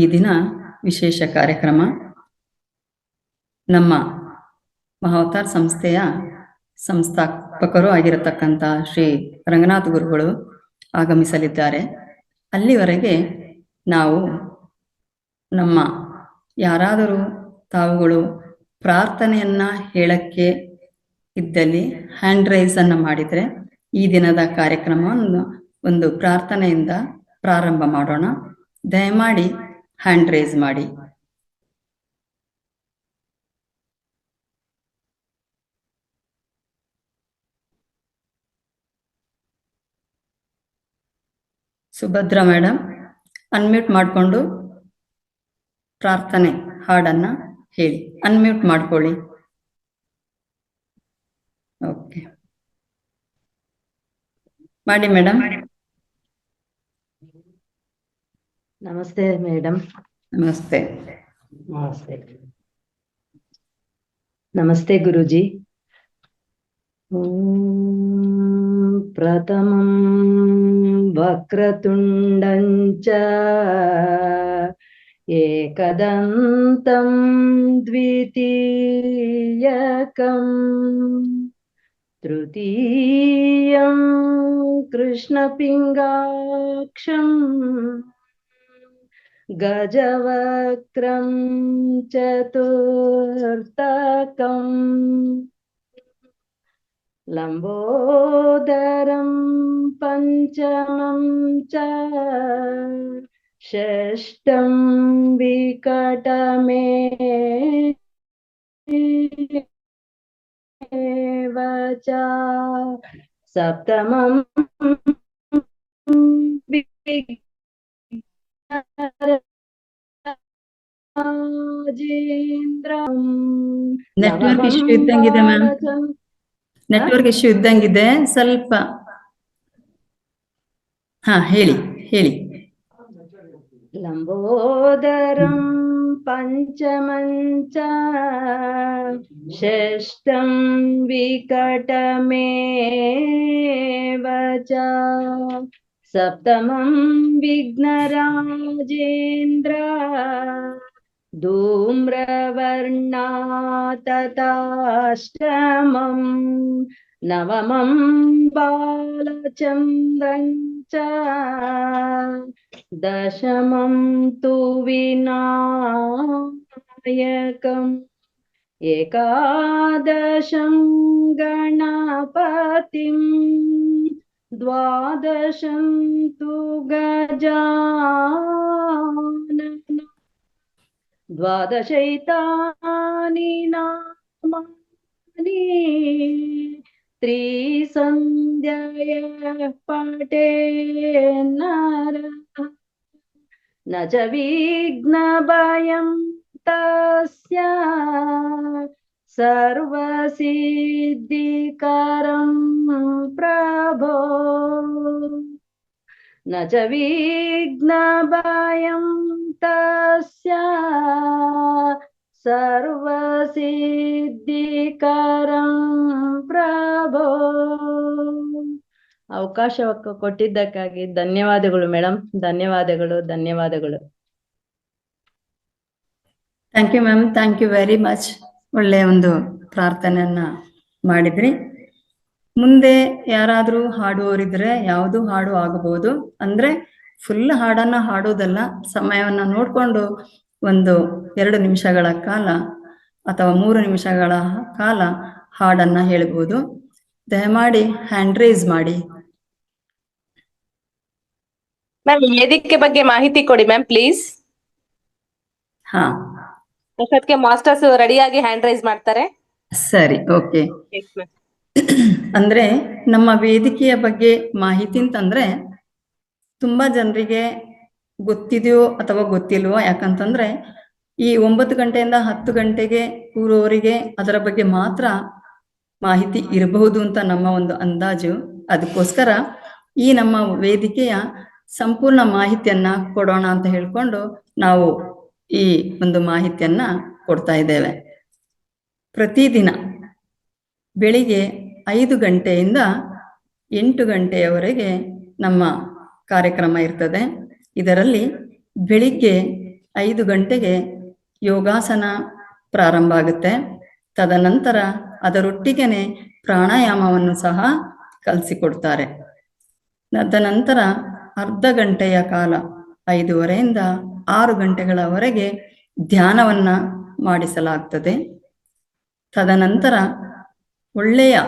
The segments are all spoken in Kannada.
ಈ ದಿನ ವಿಶೇಷ ಕಾರ್ಯಕ್ರಮ. ನಮ್ಮ ಮಹಾವತಾರ್ ಸಂಸ್ಥೆಯ ಸಂಸ್ಥಾಪಕರು ಆಗಿರತಕ್ಕಂಥ ಶ್ರೀ ರಂಗನಾಥ ಗುರುಗಳು ಆಗಮಿಸಲಿದ್ದಾರೆ. ಅಲ್ಲಿವರೆಗೆ ನಾವು ನಮ್ಮ ಯಾರಾದರೂ ತಾವುಗಳು ಪ್ರಾರ್ಥನೆಯನ್ನ ಹೇಳಕ್ಕೆ ಇದ್ದಲ್ಲಿ ಹ್ಯಾಂಡ್ ರೈಸ್ ಅನ್ನ ಮಾಡಿದರೆ ಈ ದಿನದ ಕಾರ್ಯಕ್ರಮವನ್ನು ಒಂದು ಪ್ರಾರ್ಥನೆಯಿಂದ ಪ್ರಾರಂಭ ಮಾಡೋಣ. ದಯಮಾಡಿ ಹ್ಯಾಂಡ್ ರೈಸ್ ಮಾಡಿ. ಸುಭದ್ರಾ ಮೇಡಮ್ ಅನ್ಮ್ಯೂಟ್ ಮಾಡಿಕೊಂಡು ಪ್ರಾರ್ಥನೆ ಹಾಡನ್ನ ಹೇಳಿ. ಅನ್ಮ್ಯೂಟ್ ಮಾಡ್ಕೊಳ್ಳಿ. ಓಕೆ, ಮಾಡಿ ಮೇಡಮ್. ನಮಸ್ತೆ ಮೇಡಮ್. ನಮಸ್ತೆ. ನಮಸ್ತೆ. ನಮಸ್ತೆ ಗುರುಜಿ. ಪ್ರಥಮಂ ವಕ್ರತುಂಡಂಚ ಏಕದಂತಂ ದ್ವಿತೀಯಕಂ ತೃತೀಯಂ ಕೃಷ್ಣಪಿಂಗಾಕ್ಷಂ ಗಜವಕ್ರಂ ಚತುರ್ಥಕಂ ಲಂಬೋದರಂ ಪಂಚಮಂ ಚ ಷಷ್ಠಂ ವಿಕಟಮೇವ ಚ ಸಪ್ತಮಂ ನೆಟ್ವರ್ಕ್ ಇಶ್ಯೂ ಇದ್ದಂಗಿದೆ ಮ್ಯಾಮ್. ನೆಟ್ವರ್ಕ್ ಇಶ್ಯೂ ಇದ್ದಂಗಿದೆ ಸ್ವಲ್ಪ. ಹೇಳಿ ಹೇಳಿ. ಲಂಬೋದರಂ ಪಂಚಮಂಚ ಷಷ್ಠಂ ವಿಕಟಮೇವ ಚ ಸಪ್ತಮಂ ವಿಘ್ನರಾಜೇಂದ್ರ ಧೂಮ್ರವರ್ಣಾ ತಥಾಷ್ಟಮಂ ನವಮಂ ಬಾಲಚಂದ್ರಂ ಚ ದಶಮಂ ತು ವಿನಾಯಕಂ ಏಕಾದಶಂ ಗಣಪತಿಂ ದ್ವಾದಶಂ ತು ಗಜಾನನ ದ್ವಾದಶೈತಾನಿ ನಾಮಾನಿ ತ್ರಿಸಂಧ್ಯಯ ಪಠೇ ನರಃ ನ ಚ ವಿಘ್ನಭಯಂ ತಸ್ಯ ಸರ್ವಸಿದ್ಧಿಕರಂ ಪ್ರಭೋ ನ ಚ ವಿಘ್ನಭಯಂ ತಸ್ಯ ಸರ್ವಸಿದ್ಧಿಕರಂ ಪ್ರಭೋ. ಅವಕಾಶ ಕೊಟ್ಟಿದ್ದಕ್ಕಾಗಿ ಧನ್ಯವಾದಗಳು ಮೇಡಮ್. ಧನ್ಯವಾದಗಳು. Thank you ma'am. Thank you very much. ಒಳ್ಳೆಯ ಒಂದು ಪ್ರಾರ್ಥನೆಯನ್ನ ಮಾಡಿದ್ರಿ. ಮುಂದೆ ಯಾರಾದ್ರೂ ಹಾಡುವವರಿದ್ರೆ ಯಾವುದು ಹಾಡು ಆಗಬಹುದು. ಅಂದ್ರೆ ಫುಲ್ ಹಾಡನ್ನ ಹಾಡೋದಲ್ಲ, ಸಮಯವನ್ನ ನೋಡ್ಕೊಂಡು ಒಂದು 2 ನಿಮಿಷಗಳ ಕಾಲ ಅಥವಾ 3 ನಿಮಿಷಗಳ ಕಾಲ ಹಾಡನ್ನ ಹೇಳ್ಬೋದು. ದಯಮಾಡಿ ಹ್ಯಾಂಡ್ ರೈಸ್ ಮಾಡಿ. ಮ್ಯಾಮ್ ವೇದಿಕೆ ಬಗ್ಗೆ ಮಾಹಿತಿ ಕೊಡಿ ಮ್ಯಾಮ್ ಪ್ಲೀಸ್. ಅಷ್ಟೊತ್ತಿಗೆ ಮಾಸ್ಟರ್ಸ್ ರೆಡಿಯಾಗಿ ಹ್ಯಾಂಡ್ ರೈಸ್ ಮಾಡ್ತಾರೆ. ಸರಿ, ಓಕೆ. ಅಂದ್ರೆ ನಮ್ಮ ವೇದಿಕೆಯ ಬಗ್ಗೆ ಮಾಹಿತಿ ಅಂತಂದ್ರೆ ತುಂಬಾ ಜನರಿಗೆ ಗೊತ್ತಿದೆಯೋ ಅಥವಾ ಗೊತ್ತಿಲ್ವೋ. ಯಾಕಂತಂದ್ರೆ ಈ 9 ಗಂಟೆಯಿಂದ 10 ಗಂಟೆಗೆ ಕೂರುವವರಿಗೆ ಅದರ ಬಗ್ಗೆ ಮಾತ್ರ ಮಾಹಿತಿ ಇರಬಹುದು ಅಂತ ನಮ್ಮ ಒಂದು ಅಂದಾಜು. ಅದಕ್ಕೋಸ್ಕರ ಈ ನಮ್ಮ ವೇದಿಕೆಯ ಸಂಪೂರ್ಣ ಮಾಹಿತಿಯನ್ನ ಕೊಡೋಣ ಅಂತ ಹೇಳ್ಕೊಂಡು ನಾವು ಈ ಒಂದು ಮಾಹಿತಿಯನ್ನ ಕೊಡ್ತಾ ಇದ್ದೇವೆ. ಪ್ರತಿದಿನ ಬೆಳಿಗ್ಗೆ 5 ಗಂಟೆಯಿಂದ 8 ಗಂಟೆಯವರೆಗೆ ನಮ್ಮ ಕಾರ್ಯಕ್ರಮ ಇರ್ತದೆ. ಇದರಲ್ಲಿ ಬೆಳಿಗ್ಗೆ 5 ಗಂಟೆಗೆ ಯೋಗಾಸನ ಪ್ರಾರಂಭ ಆಗುತ್ತೆ. ತದನಂತರ ಅದರೊಟ್ಟಿಗೆನೆ ಪ್ರಾಣಾಯಾಮವನ್ನು ಸಹ ಕಲಿಸಿಕೊಡ್ತಾರೆ. ತದನಂತರ ಅರ್ಧ ಗಂಟೆಯ ಕಾಲ 5:30ಯಿಂದ 6 ಗಂಟೆಗಳವರೆಗೆ ಧ್ಯಾನವನ್ನ ಮಾಡಿಸಲಾಗ್ತದೆ. ತದನಂತರ ಒಳ್ಳೆಯ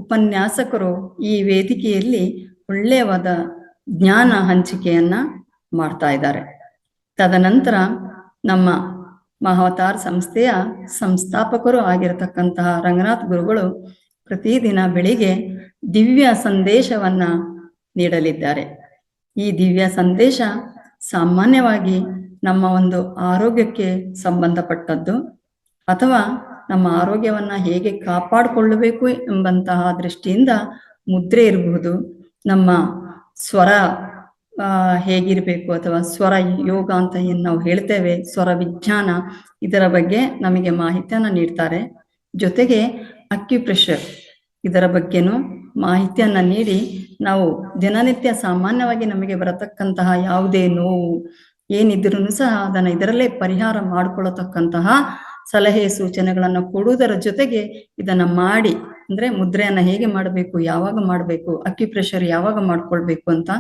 ಉಪನ್ಯಾಸಕರು ಈ ವೇದಿಕೆಯಲ್ಲಿ ಒಳ್ಳೆಯವಾದ ಜ್ಞಾನ ಹಂಚಿಕೆಯನ್ನ ಮಾಡ್ತಾ ಇದ್ದಾರೆ. ತದನಂತರ ನಮ್ಮ ಮಹಾವತಾರ್ ಸಂಸ್ಥೆಯ ಸಂಸ್ಥಾಪಕರು ಆಗಿರತಕ್ಕಂತಹ ರಂಗನಾಥ್ ಗುರುಗಳು ಪ್ರತಿದಿನ ಬೆಳಿಗ್ಗೆ ದಿವ್ಯ ಸಂದೇಶವನ್ನ ನೀಡಲಿದ್ದಾರೆ. ಈ ದಿವ್ಯ ಸಂದೇಶ ಸಾಮಾನ್ಯವಾಗಿ ನಮ್ಮ ಒಂದು ಆರೋಗ್ಯಕ್ಕೆ ಸಂಬಂಧಪಟ್ಟದ್ದು ಅಥವಾ ನಮ್ಮ ಆರೋಗ್ಯವನ್ನ ಹೇಗೆ ಕಾಪಾಡಿಕೊಳ್ಳಬೇಕು ಎಂಬಂತಹ ದೃಷ್ಟಿಯಿಂದ ಮುದ್ರೆ ಇರಬಹುದು, ನಮ್ಮ ಸ್ವರ ಹೇಗಿರಬೇಕು ಅಥವಾ ಸ್ವರ ಯೋಗ ಅಂತ ಏನು ನಾವು ಹೇಳ್ತೇವೆ, ಸ್ವರ ವಿಜ್ಞಾನ, ಇದರ ಬಗ್ಗೆ ನಮಗೆ ಮಾಹಿತಿಯನ್ನ ನೀಡ್ತಾರೆ. ಜೊತೆಗೆ ಅಕ್ಯುಪ್ರೆಷರ್ ಇದರ ಬಗ್ಗೆನೂ ಮಾಹಿತಿಯನ್ನ ನೀಡಿ ನಾವು ದಿನನಿತ್ಯ ಸಾಮಾನ್ಯವಾಗಿ ನಮಗೆ ಬರತಕ್ಕಂತಹ ಯಾವುದೇ ನೋವು ಏನಿದ್ರೂ ಸಹ ಅದನ್ನ ಇದರಲ್ಲೇ ಪರಿಹಾರ ಮಾಡಿಕೊಳ್ಳತಕ್ಕಂತಹ ಸಲಹೆ ಸೂಚನೆಗಳನ್ನು ಕೊಡುವುದರ ಜೊತೆಗೆ ಇದನ್ನ ಮಾಡಿ, ಅಂದ್ರೆ ಮುದ್ರೆಯನ್ನ ಹೇಗೆ ಮಾಡಬೇಕು, ಯಾವಾಗ ಮಾಡಬೇಕು, ಅಕ್ಯುಪ್ರೆಷರ್ ಯಾವಾಗ ಮಾಡ್ಕೊಳ್ಬೇಕು ಅಂತ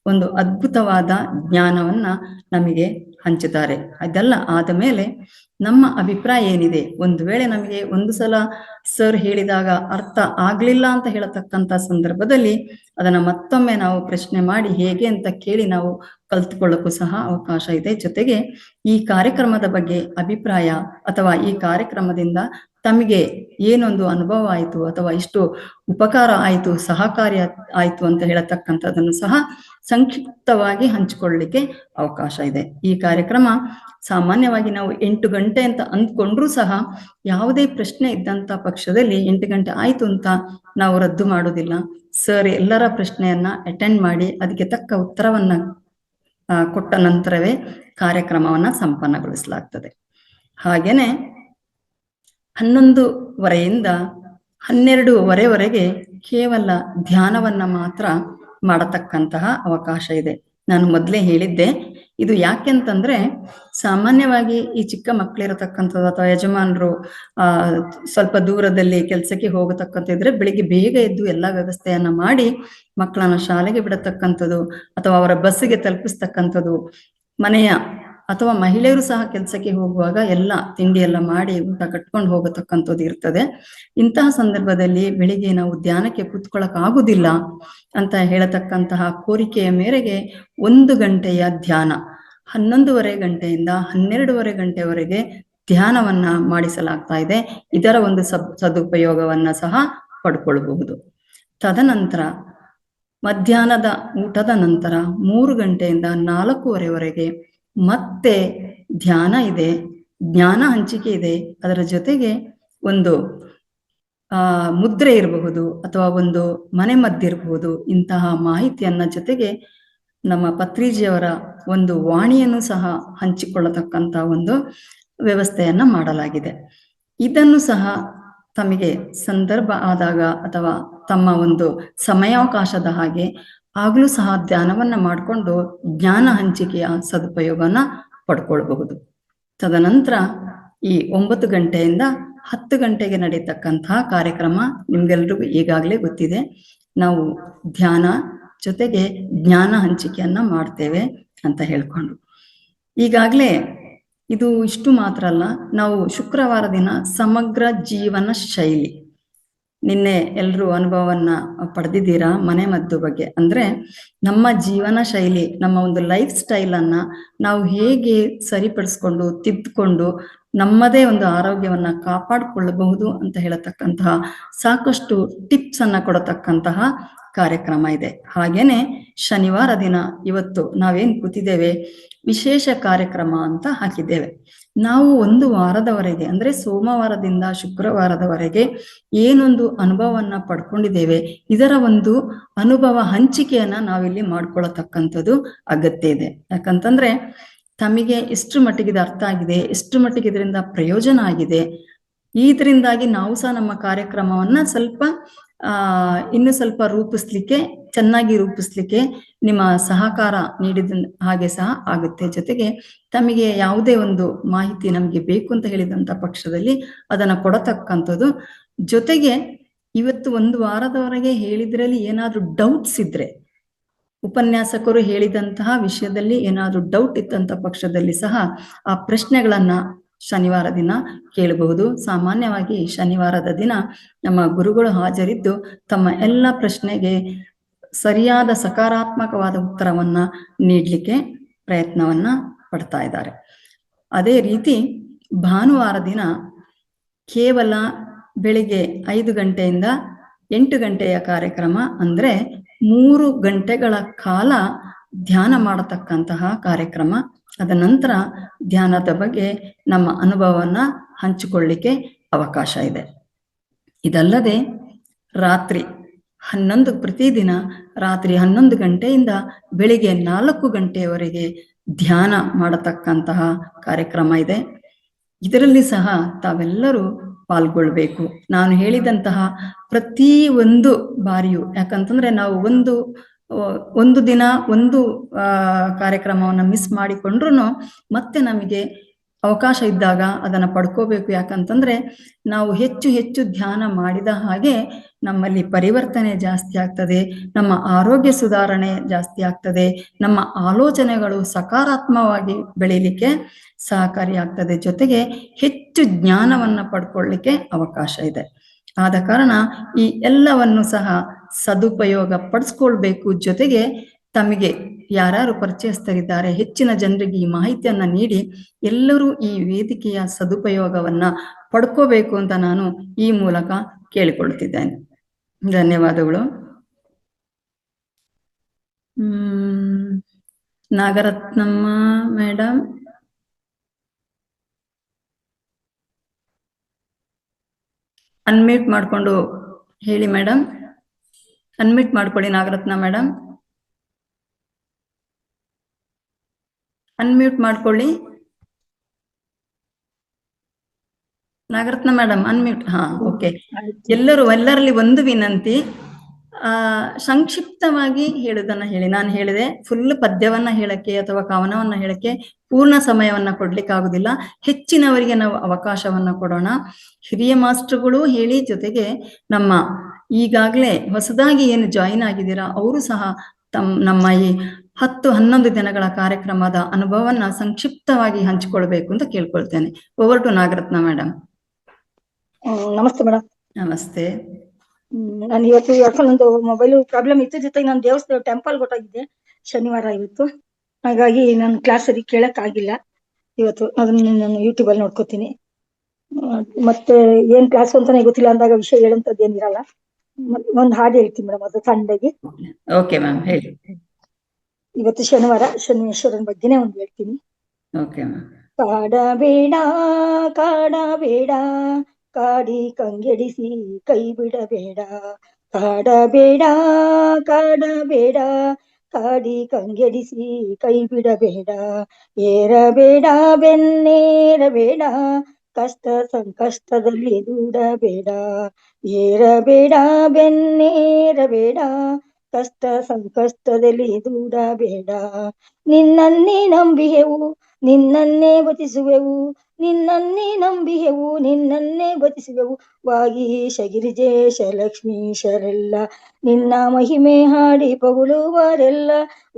ಒಂದು ಅದ್ಭುತವಾದ ಜ್ಞಾನವನ್ನ ನಮಗೆ ಹಂಚುತ್ತಾರೆ. ಅದೆಲ್ಲ ಆದ ಮೇಲೆ ನಮ್ಮ ಅಭಿಪ್ರಾಯ ಏನಿದೆ, ಒಂದು ವೇಳೆ ನಮಗೆ ಒಂದು ಸಲ ಸರ್ ಹೇಳಿದಾಗ ಅರ್ಥ ಆಗ್ಲಿಲ್ಲ ಅಂತ ಹೇಳತಕ್ಕಂತ ಸಂದರ್ಭದಲ್ಲಿ ಅದನ್ನ ಮತ್ತೊಮ್ಮೆ ನಾವು ಪ್ರಶ್ನೆ ಮಾಡಿ ಹೇಗೆ ಅಂತ ಕೇಳಿ ನಾವು ಕಲ್ತ್ಕೊಳ್ಳಕ್ಕೂ ಸಹ ಅವಕಾಶ ಇದೆ. ಜೊತೆಗೆ ಈ ಕಾರ್ಯಕ್ರಮದ ಬಗ್ಗೆ ಅಭಿಪ್ರಾಯ ಅಥವಾ ಈ ಕಾರ್ಯಕ್ರಮದಿಂದ ತಮಗೆ ಏನೊಂದು ಅನುಭವ ಆಯಿತು ಅಥವಾ ಇಷ್ಟು ಉಪಕಾರ ಆಯಿತು, ಸಹಕಾರಿ ಆಯಿತು ಅಂತ ಹೇಳತಕ್ಕಂಥದ್ದನ್ನು ಸಹ ಸಂಕ್ಷಿಪ್ತವಾಗಿ ಹಂಚಿಕೊಳ್ಳಲಿಕ್ಕೆ ಅವಕಾಶ ಇದೆ. ಈ ಕಾರ್ಯಕ್ರಮ ಸಾಮಾನ್ಯವಾಗಿ ನಾವು 8 ಗಂಟೆ ಅಂತ ಅಂದ್ಕೊಂಡ್ರೂ ಸಹ ಯಾವುದೇ ಪ್ರಶ್ನೆ ಇದ್ದಂತ ಪಕ್ಷದಲ್ಲಿ 8 ಗಂಟೆ ಆಯ್ತು ಅಂತ ನಾವು ರದ್ದು ಮಾಡೋದಿಲ್ಲ. ಸರ್ ಎಲ್ಲರ ಪ್ರಶ್ನೆಯನ್ನ ಅಟೆಂಡ್ ಮಾಡಿ ಅದಕ್ಕೆ ತಕ್ಕ ಉತ್ತರವನ್ನ ಕೊಟ್ಟ ನಂತರವೇ ಕಾರ್ಯಕ್ರಮವನ್ನ ಸಂಪನ್ನಗೊಳಿಸಲಾಗ್ತದೆ. ಹಾಗೇನೆ 11:30ಯಿಂದ 12:30ವರೆಗೆ ಕೇವಲ ಧ್ಯಾನವನ್ನ ಮಾತ್ರ ಮಾಡತಕ್ಕಂತಹ ಅವಕಾಶ ಇದೆ. ನಾನು ಮೊದಲೇ ಹೇಳಿದ್ದೆ, ಇದು ಯಾಕೆಂತಂದ್ರೆ ಸಾಮಾನ್ಯವಾಗಿ ಈ ಚಿಕ್ಕ ಮಕ್ಕಳಿರತಕ್ಕಂಥದ್ದು ಅಥವಾ ಯಜಮಾನರು ಸ್ವಲ್ಪ ದೂರದಲ್ಲಿ ಕೆಲಸಕ್ಕೆ ಹೋಗತಕ್ಕಂತಿದ್ರೆ ಬೆಳಿಗ್ಗೆ ಬೇಗ ಎದ್ದು ಎಲ್ಲಾ ವ್ಯವಸ್ಥೆಯನ್ನ ಮಾಡಿ ಮಕ್ಕಳನ್ನ ಶಾಲೆಗೆ ಬಿಡತಕ್ಕಂಥದ್ದು ಅಥವಾ ಅವರ ಬಸ್ಸಿಗೆ ತಲುಪಿಸ್ತಕ್ಕಂಥದ್ದು, ಮನೆಯ ಅಥವಾ ಮಹಿಳೆಯರು ಸಹ ಕೆಲಸಕ್ಕೆ ಹೋಗುವಾಗ ಎಲ್ಲ ತಿಂಡಿ ಎಲ್ಲ ಮಾಡಿ ಊಟ ಕಟ್ಕೊಂಡು ಹೋಗತಕ್ಕಂಥದ್ದು ಇರ್ತದೆ. ಇಂತಹ ಸಂದರ್ಭದಲ್ಲಿ ಬೆಳಿಗ್ಗೆ ನಾವು ಧ್ಯಾನಕ್ಕೆ ಕೂತ್ಕೊಳ್ಳಕ್ ಆಗುದಿಲ್ಲ ಅಂತ ಹೇಳತಕ್ಕಂತಹ ಕೋರಿಕೆಯ ಮೇರೆಗೆ 1 ಗಂಟೆಯ ಧ್ಯಾನ 11:30 ಗಂಟೆಯಿಂದ 12:30 ಗಂಟೆವರೆಗೆ ಧ್ಯಾನವನ್ನ ಮಾಡಿಸಲಾಗ್ತಾ ಇದೆ. ಇದರ ಒಂದು ಸದುಪಯೋಗವನ್ನ ಸಹ ಪಡ್ಕೊಳ್ಬಹುದು. ತದನಂತರ ಮಧ್ಯಾಹ್ನದ ಊಟದ ನಂತರ 3 ಗಂಟೆಯಿಂದ 4:30ವರೆಗೆ ಮತ್ತೆ ಧ್ಯಾನ ಇದೆ, ಜ್ಞಾನ ಹಂಚಿಕೆ ಇದೆ. ಅದರ ಜೊತೆಗೆ ಒಂದು ಮುದ್ರೆ ಇರಬಹುದು ಅಥವಾ ಒಂದು ಮನೆ ಮದ್ದಿರಬಹುದು. ಇಂತಹ ಮಾಹಿತಿಯನ್ನ ಜೊತೆಗೆ ನಮ್ಮ ಪತ್ರಿಜಿಯವರ ಒಂದು ವಾಣಿಯನ್ನು ಸಹ ಹಂಚಿಕೊಳ್ಳತಕ್ಕಂತ ಒಂದು ವ್ಯವಸ್ಥೆಯನ್ನ ಮಾಡಲಾಗಿದೆ. ಇದನ್ನು ಸಹ ತಮಗೆ ಸಂದರ್ಭ ಆದಾಗ ಅಥವಾ ತಮ್ಮ ಒಂದು ಸಮಯಾವಕಾಶದ ಹಾಗೆ ಆಗ್ಲೂ ಸಹ ಧ್ಯಾನವನ್ನ ಮಾಡಿಕೊಂಡು ಜ್ಞಾನ ಹಂಚಿಕೆಯ ಸದುಪಯೋಗನ ಪಡ್ಕೊಳ್ಬಹುದು. ತದನಂತರ ಈ 9 ಗಂಟೆಯಿಂದ 10 ಗಂಟೆಗೆ ನಡೀತಕ್ಕಂತಹ ಕಾರ್ಯಕ್ರಮ ನಿಮ್ಗೆಲ್ರಿಗೂ ಈಗಾಗಲೇ ಗೊತ್ತಿದೆ. ನಾವು ಧ್ಯಾನ ಜೊತೆಗೆ ಜ್ಞಾನ ಹಂಚಿಕೆಯನ್ನ ಮಾಡ್ತೇವೆ ಅಂತ ಹೇಳ್ಕೊಂಡು, ಈಗಾಗಲೇ ಇದು ಇಷ್ಟು ಮಾತ್ರ ಅಲ್ಲ, ನಾವು ಶುಕ್ರವಾರ ದಿನ ಸಮಗ್ರ ಜೀವನ ಶೈಲಿ, ನಿನ್ನೆ ಎಲ್ರೂ ಅನುಭವವನ್ನ ಪಡೆದಿದ್ದೀರಾ ಮನೆ ಮದ್ದು ಬಗ್ಗೆ. ಅಂದ್ರೆ ನಮ್ಮ ಜೀವನ ಶೈಲಿ, ನಮ್ಮ ಒಂದು ಲೈಫ್ ಸ್ಟೈಲ್ ಅನ್ನ ನಾವು ಹೇಗೆ ಸರಿಪಡಿಸ್ಕೊಂಡು ತಿದ್ದುಕೊಂಡು ನಮ್ಮದೇ ಒಂದು ಆರೋಗ್ಯವನ್ನ ಕಾಪಾಡಿಕೊಳ್ಳಬಹುದು ಅಂತ ಹೇಳತಕ್ಕಂತಹ ಸಾಕಷ್ಟು ಟಿಪ್ಸ್ ಅನ್ನ ಕೊಡತಕ್ಕಂತಹ ಕಾರ್ಯಕ್ರಮ ಇದೆ. ಹಾಗೇನೆ ಶನಿವಾರ ದಿನ ಇವತ್ತು ನಾವೇನ್ ಕೂತಿದ್ದೇವೆ ವಿಶೇಷ ಕಾರ್ಯಕ್ರಮ ಅಂತ ಹಾಕಿದ್ದೇವೆ. ನಾವು 1 ವಾರದವರೆಗೆ ಅಂದ್ರೆ ಸೋಮವಾರದಿಂದ ಶುಕ್ರವಾರದವರೆಗೆ ಏನೊಂದು ಅನುಭವವನ್ನ ಪಡ್ಕೊಂಡಿದ್ದೇವೆ, ಇದರ ಒಂದು ಅನುಭವ ಹಂಚಿಕೆಯನ್ನ ನಾವಿಲ್ಲಿ ಮಾಡ್ಕೊಳ್ಳತಕ್ಕಂಥದ್ದು ಅಗತ್ಯ ಇದೆ. ಯಾಕಂತಂದ್ರೆ ತಮಗೆ ಎಷ್ಟು ಮಟ್ಟಿಗೆ ಇದು ಅರ್ಥ ಆಗಿದೆ, ಎಷ್ಟು ಮಟ್ಟಿಗೆ ಇದರಿಂದ ಪ್ರಯೋಜನ ಆಗಿದೆ, ಇದರಿಂದಾಗಿ ನಾವು ಸಹ ನಮ್ಮ ಕಾರ್ಯಕ್ರಮವನ್ನ ಸ್ವಲ್ಪ ಇನ್ನು ಸ್ವಲ್ಪ ರೂಪಿಸ್ಲಿಕ್ಕೆ, ಚೆನ್ನಾಗಿ ರೂಪಿಸ್ಲಿಕ್ಕೆ ನಿಮ್ಮ ಸಹಕಾರ ನೀಡಿದ ಹಾಗೆ ಸಹ ಆಗುತ್ತೆ. ಜೊತೆಗೆ ತಮಗೆ ಯಾವುದೇ ಒಂದು ಮಾಹಿತಿ ನಮಗೆ ಬೇಕು ಅಂತ ಹೇಳಿದಂತ ಪಕ್ಷದಲ್ಲಿ ಅದನ್ನ ಕೊಡತಕ್ಕಂಥದ್ದು. ಜೊತೆಗೆ ಇವತ್ತು ಒಂದು ವಾರದವರೆಗೆ ಹೇಳಿದ್ರಲ್ಲಿ ಏನಾದ್ರೂ ಡೌಟ್ಸ್ ಇದ್ರೆ, ಉಪನ್ಯಾಸಕರು ಹೇಳಿದಂತಹ ವಿಷಯದಲ್ಲಿ ಏನಾದ್ರೂ ಡೌಟ್ ಇದ್ದಂತ ಪಕ್ಷದಲ್ಲಿ ಸಹ ಆ ಪ್ರಶ್ನೆಗಳನ್ನ ಶನಿವಾರ ದಿನ ಕೇಳಬಹುದು. ಸಾಮಾನ್ಯವಾಗಿ ಶನಿವಾರದ ದಿನ ನಮ್ಮ ಗುರುಗಳು ಹಾಜರಿದ್ದು ತಮ್ಮ ಎಲ್ಲ ಪ್ರಶ್ನೆಗೆ ಸರಿಯಾದ ಸಕಾರಾತ್ಮಕವಾದ ಉತ್ತರವನ್ನ ನೀಡಲಿಕ್ಕೆ ಪ್ರಯತ್ನವನ್ನ ಪಡ್ತಾ ಇದ್ದಾರೆ. ಅದೇ ರೀತಿ ಭಾನುವಾರ ದಿನ ಕೇವಲ ಬೆಳಿಗ್ಗೆ 5 ಗಂಟೆಯಿಂದ 8 ಗಂಟೆಯ ಕಾರ್ಯಕ್ರಮ, ಅಂದ್ರೆ 3 ಗಂಟೆಗಳ ಕಾಲ ಧ್ಯಾನ ಮಾಡತಕ್ಕಂತಹ ಕಾರ್ಯಕ್ರಮ. ಅದ ನಂತರ ಧ್ಯಾನದ ಬಗ್ಗೆ ನಮ್ಮ ಅನುಭವವನ್ನ ಹಂಚಿಕೊಳ್ಳಿಕ್ಕೆ ಅವಕಾಶ ಇದೆ. ಇದಲ್ಲದೆ ರಾತ್ರಿ 11 ಪ್ರತಿದಿನ ರಾತ್ರಿ 11 ಗಂಟೆಯಿಂದ ಬೆಳಿಗ್ಗೆ 4 ಗಂಟೆಯವರೆಗೆ ಧ್ಯಾನ ಮಾಡತಕ್ಕಂತಹ ಕಾರ್ಯಕ್ರಮ ಇದೆ. ಇದರಲ್ಲಿ ಸಹ ತಾವೆಲ್ಲರೂ ಪಾಲ್ಗೊಳ್ಬೇಕು. ನಾನು ಹೇಳಿದಂತಹ ಪ್ರತಿ ಒಂದು ಬಾರಿಯೂ, ಯಾಕಂತಂದ್ರೆ ನಾವು ಒಂದು ದಿನ ಒಂದು ಕಾರ್ಯಕ್ರಮವನ್ನು ಮಿಸ್ ಮಾಡಿಕೊಂಡ್ರು ಮತ್ತೆ ನಮಗೆ ಅವಕಾಶ ಇದ್ದಾಗ ಅದನ್ನ ಪಡ್ಕೋಬೇಕು. ಯಾಕಂತಂದ್ರೆ ನಾವು ಹೆಚ್ಚು ಹೆಚ್ಚು ಧ್ಯಾನ ಮಾಡಿದ ಹಾಗೆ ನಮ್ಮಲ್ಲಿ ಪರಿವರ್ತನೆ ಜಾಸ್ತಿ ಆಗ್ತದೆ, ನಮ್ಮ ಆರೋಗ್ಯ ಸುಧಾರಣೆ ಜಾಸ್ತಿ ಆಗ್ತದೆ, ನಮ್ಮ ಆಲೋಚನೆಗಳು ಸಕಾರಾತ್ಮಕವಾಗಿ ಬೆಳೀಲಿಕ್ಕೆ ಸಹಕಾರಿಯಾಗ್ತದೆ. ಜೊತೆಗೆ ಹೆಚ್ಚು ಜ್ಞಾನವನ್ನ ಪಡ್ಕೊಳ್ಳಿಕ್ಕೆ ಅವಕಾಶ ಇದೆ. ಆದ ಕಾರಣ ಈ ಎಲ್ಲವನ್ನು ಸಹ ಸದುಪಯೋಗ ಪಡಿಸ್ಕೊಳ್ಬೇಕು. ಜೊತೆಗೆ ತಮಗೆ ಯಾರ್ಯಾರು ಪರಿಚಯಸ್ಥರಿದ್ದಾರೆ ಹೆಚ್ಚಿನ ಜನರಿಗೆ ಈ ಮಾಹಿತಿಯನ್ನ ನೀಡಿ ಎಲ್ಲರೂ ಈ ವೇದಿಕೆಯ ಸದುಪಯೋಗವನ್ನ ಪಡ್ಕೋಬೇಕು ಅಂತ ನಾನು ಈ ಮೂಲಕ ಕೇಳಿಕೊಳ್ತಿದ್ದೇನೆ. ಧನ್ಯವಾದಗಳು. ನಾಗರತ್ನಮ್ಮ ಮೇಡಮ್, ಅನ್ಮ್ಯೂಟ್ ಮಾಡ್ಕೊಂಡು ಹೇಳಿ ಮೇಡಮ್. ಅನ್ಮ್ಯೂಟ್ ಮಾಡ್ಕೊಳ್ಳಿ ನಾಗರತ್ನ ಮೇಡಮ್, ಅನ್ಮ್ಯೂಟ್ ಮಾಡ್ಕೊಳ್ಳಿ ನಾಗರತ್ನ ಮೇಡಮ್, ಅನ್ಮ್ಯೂಟ್. ಹಾ, ಓಕೆ. ಎಲ್ಲರಲ್ಲಿ ಒಂದು ವಿನಂತಿ, ಸಂಕ್ಷಿಪ್ತವಾಗಿ ಹೇಳುದನ್ನ ಹೇಳಿ. ನಾನು ಹೇಳಿದೆ ಫುಲ್ ಪದ್ಯವನ್ನ ಹೇಳಕ್ಕೆ ಅಥವಾ ಕವನವನ್ನ ಹೇಳಕ್ಕೆ ಪೂರ್ಣ ಸಮಯವನ್ನ ಕೊಡ್ಲಿಕ್ಕೆ ಆಗುದಿಲ್ಲ. ಹೆಚ್ಚಿನವರಿಗೆ ನಾವು ಅವಕಾಶವನ್ನ ಕೊಡೋಣ. ಹಿರಿಯ ಮಾಸ್ಟರ್ಗಳು ಹೇಳಿ, ಜೊತೆಗೆ ನಮ್ಮ ಈಗಾಗಲೇ ಹೊಸದಾಗಿ ಏನು ಜಾಯಿನ್ ಆಗಿದ್ದೀರಾ ಅವರು ಸಹ ನಮ್ಮ ಈ 10-11 ದಿನಗಳ ಕಾರ್ಯಕ್ರಮದ ಅನುಭವವನ್ನ ಸಂಕ್ಷಿಪ್ತವಾಗಿ ಹಂಚಿಕೊಳ್ಬೇಕು ಅಂತ ಕೇಳ್ಕೊಳ್ತೇನೆ. Over to Nagaratna madam. ನಮಸ್ತೆ ಮೇಡಮ್. ನಮಸ್ತೆ. ನಾನು ಇವತ್ತು ಯಾಕಂದ್ರೆ ಒಂದು ಮೊಬೈಲ್ ಪ್ರಾಬ್ಲಮ್ ಇತ್ತು, ಜೊತೆಗೆ ನಾನು ದೇವಸ್ಥಾನ ಟೆಂಪಲ್ ಗೊತ್ತಾಗಿದ್ದೆ ಶನಿವಾರ ಇವತ್ತು. ಹಾಗಾಗಿ ನಾನು ಕ್ಲಾಸ್ ಸರಿ ಕೇಳಕ್ ಆಗಿಲ್ಲ ಇವತ್ತು. ಅದನ್ನ ನಾನು ಯೂಟ್ಯೂಬ್ ಅಲ್ಲಿ ನೋಡ್ಕೋತೀನಿ. ಮತ್ತೆ ಏನ್ ಕ್ಲಾಸ್ ಅಂತಾನೆ ಗೊತ್ತಿಲ್ಲ ಅಂದಾಗ ವಿಷಯ ಹೇಳಂತದ್ದು ಏನಿರಲ್ಲ. ಒಂದು ಹಾಡು ಹೇಳ್ತೀನಿ ಮೇಡಮ್, ಅದು ಸಣ್ಣದಾಗಿ. ಓಕೆ ಮ್ಯಾಮ್, ಹೇಳಿ. ಇವತ್ತು ಶನಿವಾರ, ಶನಿಶ್ವರನ ಬಗ್ಗೆನೇ ಒಂದು ಹೇಳ್ತೀನಿ. Okay ma'am. ಕಾಡಬೇಡ ಕಾಡಬೇಡ, ಕಾಡಿ ಕಂಗೆಡಿಸಿ ಕೈ ಬಿಡಬೇಡ. ಕಾಡಬೇಡ ಕಾಡಬೇಡ, ಕಾಡಿ ಕಂಗೆಡಿಸಿ ಕೈ ಬಿಡಬೇಡ. ಏರಬೇಡ ಬೆನ್ನೇರಬೇಡ, ಕಷ್ಟ ಸಂಕಷ್ಟದಲ್ಲಿ ದೂಡಬೇಡ. ಏರಬೇಡ ಬೆನ್ನೇರಬೇಡ, ಕಷ್ಟ ಸಂಕಷ್ಟದಲ್ಲಿ ದೂಡಬೇಡ. ನಿನ್ನನ್ನೇ ನಂಬಿಹೆವು, ನಿನ್ನನ್ನೇ ಭಜಿಸುವೆವು, ನಿನ್ನನ್ನೇ ನಂಬಿಹೆವು, ನಿನ್ನನ್ನೇ ಭಜಿಸುವೆವು. ವಾಗೀಶ ಗಿರಿಜೇಶ ಲಕ್ಷ್ಮೀಶರೆಲ್ಲ ನಿನ್ನ ಮಹಿಮೆ ಹಾಡಿ ಪೊಗಳುವರೆಲ್ಲ.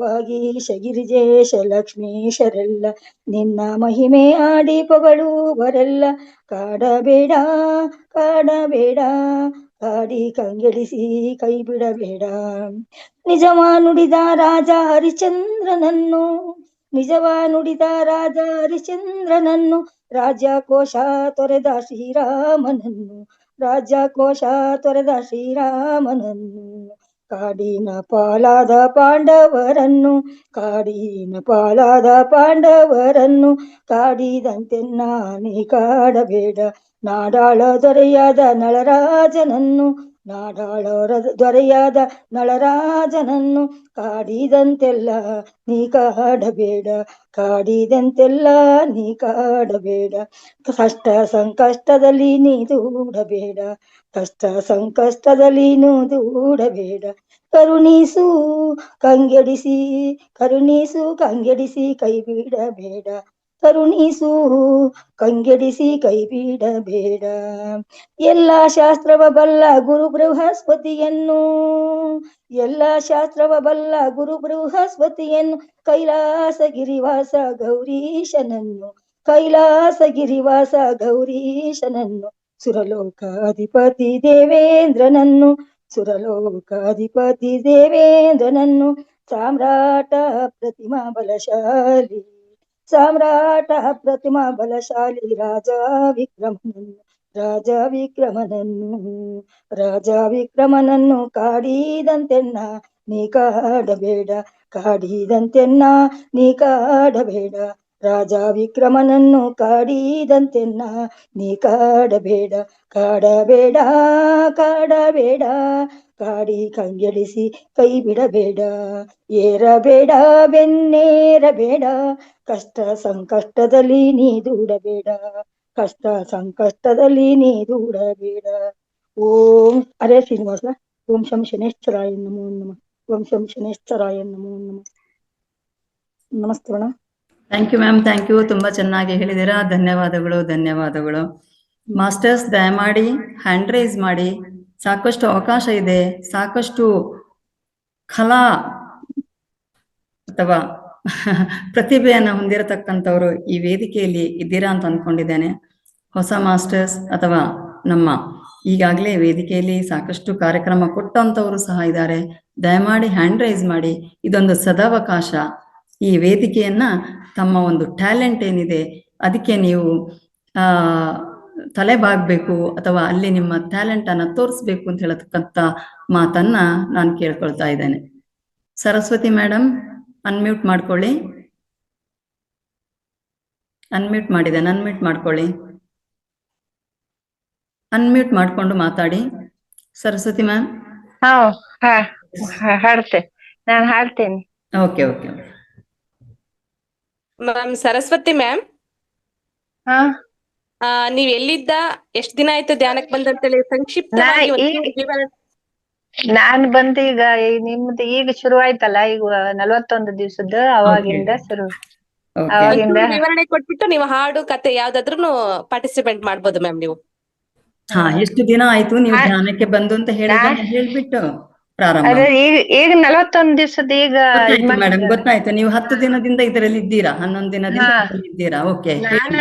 ವಾಗೀಶ ಗಿರಿಜೇಶ ಲಕ್ಷ್ಮೀಶರೆಲ್ಲ ನಿನ್ನ ಮಹಿಮೆ ಹಾಡಿ ಪೊಗಳುವರೆಲ್ಲ. ಕಾಡಬೇಡ ಕಾಡಬೇಡ, ಕಾಡಿ ಕಂಗೆಡಿಸಿ ಕೈ ಬಿಡಬೇಡ. ನಿಜವ ನುಡಿದ ರಾಜ ಹರಿಶ್ಚಂದ್ರನನ್ನು, ನಿಜವ ನುಡಿದ ರಾಜ ಹರಿಶ್ಚಂದ್ರನನ್ನು, ರಾಜ್ಯಕೋಶ ತೊರೆದ ಶ್ರೀರಾಮನನ್ನು, ರಾಜ್ಯಕೋಶ ತೊರೆದ ಶ್ರೀರಾಮನನ್ನು. ಕಾಡಿನ ಪಾಲಾದ ಪಾಂಡವರನ್ನು, ಕಾಡಿನ ಪಾಲಾದ ಪಾಂಡವರನ್ನು, ಕಾಡಿದಂತೆನ್ನ ನೀ ಕಾಡಬೇಡ. ನಾಡಾಳ ದೊರೆಯಾದ ನಳರಾಜನನ್ನು, ನಾಡಾಳೋರ ದೊರೆಯಾದ ನಳರಾಜನನ್ನು ಕಾಡಿದಂತೆಲ್ಲ ನೀ ಕಾಡಬೇಡ, ಕಾಡಿದಂತೆಲ್ಲ ನೀ ಕಾಡಬೇಡ. ಕಷ್ಟ ಸಂಕಷ್ಟದಲ್ಲಿ ನೀ ದೂಡಬೇಡ, ಕಷ್ಟ ಸಂಕಷ್ಟದಲ್ಲಿ ನೀ ದೂಡಬೇಡ. ಕರುಣಿಸು ಕಂಗೆಡಿಸಿ, ಕರುಣಿಸು ಕಂಗೆಡಿಸಿ ಕೈ ಬಿಡಬೇಡ, ಕರುಣಿಸು ಕಂಗೆಡಿಸಿ ಕೈ ಬಿಡಬೇಡ. ಎಲ್ಲ ಶಾಸ್ತ್ರವ ಬಲ್ಲ ಗುರು ಬೃಹಸ್ಪತಿಯನ್ನು, ಎಲ್ಲ ಶಾಸ್ತ್ರವ ಬಲ್ಲ ಗುರು ಬೃಹಸ್ಪತಿಯನ್ನು, ಕೈಲಾಸಗಿರಿವಾಸ ಗೌರೀಶನನ್ನು, ಕೈಲಾಸಗಿರಿವಾಸ ಗೌರೀಶನನ್ನು, ಸುರಲೋಕಾಧಿಪತಿ ದೇವೇಂದ್ರನನ್ನು, ಸುರಲೋಕಾಧಿಪತಿ ದೇವೇಂದ್ರನನ್ನು, ಸಾಮ್ರಾಟ ಪ್ರತಿಮಾ ಬಲಶಾಲಿ, ಸಾಮ್ರಾಟ ಪ್ರತಿಮಾ ಬಲಶಾಲಿ ರಾಜ ವಿಕ್ರಮನನ್ನು, ರಾಜ ವಿಕ್ರಮನನ್ನು, ರಾಜ ವಿಕ್ರಮನನ್ನು ಕಾಡಿದಂತೆನ್ನ ನೀ ಕಾಡಬೇಡ, ಕಾಡಿದಂತೆನ್ನ ನೀ ಕಾಡಬೇಡ. ರಾಜ ವಿಕ್ರಮನನ್ನು ಕಾಡಿದಂತೆನ್ನ ನೀ ಕಾಡಬೇಡ, ಕಾಡಬೇಡ, ಕಾಡಬೇಡ. ಕಾಡಿ ಕಂಗೆಡಿಸಿ ಕೈ ಬಿಡಬೇಡ, ಏರಬೇಡ ಬೆನ್ನೇರಬೇಡ. ಕಷ್ಟ ಸಂಕಷ್ಟದಲ್ಲಿ ನೀ ದೂಡಬೇಡ, ಕಷ್ಟ ಸಂಕಷ್ಟದಲ್ಲಿ ನೀ ದೂಡಬೇಡ. ಓಂ ಹರೇ ಶ್ರೀನಿವಾಸ. ಓಂ ಶಂ ಶನೇಶ್ವರಾಯ ನಮೋ ನಮಃ. ಓಂ ಶಂ ಶನೇಶ್ವರಾಯ ನಮೋ ನಮಃ. ನಮಸ್ತೆ madam. Thank you ma'am, thank you. ತುಂಬಾ ಚೆನ್ನಾಗಿ ಹೇಳಿದ್ದೀರಾ. ಧನ್ಯವಾದಗಳು, ಧನ್ಯವಾದಗಳು. ಮಾಸ್ಟರ್ಸ್ ದಯಮಾಡಿ ಹ್ಯಾಂಡ್ ರೈಸ್ ಮಾಡಿ. ಸಾಕಷ್ಟು ಅವಕಾಶ ಇದೆ, ಸಾಕಷ್ಟು ಕಲಾ ಅಥವಾ ಪ್ರತಿಭೆಯನ್ನು ಹೊಂದಿರತಕ್ಕಂಥವ್ರು ಈ ವೇದಿಕೆಯಲ್ಲಿ ಇದ್ದೀರಾ ಅಂತ ಅಂದ್ಕೊಂಡಿದ್ದೇನೆ. ಹೊಸ ಮಾಸ್ಟರ್ಸ್ ಅಥವಾ ನಮ್ಮ ಈಗಾಗಲೇ ವೇದಿಕೆಯಲ್ಲಿ ಸಾಕಷ್ಟು ಕಾರ್ಯಕ್ರಮ ಕೊಟ್ಟಂಥವರು ಸಹ ಇದ್ದಾರೆ. ದಯಮಾಡಿ ಹ್ಯಾಂಡ್ ರೈಸ್ ಮಾಡಿ. ಇದೊಂದು ಸದಾವಕಾಶ. ಈ ವೇದಿಕೆಯನ್ನ ತಮ್ಮ ಒಂದು ಟ್ಯಾಲೆಂಟ್ ಏನಿದೆ ಅದಕ್ಕೆ ನೀವು ತಲೆಬಾಗಬೇಕು ಅಥವಾ ಅಲ್ಲಿ ನಿಮ್ಮ ಟ್ಯಾಲೆಂಟ್ ಅನ್ನ ತೋರಿಸ್ಬೇಕು ಅಂತ ಹೇಳತಕ್ಕಂಥ ಮಾತನ್ನ ನಾನು ಕೇಳ್ಕೊಳ್ತಾ ಇದ್ದೇನೆ. ಸರಸ್ವತಿ ಮೇಡಮ್, ಅನ್ಮ್ಯೂಟ್ ಮಾಡ್ಕೊಳ್ಳಿ. ಅನ್ಮ್ಯೂಟ್ ಮಾಡಿದ್ದೇನೆ, ಅನ್ಮ್ಯೂಟ್ ಮಾಡ್ಕೊಳ್ಳಿ. ಅನ್ಮ್ಯೂಟ್ ಮಾಡ್ಕೊಂಡು ಮಾತಾಡಿ. ಸರಸ್ವತಿ ಮ್ಯಾಮ್. ಹಾಡ್ತೆ, ನಾನು ಹಾಡ್ತೇನೆ. Okay okay ma'am. Saraswati ma'am, ಹಾ, ನೀವ್ ಎಲ್ಲಿದ್ದ, ಎಷ್ಟ್ ದಿನ ಆಯ್ತು ಧ್ಯಾನಕ್ಕೆ ಬಂದಂತೇಳಿ ಸಂಕ್ಷಿಪ್ತವಾಗಿ ನಾನ್ ಬಂದು ಈಗ ನಿಮ್ದು ಈಗ ಶುರು ಆಯ್ತಲ್ಲ, ಈಗ 41 ದಿವಸದ ಅವಾಗಿಂದ ಶುರು. ಅವಾಗಿಂದ ವಿವರಣೆ ಕೊಟ್ಬಿಟ್ಟು ನೀವು ಹಾಡು ಕತೆ ಯಾವ್ದಾದ್ರು ಪಾರ್ಟಿಸಿಪೇಟ್ ಮಾಡ್ಬೋದು ಮ್ಯಾಮ್ ನೀವು. ಹಾ, ಎಷ್ಟು ದಿನ ಆಯ್ತು ನೀವು ಧ್ಯಾನಕ್ಕೆ ಬಂದು ಅಂತ ಹೇಳ್ಬಿಟ್ಟು ಪ್ರಾರಂಭ. ಈಗ 41 ದಿವಸದ ಈಗ ಮೇಡಮ್ ಗೊತ್ತಾಯ್ತು. ನೀವು 10 ದಿನದಿಂದ ಇದರಲ್ಲಿ ಇದ್ದೀರಾ, 11 ದಿನದಿಂದ ಇದ್ದೀರಾ. ಓಕೆ. ನಾನು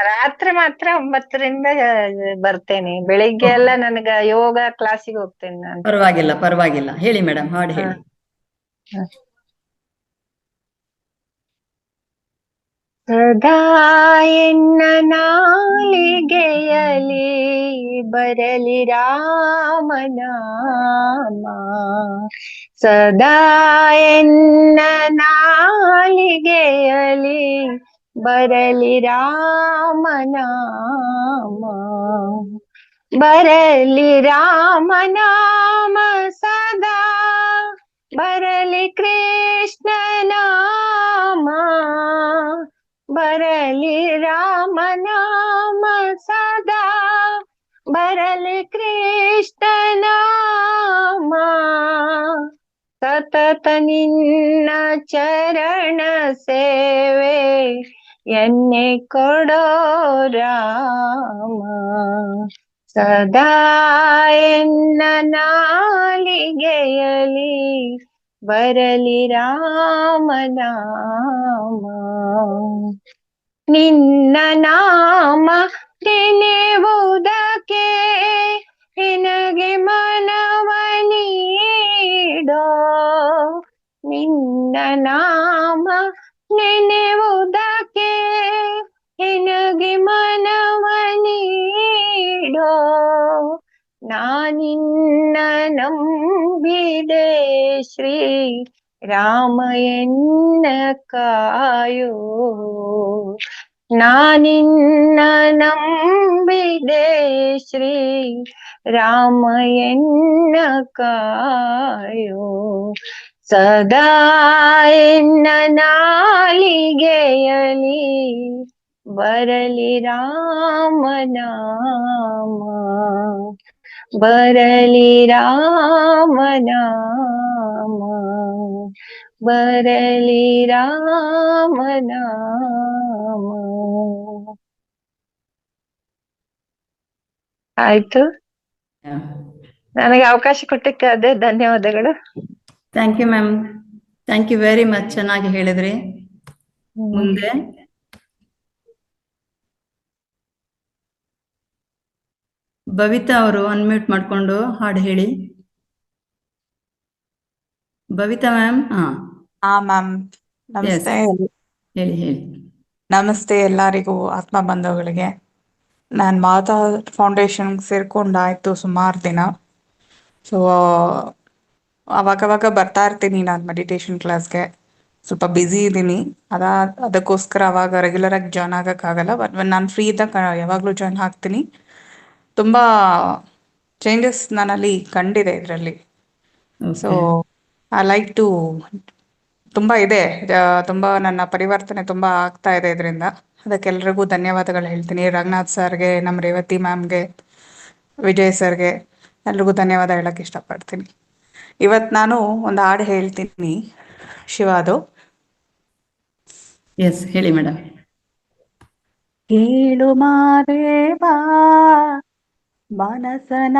ರಾತ್ರಿ ಮಾತ್ರ 9ರಿಂದ ಬರ್ತೇನೆ. ಬೆಳಿಗ್ಗೆ ಎಲ್ಲ ನನಗ ಯೋಗ ಕ್ಲಾಸಿಗೆ ಹೋಗ್ತೇನೆ ನಾನು. ಪರವಾಗಿಲ್ಲ ಪರವಾಗಿಲ್ಲ, ಹೇಳಿ ಮೇಡಮ್, ಹಾಡು ಹೇಳಿ. ಸದಾ ಎನ್ನ ನಾಲಿಗೆಯಲಿ ಬರಲಿ ರಾಮನಾಮ, ಸದಾ ಎನ್ನ ನಾಲಿಗೆಯಲಿ ಬರಲಿ ರಾಮನಾಮ, ಬರಲಿ ರಾಮನಾಮ ಸದಾ, ಬರಲಿ ಕೃಷ್ಣ ನಾಮ, ಬರಲಿ ರಾಮನಾಮ ಸದಾ, ಬರಲಿ ಕೃಷ್ಣ ನಾಮ. ಸತತ ನಿನ್ನ ಚರಣ ಸೇವೆ ಎನ್ನೆ ಕೊಡೋ ರಾಮ, ಸದಾ ಎನ್ನ ನಾಲಿಗೆಯಲಿ ಬರಲಿ ರಾಮನಾಮ. ನಿನ್ನ ನಾಮ ನೆನೆಯುವುದಕ್ಕೆ ನಿನಗೆ ಮನವ ನೀಡೋ, ನಿನ್ನ ನಾಮ ನೆನೆಯುವುದಕ್ಕೆ ನಿನಗೆ ಮನವ ನೀಡೋ. ನಾನಿನ್ನ ನಂಬಿದೆ ಶ್ರೀ ರಾಮ ಎನ್ನ ಕಾಯೋ, ನಾನಿನ್ನ ನಂಬಿದೆ ಶ್ರೀ ರಾಮಯ್ಯನ ಕಾಯೋ ಸದಾ ಎನ್ನ ನಾಲಿಗೆಯಲಿ ಬರಲಿ ರಾಮನಾಮ ಬರಲಿ ರಾಮನಾಮ ಬರಲಿ ರಾಮನಾಮ. ಆಯ್ತು, ನನಗೆ ಅವಕಾಶ ಕೊಟ್ಟಕ್ಕೆ ಅದೇ ಧನ್ಯವಾದಗಳು. Thank you ma'am, thank you very much. ಚೆನ್ನಾಗಿ ಹೇಳಿದ್ರಿ. ಮುಂದೆ ಬವಿತಾ ಅವರು ಅನ್ಮ್ಯೂಟ್ ಮಾಡ್ಕೊಂಡು ಹಾಡು ಹೇಳಿ. ಬವಿತಾ ಮ್ಯಾಮ್. ಹಾ ಮ್ಯಾಮ್, ನಮಸ್ತೆ. ಹೇಳಿ ಹೇಳಿ. ನಮಸ್ತೆ ಎಲ್ಲರಿಗೂ, ಆತ್ಮ ಬಂಧುಗಳಿಗೆ. ನಾನು ಮಾತಾ ಫೌಂಡೇಶನ್ಗೆ ಸೇರ್ಕೊಂಡಾಯ್ತು ಸುಮಾರು ದಿನ. ಸೊ ಅವಾಗವಾಗ ಬರ್ತಾ ಇರ್ತೀನಿ ನಾನು ಮೆಡಿಟೇಷನ್ ಕ್ಲಾಸ್ಗೆ. ಸ್ವಲ್ಪ ಬ್ಯುಸಿ ಇದ್ದೀನಿ, ಅದಕ್ಕೋಸ್ಕರ ಅವಾಗ ರೆಗ್ಯುಲರಾಗಿ ಜಾಯ್ನ್ ಆಗೋಕ್ಕಾಗಲ್ಲ. ಬಟ್ ನಾನು ಫ್ರೀ ಇದ್ದಾಗ ಯಾವಾಗಲೂ ಜಾಯ್ನ್ ಆಗ್ತೀನಿ. ತುಂಬ ಚೇಂಜಸ್ ನಾನಲ್ಲಿ ಕಂಡಿದೆ ಇದರಲ್ಲಿ. ಸೊ ಐ ಲೈಕ್ ಟು ತುಂಬ ಇದೆ, ತುಂಬ ನನ್ನ ಪರಿವರ್ತನೆ ತುಂಬ ಆಗ್ತಾ ಇದೆ ಇದರಿಂದ. ಅದಕ್ಕೆಲ್ರಿಗೂ ಧನ್ಯವಾದಗಳು ಹೇಳ್ತೀನಿ. ರಂಗನಾಥ್ ಸರ್ಗೆ, ನಮ್ಮ ರೇವತಿ ಮ್ಯಾಮ್ಗೆ, ವಿಜಯ್ ಸರ್ಗೆ ಎಲ್ರಿಗೂ ಧನ್ಯವಾದ ಹೇಳಕ್ಕೆ ಇಷ್ಟಪಡ್ತೀನಿ. ಇವತ್ತು ನಾನು ಒಂದು ಹಾಡು ಹೇಳ್ತೀನಿ, ಶಿವಾದು. ಎಸ್, ಹೇಳಿ ಮೇಡಮ್. ಕೇಳು ಮಾದೇವಾ ಮನಸನ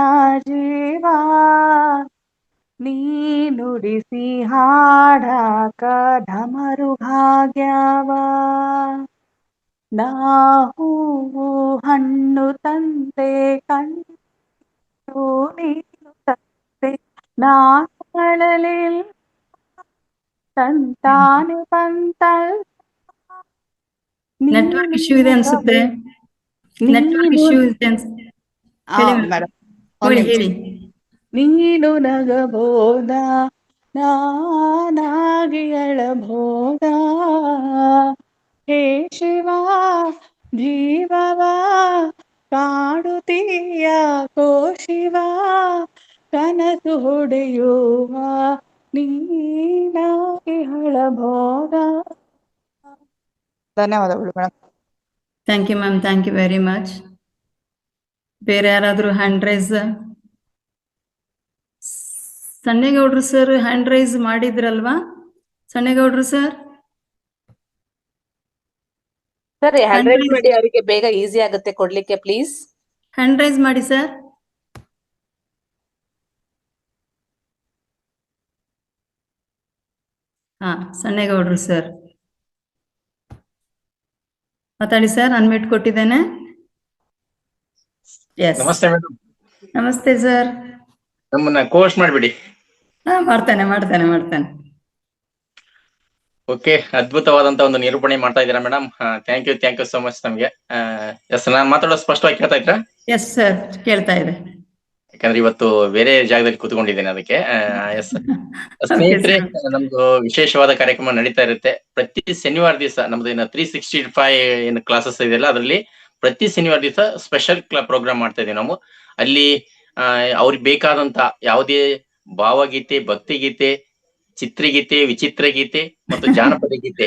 ಜೀವಾ, ನೀ ನುಡಿಸಿ ಹಾಡಾಕ ಢಮರು ಭಾಗ್ಯವ. ನಾ ಹೂವು ಹಣ್ಣು ತಂದೆ ಕಣ್ಣು ನೀನು ತಂದೆ, ನಾಳಲಿಲ್ಲ ತಂತಾನೆ ಬಂತಲ್. ನೆಟ್ವರ್ಕ್ ಇಶ್ಯೂ ಇದೆ ಅನ್ಸುತ್ತೆ. ನೆಟ್ವರ್ಕ್ ಇಶ್ಯೂ ಇದೆ ಅನ್ಸುತ್ತೆ. ಹೇಳಿ ಹೇಳಿ. ನೀನು ನಗಬೋದ, ನಾನಾಗಿ ಅಳಬೋದ, ಹೇ ಶಿವ ಜೀವವ ಕಾಡುತ್ತೀಯ ಕೋ ಶಿವ, ಕನಸು ಹೊಡೆಯುವ ನೀನಾಗಿ ಅಳಬೋದ. ಧನ್ಯವಾದಗಳು madam. Thank you ma'am, thank you very much. ಬೇರೆ ಯಾರಾದರೂ ಹ್ಯಾಂಡ್ ರೈಸ್? ಸಣ್ಣೇಗೌಡ್ರು ಸರ್ ಹ್ಯಾಂಡ್ ರೈಸ್ ಮಾಡಿದ್ರಲ್ವಾ? ಸಣ್ಣೇಗೌಡ್ರು ಸರ್ ಸರ್, ಹ್ಯಾಂಡ್ ರೈಸ್ ಮಾಡಿ, ಅವರಿಗೆ ಬೇಗ ಈಸಿ ಆಗುತ್ತೆ ಕೊಡ್ಲಿಕ್ಕೆ. ಪ್ಲೀಸ್ ಹ್ಯಾಂಡ್ ರೈಸ್ ಮಾಡಿ ಸರ್. ಸಣ್ಣೇಗೌಡ್ರು ಸರ್ ಮಾತಾಡಿ ಸರ್. ಅನ್ಮ್ಯೂಟ್ ಕೊಟ್ಟಿದ್ದೇನೆ. ಎಸ್, ನಮಸ್ತೆ ಮೇಡಮ್. ನಮಸ್ತೆ ಸರ್. ನಮ್ಮನ್ನ ಕೋರ್ಸ್ ಮಾಡ್ಬಿಡಿ. ಮಾಡ್ತಾನೆ. ಓಕೆ, ಅದ್ಭುತವಾದಂತ ಒಂದು ನಿರೂಪಣೆ ಮಾಡ್ತಾ ಇದ್ದೀರಾ madam. Thank you so much ನಮ್ಗೆ. ಎಸ್, ನಾನು ಮಾತಾಡೋದು ಸ್ಪಷ್ಟವಾಗಿ ಕೇಳ್ತಾ ಇದ್ರಾ? ಎಸ್ ಸರ್, ಕೇಳ್ತಾ ಇದೆ. ಯಾಕಂದ್ರೆ ಇವತ್ತು ಬೇರೆ ಜಾಗದಲ್ಲಿ ಕೂತ್ಕೊಂಡಿದ್ದೇನೆ, ಅದಕ್ಕೆ. ಎಸ್ ಸ್ನೇಹಿತರೆ, ನಮ್ದು ವಿಶೇಷವಾದ ಕಾರ್ಯಕ್ರಮ ನಡೀತಾ ಇರುತ್ತೆ ಪ್ರತಿ ಶನಿವಾರ ದಿವಸ. ನಮ್ದು 365 ಏನು ಕ್ಲಾಸಸ್ ಇದೆಯಲ್ಲ, ಅದರಲ್ಲಿ ಪ್ರತಿ ಶನಿವಾರ ದಿವಸ ಸ್ಪೆಷಲ್ ಪ್ರೋಗ್ರಾಮ್ ಮಾಡ್ತಾ ಇದೀವಿ ನಾವು. ಅಲ್ಲಿ ಅವ್ರಿಗೆ ಬೇಕಾದಂತ ಯಾವುದೇ ಭಾವಗೀತೆ, ಭಕ್ತಿಗೀತೆ, ಚಿತ್ರಗೀತೆ, ವಿಚಿತ್ರ ಗೀತೆ ಮತ್ತು ಜಾನಪದ ಗೀತೆ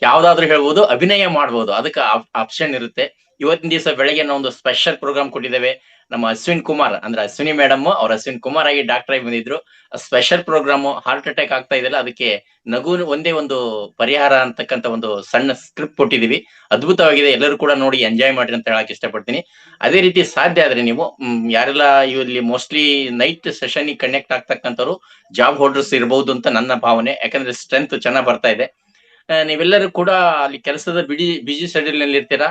ಯಾವ್ದಾದ್ರು ಹೇಳ್ಬೋದು, ಅಭಿನಯ ಮಾಡ್ಬೋದು, ಅದಕ್ಕೆ ಆಪ್ಷನ್ ಇರುತ್ತೆ. ಇವತ್ತಿನ ದಿವಸ ಬೆಳಗ್ಗೆ ನಾವು ಒಂದು ಸ್ಪೆಷಲ್ ಪ್ರೋಗ್ರಾಮ್ ಕೊಟ್ಟಿದ್ದೇವೆ. ನಮ್ಮ ಅಶ್ವಿನ್ ಕುಮಾರ್ ಅಂದ್ರೆ ಅಶ್ವಿನಿ ಮೇಡಮ್, ಅವ್ರ ಅಶ್ವಿನ್ ಕುಮಾರ್ ಆಗಿ ಡಾಕ್ಟರ್ ಆಗಿ ಬಂದಿದ್ರು. Special program. ಹಾರ್ಟ್ ಅಟ್ಯಾಕ್ ಆಗ್ತಾ ಇದೆಯಲ್ಲ, ಅದಕ್ಕೆ ನಗು ಒಂದೇ ಒಂದು ಪರಿಹಾರ ಅಂತಕ್ಕಂಥ ಒಂದು ಸಣ್ಣ ಸ್ಕ್ರಿಪ್ಟ್ ಕೊಟ್ಟಿದೀವಿ. ಅದ್ಭುತವಾಗಿದೆ, ಎಲ್ಲರೂ ಕೂಡ ನೋಡಿ ಎಂಜಾಯ್ ಮಾಡ್ರಿ ಅಂತ ಹೇಳಕ್ ಇಷ್ಟಪಡ್ತೀನಿ. ಅದೇ ರೀತಿ ಸಾಧ್ಯ ಆದ್ರೆ ನೀವು ಯಾರೆಲ್ಲ ಇಲ್ಲಿ ಮೋಸ್ಟ್ಲಿ ನೈಟ್ ಸೆಷನ್ ಕನೆಕ್ಟ್ ಆಗ್ತಕ್ಕಂಥವ್ರು ಜಾಬ್ ಹೋಲ್ಡರ್ಸ್ ಇರಬಹುದು ಅಂತ ನನ್ನ ಭಾವನೆ. ಯಾಕಂದ್ರೆ ಸ್ಟ್ರೆಂತ್ ಚೆನ್ನಾಗ್ ಬರ್ತಾ ಇದೆ. ನೀವೆಲ್ಲರೂ ಕೂಡ ಅಲ್ಲಿ ಕೆಲಸದ ಬಿಜಿ ಶೆಡ್ಯೂಲ್ ನಲ್ಲಿ ಇರ್ತೀರಾ.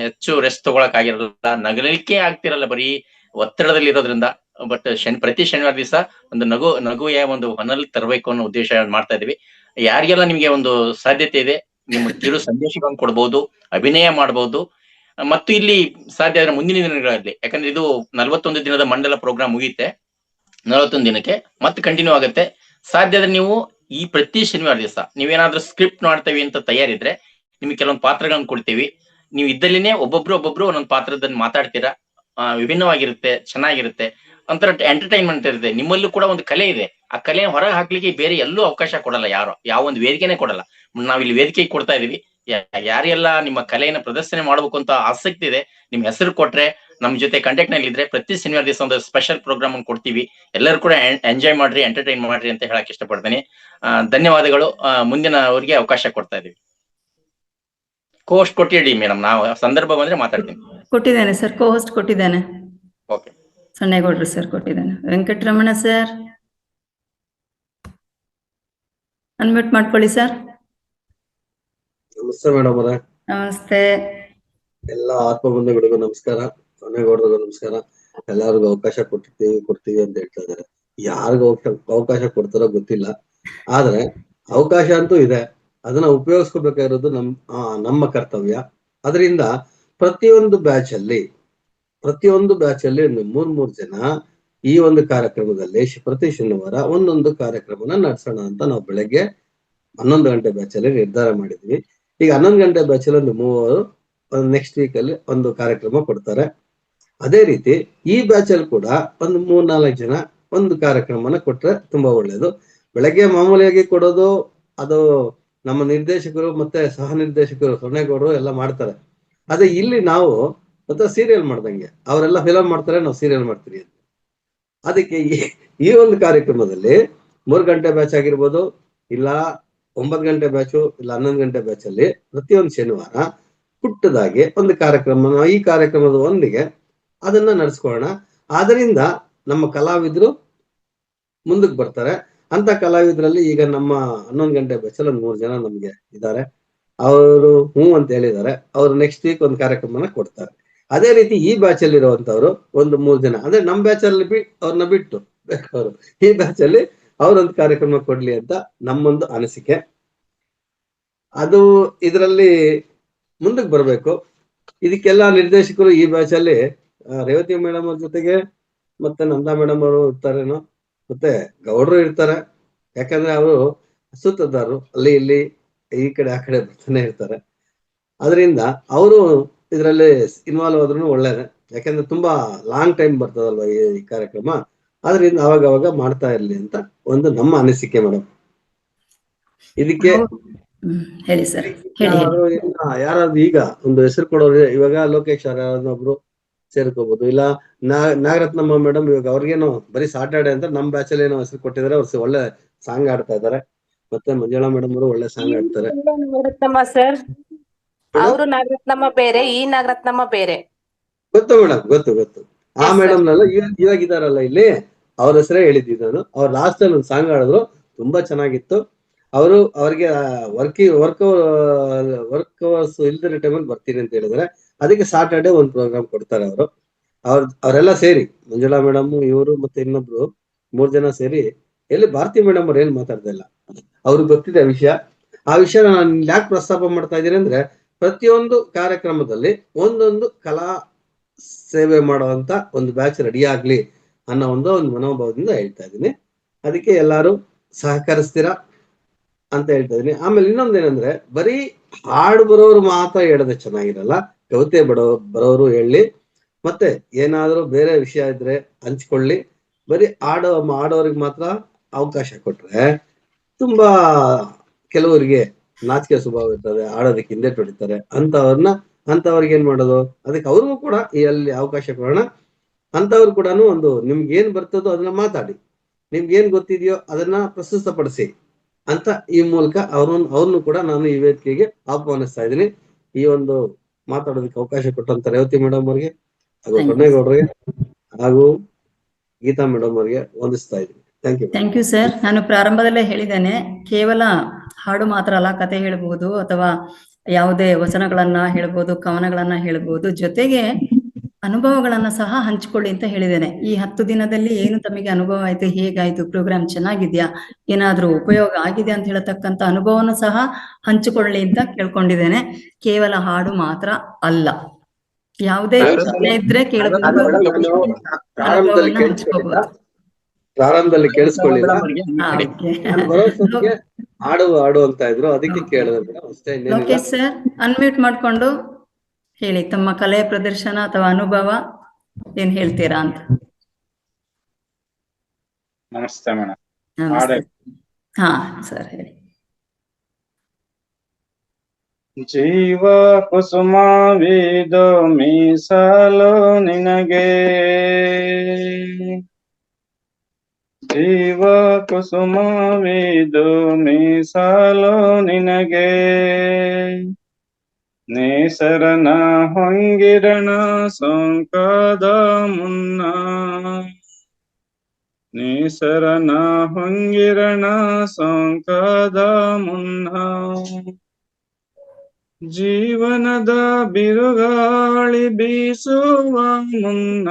ಹೆಚ್ಚು ರೆಸ್ಟ್ ತಗೊಳಕ್ ಆಗಿರಲ್ಲ, ನಗಲಿಕ್ಕೆ ಆಗ್ತಿರಲ್ಲ, ಬರೀ ಒತ್ತಡದಲ್ಲಿ ಇರೋದ್ರಿಂದ. ಬಟ್ ಪ್ರತಿ ಶನಿವಾರ ದಿವಸ ಒಂದು ನಗುಯ ಒಂದು ಹೊನಲ್ಲಿ ತರಬೇಕು ಅನ್ನೋ ಉದ್ದೇಶ ಮಾಡ್ತಾ ಇದೀವಿ. ಯಾರಿಗೆಲ್ಲ ನಿಮ್ಗೆ ಒಂದು ಸಾಧ್ಯತೆ ಇದೆ, ನಿಮ್ಮ ಕಿರು ಸಂದೇಶಗಳನ್ನು ಕೊಡ್ಬೋದು, ಅಭಿನಯ ಮಾಡ್ಬೋದು. ಮತ್ತು ಇಲ್ಲಿ ಸಾಧ್ಯ ಆದ್ರೆ ಮುಂದಿನ ದಿನಗಳಲ್ಲಿ, ಯಾಕಂದ್ರೆ ಇದು 41 ದಿನದ ಮಂಡಲ ಪ್ರೋಗ್ರಾಮ್ ಮುಗಿಯುತ್ತೆ. 41 ದಿನಕ್ಕೆ ಮತ್ತೆ ಕಂಟಿನ್ಯೂ ಆಗುತ್ತೆ. ಸಾಧ್ಯ ಆದ್ರೆ ನೀವು ಈ ಪ್ರತಿ ಶನಿವಾರ ದಿವಸ ನೀವೇನಾದ್ರೂ ಸ್ಕ್ರಿಪ್ಟ್ ಮಾಡ್ತೇವೆ ಅಂತ ತಯಾರಿದ್ರೆ ನಿಮ್ಗೆ ಕೆಲವೊಂದು ಪಾತ್ರಗಳನ್ನ ಕೊಡ್ತೀವಿ. ನೀವು ಇದ್ದಲ್ಲಿನೇ ಒಬ್ಬೊಬ್ರು ಒಂದೊಂದು ಪಾತ್ರದಲ್ಲಿ ಮಾತಾಡ್ತೀರಾ. ವಿಭಿನ್ನವಾಗಿರುತ್ತೆ, ಚೆನ್ನಾಗಿರುತ್ತೆ, ಒಂಥರ ಎಂಟರ್ಟೈನ್ಮೆಂಟ್ ಇರುತ್ತೆ. ನಿಮ್ಮಲ್ಲೂ ಕೂಡ ಒಂದು ಕಲೆ ಇದೆ. ಆ ಕಲೆನ ಹೊರಗೆ ಹಾಕ್ಲಿಕ್ಕೆ ಬೇರೆ ಎಲ್ಲೂ ಅವಕಾಶ ಕೊಡಲ್ಲ, ಯಾವ ಒಂದು ವೇದಿಕೆನೇ ಕೊಡಲ್ಲ. ನಾವಿಲ್ಲಿ ವೇದಿಕೆ ಕೊಡ್ತಾ ಇದೀವಿ. ಯಾರೆಲ್ಲ ನಿಮ್ಮ ಕಲೆಯನ್ನು ಪ್ರದರ್ಶನ ಮಾಡ್ಬೇಕು ಅಂತ ಆಸಕ್ತಿ ಇದೆ, ನಿಮ್ ಹೆಸರು ಕೊಟ್ರೆ ನಮ್ ಜೊತೆ ಕಾಂಟ್ಯಾಕ್ಟ್ ನಲ್ಲಿ ಇದ್ರೆ ಪ್ರತಿ ಶನಿವಾರ ದಿವಸ ಒಂದು ಸ್ಪೆಷಲ್ ಪ್ರೋಗ್ರಾಮ್ ಅನ್ನು ಕೊಡ್ತೀವಿ. ಎಲ್ಲರೂ ಕೂಡ ಎಂಜಾಯ್ ಮಾಡ್ರಿ, ಎಂಟರ್ಟೈನ್ ಮಾಡ್ರಿ ಅಂತ ಹೇಳಕ್ ಇಷ್ಟಪಡ್ತೀನಿ. ಧನ್ಯವಾದಗಳು. ಮುಂದಿನ ಅವ್ರಿಗೆ ಅವಕಾಶ ಕೊಡ್ತಾ ಇದೀವಿ. ಕೋಸ್ಟ್ ಕೊಟ್ಟಿಡಿ ಮೇಡಮ್, ನಾವು ಸಂದರ್ಭ ಬಂದ್ರೆ ಮಾತಾಡ್ತೀನಿ. ಕೊಟ್ಟಿದ್ದೇನೆ ಸರ್, ಹೋಸ್ಟ್ ಕೊಟ್ಟಿದ್ದೇನೆ. ಓಕೆ, ಸಣ್ಣೇಗೌಡ್ರು ಸರ್ ಕೊಟ್ಟಿದ್ದೇನೆ. ವೆಂಕಟರಮಣ ಸರ್ ಅನ್ಮ್ಯೂಟ್ ಮಾಡ್ಕೊಳ್ಳಿ ಸರ್. ನಮಸ್ತೆ ಮೇಡಮ್ ಅವರೇ. ನಮಸ್ತೆ. ಎಲ್ಲ ಆತ್ಮಬಂಧುಗಳಿಗೂ ನಮಸ್ಕಾರ, ಸಣ್ಣೇಗೌಡರಿಗೂ ನಮಸ್ಕಾರ. ಎಲ್ಲರಿಗೂ ಅವಕಾಶ ಕೊಡ್ತೀವಿ ಅಂತ ಹೇಳ್ತಾ ಇದಾರೆ. ಯಾರಿಗೂ ಅವಕಾಶ ಕೊಡ್ತಾರೋ ಗೊತ್ತಿಲ್ಲ, ಆದ್ರೆ ಅವಕಾಶ ಅಂತೂ ಇದೆ. ಅದನ್ನ ಉಪಯೋಗಿಸ್ಕೋಬೇಕಾಗಿರೋದು ನಮ್ಮ ಕರ್ತವ್ಯ. ಅದರಿಂದ ಪ್ರತಿಯೊಂದು ಬ್ಯಾಚ್ ಅಲ್ಲಿ ಒಂದು 3 ಜನ ಈ ಒಂದು ಕಾರ್ಯಕ್ರಮದಲ್ಲಿ ಪ್ರತಿ ಶನಿವಾರ ಒಂದೊಂದು ಕಾರ್ಯಕ್ರಮನ ನಡೆಸೋಣ ಅಂತ ನಾವು ಬೆಳಗ್ಗೆ 11 ಗಂಟೆ ಬ್ಯಾಚ್ ಅಲ್ಲಿ ನಿರ್ಧಾರ ಮಾಡಿದ್ವಿ. ಈಗ 11 ಗಂಟೆ ಬ್ಯಾಚ್ ಅಲ್ಲಿ ಒಂದು 3 ನೆಕ್ಸ್ಟ್ ವೀಕ್ ಅಲ್ಲಿ ಒಂದು ಕಾರ್ಯಕ್ರಮ ಕೊಡ್ತಾರೆ. ಅದೇ ರೀತಿ ಈ ಬ್ಯಾಚ್ ಅಲ್ಲಿ ಕೂಡ ಒಂದು 3-4 ಜನ ಒಂದು ಕಾರ್ಯಕ್ರಮನ ಕೊಟ್ರೆ ತುಂಬಾ ಒಳ್ಳೇದು. ಬೆಳಗ್ಗೆ ಮಾಮೂಲಿಯಾಗಿ ಕೊಡೋದು ಅದು ನಮ್ಮ ನಿರ್ದೇಶಕರು ಮತ್ತೆ ಸಹ ನಿರ್ದೇಶಕರು ಸೊನ್ನೆಗೌಡರು ಎಲ್ಲ ಮಾಡ್ತಾರೆ. ಅದೇ ಇಲ್ಲಿ ನಾವು ಮತ್ತೆ ಸೀರಿಯಲ್ ಮಾಡ್ದಂಗೆ ಅವರೆಲ್ಲ ಫಿಲಮ್ ಮಾಡ್ತಾರೆ, ನಾವು ಸೀರಿಯಲ್ ಮಾಡ್ತೀವಿ. ಅದಕ್ಕೆ ಈ ಒಂದು ಕಾರ್ಯಕ್ರಮದಲ್ಲಿ 3 ಗಂಟೆ ಬ್ಯಾಚ್ ಆಗಿರ್ಬೋದು, ಇಲ್ಲ 9 ಗಂಟೆ ಬ್ಯಾಚು, ಇಲ್ಲ 11 ಗಂಟೆ ಬ್ಯಾಚ್ ಅಲ್ಲಿ ಪ್ರತಿಯೊಂದು ಶನಿವಾರ ಪುಟ್ಟದಾಗಿ ಒಂದು ಕಾರ್ಯಕ್ರಮ, ಈ ಕಾರ್ಯಕ್ರಮದ ಒಂದಿಗೆ ಅದನ್ನ ನಡೆಸ್ಕೊಳ್ಳೋಣ. ಅದರಿಂದ ನಮ್ಮ ಕಲಾವಿದರು ಮುಂದಕ್ಕೆ ಬರ್ತಾರೆ. ಅಂತ ಕಲಾವಿದರಲ್ಲಿ ಈಗ ನಮ್ಮ 11 ಗಂಟೆ ಬ್ಯಾಚ್ ಅಲ್ಲಿ 3 ಜನ ನಮ್ಗೆ ಇದ್ದಾರೆ. ಅವರು ಅಂತ ಹೇಳಿದ್ದಾರೆ. ಅವ್ರು ನೆಕ್ಸ್ಟ್ ವೀಕ್ ಒಂದು ಕಾರ್ಯಕ್ರಮನ ಕೊಡ್ತಾರೆ. ಅದೇ ರೀತಿ ಈ ಬ್ಯಾಚ್ ಅಲ್ಲಿ ಇರುವಂತವ್ರು ಒಂದು 3 ಜನ ಅಂದ್ರೆ ನಮ್ಮ ಬ್ಯಾಚ್ ಅಲ್ಲಿ ಅವ್ರನ್ನ ಬಿಟ್ಟು ಅವರು ಈ ಬ್ಯಾಚ್ ಅಲ್ಲಿ ಅವ್ರೊಂದು ಕಾರ್ಯಕ್ರಮ ಕೊಡ್ಲಿ ಅಂತ ನಮ್ಮೊಂದು ಅನಿಸಿಕೆ. ಅದು ಇದರಲ್ಲಿ ಮುಂದಕ್ಕೆ ಬರ್ಬೇಕು. ಇದಕ್ಕೆಲ್ಲ ನಿರ್ದೇಶಕರು ಈ ಬ್ಯಾಚ್ ಅಲ್ಲಿ ರೇವತಿ ಮೇಡಮ್ ಅವ್ರ ಜೊತೆಗೆ ಮತ್ತೆ ನಂದಾ ಮೇಡಮ್ ಅವರು ಇರ್ತಾರೇನೋ, ಮತ್ತೆ ಗೌಡ್ರು ಇರ್ತಾರೆ. ಯಾಕಂದ್ರೆ ಅವರು ಸುತ್ತದಾರರು, ಅಲ್ಲಿ ಇಲ್ಲಿ ಈ ಕಡೆ ಆ ಕಡೆ ಬರ್ತಾನೆ ಇರ್ತಾರೆ. ಅದರಿಂದ ಅವರು ಇದರಲ್ಲಿ ಇನ್ವಾಲ್ವ್ ಆದ್ರೂ ಒಳ್ಳೇದೆ. ಯಾಕಂದ್ರೆ ತುಂಬಾ ಲಾಂಗ್ ಟೈಮ್ ಬರ್ತದಲ್ವ ಈ ಕಾರ್ಯಕ್ರಮ. ಅದರಿಂದ ಅವಾಗ ಮಾಡ್ತಾ ಇರ್ಲಿ ಅಂತ ಒಂದು ನಮ್ಮ ಅನಿಸಿಕೆ ಮೇಡಮ್. ಇದಕ್ಕೆ ಹೇಳಿ ಸರ್. ಯಾರಾದ್ರೂ ಈಗ ಒಂದು ಹೆಸರು ಕೊಡೋರು, ಇವಾಗ ಲೋಕೇಶ್ ಯಾರಾದ್ರೊಬ್ರು ಸೇರ್ಕೋಬಹುದು, ಇಲ್ಲ ನಾಗರತ್ನಮ್ಮ ಮೇಡಮ್ ಇವಾಗ ಅವ್ರಿಗೇನು ಬರೀ ಸಾಟರ್ಡೆ ಅಂತ ನಮ್ಮ ಬ್ಯಾಚ್ ಅಲ್ಲಿ ಏನೋ ಹೆಸರು ಕೊಟ್ಟಿದ್ದಾರೆ. ಅವ್ರು ಒಳ್ಳೆ ಸಾಂಗ್ ಆಡ್ತಾ ಇದಾರೆ. ಮತ್ತೆ ಮಂಜುಳಾ ಮೇಡಮ್ ಅವರು ಒಳ್ಳೆ ಸಾಂಗ್ ಆಡ್ತಾರೆ. ನಾಗರತ್ನಮ್ಮ ಸರ್, ಅವರು ನಾಗರತ್ನಮ್ಮ ಬೇರೆ, ಈ ನಾಗರತ್ನಮ್ಮ ಬೇರೆ. ಗೊತ್ತು ಮೇಡಮ್, ಗೊತ್ತು. ಆ ಮೇಡಮ್ ನೆಲ್ಲ ಇವಾಗ ಇದಾರಲ್ಲ ಇಲ್ಲಿ, ಅವ್ರ ಹೆಸರೇ ಹೇಳಿದ್ವಿ ನಾನು. ಅವ್ರು ಲಾಸ್ಟ್ ಅಲ್ಲಿ ಒಂದು ಸಾಂಗ್ ಆಡಿದ್ರು, ತುಂಬಾ ಚೆನ್ನಾಗಿತ್ತು. ಅವ್ರಿಗೆ ವರ್ಕರ್ಸ್ ಇಲ್ದಿರೋ ಟೈಮಲ್ಲಿ ಬರ್ತೀನಿ ಅಂತ ಹೇಳಿದ್ರೆ, ಅದಕ್ಕೆ ಸಾಟರ್ಡೆ ಒಂದು ಪ್ರೋಗ್ರಾಮ್ ಕೊಡ್ತಾರೆ ಅವರು. ಅವರೆಲ್ಲ ಸೇರಿ, ಮಂಜುಳಾ ಮೇಡಮ್, ಇವರು ಮತ್ತೆ ಇನ್ನೊಬ್ರು 3 ಜನ ಸೇರಿ, ಎಲ್ಲಿ ಭಾರತಿ ಮೇಡಮ್ ಅವ್ರು ಏನ್ ಮಾತಾಡ್ತಾ ಇಲ್ಲ, ಅವ್ರಿಗೆ ಗೊತ್ತಿದೆ ವಿಷಯ. ಆ ವಿಷಯ ನಾನು ಯಾಕೆ ಪ್ರಸ್ತಾಪ ಮಾಡ್ತಾ ಇದ್ದೀನಿ ಅಂದ್ರೆ, ಪ್ರತಿಯೊಂದು ಕಾರ್ಯಕ್ರಮದಲ್ಲಿ ಒಂದೊಂದು ಕಲಾ ಸೇವೆ ಮಾಡುವಂತ ಒಂದು ಬ್ಯಾಚ್ ರೆಡಿ ಆಗ್ಲಿ ಅನ್ನೋ ಒಂದು ಮನೋಭಾವದಿಂದ ಹೇಳ್ತಾ ಇದ್ದೀನಿ. ಅದಕ್ಕೆ ಎಲ್ಲಾರು ಸಹಕರಿಸ್ತೀರಾ ಅಂತ ಹೇಳ್ತಾ ಇದೀನಿ. ಆಮೇಲೆ ಇನ್ನೊಂದೇನಂದ್ರೆ, ಬರೀ ಹಾಡು ಬರೋರು ಮಾತ್ರ ಹೇಳೋದೇ ಚೆನ್ನಾಗಿರಲ್ಲ, ಕವಿತೆ ಬರೋರು ಹೇಳಿ, ಮತ್ತೆ ಏನಾದ್ರೂ ಬೇರೆ ವಿಷಯ ಇದ್ರೆ ಹಂಚ್ಕೊಳ್ಳಿ. ಬರೀ ಆಡೋರಿಗೆ ಮಾತ್ರ ಅವಕಾಶ ಕೊಟ್ರೆ ತುಂಬಾ ಕೆಲವರಿಗೆ ನಾಚಿಕೆ ಸ್ವಭಾವ ಇರ್ತದೆ, ಆಡೋದಕ್ಕೆ ಹಿಂದೆ ತೊಡಿತಾರೆ. ಅಂತವ್ರಿಗೆ ಏನ್ ಮಾಡೋದು? ಅದಕ್ಕೆ ಅವ್ರಿಗೂ ಕೂಡ ಅಲ್ಲಿ ಅವಕಾಶ ಕೊಡೋಣ. ಅಂತವ್ರು ಕೂಡ ಒಂದು ನಿಮ್ಗೆ ಏನ್ ಬರ್ತದೋ ಅದನ್ನ ಮಾತಾಡಿ, ನಿಮ್ಗೆ ಏನ್ ಗೊತ್ತಿದೆಯೋ ಅದನ್ನ ಪ್ರಸ್ತುತಪಡಿಸಿ ಅಂತ ಈ ಮೂಲಕ ಅವ್ರನ್ನು ಕೂಡ ನಾನು ಈ ವೇದಿಕೆಗೆ ಆಹ್ವಾನಿಸ್ತಾ ಇದ್ದೀನಿ. ಈ ಒಂದು ಮಾತಾಡೋದಕ್ಕೆ ಅವಕಾಶ ಕೊಟ್ಟಂತ ರೇವತಿ ಮೇಡಮ್ ಅವ್ರಿಗೆ ಹಾಗೂ ಸೊನ್ನೇಗೌಡರಿಗೆ ಹಾಗೂ ಗೀತಾ ಮೇಡಮ್ ಅವ್ರಿಗೆ ವಂದಿಸ್ತಾ ಇದ್ದೀನಿ. Thank you sir. ನಾನು ಪ್ರಾರಂಭದಲ್ಲೇ ಹೇಳಿದ್ದೇನೆ, ಕೇವಲ ಹಾಡು ಮಾತ್ರ ಅಲ್ಲ, ಕತೆ ಹೇಳ್ಬಹುದು ಅಥವಾ ಯಾವುದೇ ವಚನಗಳನ್ನ ಹೇಳ್ಬೋದು, ಕವನಗಳನ್ನ ಹೇಳ್ಬೋದು, ಜೊತೆಗೆ ಅನುಭವಗಳನ್ನ ಸಹ ಹಂಚಿಕೊಳ್ಳಿ ಅಂತ ಹೇಳಿದ್ದೇನೆ. ಈ 10 ದಿನದಲ್ಲಿ ಏನು ತಮಗೆ ಅನುಭವ ಆಯ್ತು, ಹೇಗಾಯ್ತು, ಪ್ರೋಗ್ರಾಮ್ ಚೆನ್ನಾಗಿದ್ಯಾ, ಏನಾದ್ರೂ ಉಪಯೋಗ ಆಗಿದೆ ಅಂತ ಹೇಳತಕ್ಕಂತ ಅನುಭವನ ಸಹ ಹಂಚಿಕೊಳ್ಳಿ ಅಂತ ಕೇಳ್ಕೊಂಡಿದ್ದೇನೆ. ಕೇವಲ ಹಾಡು ಮಾತ್ರ ಅಲ್ಲ, ಯಾವುದೇ ಇದ್ರೆ ಕೇಳಬಹುದು, ಪ್ರಾರಂಭದಲ್ಲಿ ಕೇಳಿಸ್ಕೊಳ್ಳಿಲ್ಲ. ಹಾಡು ಅಂತ ಇದ್ರು, ಅದಕ್ಕೆ ಕೇಳಿದೆ ಮೇಡಮ್ ಅಷ್ಟೇ, ಇನ್ನೇನಿಲ್ಲ. ಲೋಕೇಶ್ ಸರ್ ಅನ್ಮ್ಯೂಟ್ ಮಾಡ್ಕೊಂಡು ಹೇಳಿ ತಮ್ಮ ಕಲೆಯ ಪ್ರದರ್ಶನ ಅಥವಾ ಅನುಭವ ಏನ್ ಹೇಳ್ತೀರಾ ಅಂತ. ನಮಸ್ತೆ ಮೇಡಮ್. ನಮಸ್ತೆ. ಹಾ ಸರ್ ಹೇಳಿ. ಜೀವ ಕುಸುಮವಿದು ಮೀಸಲು ನಿನಗೆ, ಜೀವ ಕುಸುಮವಿದು ಮೀಸಲು ನಿನಗೆ, ನೇಸರನ ಹೊಂಗಿರಣ ಸೋಂಕದ ಮುನ್ನ, ನೇಸರನ ಹೊಂಗಿರಣ ಸೋಂಕದ ಮುನ್ನ, ಜೀವನದ ಬಿರುಗಾಳಿ ಬೀಸುವ ಮುನ್ನ,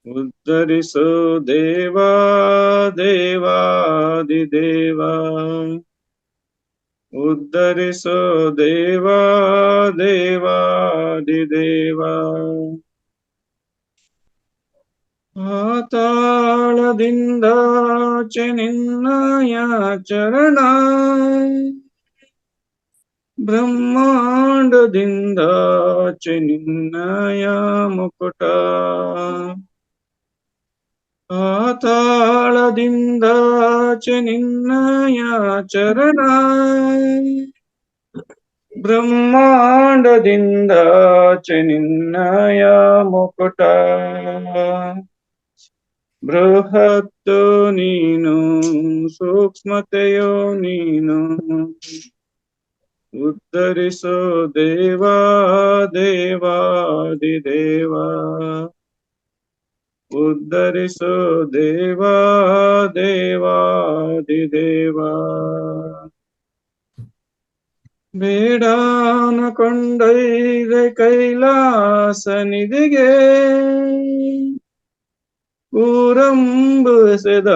ಉದ್ಧರಿಸೋ ದೇವಾ ದೇವಾದಿದೇವ, ಉದ್ಧರಿಸೋ ದೇವಾ ದೇವಾದಿದೇವ. ಪಾತಾಳದಿಂದಾಚೆ ನಿನ್ನಯ ಚರಣ, ಬ್ರಹ್ಮಾಂಡದಿಂದಾಚೆ ನಿನ್ನಯ ಮುಕುಟ, ಪಾತಾಳದಿಂದಾಚೆ ನಿನ್ನಯ ಚರಣ, ಬ್ರಹ್ಮಾಂಡದಿಂದಾಚೆ ನಿನ್ನಯ ಮುಕುಟ. ಬೃಹತ್ತು ನೀನು ಸೂಕ್ಷ್ಮತೆಯೋ ನೀನು, ಉದ್ಧರಿಸೋ ದೇವಾ ದೇವಾದಿದೇವ, ಉದ್ಧರಿಸೋ ದೇವಾ ದೇವಾದಿದೇವ. ಬೇಡಾನ ಕೊಂಡೊಯ್ದೆ ಕೈಲಾಸ ನಿಧಿಗೆ, ಊರಂಬುಸೆದ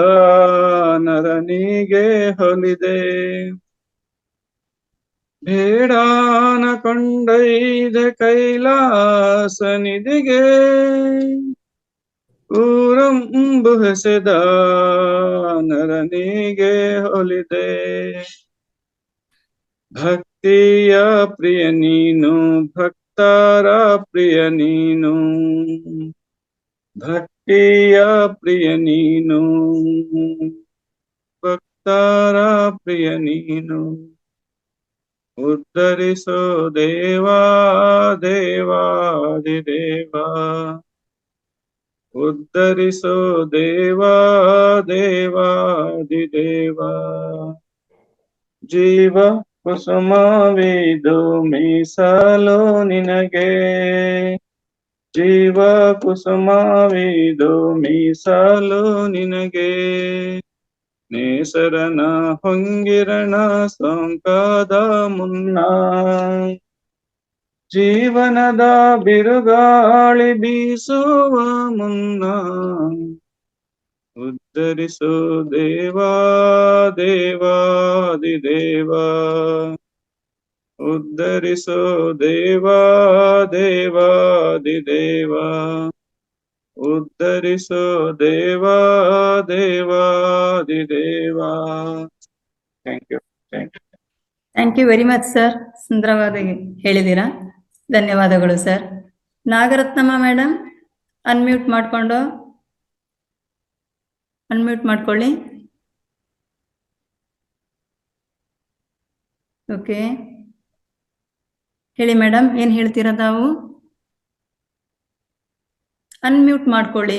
ನರನಿಗೆ ಹೊಲಿದೆ, ಬೇಡಾನ ಕೊಂಡೊಯ್ದೆ ಕೈಲಾಸ ನಿಧಿಗೆ, ಊರಂಬುಸೆದ ನರನಿಗೆ ಹೊಲಿದೆ. ಭಕ್ತಿಯ ಪ್ರಿಯ ನೀನು ಭಕ್ತರ ಪ್ರಿಯ ನೀನು, ಭಕ್ತಿಯ ಪ್ರಿಯ ನೀನು ಭಕ್ತರ ಪ್ರಿಯ ನೀನು, ಉದ್ಧರಿಸೋ ದೇವಾ ದೇವಾದಿದೇವ, ಉದ್ಧರಿಸೋ ದೇವಾ ದೇವಾದಿದೇವ. ಜೀವ ಕುಸುಮವಿದು ಮೀಸಲು ನಿನಗೆ, ಜೀವ ಕುಸುಮವಿದು ಮೀಸಲು ನಿನಗೆ, ನೇಸರನ ಹೊಂಗಿರಣ ಸೋಂಕದ ಮುನ್ನ, ಜೀವನದ ಬಿರುಗಾಳಿ ಬೀಸುವ ಮುನ್ನ, ಉದ್ಧರಿಸೋ ದೇವಾ ದೇವಾದಿದೇವ, ಉದ್ಧರಿಸೋ ದೇವಾ ದೇವಾದಿದೇವ, ಉದ್ಧರಿಸೋ ದೇವಾ ದೇವಾದಿದೇವ. Thank you. Thank you very much sir. ಸುಂದರವಾಗಿ ಹೇಳಿದ್ದೀರಾ, ಧನ್ಯವಾದಗಳು ಸರ್. ನಾಗರತ್ನಮ್ಮ ಮೇಡಮ್ ಅನ್ಮ್ಯೂಟ್ ಮಾಡ್ಕೊಂಡು ಅನ್ಮ್ಯೂಟ್ ಮಾಡ್ಕೊಳ್ಳಿ. ಓಕೆ ಹೇಳಿ ಮೇಡಮ್, ಏನ್ ಹೇಳ್ತೀರಾ ತಾವು? ಅನ್ಮ್ಯೂಟ್ ಮಾಡ್ಕೊಳ್ಳಿ.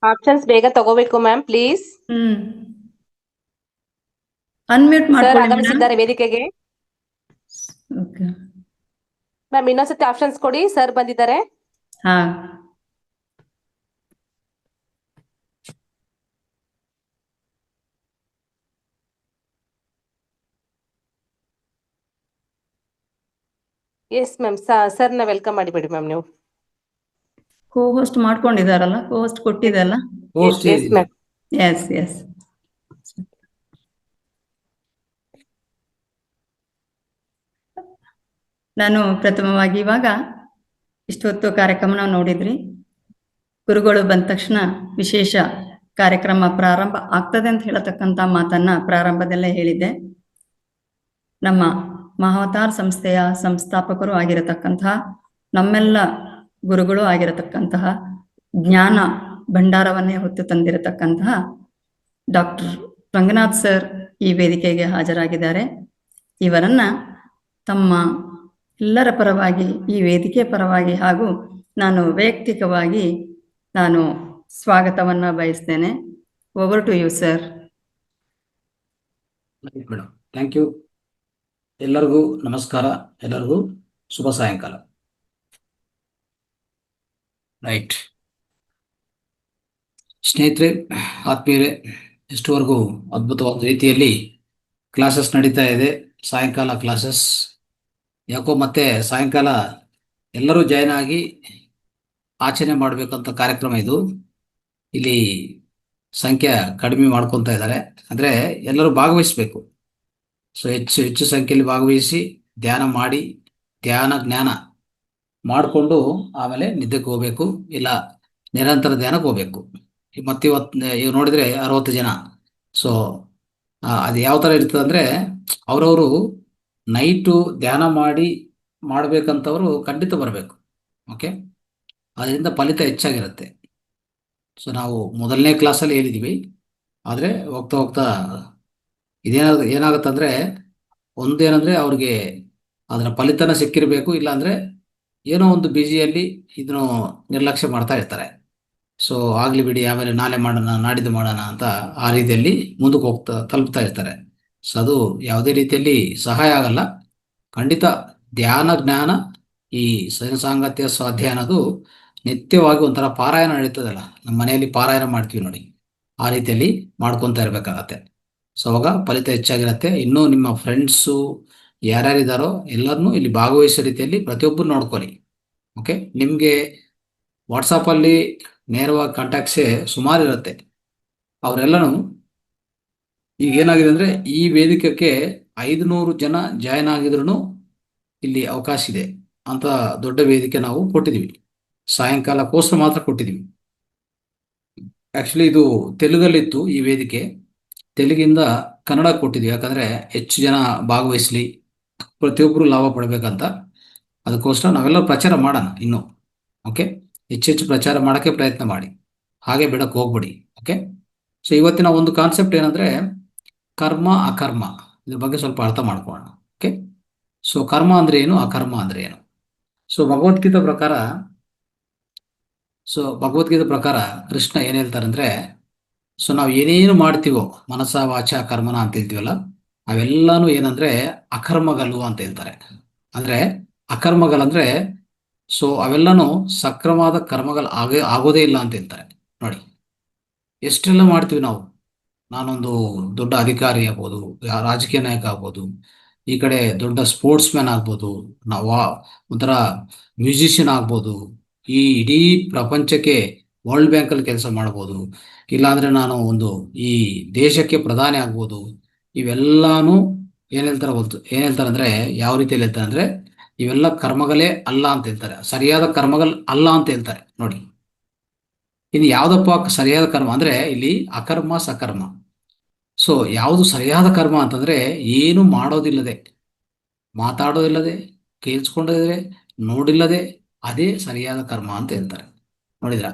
ಆಪ್ಷನ್ಸ್ ಬೇಗ ತಗೋಬೇಕು ಮ್ಯಾಮ್ ಪ್ಲೀಸ್. ಅನ್ಮ್ಯೂಟ್ ಸರ್ ಮಾಡ್ಕೊಳ್ಳಿ ಆಗಮಿಸಿದ್ದಾರೆ ವೇದಿಕೆಗೆ. ಓಕೆ ಮ್ಯಾಮ್ ಇನ್ನೊಂದ್ಸತಿ ಆಪ್ಷನ್ಸ್ ಕೊಡಿ, ಸರ್ ಬಂದಿದ್ದಾರೆ. ಹಾ ಎಸ್ ಮ್ಯಾಮ್, ಸರ್ನ ವೆಲ್ಕಮ್ ಮಾಡಿಬಿಡಿ ಮ್ಯಾಮ್ ನೀವು. ಕೋ ಹೋಸ್ಟ್ ಮಾಡ್ಕೊಂಡಿದಾರಲ್ಲ, ಕೋ ಹೋಸ್ಟ್ ಕೊಟ್ಟಿದಲ್ಲ. Yes ma'am. ಎಸ್ ಎಸ್ ನಾನು ಪ್ರಥಮವಾಗಿ ಇವಾಗ ಇಷ್ಟೊತ್ತು ಕಾರ್ಯಕ್ರಮನ ನೋಡಿದ್ರಿ. ಗುರುಗಳು ಬಂದ ತಕ್ಷಣ ವಿಶೇಷ ಕಾರ್ಯಕ್ರಮ ಪ್ರಾರಂಭ ಆಗ್ತದೆ ಅಂತ ಹೇಳತಕ್ಕಂಥ ಮಾತನ್ನ ಪ್ರಾರಂಭದಲ್ಲೇ ಹೇಳಿದ್ದೆ. ನಮ್ಮ ಮಹಾವತಾರ್ ಸಂಸ್ಥೆಯ ಸಂಸ್ಥಾಪಕರು ಆಗಿರತಕ್ಕಂತಹ, ನಮ್ಮೆಲ್ಲ ಗುರುಗಳು ಆಗಿರತಕ್ಕಂತಹ, ಜ್ಞಾನ ಭಂಡಾರವನ್ನೇ ಹೊತ್ತು ತಂದಿರತಕ್ಕಂತಹ ಡಾಕ್ಟರ್ ರಂಗನಾಥ್ ಸರ್ ಈ ವೇದಿಕೆಗೆ ಹಾಜರಾಗಿದ್ದಾರೆ. ಇವರನ್ನ ತಮ್ಮ ಎಲ್ಲರ ಪರವಾಗಿ, ಈ ವೇದಿಕೆ ಪರವಾಗಿ ಹಾಗೂ ನಾನು ವೈಯಕ್ತಿಕವಾಗಿ ನಾನು ಸ್ವಾಗತವನ್ನ ಬಯಸ್ತೇನೆ. Over to you sir. Madam, thank you. ಎಲ್ಲರಿಗೂ ನಮಸ್ಕಾರ, ಎಲ್ಲರಿಗೂ ಶುಭ ಸಾಯಂಕಾಲ. ರೈಟ್ ಸ್ನೇಹಿತರೆ, ಆತ್ಮೀಯರೇ, ಇಷ್ಟುವರೆಗೂ ಅದ್ಭುತವಾದ ರೀತಿಯಲ್ಲಿ ಕ್ಲಾಸಸ್ ನಡೀತಾ ಇದೆ. ಸಾಯಂಕಾಲ ಕ್ಲಾಸಸ್ ಯಾಕೋ ಮತ್ತೆ ಸಾಯಂಕಾಲ ಎಲ್ಲರೂ ಜಾಯ್ನ್ ಆಗಿ ಆಚರಣೆ ಮಾಡಬೇಕಂತ ಕಾರ್ಯಕ್ರಮ ಇದು. ಇಲ್ಲಿ ಸಂಖ್ಯೆ ಕಡಿಮೆ ಮಾಡ್ಕೊತಾ ಇದ್ದಾರೆ, ಅಂದರೆ ಎಲ್ಲರೂ ಭಾಗವಹಿಸಬೇಕು. ಸೊ ಹೆಚ್ಚು ಸಂಖ್ಯೆಯಲ್ಲಿ ಭಾಗವಹಿಸಿ ಧ್ಯಾನ ಮಾಡಿ, ಧ್ಯಾನ ಜ್ಞಾನ ಮಾಡಿಕೊಂಡು ಆಮೇಲೆ ನಿದ್ದೆಗೆ ಹೋಗ್ಬೇಕು, ಇಲ್ಲ ನಿರಂತರ ಧ್ಯಾನಕ್ಕೆ ಹೋಗ್ಬೇಕು. ಮತ್ತೆ ಇವತ್ತು ನೋಡಿದರೆ 60 ಜನ. ಸೊ ಅದು ಯಾವ ಥರ ಇರ್ತದೆ ಅಂದರೆ, ಅವರವರು ನೈಟು ಧ್ಯಾನ ಮಾಡಬೇಕಂತವರು ಖಂಡಿತ ಬರಬೇಕು. ಓಕೆ, ಅದರಿಂದ ಫಲಿತ ಹೆಚ್ಚಾಗಿರುತ್ತೆ. ಸೊ ನಾವು ಮೊದಲನೇ ಕ್ಲಾಸಲ್ಲಿ ಹೇಳಿದ್ದೀವಿ, ಆದರೆ ಹೋಗ್ತಾ ಹೋಗ್ತಾ ಏನಾಗುತ್ತಂದರೆ, ಒಂದೇನಂದರೆ ಅವ್ರಿಗೆ ಅದರ ಫಲಿತನ ಸಿಕ್ಕಿರಬೇಕು, ಇಲ್ಲಾಂದರೆ ಏನೋ ಒಂದು ಬ್ಯುಸಿಯಲ್ಲಿ ಇದನ್ನು ನಿರ್ಲಕ್ಷ್ಯ ಮಾಡ್ತಾ ಇರ್ತಾರೆ. ಸೊ ಆಗಲಿ ಬಿಡಿ, ಆಮೇಲೆ ನಾಳೆ ಮಾಡೋಣ, ನಾಡಿದ್ದು ಮಾಡೋಣ ಅಂತ ಆ ರೀತಿಯಲ್ಲಿ ಮುಂದಕ್ಕೆ ತಲುಪ್ತಾ ಇರ್ತಾರೆ. ಸೊ ಅದು ಯಾವುದೇ ರೀತಿಯಲ್ಲಿ ಸಹಾಯ ಆಗಲ್ಲ. ಖಂಡಿತ ಧ್ಯಾನ ಜ್ಞಾನ, ಈ ಸಾಂಗತ್ಯ ಸ್ವಾಧ್ಯಾಯ ಅನ್ನೋದು ನಿತ್ಯವಾಗಿ ಒಂಥರ ಪಾರಾಯಣ ನಡೀತದಲ್ಲ, ನಮ್ಮ ಮನೆಯಲ್ಲಿ ಪಾರಾಯಣ ಮಾಡ್ತೀವಿ ನೋಡಿ, ಆ ರೀತಿಯಲ್ಲಿ ಮಾಡ್ಕೊತಾ ಇರಬೇಕಾಗತ್ತೆ. ಸೊ ಅವಾಗ ಫಲಿತ ಹೆಚ್ಚಾಗಿರುತ್ತೆ. ಇನ್ನೂ ನಿಮ್ಮ ಫ್ರೆಂಡ್ಸು ಯಾರ್ಯಾರಿದ್ದಾರೋ ಎಲ್ಲರನ್ನೂ ಇಲ್ಲಿ ಭಾಗವಹಿಸೋ ರೀತಿಯಲ್ಲಿ ಪ್ರತಿಯೊಬ್ಬರು ನೋಡ್ಕೊಳ್ಳಿ. ಓಕೆ, ನಿಮಗೆ ವಾಟ್ಸಪ್ಪಲ್ಲಿ ನೇರವಾಗಿ ಕಾಂಟ್ಯಾಕ್ಟ್ಸೇ ಸುಮಾರು ಇರುತ್ತೆ. ಅವರೆಲ್ಲನೂ ಈಗ ಏನಾಗಿದೆ ಅಂದರೆ, ಈ ವೇದಿಕೆಗೆ 500 ಜನ ಜಾಯ್ನ್ ಆಗಿದ್ರು ಇಲ್ಲಿ ಅವಕಾಶ ಇದೆ ಅಂತ ದೊಡ್ಡ ವೇದಿಕೆ ನಾವು ಕೊಟ್ಟಿದ್ದೀವಿ. ಸಾಯಂಕಾಲಕ್ಕೋಸ್ಕರ ಮಾತ್ರ ಕೊಟ್ಟಿದ್ದೀವಿ. ಆ್ಯಕ್ಚುಲಿ ಇದು ತೆಲುಗಲ್ಲಿತ್ತು ಈ ವೇದಿಕೆ, ತೆಲುಗಿಂದ ಕನ್ನಡ ಕೊಟ್ಟಿದ್ವಿ. ಯಾಕಂದರೆ ಹೆಚ್ಚು ಜನ ಭಾಗವಹಿಸಲಿ, ಪ್ರತಿಯೊಬ್ಬರು ಲಾಭ ಪಡಬೇಕಂತ. ಅದಕ್ಕೋಸ್ಕರ ನಾವೆಲ್ಲ ಪ್ರಚಾರ ಮಾಡೋಣ ಇನ್ನೂ. ಓಕೆ, ಹೆಚ್ಚೆಚ್ಚು ಪ್ರಚಾರ ಮಾಡೋಕ್ಕೆ ಪ್ರಯತ್ನ ಮಾಡಿ, ಹಾಗೆ ಬಿಡಕ್ಕೆ ಹೋಗ್ಬಿಡಿ. ಓಕೆ, ಸೊ ಇವತ್ತಿನ ಒಂದು ಕಾನ್ಸೆಪ್ಟ್ ಏನಂದರೆ ಕರ್ಮ ಅಕರ್ಮ, ಇದ್ರ ಬಗ್ಗೆ ಸ್ವಲ್ಪ ಅರ್ಥ ಮಾಡ್ಕೊಳ್ಳೋಣ. ಓಕೆ, ಸೊ ಕರ್ಮ ಅಂದರೆ ಏನು, ಅಕರ್ಮ ಅಂದರೆ ಏನು? ಸೊ ಭಗವದ್ಗೀತೆ ಪ್ರಕಾರ ಕೃಷ್ಣ ಏನು ಹೇಳ್ತಾರೆ ಅಂದರೆ, ಸೊ ನಾವು ಏನೇನು ಮಾಡ್ತೀವೋ ಮನಸ ವಾಚ ಕರ್ಮನ ಅಂತ ಹೇಳ್ತೀವಲ್ಲ, ಅವೆಲ್ಲಾನು ಏನಂದರೆ ಅಕರ್ಮಗಳು ಅಂತ ಹೇಳ್ತಾರೆ. ಅಂದರೆ ಅಕರ್ಮಗಳಂದರೆ, ಸೊ ಅವೆಲ್ಲನೂ ಸಕ್ರಮವಾದ ಕರ್ಮಗಳು ಆಗೋದೇ ಇಲ್ಲ ಅಂತ ಹೇಳ್ತಾರೆ. ನೋಡಿ, ಎಷ್ಟೆಲ್ಲ ಮಾಡ್ತೀವಿ ನಾವು. ನಾನೊಂದು ದೊಡ್ಡ ಅಧಿಕಾರಿ ಆಗ್ಬೋದು, ರಾಜಕೀಯ ನಾಯಕ ಆಗ್ಬೋದು, ಈ ಕಡೆ ದೊಡ್ಡ ಸ್ಪೋರ್ಟ್ಸ್ ಮ್ಯಾನ್ ಆಗ್ಬೋದು, ನಾವು ಒಂಥರ ಮ್ಯೂಸಿಷಿಯನ್ ಆಗ್ಬೋದು, ಈ ಇಡೀ ಪ್ರಪಂಚಕ್ಕೆ ವರ್ಲ್ಡ್ ಬ್ಯಾಂಕಲ್ಲಿ ಕೆಲಸ ಮಾಡ್ಬೋದು, ಇಲ್ಲಾಂದರೆ ನಾನು ಈ ದೇಶಕ್ಕೆ ಪ್ರಧಾನಿ ಆಗ್ಬೋದು. ಇವೆಲ್ಲಾನು ಏನು ಹೇಳ್ತಾರೆ ಅಂದರೆ, ಯಾವ ರೀತಿಯಲ್ಲಿ ಹೇಳ್ತಾರೆ ಅಂದರೆ, ಇವೆಲ್ಲ ಕರ್ಮಗಳೇ ಅಲ್ಲ ಅಂತ ಹೇಳ್ತಾರೆ, ಸರಿಯಾದ ಕರ್ಮಗಳು ಅಲ್ಲ ಅಂತ ಹೇಳ್ತಾರೆ. ನೋಡಿ, ಇನ್ನು ಯಾವುದಪ್ಪ ಸರಿಯಾದ ಕರ್ಮ ಅಂದರೆ, ಇಲ್ಲಿ ಅಕರ್ಮ ಸಕರ್ಮ. ಸೊ ಯಾವುದು ಸರಿಯಾದ ಕರ್ಮ ಅಂತಂದರೆ, ಏನು ಮಾಡೋದಿಲ್ಲದೆ, ಮಾತಾಡೋದಿಲ್ಲದೆ, ಕೇಳಿಸ್ಕೊಂಡಿದ್ರೆ, ನೋಡಿಲ್ಲದೆ, ಅದೇ ಸರಿಯಾದ ಕರ್ಮ ಅಂತ ಹೇಳ್ತಾರೆ. ನೋಡಿದ್ರ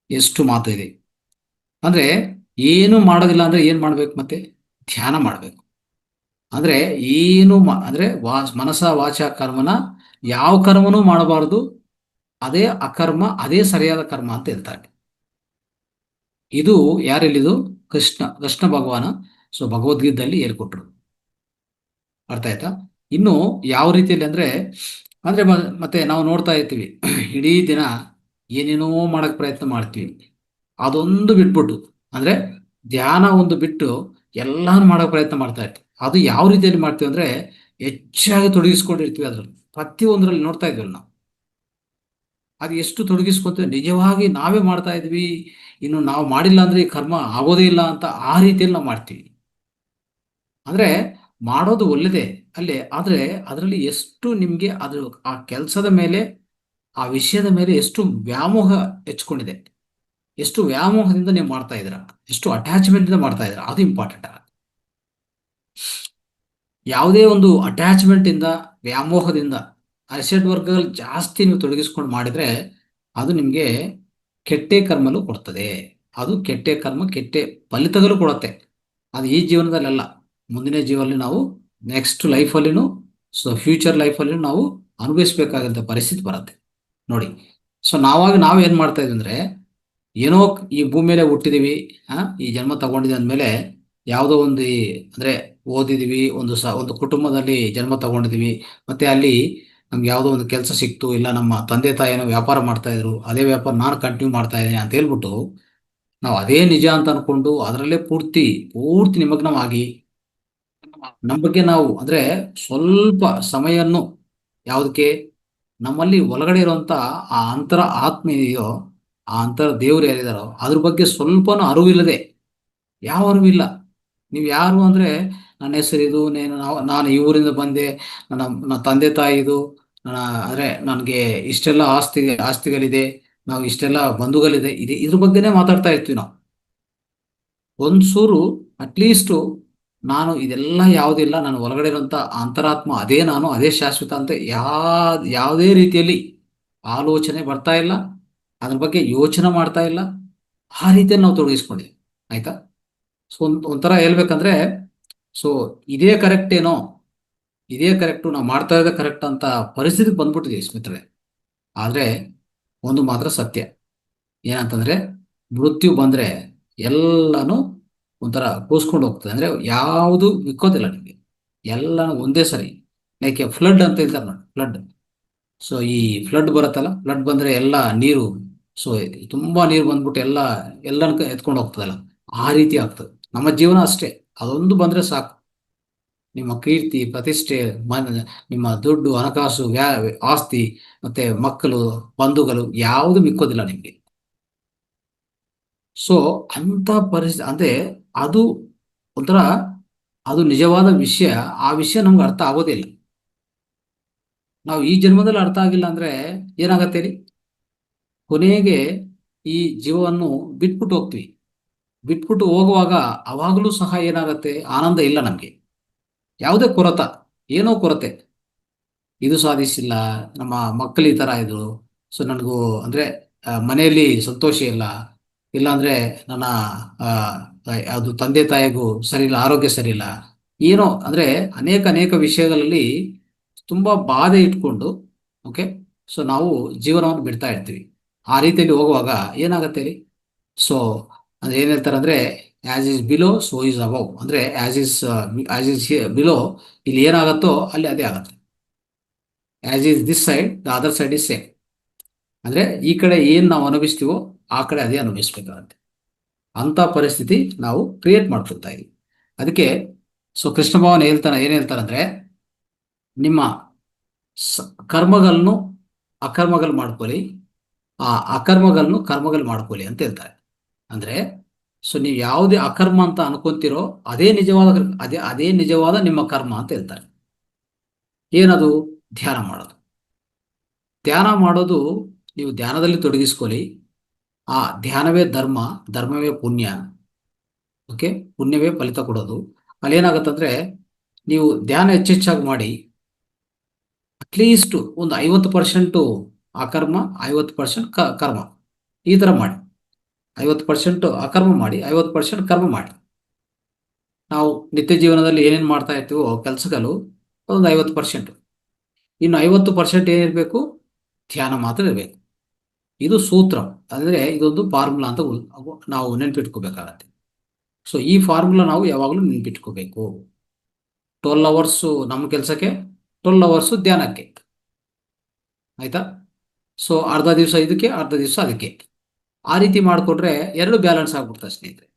ಎಷ್ಟು ಮಾತು ಇದೆ. ಅಂದರೆ ಏನು ಮಾಡೋದಿಲ್ಲ ಅಂದರೆ ಏನು ಮಾಡಬೇಕು? ಮತ್ತೆ ಧ್ಯಾನ ಮಾಡಬೇಕು. ಅಂದರೆ ಏನು ಅಂದರೆ ಮನಸ ವಾಚ ಕರ್ಮನ ಯಾವ ಕರ್ಮನೂ ಮಾಡಬಾರ್ದು, ಅದೇ ಅಕರ್ಮ, ಅದೇ ಸರಿಯಾದ ಕರ್ಮ ಅಂತ ಹೇಳ್ತಾರೆ. ಇದು ಯಾರೆಲ್ಲಿದು? ಕೃಷ್ಣ ಭಗವಾನ. ಸೊ ಭಗವದ್ಗೀತೆಯಲ್ಲಿ ಹೇಳ್ಕೊಟ್ರು. ಅರ್ಥ ಆಯ್ತಾ? ಇನ್ನು ಯಾವ ರೀತಿಯಲ್ಲಿ ಅಂದರೆ ಮತ್ತೆ ನಾವು ನೋಡ್ತಾ ಇರ್ತೀವಿ, ಇಡೀ ದಿನ ಏನೇನೋ ಮಾಡಕ್ಕೆ ಪ್ರಯತ್ನ ಮಾಡ್ತೀವಿ. ಅದೊಂದು ಬಿಟ್ಬಿಟ್ಟು, ಅಂದರೆ ಧ್ಯಾನ ಒಂದು ಬಿಟ್ಟು ಎಲ್ಲಾನು ಮಾಡೋಕೆ ಪ್ರಯತ್ನ ಮಾಡ್ತಾ ಇರ್ತೀವಿ. ಅದು ಯಾವ ರೀತಿಯಲ್ಲಿ ಮಾಡ್ತೀವಿ ಅಂದರೆ, ಹೆಚ್ಚಾಗಿ ತೊಡಗಿಸ್ಕೊಂಡಿರ್ತೀವಿ ಅದರಲ್ಲಿ. ಪ್ರತಿಯೊಂದರಲ್ಲಿ ನೋಡ್ತಾ ಇದ್ವಲ್ಲ ನಾವು, ಅದು ಎಷ್ಟು ತೊಡಗಿಸ್ಕೊತೀವಿ, ನಿಜವಾಗಿ ನಾವೇ ಮಾಡ್ತಾ ಇದ್ವಿ, ಇನ್ನು ನಾವು ಮಾಡಿಲ್ಲ ಅಂದರೆ ಈ ಕರ್ಮ ಆಗೋದೇ ಇಲ್ಲ ಅಂತ ಆ ರೀತಿಯಲ್ಲಿ ನಾವು ಮಾಡ್ತೀವಿ. ಅಂದರೆ ಮಾಡೋದು ಒಳ್ಳೆಯದೇ ಅಲ್ಲೇ, ಆದರೆ ಅದರಲ್ಲಿ ಎಷ್ಟು ನಿಮಗೆ ಆ ಕೆಲಸದ ಮೇಲೆ, ಆ ವಿಷಯದ ಮೇಲೆ ಎಷ್ಟು ವ್ಯಾಮೋಹ ಹೆಚ್ಕೊಂಡಿದೆ. ಎಷ್ಟು ವ್ಯಾಮೋಹದಿಂದ ನೀವು ಮಾಡ್ತಾ ಇದ್ದೀರಾ, ಎಷ್ಟು ಅಟ್ಯಾಚ್ಮೆಂಟ್ ಇಂದ ಮಾಡ್ತಾ ಇದ್ದೀರಾ, ಅದು ಇಂಪಾರ್ಟೆಂಟ್. ಯಾವುದೇ ಒಂದು ಅಟ್ಯಾಚ್ಮೆಂಟ್ ಇಂದ, ವ್ಯಾಮೋಹದಿಂದ ಅರಿಷಡ್ ವರ್ಗಗಳು ಜಾಸ್ತಿ ನೀವು ತೊಡಗಿಸ್ಕೊಂಡು ಮಾಡಿದ್ರೆ ಅದು ನಿಮಗೆ ಕೆಟ್ಟ ಕರ್ಮಲು ಕೊಡ್ತದೆ. ಅದು ಕೆಟ್ಟ ಕರ್ಮ, ಕೆಟ್ಟ ಫಲಿತಗಳು ಕೊಡುತ್ತೆ. ಅದು ಈ ಜೀವನದಲ್ಲೆಲ್ಲ, ಮುಂದಿನ ಜೀವನದಲ್ಲಿ ನಾವು ನೆಕ್ಸ್ಟ್ ಲೈಫಲ್ಲಿನೂ, ಸೊ ಫ್ಯೂಚರ್ ಲೈಫಲ್ಲಿ ನಾವು ಅನುಭವಿಸ್ಬೇಕಾದಂಥ ಪರಿಸ್ಥಿತಿ ಬರುತ್ತೆ ನೋಡಿ. ಸೊ ನಾವು ಏನು ಮಾಡ್ತಾ ಇದ್ವಿ ಅಂದರೆ, ಏನೋ ಈ ಭೂಮಿ ಮೇಲೆ ಹುಟ್ಟಿದೀವಿ, ಈ ಜನ್ಮ ತಗೊಂಡಿದ್ದ ಅಂದಮೇಲೆ ಯಾವುದೋ ಒಂದು ಅಂದರೆ ಓದಿದೀವಿ, ಒಂದು ಕುಟುಂಬದಲ್ಲಿ ಜನ್ಮ ತಗೊಂಡಿದೀವಿ, ಮತ್ತೆ ಅಲ್ಲಿ ನಮ್ಗೆ ಯಾವುದೋ ಒಂದು ಕೆಲಸ ಸಿಕ್ತು, ಇಲ್ಲ ನಮ್ಮ ತಂದೆ ತಾಯಿನೋ ವ್ಯಾಪಾರ ಮಾಡ್ತಾ ಇದ್ರು, ಅದೇ ವ್ಯಾಪಾರ ನಾನು ಕಂಟಿನ್ಯೂ ಮಾಡ್ತಾ ಇದ್ದೀನಿ ಅಂತ ಹೇಳ್ಬಿಟ್ಟು ನಾವು ಅದೇ ನಿಜ ಅಂತ ಅನ್ಕೊಂಡು ಅದರಲ್ಲೇ ಪೂರ್ತಿ ನಿಮಗ್ನವಾಗಿ ನಮ್ಮ ಬಗ್ಗೆ ನಾವು ಅಂದ್ರೆ ಸ್ವಲ್ಪ ಸಮಯನ್ನು ಯಾವುದಕ್ಕೆ, ನಮ್ಮಲ್ಲಿ ಒಳಗಡೆ ಇರುವಂತ ಆ ಅಂತರ ಆತ್ಮ ಇದೆಯೋ, ಆ ಅಂತರ ದೇವ್ರು ಯಾರಿದಾರೋ ಅದ್ರ ಬಗ್ಗೆ ಸ್ವಲ್ಪನೂ ಅರಿವಿಲ್ಲದೆ, ಯಾವ ಅರಿವಿಲ್ಲ. ನೀವು ಯಾರು ಅಂದ್ರೆ, ನನ್ನ ಹೆಸರು ಇದು, ನಾನು ಈ ಊರಿಂದ ಬಂದೆ, ನನ್ನ ತಂದೆ ತಾಯಿ ಇದು, ಅಂದ್ರೆ ನನಗೆ ಇಷ್ಟೆಲ್ಲ ಆಸ್ತಿಗಳಿದೆ, ನಾವು ಇಷ್ಟೆಲ್ಲ ಬಂಧುಗಳಿದೆ, ಇದ್ರ ಬಗ್ಗೆನೇ ಮಾತಾಡ್ತಾ ಇರ್ತೀವಿ ನಾವು. ಒಂದ್ಸೂರು ಅಟ್ಲೀಸ್ಟು ನಾನು ಇದೆಲ್ಲ ಯಾವುದಿಲ್ಲ, ನಾನು ಒಳಗಡೆ ಇರುವಂತ ಅಂತರಾತ್ಮ ಅದೇ ನಾನು, ಅದೇ ಶಾಶ್ವತ ಅಂತ ಯಾವುದೇ ರೀತಿಯಲ್ಲಿ ಆಲೋಚನೆ ಬರ್ತಾ ಇಲ್ಲ, ಅದ್ರ ಬಗ್ಗೆ ಯೋಚನೆ ಮಾಡ್ತಾ ಇಲ್ಲ. ಆ ರೀತಿಯಲ್ಲಿ ನಾವು ತೊಡಗಿಸ್ಕೊಂಡಿದ್ದೀವಿ. ಆಯ್ತಾ? ಸೊ ಒಂಥರ ಹೇಳ್ಬೇಕಂದ್ರೆ, ಸೊ ಇದೇ ಕರೆಕ್ಟ್ ಏನೋ, ಇದೇ ಕರೆಕ್ಟು, ನಾವು ಮಾಡ್ತಾ ಇರೋದೇ ಕರೆಕ್ಟ್ ಅಂತ ಪರಿಸ್ಥಿತಿ ಬಂದ್ಬಿಟ್ಟಿದೆ ಸ್ಮಿತ್ರರೇ. ಆದ್ರೆ ಒಂದು ಮಾತ್ರ ಸತ್ಯ ಏನಂತಂದ್ರೆ, ಮೃತ್ಯು ಬಂದ್ರೆ ಎಲ್ಲಾನು ಒಂಥರ ಕೂಸ್ಕೊಂಡು ಹೋಗ್ತದೆ. ಅಂದ್ರೆ ಯಾವುದು ಇಕ್ಕೋದಿಲ್ಲ ನಿಮಗೆ, ಎಲ್ಲಾನು ಒಂದೇ ಸರಿ. ಲೈಕ್ ಫ್ಲಡ್ ಅಂತ ಹೇಳ್ತಾರೆ ನೋಡಿ, ಫ್ಲಡ್. ಸೊ ಈ ಫ್ಲಡ್ ಬರುತ್ತಲ್ಲ, ಫ್ಲಡ್ ಬಂದ್ರೆ ಎಲ್ಲ ನೀರು, ಸೊ ತುಂಬಾ ನೀರು ಬಂದ್ಬಿಟ್ಟು ಎಲ್ಲನೂ ಎತ್ಕೊಂಡು ಹೋಗ್ತದಲ್ಲ, ಆ ರೀತಿ ಆಗ್ತದೆ. ನಮ್ಮ ಜೀವನ ಅಷ್ಟೇ, ಅದೊಂದು ಬಂದ್ರೆ ಸಾಕು, ನಿಮ್ಮ ಕೀರ್ತಿ ಪ್ರತಿಷ್ಠೆ, ನಿಮ್ಮ ದುಡ್ಡು ಹಣಕಾಸು, ಆಸ್ತಿ, ಮತ್ತೆ ಮಕ್ಕಳು ಬಂಧುಗಳು ಯಾವುದು ಮಿಕ್ಕೋದಿಲ್ಲ ನಿಮಗೆ. ಸೊ ಅಂತ ಪರಿಸ್ಥಿತಿ ಅಂದ್ರೆ ಅದು ಒಂಥರ, ಅದು ನಿಜವಾದ ವಿಷಯ. ಆ ವಿಷಯ ನಮ್ಗೆ ಅರ್ಥ ಆಗೋದಿಲ್ಲ. ನಾವು ಈ ಜನ್ಮದಲ್ಲಿ ಅರ್ಥ ಆಗಿಲ್ಲ ಅಂದ್ರೆ ಏನಾಗತ್ತೆ ರೀ, ಕೊನೆಗೆ ಈ ಜೀವವನ್ನು ಬಿಟ್ಬಿಟ್ಟು ಹೋಗ್ತೀವಿ. ಬಿಟ್ಬಿಟ್ಟು ಹೋಗುವಾಗ ಅವಾಗಲೂ ಸಹ ಏನಾಗತ್ತೆ, ಆನಂದ ಇಲ್ಲ ನಮ್ಗೆ, ಯಾವುದೇ ಏನೋ ಕೊರತೆ. ಇದು ಸಾಧಿಸಿಲ್ಲ, ನಮ್ಮ ಮಕ್ಕಳು ಈ ತರ ಇದ್ರು, ಸೊ ನನಗೂ ಅಂದ್ರೆ ಮನೆಯಲ್ಲಿ ಸಂತೋಷ ಇಲ್ಲ ಅಂದ್ರೆ ನನ್ನ ಅದು ತಂದೆ ತಾಯಿಗೂ ಸರಿ ಇಲ್ಲ, ಆರೋಗ್ಯ ಸರಿ ಇಲ್ಲ, ಏನೋ ಅಂದ್ರೆ ಅನೇಕ ವಿಷಯಗಳಲ್ಲಿ ತುಂಬಾ ಬಾಧೆ ಇಟ್ಕೊಂಡು, ಓಕೆ, ಸೊ ನಾವು ಜೀವನವನ್ನು ಬಿಡ್ತಾ ಇರ್ತೀವಿ. ಆ ರೀತಿಯಲ್ಲಿ ಹೋಗುವಾಗ ಏನಾಗತ್ತೆ ರೀ, ಸೊ ಅಂದ್ರೆ ಏನ್ ಹೇಳ್ತಾರೆ ಅಂದ್ರೆ, as is below so is above. ಅಂದ್ರೆ ಆಸ್ ಇಸ್ ಬಿಲೋ, ಇಲ್ಲಿ ಏನಾಗತ್ತೋ ಅಲ್ಲಿ ಅದೇ ಆಗತ್ತೆ. As is this side, the other side is same. ಅಂದ್ರೆ ಈ ಕಡೆ ಏನ್ ನಾವು ಅನುಭವಿಸ್ತೀವೋ ಆ ಕಡೆ ಅದೇ ಅನುಭವಿಸ್ಬೇಕಾಗತ್ತೆ. ಅಂತ ಪರಿಸ್ಥಿತಿ ನಾವು ಕ್ರಿಯೇಟ್ ಮಾಡ್ಕೊಳ್ತಾ ಇದೀವಿ. ಅದಕ್ಕೆ ಸೊ ಕೃಷ್ಣ ಭಗವಾನ್ ಏನ್ ಹೇಳ್ತಾರಂದ್ರೆ, ನಿಮ್ಮ ಕರ್ಮಗಳನ್ನು ಅಕರ್ಮಗಳು ಮಾಡ್ಕೊಳ್ಳಿ, ಆ ಅಕರ್ಮಗಳನ್ನು ಕರ್ಮಗಳು ಮಾಡ್ಕೊಳ್ಳಿ ಅಂತ ಹೇಳ್ತಾರೆ. ಅಂದ್ರೆ ಸೊ ನೀವು ಯಾವುದೇ ಅಕರ್ಮ ಅಂತ ಅನ್ಕೊಂತೀರೋ ಅದೇ ನಿಜವಾದ ನಿಮ್ಮ ಕರ್ಮ ಅಂತ ಹೇಳ್ತಾರೆ. ಏನದು? ಧ್ಯಾನ ಮಾಡೋದು. ಧ್ಯಾನ ಮಾಡೋದು, ನೀವು ಧ್ಯಾನದಲ್ಲಿ ತೊಡಗಿಸ್ಕೊಳ್ಳಿ. ಆ ಧ್ಯಾನವೇ ಧರ್ಮ, ಧರ್ಮವೇ ಪುಣ್ಯ, ಓಕೆ, ಪುಣ್ಯವೇ ಫಲಿತ ಕೊಡೋದು. ಅಲ್ಲಿ ಏನಾಗುತ್ತಂದ್ರೆ, ನೀವು ಧ್ಯಾನ ಹೆಚ್ಚೆಚ್ಚಾಗಿ ಮಾಡಿ, ಅಟ್ಲೀಸ್ಟ್ ಒಂದು 50% ಅಕರ್ಮ, 50% ಕರ್ಮ, ಈ ತರ ಮಾಡಿ. 50% ಅಕರ್ಮ ಮಾಡಿ, 50% ಕರ್ಮ ಮಾಡಿ. ನಾವು ನಿತ್ಯ ಜೀವನದಲ್ಲಿ ಏನೇನು ಮಾಡ್ತಾ ಇರ್ತೀವೋ ಕೆಲಸಗಳು ಒಂದು 50%, ಇನ್ನು 50% ಏನಿರಬೇಕು, ಧ್ಯಾನ ಮಾತ್ರ ಇರಬೇಕು. ಇದು ಸೂತ್ರ, ಅಂದ್ರೆ ಇದೊಂದು ಫಾರ್ಮುಲಾ ಅಂತ ನಾವು ನೆನ್ಪಿಟ್ಕೋಬೇಕಾಗತ್ತೆ. ಸೊ ಈ ಫಾರ್ಮುಲಾ ನಾವು ಯಾವಾಗಲೂ ನೆನ್ಪಿಟ್ಕೋಬೇಕು. 12 hours ನಮ್ಮ ಕೆಲಸಕ್ಕೆ, 12 hours ಧ್ಯಾನಕ್ಕೆ. ಆಯ್ತಾ? ಸೊ ಅರ್ಧ ದಿವಸ ಇದಕ್ಕೆ, ಅರ್ಧ ದಿವಸ ಅದಕ್ಕೆ. ಆ ರೀತಿ ಮಾಡಿಕೊಂಡ್ರೆ ಎರಡು ಬ್ಯಾಲೆನ್ಸ್ ಆಗ್ಬಿಡ್ತಾರೆ ಸ್ನೇಹಿತರೆ.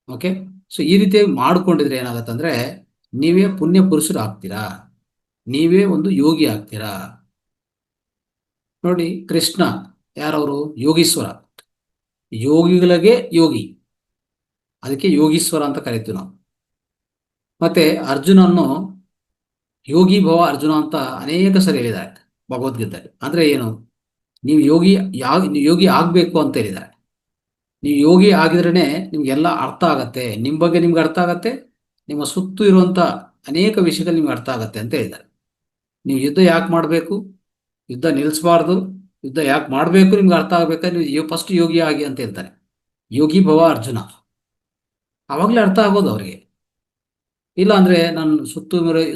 ಓಕೆ, ಸೊ ಈ ರೀತಿ ಮಾಡ್ಕೊಂಡಿದ್ರೆ ಏನಾಗತ್ತಂದ್ರೆ, ನೀವೇ ಪುಣ್ಯ ಪುರುಷರು ಆಗ್ತೀರಾ, ನೀವೇ ಒಂದು ಯೋಗಿ ಆಗ್ತೀರಾ. ನೋಡಿ, ಕೃಷ್ಣ ಯಾರವರು? ಯೋಗೀಶ್ವರ, ಯೋಗಿಗಳಿಗೆ ಯೋಗಿ, ಅದಕ್ಕೆ ಯೋಗೀಶ್ವರ ಅಂತ ಕರಿತೀವಿ ನಾವು. ಮತ್ತೆ ಅರ್ಜುನನ್ನು ಯೋಗಿ ಭವ ಅರ್ಜುನ ಅಂತ ಅನೇಕ ಸರಿ ಹೇಳಿದ್ದಾರೆ ಭಗವದ್ಗೀತೆಯಲ್ಲಿ. ಅಂದ್ರೆ ಏನು? ನೀವು ಯೋಗಿ ಆಗ್ಬೇಕು ಅಂತ ಹೇಳಿದ್ದಾರೆ. ನೀವು ಯೋಗಿ ಆಗಿದ್ರೇನೆ ನಿಮ್ಗೆಲ್ಲ ಅರ್ಥ ಆಗತ್ತೆ, ನಿಮ್ಮ ಬಗ್ಗೆ ನಿಮ್ಗೆ ಅರ್ಥ ಆಗತ್ತೆ, ನಿಮ್ಮ ಸುತ್ತು ಇರುವಂತ ಅನೇಕ ವಿಷಯಗಳು ನಿಮ್ಗೆ ಅರ್ಥ ಆಗತ್ತೆ ಅಂತ ಹೇಳಿದ್ದಾರೆ. ನೀವು ಯುದ್ಧ ಯಾಕೆ ಮಾಡಬೇಕು, ಯುದ್ಧ ನಿಲ್ಲಿಸಬಾರ್ದು, ಯುದ್ಧ ಯಾಕೆ ಮಾಡಬೇಕು ನಿಮ್ಗೆ ಅರ್ಥ ಆಗ್ಬೇಕಾದ್ರೆ ನೀವು ಫಸ್ಟ್ ಯೋಗಿ ಆಗಿ ಅಂತ ಹೇಳ್ತಾರೆ. ಯೋಗಿ ಭವ ಅರ್ಜುನ, ಅವಾಗಲೇ ಅರ್ಥ ಆಗೋದು ಅವ್ರಿಗೆ. ಇಲ್ಲ ಅಂದ್ರೆ ನನ್ನ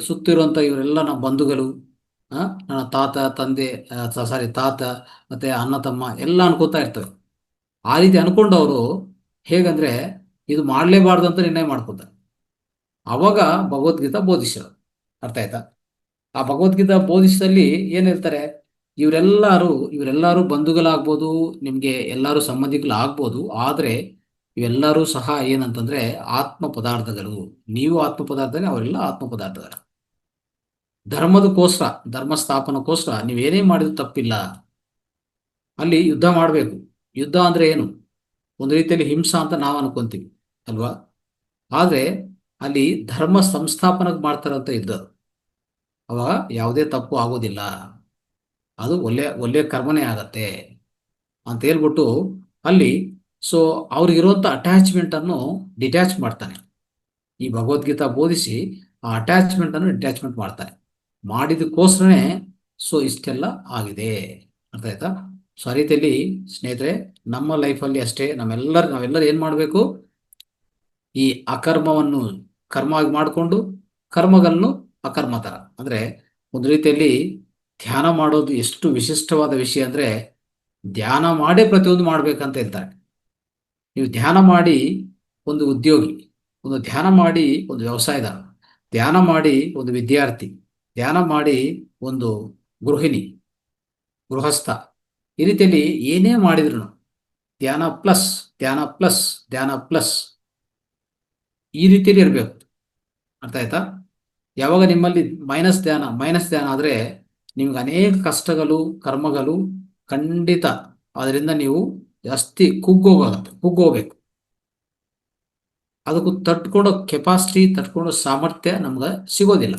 ಸುತ್ತಿರುವಂತ ಇವರೆಲ್ಲ ನಮ್ಮ ಬಂಧುಗಳು, ನನ್ನ ತಾತ ತಂದೆ, ತಾತ ಮತ್ತೆ ಅಣ್ಣ ತಮ್ಮ ಎಲ್ಲ ಅನ್ಕೋತಾ ಇರ್ತವೆ. ಆ ರೀತಿ ಅನ್ಕೊಂಡವರು ಹೇಗಂದ್ರೆ ಇದು ಮಾಡಲೇಬಾರ್ದು ಅಂತ ನಿರ್ಣಯ ಮಾಡ್ಕೊತಾರೆ. ಅವಾಗ ಭಗವದ್ಗೀತಾ ಬೋಧಿಸಿರೋದು. ಅರ್ಥ ಆಯ್ತಾ? ಆ ಭಗವದ್ಗೀತಾ ಬೋಧಿಸಿದಲ್ಲಿ ಏನ್ ಹೇಳ್ತಾರೆ, ಇವರೆಲ್ಲರೂ ಬಂಧುಗಳಾಗ್ಬೋದು, ನಿಮ್ಗೆ ಎಲ್ಲರೂ ಸಂಬಂಧಿಗಳಾಗ್ಬೋದು, ಆದ್ರೆ ಇವೆಲ್ಲರೂ ಸಹ ಏನಂತಂದ್ರೆ ಆತ್ಮ ಪದಾರ್ಥಗಳು. ನೀವು ಆತ್ಮ ಪದಾರ್ಥನೇ, ಅವರೆಲ್ಲ ಆತ್ಮ ಪದಾರ್ಥಗಳು. ಧರ್ಮದಕ್ಕೋಸ್ಕರ, ಧರ್ಮ ಸ್ಥಾಪನಕ್ಕೋಸ್ಕರ ನೀವೇನೇ ಮಾಡಿದ್ರು ತಪ್ಪಿಲ್ಲ. ಅಲ್ಲಿ ಯುದ್ಧ ಮಾಡಬೇಕು. ಯುದ್ಧ ಅಂದ್ರೆ ಏನು? ಒಂದು ರೀತಿಯಲ್ಲಿ ಹಿಂಸಾ ಅಂತ ನಾವು ಅನ್ಕೊಂತೀವಿ ಅಲ್ವಾ? ಆದ್ರೆ ಅಲ್ಲಿ ಧರ್ಮ ಸಂಸ್ಥಾಪನೆಗೆ ಮಾಡ್ತಾರಂತ ಯುದ್ಧ. ಅವಾಗ ಯಾವುದೇ ತಪ್ಪು ಆಗೋದಿಲ್ಲ, ಅದು ಒಳ್ಳೆ ಕರ್ಮನೇ ಆಗತ್ತೆ ಅಂತ ಹೇಳ್ಬಿಟ್ಟು ಅಲ್ಲಿ ಅವ್ರಿಗಿರುವಂತ ಅಟ್ಯಾಚ್ಮೆಂಟ್ ಅನ್ನು ಡಿಟ್ಯಾಚ್ ಮಾಡ್ತಾನೆ. ಈ ಭಗವದ್ಗೀತಾ ಬೋಧಿಸಿ ಆ ಅಟ್ಯಾಚ್ಮೆಂಟ್ ಅನ್ನು ಡಿಟ್ಯಾಚ್ಮೆಂಟ್ ಮಾಡ್ತಾನೆ. ಮಾಡಿದಕ್ಕೋಸ್ಕರನೇ ಇಷ್ಟೆಲ್ಲ ಆಗಿದೆ. ಅರ್ಥ ಆಯ್ತಾ? ಆ ರೀತಿಯಲ್ಲಿ ಸ್ನೇಹಿತರೆ, ನಮ್ಮ ಲೈಫಲ್ಲಿ ಅಷ್ಟೇ ನಾವೆಲ್ಲರೂ ಏನ್ ಮಾಡ್ಬೇಕು, ಈ ಅಕರ್ಮವನ್ನು ಕರ್ಮ ಆಗಿ ಮಾಡಿಕೊಂಡು ಕರ್ಮಗಳನ್ನು ಅಕರ್ಮ ತರ, ಅಂದ್ರೆ ಒಂದು ರೀತಿಯಲ್ಲಿ ಧ್ಯಾನ ಮಾಡೋದು ಎಷ್ಟು ವಿಶಿಷ್ಟವಾದ ವಿಷಯ ಅಂದ್ರೆ, ಧ್ಯಾನ ಮಾಡೇ ಪ್ರತಿಯೊಂದು ಮಾಡ್ಬೇಕಂತ ಹೇಳ್ತಾರೆ. ನೀವು ಧ್ಯಾನ ಮಾಡಿ ಒಂದು ಉದ್ಯೋಗಿ, ಒಂದು ಧ್ಯಾನ ಮಾಡಿ ಒಂದು ವ್ಯವಸಾಯದಾರ, ಧ್ಯಾನ ಮಾಡಿ ಒಂದು ವಿದ್ಯಾರ್ಥಿ, ಧ್ಯಾನ ಮಾಡಿ ಒಂದು ಗೃಹಿಣಿ, ಗೃಹಸ್ಥ, ಈ ರೀತಿಯಲ್ಲಿ ಏನೇ ಮಾಡಿದ್ರು ಧ್ಯಾನ ಪ್ಲಸ್ ಧ್ಯಾನ ಪ್ಲಸ್ ಧ್ಯಾನ ಪ್ಲಸ್ ಈ ರೀತಿಯಲ್ಲಿ ಇರಬೇಕು. ಅರ್ಥ ಆಯ್ತಾ? ಯಾವಾಗ ನಿಮ್ಮಲ್ಲಿ ಮೈನಸ್ ಧ್ಯಾನ ಆದ್ರೆ ನಿಮ್ಗೆ ಅನೇಕ ಕಷ್ಟಗಳು, ಕರ್ಮಗಳು ಖಂಡಿತ ಅದರಿಂದ ನೀವು ಜಾಸ್ತಿ ಕುಗ್ಗೋಬೇಕು. ಅದಕ್ಕೂ ತಟ್ಕೊಳ್ಳೋ ಕೆಪಾಸಿಟಿ, ತಟ್ಕೊಳ್ಳೋ ಸಾಮರ್ಥ್ಯ ನಮ್ಗೆ ಸಿಗೋದಿಲ್ಲ.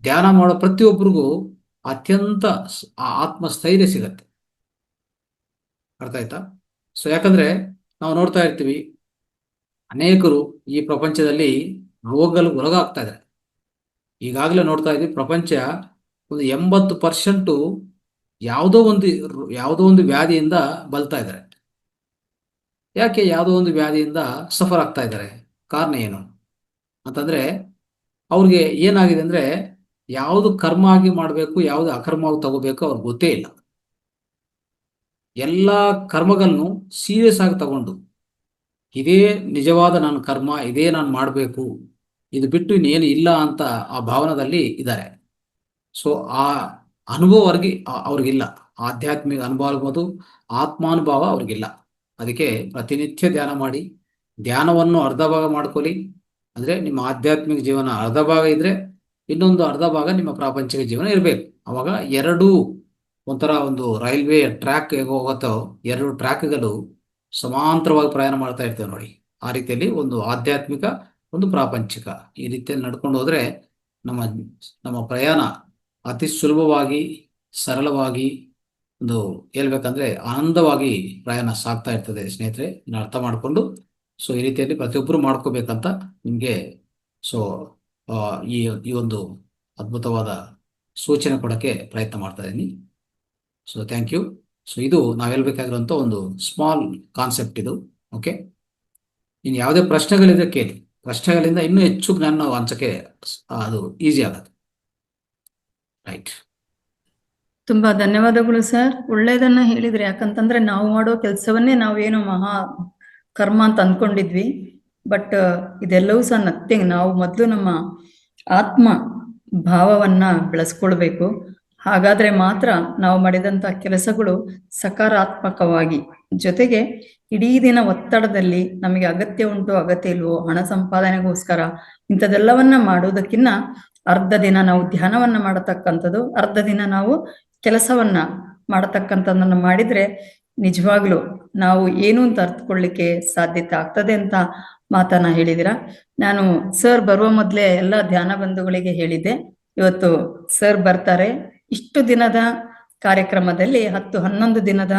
ಧ್ಯಾನ ಮಾಡೋ ಪ್ರತಿಯೊಬ್ಬರಿಗೂ ಅತ್ಯಂತ ಆತ್ಮಸ್ಥೈರ್ಯ ಸಿಗತ್ತೆ. ಅರ್ಥ ಆಯ್ತಾ? ಯಾಕಂದ್ರೆ ನಾವು ನೋಡ್ತಾ ಇರ್ತೀವಿ, ಅನೇಕರು ಈ ಪ್ರಪಂಚದಲ್ಲಿ ರೋಗಗಳಿಗೆ ಒಳಗಾಗ್ತಾ ಇದ್ದಾರೆ. ಈಗಾಗಲೇ ನೋಡ್ತಾ ಇದ್ವಿ, ಪ್ರಪಂಚ ಒಂದು 80% ಯಾವುದೋ ಒಂದು ವ್ಯಾಧಿಯಿಂದ ಬಲ್ತಾ ಇದ್ದಾರೆ. ಯಾಕೆ ಯಾವುದೋ ಒಂದು ವ್ಯಾಧಿಯಿಂದ ಸಫರ್ ಆಗ್ತಾ ಇದ್ದಾರೆ? ಕಾರಣ ಏನು ಅಂತಂದ್ರೆ, ಅವ್ರಿಗೆ ಏನಾಗಿದೆ ಅಂದ್ರೆ ಯಾವುದು ಕರ್ಮ ಆಗಿ ಮಾಡಬೇಕು, ಯಾವುದು ಅಕರ್ಮವಾಗಿ ತಗೋಬೇಕು ಅವ್ರಿಗೆ ಗೊತ್ತೇ ಇಲ್ಲ. ಎಲ್ಲ ಕರ್ಮಗಳನ್ನು ಸೀರಿಯಸ್ ಆಗಿ ತಗೊಂಡು ಇದೇ ನಿಜವಾದ ನನ್ನ ಕರ್ಮ, ಇದೇ ನಾನು ಮಾಡಬೇಕು, ಇದು ಬಿಟ್ಟು ಇನ್ನೇನು ಇಲ್ಲ ಅಂತ ಆ ಭಾವನದಲ್ಲಿ ಇದ್ದಾರೆ. ಆ ಅನುಭವ ಅವ್ರಿಗಿಲ್ಲ. ಆಧ್ಯಾತ್ಮಿಕ ಅನುಭವ ಆಗ್ಬೋದು, ಆತ್ಮಾನುಭವ ಅವ್ರಿಗಿಲ್ಲ. ಅದಕ್ಕೆ ಪ್ರತಿನಿತ್ಯ ಧ್ಯಾನ ಮಾಡಿ, ಧ್ಯಾನವನ್ನು ಅರ್ಧ ಭಾಗ ಮಾಡ್ಕೊಳ್ಳಿ. ಅಂದ್ರೆ ನಿಮ್ಮ ಆಧ್ಯಾತ್ಮಿಕ ಜೀವನ ಅರ್ಧ ಭಾಗ ಇದ್ರೆ ಇನ್ನೊಂದು ಅರ್ಧ ಭಾಗ ನಿಮ್ಮ ಪ್ರಾಪಂಚಿಕ ಜೀವನ ಇರಬೇಕು. ಅವಾಗ ಎರಡೂ ಒಂಥರ ಒಂದು ರೈಲ್ವೆ ಟ್ರ್ಯಾಕ್ ಹೇಗೆ ಹೋಗುತ್ತೋ, 2 ಟ್ರ್ಯಾಕ್ಗಳು ಸಮಾಂತರವಾಗಿ ಪ್ರಯಾಣ ಮಾಡ್ತಾ ಇರ್ತೇವೆ ನೋಡಿ. ಆ ರೀತಿಯಲ್ಲಿ ಒಂದು ಆಧ್ಯಾತ್ಮಿಕ, ಒಂದು ಪ್ರಾಪಂಚಿಕ, ಈ ರೀತಿಯಲ್ಲಿ ನಡ್ಕೊಂಡು ಹೋದ್ರೆ ನಮ್ಮ ಪ್ರಯಾಣ ಅತಿ ಸುಲಭವಾಗಿ, ಸರಳವಾಗಿ, ಒಂದು ಹೇಳ್ಬೇಕಂದ್ರೆ ಆನಂದವಾಗಿ ಪ್ರಯಾಣ ಸಾಗ್ತಾ ಇರ್ತದೆ. ಸ್ನೇಹಿತರೆ, ಇದನ್ನ ಅರ್ಥ ಮಾಡಿಕೊಂಡು ಈ ರೀತಿಯಲ್ಲಿ ಪ್ರತಿಯೊಬ್ಬರು ಮಾಡ್ಕೋಬೇಕಂತ ನಿಮ್ಗೆ ಈ ಒಂದು ಅದ್ಭುತವಾದ ಸೂಚನೆ ಕೊಡಕ್ಕೆ ಪ್ರಯತ್ನ ಮಾಡ್ತಾ ಇದ್ದೀನಿ. Thank you. ಇದು ನಾವು ಹೇಳ್ಬೇಕಾಗಿರುವಂತ ಒಂದು ಸ್ಮಾಲ್ ಕಾನ್ಸೆಪ್ಟ್ ಇದು. ಓಕೆ, ಇನ್ನು ಯಾವುದೇ ಪ್ರಶ್ನೆಗಳಿದ್ರೆ ಕೇಳಿ. ಪ್ರಶ್ನೆಗಳಿಂದ ಇನ್ನೂ ಹೆಚ್ಚು ಜ್ಞಾನ ನಾವು ಹಂಚಕ್ಕೆ ಅದು ಈಸಿ ಆಗುತ್ತೆ. ರೈಟ್. ತುಂಬಾ ಧನ್ಯವಾದಗಳು ಸರ್. ಒಳ್ಳೇದನ್ನ ಹೇಳಿದ್ರಿ. ಯಾಕಂತಂದ್ರೆ ನಾವು ಮಾಡೋ ಕೆಲಸವನ್ನೇ ನಾವೇನೋ ಮಹಾ ಕರ್ಮ ಅಂತ ಅಂದ್ಕೊಂಡಿದ್ವಿ. ಬಟ್ ಇದೆಲ್ಲವೂ ಸಹ ನಥಿಂಗ್. ನಾವು ಮೊದಲು ನಮ್ಮ ಆತ್ಮ ಭಾವವನ್ನ ಬೆಳೆಸ್ಕೊಳ್ಬೇಕು. ಹಾಗಾದ್ರೆ ಮಾತ್ರ ನಾವು ಮಾಡಿದಂತ ಕೆಲಸಗಳು ಸಕಾರಾತ್ಮಕವಾಗಿ, ಜೊತೆಗೆ ಇಡೀ ದಿನ ಒತ್ತಡದಲ್ಲಿ ನಮಗೆ ಅಗತ್ಯ ಉಂಟು ಅಗತ್ಯ ಇಲ್ವೋ, ಹಣ ಸಂಪಾದನೆಗೋಸ್ಕರ ಇಂಥದೆಲ್ಲವನ್ನ ಮಾಡೋದಕ್ಕಿಂತ ಅರ್ಧ ದಿನ ನಾವು ಧ್ಯಾನವನ್ನ ಮಾಡತಕ್ಕಂಥದ್ದು, ಅರ್ಧ ದಿನ ನಾವು ಕೆಲಸವನ್ನ ಮಾಡತಕ್ಕಂಥದ್ದನ್ನ ಮಾಡಿದ್ರೆ ನಿಜವಾಗ್ಲು ನಾವು ಏನು ಅಂತ ಅರ್ಥಕೊಳ್ಳಿಕ್ಕೆ ಸಾಧ್ಯತೆ ಆಗ್ತದೆ ಅಂತ ಮಾತನ್ನ ಹೇಳಿದಿರ. ನಾನು ಸರ್ ಬರುವ ಮೊದಲೇ ಎಲ್ಲ ಧ್ಯಾನ ಬಂಧುಗಳಿಗೆ ಹೇಳಿದ್ದೆ, ಇವತ್ತು ಸರ್ ಬರ್ತಾರೆ. ಇಷ್ಟು ದಿನದ ಕಾರ್ಯಕ್ರಮದಲ್ಲಿ 10-11 ದಿನದ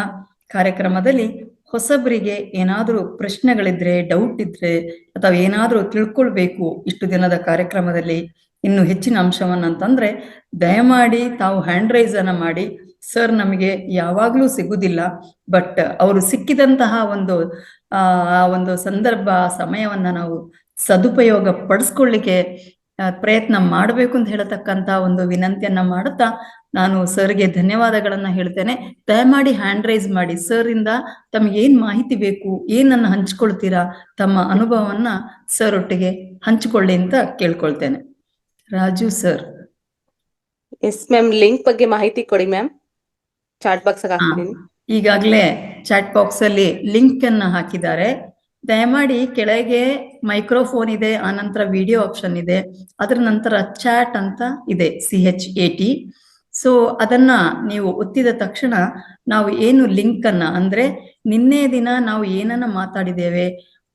ಕಾರ್ಯಕ್ರಮದಲ್ಲಿ ಹೊಸಬರಿಗೆ ಏನಾದರೂ ಪ್ರಶ್ನೆಗಳಿದ್ರೆ, ಡೌಟ್ ಇದ್ರೆ, ಅಥವಾ ಏನಾದರೂ ತಿಳ್ಕೊಳ್ಬೇಕು ಇಷ್ಟು ದಿನದ ಕಾರ್ಯಕ್ರಮದಲ್ಲಿ ಇನ್ನು ಹೆಚ್ಚಿನ ಅಂಶವನ್ನ ಅಂತಂದ್ರೆ, ದಯಮಾಡಿ ತಾವು ಹ್ಯಾಂಡ್ ರೈಸ್ ಅನ್ನ ಮಾಡಿ. ಸರ್ ನಮಗೆ ಯಾವಾಗ್ಲೂ ಸಿಗುದಿಲ್ಲ, ಬಟ್ ಅವರು ಸಿಕ್ಕಿದಂತಹ ಒಂದು ಸಂದರ್ಭ, ಸಮಯವನ್ನ ನಾವು ಸದುಪಯೋಗ ಪಡಿಸ್ಕೊಳ್ಳಿಕ್ಕೆ ಪ್ರಯತ್ನ ಮಾಡಬೇಕು ಅಂತ ಹೇಳತಕ್ಕಂತ ಒಂದು ವಿನಂತಿಯನ್ನ ಮಾಡುತ್ತಾ ನಾನು ಸರ್ಗೆ ಧನ್ಯವಾದಗಳನ್ನ ಹೇಳ್ತೇನೆ. ದಯಮಾಡಿ ಹ್ಯಾಂಡ್ ರೈಸ್ ಮಾಡಿ. ಸರ್ ಇಂದ ತಮಗೆ ಏನ್ ಮಾಹಿತಿ ಬೇಕು, ಏನನ್ನ ಹಂಚ್ಕೊಳ್ತೀರಾ, ತಮ್ಮ ಅನುಭವವನ್ನ ಸರ್ ಒಟ್ಟಿಗೆ ಹಂಚಿಕೊಳ್ಳಿ ಅಂತ ಕೇಳ್ಕೊಳ್ತೇನೆ. Raju sir. Yes ma'am, link ಬಗ್ಗೆ ಮಾಹಿತಿ ಕೊಡಿ ಮ್ಯಾಮ್. ಚಾಟ್ ಬಾಕ್ಸ್ ಹಾಕ್ತೀನಿ. ಈಗಾಗಲೇ ಚಾಟ್ ಬಾಕ್ಸ್ ಅಲ್ಲಿ ಲಿಂಕ್ ಅನ್ನ ಹಾಕಿದ್ದಾರೆ. ದಯಮಾಡಿ ಕೆಳಗೆ ಮೈಕ್ರೋಫೋನ್ ಇದೆ, ಆನಂತರ ವಿಡಿಯೋ ಆಪ್ಷನ್ ಇದೆ, ಅದರ ನಂತರ ಚಾಟ್ ಅಂತ ಇದೆ, CHAT. ಸೊ ಅದನ್ನ ನೀವು ಒತ್ತಿದ ತಕ್ಷಣ ನಾವು ಏನು ಲಿಂಕ್ ಅನ್ನ, ಅಂದ್ರೆ ನಿನ್ನೆ ದಿನ ನಾವು ಏನನ್ನ ಮಾತಾಡಿದ್ದೇವೆ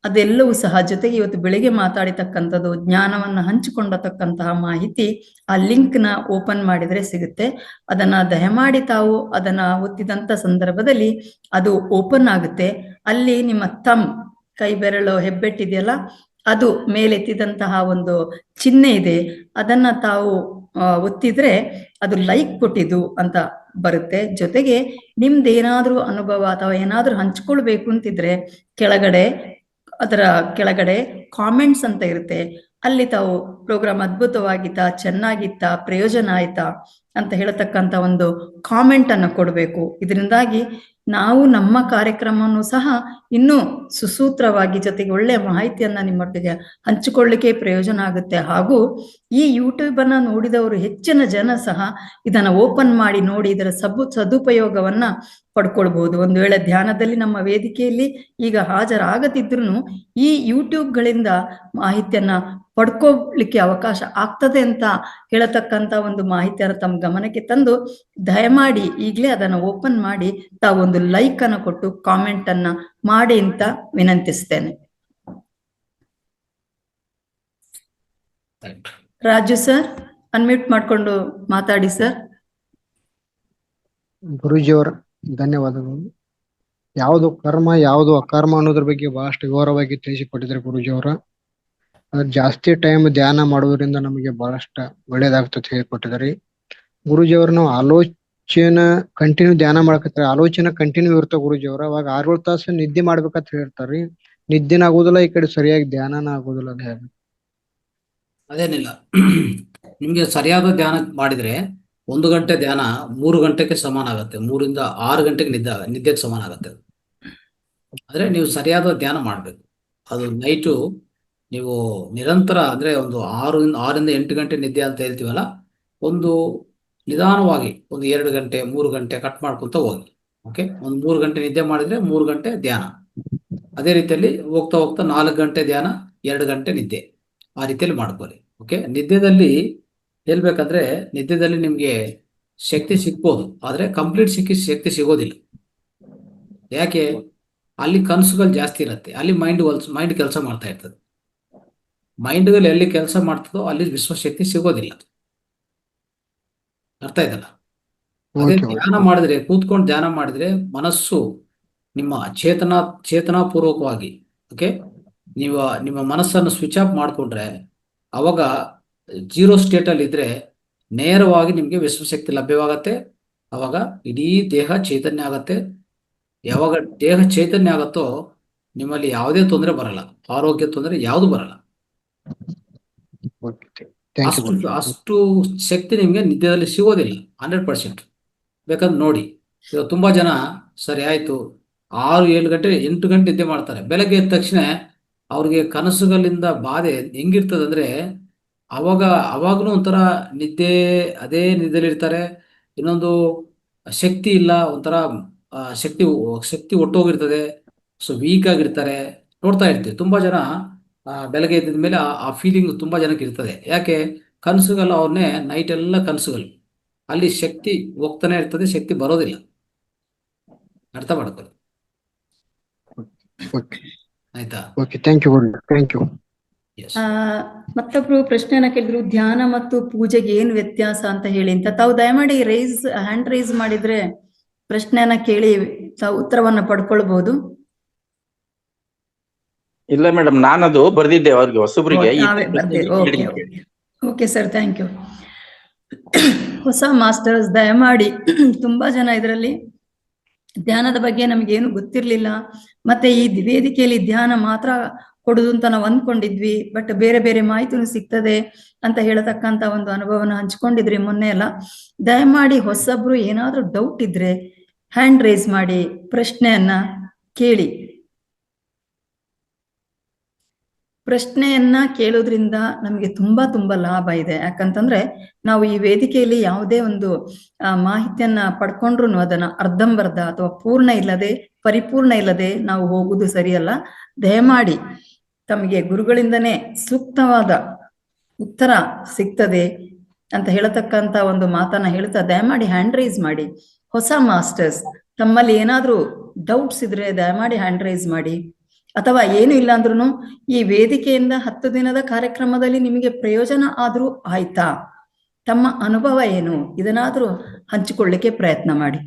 ಅದೆಲ್ಲವೂ ಸಹ, ಜೊತೆಗೆ ಇವತ್ತು ಬೆಳಿಗ್ಗೆ ಮಾತಾಡಿತಕ್ಕಂಥದ್ದು, ಜ್ಞಾನವನ್ನ ಹಂಚಿಕೊಂಡತಕ್ಕಂತಹ ಮಾಹಿತಿ ಆ ಲಿಂಕ್ ನ ಓಪನ್ ಮಾಡಿದ್ರೆ ಸಿಗುತ್ತೆ. ಅದನ್ನ ದಯಮಾಡಿ ತಾವು ಅದನ್ನ ಒತ್ತಿದಂತ ಸಂದರ್ಭದಲ್ಲಿ ಅದು ಓಪನ್ ಆಗುತ್ತೆ. ಅಲ್ಲಿ ನಿಮ್ಮ ಕೈ ಬೆರಳು ಹೆಬ್ಬೆಟ್ಟಿದೆಯಲ್ಲ, ಅದು ಮೇಲೆತ್ತಿದಂತಹ ಒಂದು ಚಿಹ್ನೆ ಇದೆ, ಅದನ್ನ ತಾವು ಒತ್ತಿದ್ರೆ ಅದು ಲೈಕ್ ಕೊಟ್ಟಿದ್ದು ಅಂತ ಬರುತ್ತೆ. ಜೊತೆಗೆ ನಿಮ್ದೇನಾದ್ರೂ ಅನುಭವ ಅಥವಾ ಏನಾದ್ರೂ ಹಂಚ್ಕೊಳ್ಬೇಕು ಅಂತಿದ್ರೆ ಅದರ ಕೆಳಗಡೆ ಕಾಮೆಂಟ್ಸ್ ಅಂತ ಇರುತ್ತೆ, ಅಲ್ಲಿ ತಾವು ಪ್ರೋಗ್ರಾಮ್ ಅದ್ಭುತವಾಗಿತ್ತಾ, ಚೆನ್ನಾಗಿತ್ತಾ, ಪ್ರಯೋಜನ ಆಯ್ತಾ ಅಂತ ಹೇಳತಕ್ಕಂತ ಒಂದು ಕಾಮೆಂಟ್ ಅನ್ನು ಕೊಡಬೇಕು. ಇದರಿಂದಾಗಿ ನಾವು ನಮ್ಮ ಕಾರ್ಯಕ್ರಮವನ್ನು ಸಹ ಇನ್ನೂ ಸುಸೂತ್ರವಾಗಿ, ಜೊತೆಗೆ ಒಳ್ಳೆಯ ಮಾಹಿತಿಯನ್ನ ನಿಮ್ಮೊಟ್ಟಿಗೆ ಹಂಚಿಕೊಳ್ಳಿಕ್ಕೆ ಪ್ರಯೋಜನ ಆಗುತ್ತೆ. ಹಾಗೂ ಈ ಯೂಟ್ಯೂಬ್ ಅನ್ನ ನೋಡಿದವರು ಹೆಚ್ಚಿನ ಜನ ಸಹ ಇದನ್ನ ಓಪನ್ ಮಾಡಿ ನೋಡಿ ಇದರ ಸದುಪಯೋಗವನ್ನ ಪಡ್ಕೊಳ್ಬಹುದು. ಒಂದು ವೇಳೆ ಧ್ಯಾನದಲ್ಲಿ ನಮ್ಮ ವೇದಿಕೆಯಲ್ಲಿ ಈಗ ಹಾಜರಾಗದಿದ್ರು ಈ ಯೂಟ್ಯೂಬ್ಗಳಿಂದ ಮಾಹಿತಿಯನ್ನ ಪಡ್ಕೊಳ್ಳಿಕ್ಕೆ ಅವಕಾಶ ಆಗ್ತದೆ ಅಂತ ಹೇಳತಕ್ಕಂತ ಒಂದು ಮಾಹಿತಿಯನ್ನು ತಮ್ಮ ಗಮನಕ್ಕೆ ತಂದು ದಯಮಾಡಿ ಈಗಲೇ ಅದನ್ನ ಓಪನ್ ಮಾಡಿ ತಾವೊಂದು ಲೈಕ್ ಅನ್ನು ಕೊಟ್ಟು ಕಾಮೆಂಟ್ ಅನ್ನ ಮಾಡಿ ಅಂತ ವಿನಂತಿಸ್ತೇನೆ. ರಾಜು ಸರ್, ಅನ್ಮ್ಯೂಟ್ ಮಾಡ್ಕೊಂಡು ಮಾತಾಡಿ ಸರ್. ಗುರೂಜಿಯವರ ಧನ್ಯವಾದಗಳು. ಯಾವುದು ಕರ್ಮ ಯಾವುದು ಅಕರ್ಮ ಅನ್ನೋದ್ರ ಬಗ್ಗೆ ಬಹಳಷ್ಟು ವಿವರವಾಗಿ ತಿಳಿಸಿಕೊಟ್ಟಿದ್ದಾರೆ ಗುರೂಜಿಯವರ. ಜಾಸ್ತಿ ಟೈಮ್ ಧ್ಯಾನ ಮಾಡೋದ್ರಿಂದ ನಮಗೆ ಬಹಳಷ್ಟು ಒಳ್ಳೇದಾಗ್ತದೆ ಹೇಳಿಕೊಟ್ಟಿದ್ದಾರೆ ಗುರೂಜಿಯವ್ರ. ನಾವು ಆಲೋಚನೆ ಕಂಟಿನ್ಯೂ ಧ್ಯಾನ ಮಾಡಕತ್ತಾರೆ, ಆಲೋಚನೆ ಕಂಟಿನ್ಯೂ ಇರ್ತಾವ ಗುರೂಜಿಯವ್ರ. ಅವಾಗ 6-7 ತಾಸು ನಿದ್ದೆ ಮಾಡ್ಬೇಕಂತ ಹೇಳ್ತಾರ್ರಿ. ನಿದ್ದೆನ ಆಗೋದಿಲ್ಲ, ಈ ಕಡೆ ಸರಿಯಾಗಿ ಧ್ಯಾನನ ಆಗೋದಿಲ್ಲ. ಅದ ಹೇಗೆ? ಅದೇನಿಲ್ಲ, ನಿಮ್ಗೆ ಸರಿಯಾದ ಧ್ಯಾನ ಮಾಡಿದ್ರೆ 1 ಗಂಟೆ ಧ್ಯಾನ 3 ಗಂಟೆಗೆ ಸಮಾನ ಆಗುತ್ತೆ. 3 ರಿಂದ 6 ಗಂಟೆಗೆ ನಿದ್ದೆಗೆ ಸಮಾನ ಆಗುತ್ತೆ. ಆದ್ರೆ ನೀವು ಸರಿಯಾದ ಧ್ಯಾನ ಮಾಡ್ಬೇಕು. ಅದು ನೈಟು ನೀವು ನಿರಂತರ, ಅಂದ್ರೆ ಒಂದು 6 ರಿಂದ 8 ಗಂಟೆ ನಿದ್ದೆ ಅಂತ ಹೇಳ್ತೀವಲ್ಲ, ಒಂದು ನಿಧಾನವಾಗಿ ಒಂದು 2 ಗಂಟೆ 3 ಗಂಟೆ ಕಟ್ ಮಾಡ್ಕೊಂತ ಹೋಗಿ. ಓಕೆ, ಒಂದು 3 ಗಂಟೆ ನಿದ್ದೆ ಮಾಡಿದ್ರೆ 3 ಗಂಟೆ ಧ್ಯಾನ. ಅದೇ ರೀತಿಯಲ್ಲಿ ಹೋಗ್ತಾ ಹೋಗ್ತಾ 4 ಗಂಟೆ ಧ್ಯಾನ, 2 ಗಂಟೆ ನಿದ್ದೆ, ಆ ರೀತಿಯಲ್ಲಿ ಮಾಡ್ಕೊಳ್ಳಿ. ಓಕೆ, ನಿದ್ದೆದಲ್ಲಿ ಹೇಳ್ಬೇಕಂದ್ರೆ ನಿದ್ದೆದಲ್ಲಿ ನಿಮ್ಗೆ ಶಕ್ತಿ ಸಿಗ್ಬೋದು, ಆದ್ರೆ ಕಂಪ್ಲೀಟ್ ಶಕ್ತಿ ಸಿಗೋದಿಲ್ಲ. ಯಾಕೆ? ಅಲ್ಲಿ ಕನಸುಗಳು ಜಾಸ್ತಿ ಇರುತ್ತೆ, ಅಲ್ಲಿ ಮೈಂಡ್ ಕೆಲಸ ಮಾಡ್ತಾ ಇರ್ತದೆ. ಮೈಂಡ್ಗಳು ಎಲ್ಲಿ ಕೆಲಸ ಮಾಡ್ತದೋ ಅಲ್ಲಿ ವಿಶ್ವಶಕ್ತಿ ಸಿಗೋದಿಲ್ಲ. ಅರ್ಥ ಆಯ್ತಲ್ಲ? ಅದೇ ಧ್ಯಾನ ಮಾಡಿದ್ರೆ, ಕೂತ್ಕೊಂಡು ಧ್ಯಾನ ಮಾಡಿದ್ರೆ ಮನಸ್ಸು ನಿಮ್ಮ ಚೇತನಾಪೂರ್ವಕವಾಗಿ, ಓಕೆ, ನಿಮ್ಮ ಮನಸ್ಸನ್ನು ಸ್ವಿಚ್ ಆಫ್ ಮಾಡಿಕೊಂಡ್ರೆ ಅವಾಗ 0 ಸ್ಟೇಟಲ್ಲಿ ಇದ್ರೆ ನೇರವಾಗಿ ನಿಮಗೆ ವಿಶ್ವಶಕ್ತಿ ಲಭ್ಯವಾಗತ್ತೆ. ಅವಾಗ ಇಡೀ ದೇಹ ಚೈತನ್ಯ ಆಗತ್ತೆ. ಯಾವಾಗ ದೇಹ ಚೈತನ್ಯ ಆಗತ್ತೋ ನಿಮ್ಮಲ್ಲಿ ಯಾವುದೇ ತೊಂದರೆ ಬರಲ್ಲ, ಆರೋಗ್ಯ ತೊಂದರೆ ಯಾವುದು ಬರಲ್ಲ. ಅಷ್ಟು ಶಕ್ತಿ ನಿಮ್ಗೆ ನಿದ್ದೆಯಲ್ಲಿ ಸಿಗೋದಿಲ್ಲ 100%. ಬೇಕಾದ್ರೆ ನೋಡಿ, ತುಂಬಾ ಜನ ಸರಿ ಆಯ್ತು 6-7 ಗಂಟೆ 8 ಗಂಟೆ ನಿದ್ದೆ ಮಾಡ್ತಾರೆ. ಬೆಳಗ್ಗೆ ಎದ್ದ ತಕ್ಷಣ ಅವ್ರಿಗೆ ಕನಸುಗಳಿಂದ ಬಾಧೆ ಹೆಂಗಿರ್ತದೆ ಅಂದ್ರೆ, ಅವಾಗ್ಲೂ ಒಂಥರ ಅದೇ ನಿದ್ದೆಲಿ ಇರ್ತಾರೆ. ಇನ್ನೊಂದು ಶಕ್ತಿ ಇಲ್ಲ, ಒಂಥರ ಶಕ್ತಿ ಒಟ್ಟೋಗಿರ್ತದೆ. ಸೊ ವೀಕ್ ಆಗಿರ್ತಾರೆ. ನೋಡ್ತಾ ಇರ್ತೀವಿ ತುಂಬಾ ಜನ ಬೆಳಗ್ಗೆ ಎದ್ದ ಮೇಲೆ ಆ ಫೀಲಿಂಗ್ ತುಂಬಾ ಜನಕ್ಕೆ ಇರ್ತದೆ. ಯಾಕೆ? ಕನಸುಗಳು ಅವ್ರನ್ನೇ ನೈಟ್ ಎಲ್ಲ ಕನಸುಗಳು, ಅಲ್ಲಿ ಶಕ್ತಿ ಹೋಗ್ತಾನೆ ಇರ್ತದೆ, ಶಕ್ತಿ ಬರೋದಿಲ್ಲ. ಅರ್ಥ ಮಾಡ್ಕೊಳ್ಳಿ, ಆಯ್ತಾ? Thank you. ಮತ್ತೊಬ್ರು ಪ್ರಶ್ನೆಯನ್ನ ಕೇಳಿದ್ರು, ಧ್ಯಾನ ಮತ್ತು ಪೂಜೆಗೆ ಏನು ವ್ಯತ್ಯಾಸ ಅಂತ ಹೇಳಿ ಅಂತ. ತಾವು ದಯಮಾಡಿ ಹ್ಯಾಂಡ್ ರೈಸ್ ಮಾಡಿದ್ರೆ ಪ್ರಶ್ನೆಯನ್ನ ಕೇಳಿ ತಾವು ಉತ್ತರವನ್ನ ಪಡ್ಕೊಳ್ಬಹುದು. ಇಲ್ಲ ಮೇಡಮ್, ನಾನದು ಬರ್ದಿದ್ದೆ ಅವ್ರಿಗೆ ಹೊಸಬ್ರಿಗೆ ತಾವೇ ಬರ್ದೆ. Okay okay okay sir, thank you. ಹೊಸ ಮಾಸ್ಟರ್ಸ್ ದಯಮಾಡಿ ತುಂಬಾ ಜನ ಇದರಲ್ಲಿ ಧ್ಯಾನದ ಬಗ್ಗೆ ನಮಗೇನು ಗೊತ್ತಿರ್ಲಿಲ್ಲ, ಮತ್ತೆ ಈ ವೇದಿಕೆಯಲ್ಲಿ ಧ್ಯಾನ ಮಾತ್ರ ಕೊಡುದು ಅಂತ ನಾವು ಅಂದ್ಕೊಂಡಿದ್ವಿ, ಬಟ್ ಬೇರೆ ಬೇರೆ ಮಾಹಿತಿನೂ ಸಿಗ್ತದೆ ಅಂತ ಹೇಳತಕ್ಕಂತ ಒಂದು ಅನುಭವನ ಹಂಚ್ಕೊಂಡಿದ್ರಿ ಮೊನ್ನೆ ಎಲ್ಲ. ದಯಮಾಡಿ ಹೊಸಬ್ರು ಏನಾದ್ರೂ ಡೌಟ್ ಇದ್ರೆ ಹ್ಯಾಂಡ್ ರೇಸ್ ಮಾಡಿ ಪ್ರಶ್ನೆಯನ್ನ ಕೇಳಿ. ಪ್ರಶ್ನೆಯನ್ನ ಕೇಳೋದ್ರಿಂದ ನಮಗೆ ತುಂಬಾ ತುಂಬಾ ಲಾಭ ಇದೆ. ಯಾಕಂತಂದ್ರೆ ನಾವು ಈ ವೇದಿಕೆಯಲ್ಲಿ ಯಾವುದೇ ಒಂದು ಮಾಹಿತಿಯನ್ನ ಪಡ್ಕೊಂಡ್ರು ಅದನ್ನ ಅರ್ಧಂಬರ್ಧ ಅಥವಾ ಪೂರ್ಣ ಇಲ್ಲದೆ ಪರಿಪೂರ್ಣ ಇಲ್ಲದೆ ನಾವು ಹೋಗುದು ಸರಿಯಲ್ಲ. ದಯಮಾಡಿ ತಮಗೆ ಗುರುಗಳಿಂದನೇ ಸೂಕ್ತವಾದ ಉತ್ತರ ಸಿಗ್ತದೆ ಅಂತ ಹೇಳತಕ್ಕಂತ ಒಂದು ಮಾತನ್ನ ಹೇಳ್ತಾ ದಯಮಾಡಿ ಹ್ಯಾಂಡ್ ರೈಸ್ ಮಾಡಿ. ಹೊಸ ಮಾಸ್ಟರ್ಸ್ ತಮ್ಮಲ್ಲಿ ಏನಾದ್ರೂ ಡೌಟ್ಸ್ ಇದ್ರೆ ದಯಮಾಡಿ ಹ್ಯಾಂಡ್ ರೈಸ್ ಮಾಡಿ. ಅಥವಾ ಏನು ಇಲ್ಲ ಅಂದ್ರೂ ಈ ವೇದಿಕೆಯಿಂದ 10 ದಿನದ ಕಾರ್ಯಕ್ರಮದಲ್ಲಿ ನಿಮಗೆ ಪ್ರಯೋಜನ ಆದ್ರೂ ಆಯ್ತಾ, ತಮ್ಮ ಅನುಭವ ಏನು, ಇದನ್ನಾದ್ರೂ ಹಂಚಿಕೊಳ್ಳಿಕ್ಕೆ ಪ್ರಯತ್ನ ಮಾಡಿ.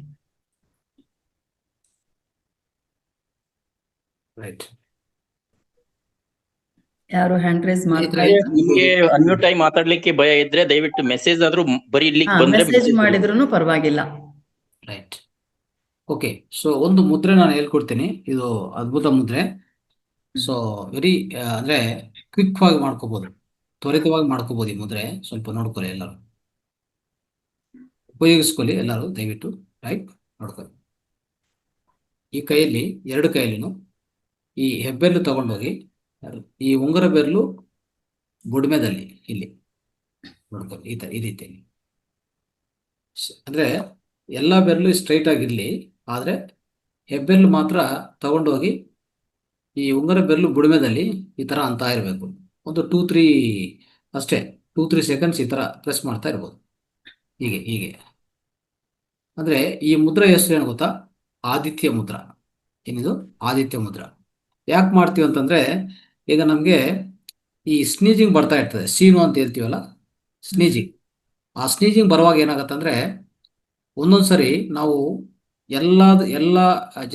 ರೈಟ್. ಯಾರು ಹ್ಯಾಂಡ್ ರೈಸ್ ಮಾಡ್ತಾ ನಿಮ್ಗೆ ಅನ್ಮ್ಯೂಟ್ ಆಗಿ ಮಾತಾಡ್ಲಿಕ್ಕೆ ಭಯ ಇದ್ರೆ ದಯವಿಟ್ಟು ಮೆಸೇಜ್ ಆದ್ರೂ ಬರೀಲಿಕ್ಕೆ ಬಂದ್ರೆ ಮೆಸೇಜ್ ಮಾಡಿದ್ರು ಪರವಾಗಿಲ್ಲ. ರೈಟ್. ಓಕೆ, ಸೊ ಒಂದು ಮುದ್ರೆ ನಾನು ಹೇಳ್ಕೊಡ್ತೀನಿ. ಇದು ಅದ್ಭುತ ಮುದ್ರೆ. ಸೊ ವೆರಿ ಅಂದ್ರೆ ಕ್ವಿಕ್ ಆಗಿ ಮಾಡ್ಕೋಬಹುದು, ತ್ವರಿತವಾಗಿ ಮಾಡ್ಕೋಬಹುದು ಈ ಮುದ್ರೆ. ಸ್ವಲ್ಪ ನೋಡ್ಕೊಳ್ಳಿ ಎಲ್ಲರೂ, ಉಪಯೋಗಿಸ್ಕೊಳ್ಳಿ ಎಲ್ಲರೂ ದಯವಿಟ್ಟು. ರೈಟ್, ನೋಡ್ಕೊಳ್ಳಿ. ಈ ಕೈಯಲ್ಲಿ, 2 ಕೈಯಲ್ಲಿನೂ ಈ ಹೆಬ್ಬೆರಳು ತಗೊಂಡೋಗಿ ಈ ಉಂಗುರ ಬೆರಳು ಬುಡ್ಮೆದಲ್ಲಿ ಇಲ್ಲಿ ನೋಡ್ಕೊಳ್ಳಿ. ಈ ರೀತಿಯಲ್ಲಿ ಅಂದ್ರೆ ಎಲ್ಲ ಬೆರಳು ಸ್ಟ್ರೈಟ್ ಆಗಿರ್ಲಿ, ಆದ್ರೆ ಹೆಬ್ಬೆರಳು ಮಾತ್ರ ತಗೊಂಡೋಗಿ ಈ ಉಂಗುರ ಬೆರಳು ಬುಡಿಮೆದಲ್ಲಿ ಈ ತರ ಅಂತ ಇರಬೇಕು. ಒಂದು 2-3 ಅಷ್ಟೇ, 2-3 ಸೆಕೆಂಡ್ಸ್ ಈ ತರ ಪ್ರೆಸ್ ಮಾಡ್ತಾ ಇರ್ಬೋದು. ಹೀಗೆ ಹೀಗೆ ಅಂದ್ರೆ ಈ ಮುದ್ರ ಹೆಸರು ಏನು ಗೊತ್ತಾ? ಆದಿತ್ಯ ಮುದ್ರ. ಏನಿದು? ಆದಿತ್ಯ ಮುದ್ರ. ಯಾಕೆ ಮಾಡ್ತೀವಿ ಅಂತಂದ್ರೆ, ಈಗ ನಮ್ಗೆ ಈ ಸ್ನೀಜಿಂಗ್ ಬರ್ತಾ ಇರ್ತದೆ, ಸೀನು ಅಂತ ಹೇಳ್ತೀವಲ್ಲ, ಸ್ನೀಜಿಂಗ್. ಆ ಸ್ನೀಜಿಂಗ್ ಬರುವಾಗ ಏನಾಗತ್ತಂದ್ರೆ, ಒಂದೊಂದ್ಸರಿ ನಾವು ಎಲ್ಲ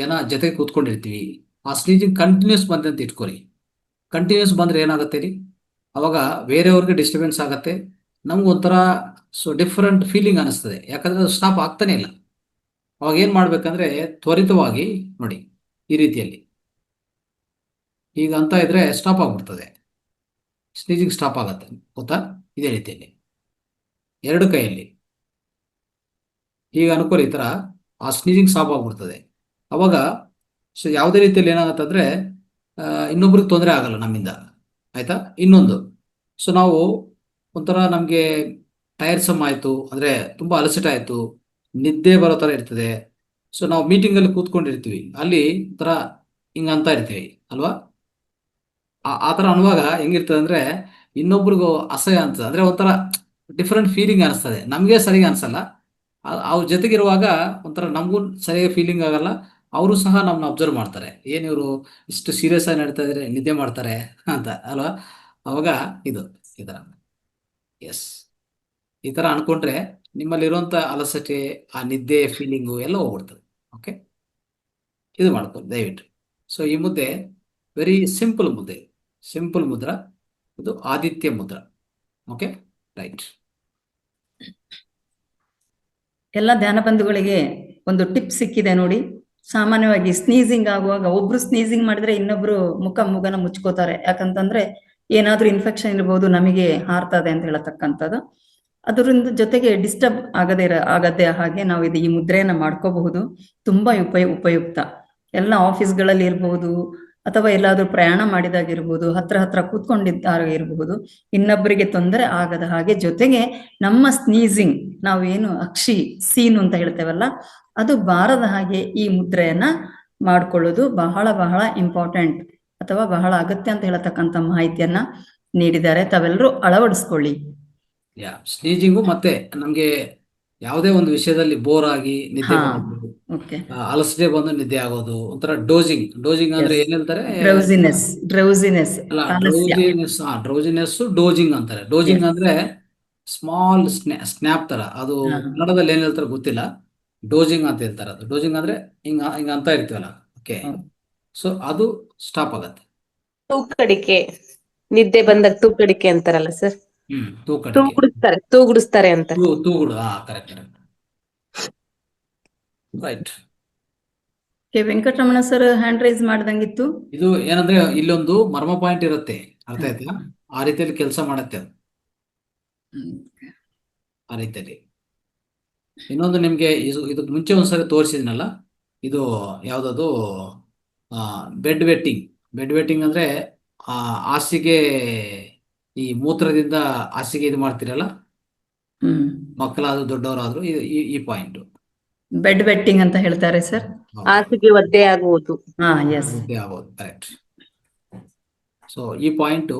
ಜನ ಜೊತೆಗೆ ಕೂತ್ಕೊಂಡಿರ್ತೀವಿ, ಆ ಸ್ನೀಜಿಂಗ್ ಕಂಟಿನ್ಯೂಸ್ ಬಂದ್ರೆ ಅಂತ ಇಟ್ಕೊಳ್ಳಿ. ಕಂಟಿನ್ಯೂಸ್ ಬಂದ್ರೆ ಏನಾಗುತ್ತೆ ರೀ, ಅವಾಗ ಬೇರೆಯವ್ರಿಗೆ ಡಿಸ್ಟರ್ಬೆನ್ಸ್ ಆಗುತ್ತೆ, ನಮ್ಗೆ ಒಂಥರ ಡಿಫರೆಂಟ್ ಫೀಲಿಂಗ್ ಅನಿಸ್ತದೆ. ಯಾಕಂದ್ರೆ ಅದು ಸ್ಟಾಪ್ ಆಗ್ತಾನೆ ಇಲ್ಲ. ಅವಾಗ ಏನ್ ಮಾಡ್ಬೇಕಂದ್ರೆ ತ್ವರಿತವಾಗಿ ನೋಡಿ, ಈ ರೀತಿಯಲ್ಲಿ ಈಗ ಅಂತ ಇದ್ರೆ ಸ್ಟಾಪ್ ಆಗ್ಬಿಡ್ತದೆ, ಸ್ನೀಜಿಂಗ್ ಸ್ಟಾಪ್ ಆಗತ್ತೆ. ಗೊತ್ತಾ? ಇದೇ ರೀತಿಯಲ್ಲಿ 2 ಕೈಯಲ್ಲಿ ಈಗ ಅನ್ಕೊಳ್ಳಿ, ಈ ತರ ಆ ಸ್ನೀಜಿಂಗ್ ಸ್ಟಾಪ್ ಆಗ್ಬಿಡ್ತದೆ. ಅವಾಗ ಸೊ ಯಾವುದೇ ರೀತಿಯಲ್ಲಿ ಏನಾಗತ್ತಂದ್ರೆ ಇನ್ನೊಬ್ರಿಗೆ ತೊಂದರೆ ಆಗಲ್ಲ ನಮ್ಮಿಂದ. ಆಯ್ತಾ? ಇನ್ನೊಂದು, ಸೊ ನಾವು ಒಂಥರ ನಮ್ಗೆ ಟೈರ್ಸಮ್ ಆಯ್ತು ಅಂದ್ರೆ, ತುಂಬಾ ಅಲಸಟ ಆಯ್ತು, ನಿದ್ದೆ ಬರೋ ತರ ಇರ್ತದೆ. ಸೊ ನಾವು ಮೀಟಿಂಗ್ ಅಲ್ಲಿ ಕೂತ್ಕೊಂಡಿರ್ತೀವಿ, ಅಲ್ಲಿ ಒಂಥರ ಹಿಂಗ ಅಂತ ಇರ್ತೀವಿ ಅಲ್ವಾ? ಆ ತರ ಅನ್ನುವಾಗ ಹೆಂಗಿರ್ತದೆ ಅಂದ್ರೆ, ಇನ್ನೊಬ್ರಿಗೂ ಅಸಹ್ಯ ಅನ್ಸ್ತದೆ, ಅಂದ್ರೆ ಒಂಥರ ಡಿಫ್ರೆಂಟ್ ಫೀಲಿಂಗ್ ಅನಿಸ್ತದೆ. ನಮ್ಗೆ ಸರಿಯಾಗಿ ಅನ್ಸಲ್ಲ, ಅವ್ರ ಜೊತೆಗಿರುವಾಗ ಒಂಥರ ನಮಗೂ ಸರಿಯಾಗಿ ಫೀಲಿಂಗ್ ಆಗಲ್ಲ. ಅವರು ಸಹ ನಮ್ಮನ್ನ ಅಬ್ಸರ್ವ್ ಮಾಡ್ತಾರೆ, ಏನ್ ಇವರು ಇಷ್ಟು ಸೀರಿಯಸ್ ಆಗಿ ನಡೀತಾ ಇದ್ರೆ ನಿದ್ದೆ ಮಾಡ್ತಾರೆ ಅಂತ ಅಲ್ವಾ? ಅವಾಗ ಇದು ಈ ತರ, ಎಸ್, ಈ ತರ ಅನ್ಕೊಂಡ್ರೆ ನಿಮ್ಮಲ್ಲಿರುವಂತ ಅಲಸಟೆ, ಆ ನಿದ್ದೆ ಫೀಲಿಂಗು ಎಲ್ಲ ಹೋಗ್ಬಿಡ್ತದೆ. ಓಕೆ, ಇದು ಮಾಡ್ಕೊಳ್ಳಿ ದಯವಿಟ್ಟು. ಸೊ ಈ ಮುದ್ದೆ ವೆರಿ ಸಿಂಪಲ್ ಮುದ್ದೆ, ಸಿಂಪಲ್ ಮುದ್ರ. ಇದು ಆದಿತ್ಯ ಮುದ್ರ. Okay, right. ಎಲ್ಲ ಧ್ಯಾನ ಬಂಧುಗಳಿಗೆ ಒಂದು ಟಿಪ್ ಸಿಕ್ಕಿದೆ ನೋಡಿ. ಸಾಮಾನ್ಯವಾಗಿ ಸ್ನೀಸಿಂಗ್ ಆಗುವಾಗ ಒಬ್ರು ಸ್ನೀಸಿಂಗ್ ಮಾಡಿದ್ರೆ ಇನ್ನೊಬ್ರು ಮುಖನ ಮುಚ್ಕೋತಾರೆ. ಯಾಕಂತಂದ್ರೆ ಏನಾದ್ರೂ ಇನ್ಫೆಕ್ಷನ್ ಇರ್ಬೋದು, ನಮಗೆ ಹಾರ್ತದೆ ಅಂತ ಹೇಳತಕ್ಕಂಥದ್ದು. ಅದರಿಂದ ಜೊತೆಗೆ ಡಿಸ್ಟರ್ಬ್ ಆಗದೆ ಹಾಗೆ ನಾವು ಈ ಮುದ್ರೆಯನ್ನ ಮಾಡ್ಕೋಬಹುದು. ತುಂಬಾ ಉಪಯುಕ್ತ. ಎಲ್ಲ ಆಫೀಸ್ಗಳಲ್ಲಿ ಇರ್ಬಹುದು, ಅಥವಾ ಎಲ್ಲಾದ್ರೂ ಪ್ರಯಾಣ ಮಾಡಿದಾಗಿರ್ಬೋದು, ಹತ್ರ ಕೂತ್ಕೊಂಡಿದ್ದಾಗಿರ್ಬಹುದು, ಇನ್ನೊಬ್ಬರಿಗೆ ತೊಂದರೆ ಆಗದ ಹಾಗೆ, ಜೊತೆಗೆ ನಮ್ಮ ಸ್ನೀಸಿಂಗ್, ನಾವೇನು ಅಕ್ಷಿ ಸೀನು ಅಂತ ಹೇಳ್ತೇವಲ್ಲ, ಅದು ಬಾರದ ಹಾಗೆ ಈ ಮುದ್ರೆಯನ್ನ ಮಾಡ್ಕೊಳ್ಳೋದು ಬಹಳ ಬಹಳ ಇಂಪಾರ್ಟೆಂಟ್ ಅಥವಾ ಬಹಳ ಅಗತ್ಯ ಅಂತ ಹೇಳತಕ್ಕಂತ ಮಾಹಿತಿಯನ್ನ ನೀಡಿದ್ದಾರೆ. ತಾವೆಲ್ಲರೂ ಅಳವಡಿಸ್ಕೊಳ್ಳಿ. ಸ್ನೀಜಿಂಗು ಮತ್ತೆ ನಮ್ಗೆ ಯಾವುದೇ ಒಂದು ವಿಷಯದಲ್ಲಿ ಬೋರ್ ಆಗಿ ನಿದ್ದೆ ಮಾಡೋದು, ಅಲಸಟೆ ಬಂದು ನಿದ್ದೆ ಆಗೋದು, ಒಂಥರ ಡೋಜಿಂಗ್ ಅಂದ್ರೆ ಏನ್ ಹೇಳ್ತಾರೆ? ಡ್ರೌಸಿನೆಸ್ ಅಲ್ಲ, ಡ್ರೌಸಿನೆಸ್ ಡೋಜಿಂಗ್ ಅಂತಾರೆ. ಡೋಜಿಂಗ್ ಅಂದ್ರೆ ಸ್ಮಾಲ್ ಸ್ನ್ಯಾಪ್ ತರ. ಅದು ಕನ್ನಡದಲ್ಲಿ ಏನ್ ಹೇಳ್ತಾರೆ ಗೊತ್ತಿಲ್ಲ, ಡೋಜಿಂಗ್ ಅಂತ ಹೇಳ್ತಾರೆ. ಅದು ಡೋಜಿಂಗ್ ಅಂದ್ರೆ ಹಿಂಗ ಅಂತ ಇರ್ತೀವಲ್ಲ. ಓಕೆ, ಸೊ ಅದು ಸ್ಟಾಪ್ ಆಗತ್ತೆ. ತೂಕಡಿಕೆ, ನಿದ್ದೆ ಬಂದಾಗ ತೂಕಡಿಕೆ ಅಂತಾರಲ್ಲ ಸರ್, ತೂಕಡಿಕೆ, ತೂಗುಡಿಸ್ತಾರೆ ಅಂತ. ತೂಗುಡು, correct correct, right. Venkataramana sir hand raise ಮಾಡ್ದಂಗಿತ್ತು. ಇದು ಏನಂದ್ರೆ ಇಲ್ಲೊಂದು ಮರ್ಮ ಪಾಯಿಂಟ್ ಇರುತ್ತೆ, ಅರ್ಥ ಆಯ್ತಾ? ಆ ರೀತಿಯಲ್ಲಿ ಕೆಲಸ ಮಾಡತ್ತೆ ಅದು, ಆ ರೀತಿಯಲ್ಲಿ. ಇನ್ನೊಂದು ನಿಮ್ಗೆ ಇದಕ್ಕೆ ಮುಂಚೆ ಒಂದ್ಸರಿ ತೋರಿಸಿದ್ನಲ್ಲ, ಇದು ಯಾವ್ದದು ಬೆಡ್ ವೆಟ್ಟಿಂಗ್ ಅಂದ್ರೆ ಹಾಸಿಗೆ, ಈ ಮೂತ್ರದಿಂದ ಹಾಸಿಗೆ ಇದು ಮಾಡ್ತೀರಲ್ಲ, ಮಕ್ಕಳಾದ್ರೂ ದೊಡ್ಡವರಾದ್ರೂ, ಈ ಪಾಯಿಂಟ್ ಬೆಡ್ ವೆಟ್ಟಿಂಗ್ ಅಂತ ಹೇಳ್ತಾರೆ ಸರ್. ಹಾಸಿಗೆ ಒದ್ದೆ ಆಗುವುದು. ಒದ್ದೆ ಆಗೋದು, ಕರೆಕ್ಟ್. ಸೊ ಈ ಪಾಯಿಂಟ್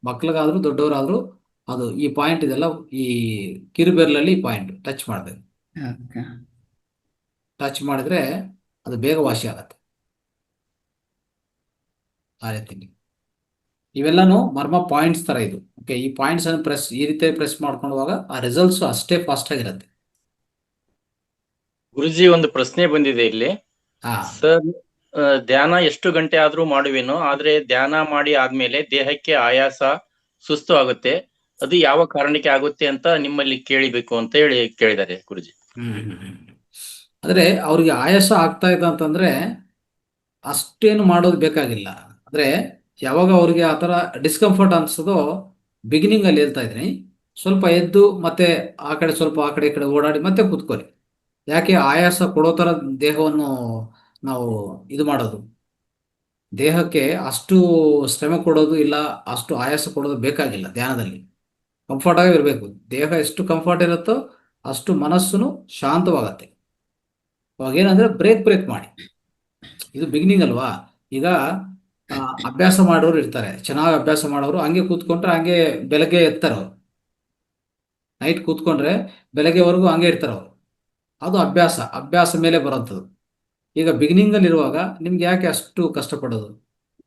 ಮಕ್ಳಿಗಾದ್ರೂ ದೊಡ್ಡವರಾದ್ರೂ ಅದು ಈ ಪಾಯಿಂಟ್ ಇದೆಲ್ಲ ಈ ಕಿರುಬೆರಳಲ್ಲಿ ಈ ಪಾಯಿಂಟ್ ಟಚ್ ಮಾಡಬೇಕು. ಟಚ್ ಮಾಡಿದ್ರೆ ಅದು ಬೇಗ ವಾಸಿ ಆಗತ್ತೆ. ಆ ರೀತಿ ಇವೆಲ್ಲಾನು ಮರ್ಮ ಪಾಯಿಂಟ್ಸ್ ತರ ಇದು. ಓಕೆ, ಈ ಪಾಯಿಂಟ್ಸ್ ಅನ್ನು ಈ ರೀತಿ ಪ್ರೆಸ್ ಮಾಡ್ಕೊಂಡಾಗ ಆ ರಿಸಲ್ಟ್ಸ್ ಅಷ್ಟೇ ಫಾಸ್ಟ್ ಆಗಿರುತ್ತೆ. ಗುರುಜಿ, ಒಂದು ಪ್ರಶ್ನೆ ಬಂದಿದೆ ಇಲ್ಲಿ. ಸರ್, ಧ್ಯಾನ ಎಷ್ಟು ಗಂಟೆ ಆದ್ರೂ ಮಾಡುವೇನೋ, ಆದ್ರೆ ಧ್ಯಾನ ಮಾಡಿ ಆದ್ಮೇಲೆ ದೇಹಕ್ಕೆ ಆಯಾಸ, ಸುಸ್ತು ಆಗುತ್ತೆ. ಅದು ಯಾವ ಕಾರಣಕ್ಕೆ ಆಗುತ್ತೆ ಅಂತ ನಿಮ್ಮಲ್ಲಿ ಕೇಳಿಬೇಕು ಅಂತ ಹೇಳಿ ಕೇಳಿದ್ದಾರೆ ಗುರುಜಿ. ಆದ್ರೆ ಅವ್ರಿಗೆ ಆಯಾಸ ಆಗ್ತಾ ಇದೆ ಅಂತಂದ್ರೆ ಅಷ್ಟೇನು ಮಾಡೋದು ಬೇಕಾಗಿಲ್ಲ. ಅಂದ್ರೆ ಯಾವಾಗ ಅವ್ರಿಗೆ ಆ ಥರ ಡಿಸ್ಕಂಫರ್ಟ್ ಅನ್ಸೋದೋ ಬಿಗಿನಿಂಗ್ ಅಲ್ಲಿ ಹೇಳ್ತಾ ಇದ್ದೀನಿ, ಸ್ವಲ್ಪ ಎದ್ದು ಮತ್ತೆ ಆ ಕಡೆ ಸ್ವಲ್ಪ ಆ ಕಡೆ ಈ ಕಡೆ ಓಡಾಡಿ ಮತ್ತೆ ಕೂತ್ಕೊಳ್ಳಿ. ಯಾಕೆ ಆಯಾಸ ಕೊಡೋ ಥರ ದೇಹವನ್ನು ನಾವು ಇದು ಮಾಡೋದು, ದೇಹಕ್ಕೆ ಅಷ್ಟು ಶ್ರಮ ಕೊಡೋದು ಇಲ್ಲ, ಅಷ್ಟು ಆಯಾಸ ಕೊಡೋದು ಬೇಕಾಗಿಲ್ಲ. ಧ್ಯಾನದಲ್ಲಿ ಕಂಫರ್ಟ್ ಆಗಿ ಇರಬೇಕು. ದೇಹ ಎಷ್ಟು ಕಂಫರ್ಟ್ ಇರುತ್ತೋ ಅಷ್ಟು ಮನಸ್ಸು ಶಾಂತವಾಗತ್ತೆ. ಅವಾಗ ಏನಂದ್ರೆ ಬ್ರೇಕ್ ಮಾಡಿ. ಇದು ಬಿಗಿನಿಂಗ್ ಅಲ್ವಾ. ಈಗ ಅಭ್ಯಾಸ ಮಾಡೋರು ಇರ್ತಾರೆ, ಚೆನ್ನಾಗಿ ಅಭ್ಯಾಸ ಮಾಡೋರು ಹಂಗೆ ಕೂತ್ಕೊಂಡ್ರೆ ಹಂಗೆ ಬೆಳಗ್ಗೆ ಎತ್ತಾರೆ ಅವರು. ನೈಟ್ ಕೂತ್ಕೊಂಡ್ರೆ ಬೆಳಗ್ಗೆವರೆಗೂ ಹಂಗೆ ಇರ್ತಾರೆ ಅವರು. ಅದು ಅಭ್ಯಾಸ ಮೇಲೆ ಬರೋಂಥದ್ದು. ಈಗ ಬಿಗಿನಿಂಗ್ ಅಲ್ಲಿ ಇರುವಾಗ ನಿಮ್ಗೆ ಯಾಕೆ ಅಷ್ಟು ಕಷ್ಟಪಡೋದು?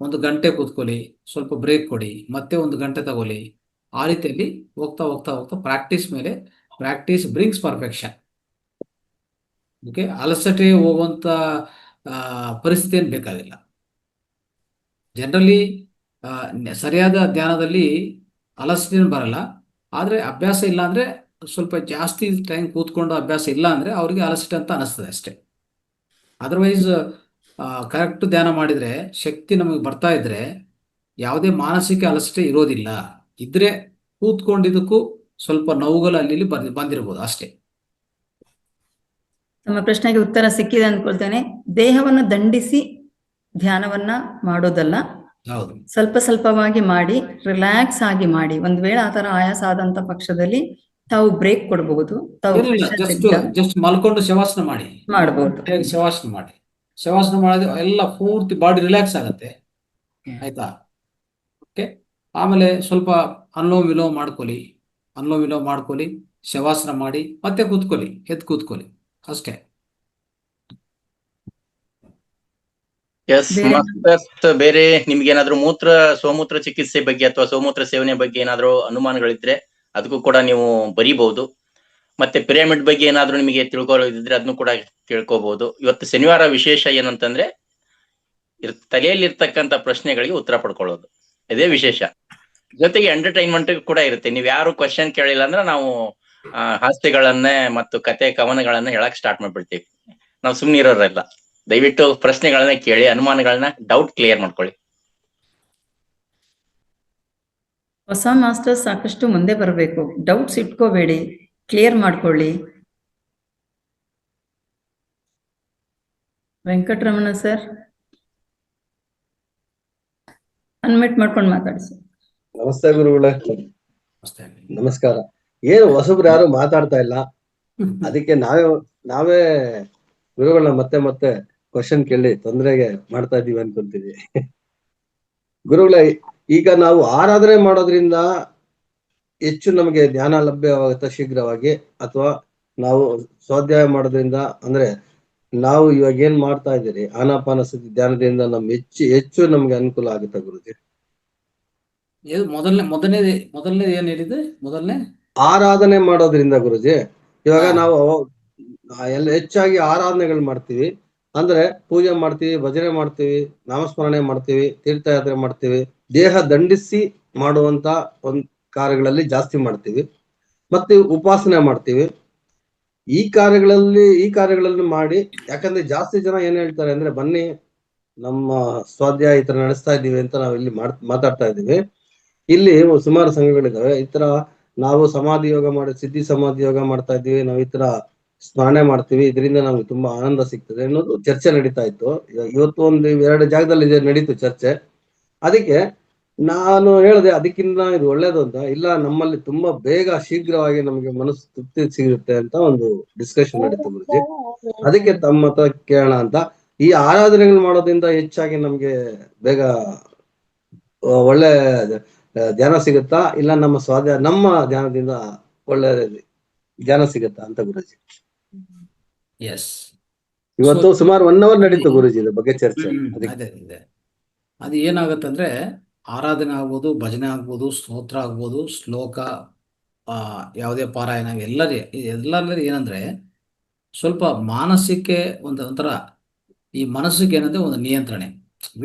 1 ಗಂಟೆ ಕೂತ್ಕೊಳ್ಳಿ, ಸ್ವಲ್ಪ ಬ್ರೇಕ್ ಕೊಡಿ, ಮತ್ತೆ 1 ಗಂಟೆ ತಗೊಳ್ಳಿ. ಆ ರೀತಿಯಲ್ಲಿ ಹೋಗ್ತಾ ಪ್ರಾಕ್ಟೀಸ್ ಮೇಲೆ ಪ್ರಾಕ್ಟೀಸ್ ಬ್ರಿಂಗ್ಸ್ ಪರ್ಫೆಕ್ಷನ್. ಓಕೆ, ಅಲಸಟೆ ಹೋಗುವಂತ ಪರಿಸ್ಥಿತಿ ಏನು ಬೇಕಾಗಿಲ್ಲ. ಜನರಲಿ ಸರಿಯಾದ ಧ್ಯಾನದಲ್ಲಿ ಅಲಸಟೆನೂ ಬರಲ್ಲ. ಆದರೆ ಅಭ್ಯಾಸ ಇಲ್ಲ ಅಂದ್ರೆ, ಸ್ವಲ್ಪ ಜಾಸ್ತಿ ಟೈಮ್ ಕೂತ್ಕೊಂಡು ಅಭ್ಯಾಸ ಇಲ್ಲ ಅಂದ್ರೆ ಅವ್ರಿಗೆ ಅಲಸಟೆ ಅಂತ ಅನಿಸ್ತದೆ ಅಷ್ಟೇ. ಅದರ್ವೈಸ್ ಕರೆಕ್ಟ್ ಧ್ಯಾನ ಮಾಡಿದ್ರೆ, ಶಕ್ತಿ ನಮಗೆ ಬರ್ತಾ ಇದ್ರೆ ಯಾವುದೇ ಮಾನಸಿಕ ಅಲಸಟೆ ಇರೋದಿಲ್ಲ. ಇದ್ರೆ ಕೂತ್ಕೊಂಡಿದ್ದಕ್ಕೂ ಸ್ವಲ್ಪ ನೋವುಗಳು ಅಲ್ಲಿ ಬಂದಿರಬಹುದು ಅಷ್ಟೇ. ನಮ್ಮ ಪ್ರಶ್ನೆಗೆ ಉತ್ತರ ಸಿಕ್ಕಿದೆ ಅಂದ್ಕೊಳ್ತೇನೆ. ದೇಹವನ್ನು ದಂಡಿಸಿ ಧ್ಯಾನವನ್ನ ಮಾಡೋದಲ್ಲ, ಹೌದು, ಸ್ವಲ್ಪವಾಗಿ ಮಾಡಿ, ರಿಲ್ಯಾಕ್ಸ್ ಆಗಿ ಮಾಡಿ. ಒಂದ್ ವೇಳೆ ಆತರ ಆಯಾಸ ಆದಂತ ಪಕ್ಷದಲ್ಲಿ ತಾವು ಬ್ರೇಕ್ ಕೊಡಬಹುದು. ಜಸ್ಟ್ ಮಲ್ಕೊಂಡು ಶವಾಸನ ಮಾಡಬಹುದು. ಶವಾಸನ ಮಾಡಿದ್ರೆ ಎಲ್ಲ ಪೂರ್ತಿ ಬಾಡಿ ರಿಲ್ಯಾಕ್ಸ್ ಆಗತ್ತೆ. ಆಯ್ತಾ? ಓಕೆ, ಆಮೇಲೆ ಸ್ವಲ್ಪ ಅನುಲೋಮ ವಿಲೋಮ ಮಾಡ್ಕೊಳ್ಳಿ, ಶವಾಸನ ಮಾಡಿ, ಮತ್ತೆ ಕೂತ್ಕೊಳ್ಳಿ, ಎದ್ದು ಕೂತ್ಕೊಳ್ಳಿ ಅಷ್ಟೇ. ಬೇರೆ ನಿಮ್ಗೇನಾದ್ರೂ ಸೋಮೂತ್ರ ಚಿಕಿತ್ಸೆ ಬಗ್ಗೆ ಅಥವಾ ಸೋಮೂತ್ರ ಸೇವನೆ ಬಗ್ಗೆ ಏನಾದ್ರೂ ಅನುಮಾನಗಳಿದ್ರೆ ಅದಕ್ಕೂ ಕೂಡ ನೀವು ಬರೀಬಹುದು. ಮತ್ತೆ ಪಿರಮಿಡ್ ಬಗ್ಗೆ ಏನಾದ್ರೂ ನಿಮಗೆ ತಿಳ್ಕೊಳ್ಳೋದಿದ್ರೆ ಅದನ್ನು ಕೂಡ ಕೇಳ್ಕೋಬಹುದು. ಇವತ್ತು ಶನಿವಾರ ವಿಶೇಷ ಏನಂತಂದ್ರೆ ತಲೆಯಲ್ಲಿರ್ತಕ್ಕಂಥ ಪ್ರಶ್ನೆಗಳಿಗೆ ಉತ್ತರ ಪಡ್ಕೊಳ್ಳೋದು, ಇದೇ ವಿಶೇಷ. ಜೊತೆಗೆ ಎಂಟರ್ಟೈನ್ಮೆಂಟ್ ಕೂಡ ಇರುತ್ತೆ. ನೀವ್ ಯಾರು ಕ್ವಶನ್ ಕೇಳಿಲ್ಲ ಅಂದ್ರೆ ನಾವು ಹಾಸ್ಯಗಳನ್ನೇ ಮತ್ತು ಕತೆ ಕವನಗಳನ್ನ ಹೇಳಕ್ ಸ್ಟಾರ್ಟ್ ಮಾಡ್ಬಿಡ್ತೀವಿ. ನಾವು ಸುಮ್ನೆ ಇರೋರಲ್ಲ. ದಯವಿಟ್ಟು ಪ್ರಶ್ನೆಗಳನ್ನ ಕೇಳಿ, ಅನುಮಾನಗಳನ್ನ ಡೌಟ್ ಕ್ಲಿಯರ್ ಮಾಡ್ಕೊಳ್ಳಿ. ಹೊಸ ಮಾಸ್ಟರ್ ಸಾಕಷ್ಟು ಮುಂದೆ ಬರಬೇಕು. ಡೌಟ್ಸ್ ಇಟ್ಕೋಬೇಡಿ, ಕ್ಲಿಯರ್ ಮಾಡ್ಕೊಳ್ಳಿ. ವೆಂಕಟರಮಣ ಸರ್, ಅನ್ಮಿಟ್ ಮಾಡ್ಕೊಂಡು ಮಾತಾಡಿ ಸರ್. ನಮಸ್ತೆ ಗುರುಗಳೇ. ನಮಸ್ಕಾರ. ಏನು ಹೊಸಬ್ರು ಯಾರು ಮಾತಾಡ್ತಾ ಇಲ್ಲ, ಅದಕ್ಕೆ ನಾವೇ ಗುರುಗಳನ್ನ ಮತ್ತೆ ಕ್ವಶನ್ ಕೇಳಿ ತೊಂದರೆಗೆ ಮಾಡ್ತಾ ಇದೀವಿ ಅನ್ಕೊಂತೀವಿ. ಗುರುಗಳೇ, ಈಗ ನಾವು ಆರಾಧನೆ ಮಾಡೋದ್ರಿಂದ ಹೆಚ್ಚು ನಮಗೆ ಜ್ಞಾನ ಲಭ್ಯವಾಗುತ್ತಾ ಶೀಘ್ರವಾಗಿ, ಅಥವಾ ನಾವು ಸ್ವಾಧ್ಯಾಯ ಮಾಡೋದ್ರಿಂದ, ಅಂದ್ರೆ ನಾವು ಇವಾಗ ಏನ್ ಮಾಡ್ತಾ ಇದ್ದೀರಿ ಆನಾಪಾನಸತಿ ಧ್ಯಾನದಿಂದ ಹೆಚ್ಚು ನಮ್ಗೆ ಅನುಕೂಲ ಆಗುತ್ತಾ ಗುರುಜಿ? ಮೊದಲನೇ ಏನ್ ಹೇಳಿದೆ? ಆರಾಧನೆ ಮಾಡೋದ್ರಿಂದ ಗುರುಜಿ, ಇವಾಗ ನಾವು ಎಲ್ಲ ಹೆಚ್ಚಾಗಿ ಆರಾಧನೆಗಳು ಮಾಡ್ತೀವಿ, ಅಂದ್ರೆ ಪೂಜೆ ಮಾಡ್ತೀವಿ, ಭಜನೆ ಮಾಡ್ತೀವಿ, ನಾಮಸ್ಮರಣೆ ಮಾಡ್ತೀವಿ, ತೀರ್ಥಯಾತ್ರೆ ಮಾಡ್ತೀವಿ, ದೇಹ ದಂಡಿಸಿ ಮಾಡುವಂತ ಒಂದ್ ಕಾರ್ಯಗಳಲ್ಲಿ ಜಾಸ್ತಿ ಮಾಡ್ತೀವಿ. ಮತ್ತೆ ಉಪಾಸನೆ ಮಾಡ್ತೀವಿ. ಈ ಕಾರ್ಯಗಳಲ್ಲಿ ಮಾಡಿ, ಯಾಕಂದ್ರೆ ಜಾಸ್ತಿ ಜನ ಏನ್ ಹೇಳ್ತಾರೆ ಅಂದ್ರೆ, ಬನ್ನಿ ನಮ್ಮ ಸ್ವಾಧ್ಯಾಯ ಈ ತರ ನಡೆಸ್ತಾ ಇದ್ದೀವಿ ಅಂತ ನಾವು ಇಲ್ಲಿ ಮಾತಾಡ್ತಾ ಇದ್ದೀವಿ. ಇಲ್ಲಿ ಸುಮಾರು ಸಂಘಗಳಿದಾವೆ. ಈ ತರ ನಾವು ಸಮಾಧಿ ಯೋಗ ಸಿದ್ಧಿ ಸಮಾಧಿ ಯೋಗ ಮಾಡ್ತಾ ಇದ್ದೀವಿ, ನಾವು ಈ ತರ ಸ್ಮರಣೆ ಮಾಡ್ತೀವಿ, ಇದರಿಂದ ನಮ್ಗೆ ತುಂಬಾ ಆನಂದ ಸಿಗ್ತದೆ ಅನ್ನೋದು ಚರ್ಚೆ ನಡೀತಾ ಇತ್ತು. ಇವತ್ತು ಒಂದು 2 ಜಾಗದಲ್ಲಿ ನಡೀತು ಚರ್ಚೆ. ಅದಕ್ಕೆ ನಾನು ಹೇಳಿದೆ ಅದಕ್ಕಿಂತ ಇದು ಒಳ್ಳೇದು ಅಂತ. ಇಲ್ಲ, ನಮ್ಮಲ್ಲಿ ತುಂಬಾ ಬೇಗ ಶೀಘ್ರವಾಗಿ ನಮಗೆ ಮನಸ್ಸು ತೃಪ್ತಿ ಸಿಗುತ್ತೆ ಅಂತ ಒಂದು ಡಿಸ್ಕಷನ್ ನಡೀತು ಗುರುಜಿ. ಅದಕ್ಕೆ ತಮ್ಮ ಮತ ಕೇಳೋಣ ಅಂತ. ಈ ಆರಾಧನೆಗಳು ಮಾಡೋದ್ರಿಂದ ಹೆಚ್ಚಾಗಿ ನಮ್ಗೆ ಬೇಗ ಒಳ್ಳೆ ಧ್ಯಾನ ಸಿಗುತ್ತಾ, ಇಲ್ಲ ನಮ್ಮ ಧ್ಯಾನದಿಂದ ಒಳ್ಳೆ ಧ್ಯಾನ ಸಿಗುತ್ತಾ ಅಂತ ಗುರುಜಿ. ಎಸ್. ಇವತ್ತು ಸುಮಾರು 1 hour ನಡೀತು ಗುರುಜಿ ಇದ್ರ ಬಗ್ಗೆ ಚರ್ಚೆ. ಅದೇ ಅದು ಏನಾಗುತ್ತಂದ್ರೆ, ಆರಾಧನೆ ಆಗ್ಬೋದು, ಭಜನೆ ಆಗ್ಬೋದು, ಸ್ತೋತ್ರ ಆಗ್ಬೋದು, ಶ್ಲೋಕ, ಯಾವುದೇ ಪಾರಾಯಣ, ಎಲ್ಲರಲ್ಲಿ ಏನಂದ್ರೆ ಸ್ವಲ್ಪ ಮಾನಸಿಕ ಒಂಥರ ಈ ಮನಸ್ಸಿಗೆ ಏನಂದ್ರೆ ಒಂದು ನಿಯಂತ್ರಣೆ,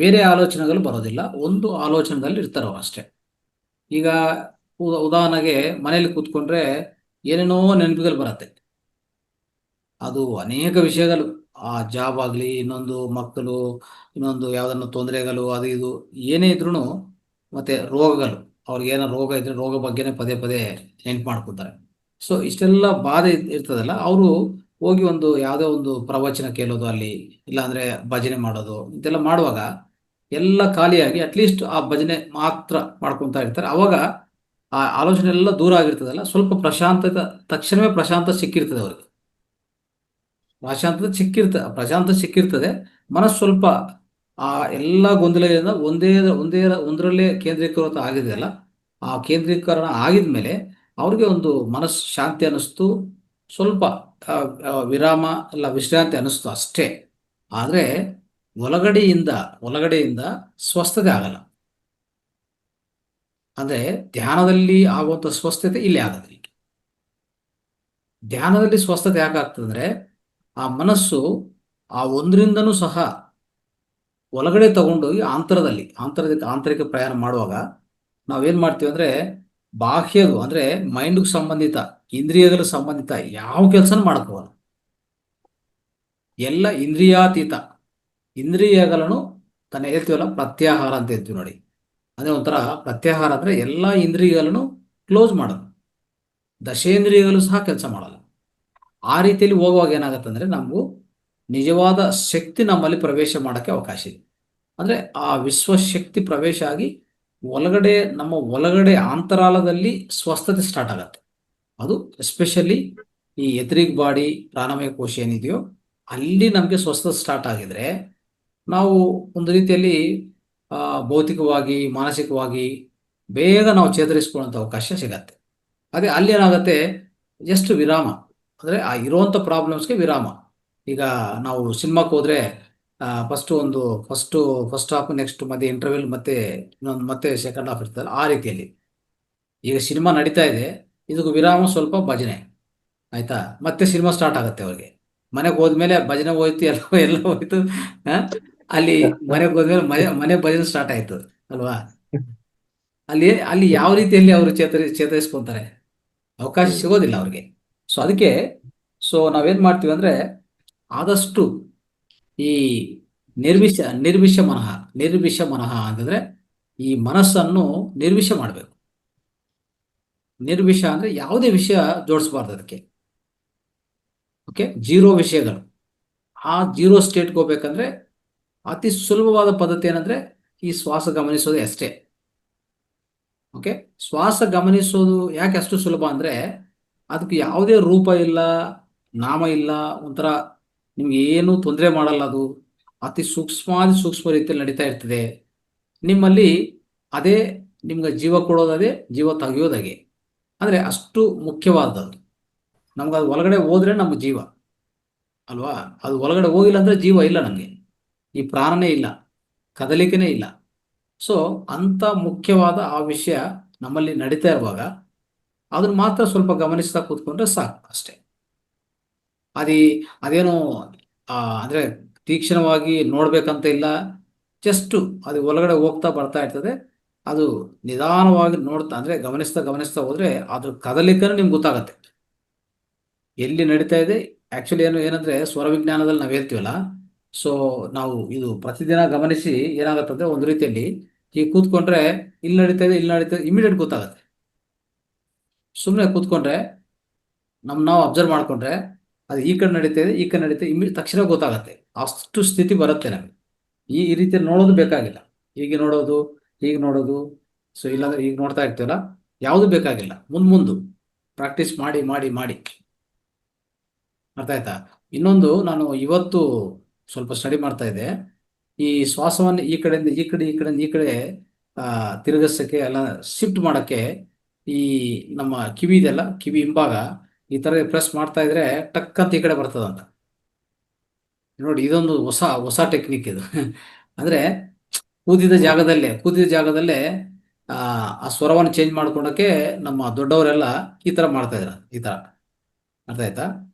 ಬೇರೆ ಆಲೋಚನೆಗಳು ಬರೋದಿಲ್ಲ, ಒಂದು ಆಲೋಚನೆದಲ್ಲಿ ಇರ್ತಾರೆ ಅವ್ರು ಅಷ್ಟೇ. ಈಗ ಉದಾಹರಣೆಗೆ ಮನೇಲಿ ಕೂತ್ಕೊಂಡ್ರೆ ಏನೇನೋ ನೆನಪುಗಳು ಬರುತ್ತೆ. ಅದು ಅನೇಕ ವಿಷಯಗಳು, ಆ ಜಾಬ್ ಆಗಲಿ, ಇನ್ನೊಂದು ಮಕ್ಕಳು, ಇನ್ನೊಂದು ಯಾವ್ದನ್ನ ತೊಂದರೆಗಳು, ಅದು ಇದು ಏನೇ ಇದ್ರೂ, ಮತ್ತೆ ರೋಗಗಳು, ಅವ್ರಿಗೆ ಏನೋ ರೋಗ ಇದ್ರೆ ರೋಗ ಬಗ್ಗೆನೇ ಪದೇ ಪದೇ ನೆನ್ಪು ಮಾಡ್ಕೊತಾರೆ. ಸೊ ಇಷ್ಟೆಲ್ಲ ಬಾಧೆ ಇರ್ತದಲ್ಲ, ಅವರು ಹೋಗಿ ಯಾವುದೋ ಒಂದು ಪ್ರವಚನ ಕೇಳೋದು ಅಲ್ಲಿ, ಇಲ್ಲಾಂದ್ರೆ ಭಜನೆ ಮಾಡೋದು, ಇದೆಲ್ಲ ಮಾಡುವಾಗ ಎಲ್ಲ ಖಾಲಿಯಾಗಿ ಅಟ್ಲೀಸ್ಟ್ ಆ ಭಜನೆ ಮಾತ್ರ ಮಾಡ್ಕೊತಾ ಇರ್ತಾರೆ. ಅವಾಗ ಆ ಆಲೋಚನೆ ಎಲ್ಲ ದೂರ ಆಗಿರ್ತದಲ್ಲ, ಸ್ವಲ್ಪ ತಕ್ಷಣವೇ ಪ್ರಶಾಂತ ಸಿಕ್ಕಿರ್ತದೆ ಅವ್ರಿಗೆ. ಪ್ರಶಾಂತ ಸಿಕ್ಕಿರ್ತದೆ. ಮನಸ್ಸು ಸ್ವಲ್ಪ ಆ ಎಲ್ಲ ಗೊಂದಲದಿಂದ ಒಂದರಲ್ಲೇ ಕೇಂದ್ರೀಕೃತ ಆಗಿದೆಯಲ್ಲ, ಆ ಕೇಂದ್ರೀಕರಣ ಆಗಿದ್ಮೇಲೆ ಅವ್ರಿಗೆ ಒಂದು ಮನಸ್ಸು ಶಾಂತಿ ಅನ್ನಿಸ್ತು, ಸ್ವಲ್ಪ ವಿರಾಮ ಇಲ್ಲ ವಿಶ್ರಾಂತಿ ಅನ್ನಿಸ್ತು ಅಷ್ಟೇ. ಆದರೆ ಒಳಗಡೆಯಿಂದ ಸ್ವಸ್ಥತೆ ಆಗಲ್ಲ. ಅಂದ್ರೆ ಧ್ಯಾನದಲ್ಲಿ ಆಗುವಂಥ ಸ್ವಸ್ಥತೆ ಇಲ್ಲಿ ಆಗೋದಿಲ್ಲ. ಧ್ಯಾನದಲ್ಲಿ ಸ್ವಸ್ಥತೆ ಯಾಕೆ ಆಗ್ತದಂದ್ರೆ, ಆ ಮನಸ್ಸು ಆ ಒಂದರಿಂದನೂ ಸಹ ಒಳಗಡೆ ತಗೊಂಡೋಗಿ ಆಂತರಿಕ ಪ್ರಯಾಣ ಮಾಡುವಾಗ ನಾವೇನ್ ಮಾಡ್ತೀವಿ ಅಂದ್ರೆ, ಬಾಹ್ಯದು ಅಂದ್ರೆ ಮೈಂಡ್ಗೆ ಸಂಬಂಧಿತ, ಇಂದ್ರಿಯಗಳ ಸಂಬಂಧಿತ ಯಾವ ಕೆಲಸನೂ ಮಾಡ್ಕೋಲ್ಲ. ಎಲ್ಲ ಇಂದ್ರಿಯಾತೀತ, ಇಂದ್ರಿಯಗಳನ್ನು ಹೇಳ್ತೀವಲ್ಲ ಪ್ರತ್ಯಾಹಾರ ಅಂತ ಹೇಳ್ತೀವಿ ನೋಡಿ. ಅದೇ ಒಂಥರ ಪ್ರತ್ಯಾಹಾರ ಅಂದ್ರೆ ಎಲ್ಲ ಇಂದ್ರಿಯಗಳನ್ನು ಕ್ಲೋಸ್ ಮಾಡೋದು, ದಶೇಂದ್ರಿಯಗಳು ಸಹ ಕೆಲಸ ಮಾಡಲ್ಲ. ಆ ರೀತಿಯಲ್ಲಿ ಹೋಗುವಾಗ ಏನಾಗುತ್ತೆ ಅಂದ್ರೆ, ನಮಗೂ ನಿಜವಾದ ಶಕ್ತಿ ನಮ್ಮಲ್ಲಿ ಪ್ರವೇಶ ಮಾಡೋಕ್ಕೆ ಅವಕಾಶ ಇದೆ. ಅಂದ್ರೆ ಆ ವಿಶ್ವಶಕ್ತಿ ಪ್ರವೇಶ ಆಗಿ ನಮ್ಮ ಒಳಗಡೆ ಅಂತರಾಳದಲ್ಲಿ ಸ್ವಸ್ಥತೆ ಸ್ಟಾರ್ಟ್ ಆಗತ್ತೆ. ಅದು ಎಸ್ಪೆಷಲಿ ಈ ಎಥರಿಕ್ ಬಾಡಿ, ಪ್ರಾಣಮಯ ಕೋಶ ಏನಿದೆಯೋ ಅಲ್ಲಿ ನಮಗೆ ಸ್ವಸ್ಥತೆ ಸ್ಟಾರ್ಟ್ ಆಗಿದ್ರೆ, ನಾವು ಒಂದು ರೀತಿಯಲ್ಲಿ ಭೌತಿಕವಾಗಿ, ಮಾನಸಿಕವಾಗಿ ಬೇಗ ನಾವು ಚೇತರಿಸ್ಕೊಳ್ಳುವಂಥ ಅವಕಾಶ ಸಿಗತ್ತೆ. ಅದೇ ಅಲ್ಲಿ ಏನಾಗುತ್ತೆ, ಜಸ್ಟ್ ವಿರಾಮ, ಅಂದರೆ ಆ ಇರುವಂಥ ಪ್ರಾಬ್ಲಮ್ಸ್ಗೆ ವಿರಾಮ. ಈಗ ನಾವು ಸಿನಿಮಾಕ್ಕೆ ಹೋದರೆ ಫಸ್ಟ್ ಹಾಫ್, ನೆಕ್ಸ್ಟ್ ಮತ್ತೆ ಇಂಟರ್ವೆಲ್, ಮತ್ತೆ ಸೆಕೆಂಡ್ ಹಾಫ್ ಇರ್ತದೆ. ಆ ರೀತಿಯಲ್ಲಿ ಈಗ ಸಿನಿಮಾ ನಡೀತಾ ಇದೆ, ಇದಕ್ಕೆ ವಿರಾಮ ಸ್ವಲ್ಪ ಭಜನೆ ಆಯ್ತಾ, ಮತ್ತೆ ಸಿನಿಮಾ ಸ್ಟಾರ್ಟ್ ಆಗುತ್ತೆ. ಅವ್ರಿಗೆ ಮನೆಗೆ ಹೋದ್ಮೇಲೆ ಭಜನೆ ಹೋಯ್ತು, ಎಲ್ಲ ಹೋಯ್ತು. ಅಲ್ಲಿ ಮನೆಗೆ ಹೋದ್ಮೇಲೆ ಮನೆ ಭಜನೆ ಸ್ಟಾರ್ಟ್ ಆಯ್ತು ಅಲ್ವಾ. ಅಲ್ಲಿ ಯಾವ ರೀತಿಯಲ್ಲಿ ಅವರು ಚೇತರಿಸ್ಕೊಂತಾರೆ, ಅವಕಾಶ ಸಿಗೋದಿಲ್ಲ ಅವ್ರಿಗೆ. ಸೊ ಅದಕ್ಕೆ ನಾವೇನ್ ಮಾಡ್ತೀವಿ ಅಂದ್ರೆ, ಆದಷ್ಟು ಈ ನಿರ್ವಿಷ ಮನಃ ಅಂತಂದ್ರೆ, ಈ ಮನಸ್ಸನ್ನು ನಿರ್ವಿಷ ಮಾಡಬೇಕು. ನಿರ್ವಿಷ ಅಂದ್ರೆ ಯಾವುದೇ ವಿಷಯ ಜೋಡಿಸಬಾರ್ದು ಅದಕ್ಕೆ. ಓಕೆ, 0 ವಿಷಯಗಳು. ಆ 0 ಸ್ಟೇಟ್ಗೆ ಹೋಗ್ಬೇಕಂದ್ರೆ ಅತಿ ಸುಲಭವಾದ ಪದ್ಧತಿ ಏನಂದ್ರೆ, ಈ ಶ್ವಾಸ ಗಮನಿಸೋದೇ ಅಷ್ಟೇ. ಓಕೆ, ಶ್ವಾಸ ಗಮನಿಸೋದು ಯಾಕೆ ಅಷ್ಟು ಸುಲಭ ಅಂದ್ರೆ, ಅದಕ್ಕೆ ಯಾವುದೇ ರೂಪ ಇಲ್ಲ, ನಾಮ ಇಲ್ಲ, ಒಂಥರ ನಿಮ್ಗೆ ಏನು ತೊಂದರೆ ಮಾಡಲ್ಲ. ಅದು ಅತಿ ಸೂಕ್ಷ್ಮ ರೀತಿಯಲ್ಲಿ ನಡೀತಾ ಇರ್ತದೆ ನಿಮ್ಮಲ್ಲಿ. ಅದೇ ನಿಮ್ಗೆ ಜೀವ ಕೊಡೋದದೇ, ಜೀವ ತೆಗೆಯೋದಾಗೆ. ಅಂದ್ರೆ ಅಷ್ಟು ಮುಖ್ಯವಾದದ್ದು. ನಮ್ಗೆ ಅದು ಒಳಗಡೆ ಹೋದ್ರೆ ನಮ್ಮ ಜೀವ ಅಲ್ವಾ. ಅದು ಒಳಗಡೆ ಹೋಗಿಲ್ಲ ಅಂದ್ರೆ ಜೀವ ಇಲ್ಲ, ನಮಗೆ ಈ ಪ್ರಾಣನೇ ಇಲ್ಲ, ಕದಲಿಕೆನೇ ಇಲ್ಲ. ಸೊ ಅಂತ ಮುಖ್ಯವಾದ ಆ ವಿಷಯ ನಮ್ಮಲ್ಲಿ ನಡೀತಾ ಇರುವಾಗ ಅದನ್ನ ಮಾತ್ರ ಸ್ವಲ್ಪ ಗಮನಿಸ್ತಾ ಕೂತ್ಕೊಂಡ್ರೆ ಸಾಕು ಅಷ್ಟೇ. ಅದೇನು ಅಂದ್ರೆ ತೀಕ್ಷ್ಣವಾಗಿ ನೋಡ್ಬೇಕಂತ ಇಲ್ಲ, ಜಸ್ಟ್ ಅದು ಒಳಗಡೆ ಹೋಗ್ತಾ ಬರ್ತಾ ಇರ್ತದೆ. ಅದು ನಿಧಾನವಾಗಿ ನೋಡ್ತಾ ಅಂದ್ರೆ ಗಮನಿಸ್ತಾ ಹೋದ್ರೆ ಅದ್ರ ಕದಲಿಕನು ನಿಮ್ಗೆ ಗೊತ್ತಾಗತ್ತೆ ಎಲ್ಲಿ ನಡೀತಾ ಇದೆ. ಆಕ್ಚುಲಿ ಏನಂದ್ರೆ ಸ್ವರ ವಿಜ್ಞಾನದಲ್ಲಿ ನಾವು ಹೇಳ್ತೀವಲ್ಲ, ಸೊ ನಾವು ಇದು ಪ್ರತಿದಿನ ಗಮನಿಸಿ ಏನಾಗತ್ತಂದ್ರೆ ಒಂದು ರೀತಿಯಲ್ಲಿ ಈಗ ಕೂತ್ಕೊಂಡ್ರೆ ಇಲ್ಲಿ ನಡೀತಾ ಇದೆ ಇಮಿಡಿಯೇಟ್ ಗೊತ್ತಾಗತ್ತೆ. ಸುಮ್ಮನೆ ಕೂತ್ಕೊಂಡ್ರೆ ನಾವು ಅಬ್ಸರ್ವ್ ಮಾಡ್ಕೊಂಡ್ರೆ ಅದು ಈ ಕಡೆ ನಡೀತಾ ಇದೆ ತಕ್ಷಣ ಗೊತ್ತಾಗತ್ತೆ. ಅಷ್ಟು ಸ್ಥಿತಿ ಬರುತ್ತೆ ನಮಗೆ. ಈ ರೀತಿ ನೋಡೋದು ಬೇಕಾಗಿಲ್ಲ. ಹೀಗೆ ನೋಡೋದು ಸೊ ಇಲ್ಲಾಂದ್ರೆ ಈಗ ನೋಡ್ತಾ ಇರ್ತೀವಲ್ಲ, ಯಾವುದು ಬೇಕಾಗಿಲ್ಲ. ಮುಂದು ಪ್ರಾಕ್ಟೀಸ್ ಮಾಡಿ ಅರ್ಥ ಆಯ್ತಾ? ಇನ್ನೊಂದು, ನಾನು ಇವತ್ತು ಸ್ವಲ್ಪ ಸ್ಟಡಿ ಮಾಡ್ತಾ ಇದ್ದೆ. ಈ ಶ್ವಾಸವನ್ನು ಈ ಕಡೆಯಿಂದ ಈ ಕಡೆ ತಿರುಗಿಸಕ್ಕೆ ಎಲ್ಲ ಶಿಫ್ಟ್ ಮಾಡಕ್ಕೆ ಈ ನಮ್ಮ ಕಿವಿ ಇದೆಲ್ಲ, ಕಿವಿ ಹಿಂಭಾಗ ಈ ತರ ಪ್ರೆಸ್ ಮಾಡ್ತಾ ಇದ್ರೆ ಟಕ್ ಅಂತ ಈ ಕಡೆ ಬರ್ತದಂತ. ನೋಡಿ, ಇದೊಂದು ಹೊಸ ಟೆಕ್ನಿಕ್ ಇದು. ಅಂದ್ರೆ ಕೂದಿದ ಜಾಗದಲ್ಲೇ ಆ ಸ್ವರವನ್ನು ಚೇಂಜ್ ಮಾಡ್ಕೊಳಕ್ಕೆ ನಮ್ಮ ದೊಡ್ಡವರೆಲ್ಲ ಈ ತರ ಮಾಡ್ತಾ ಇದ್ರ. ಈ ತರ ಅರ್ಥ ಆಯ್ತಾ?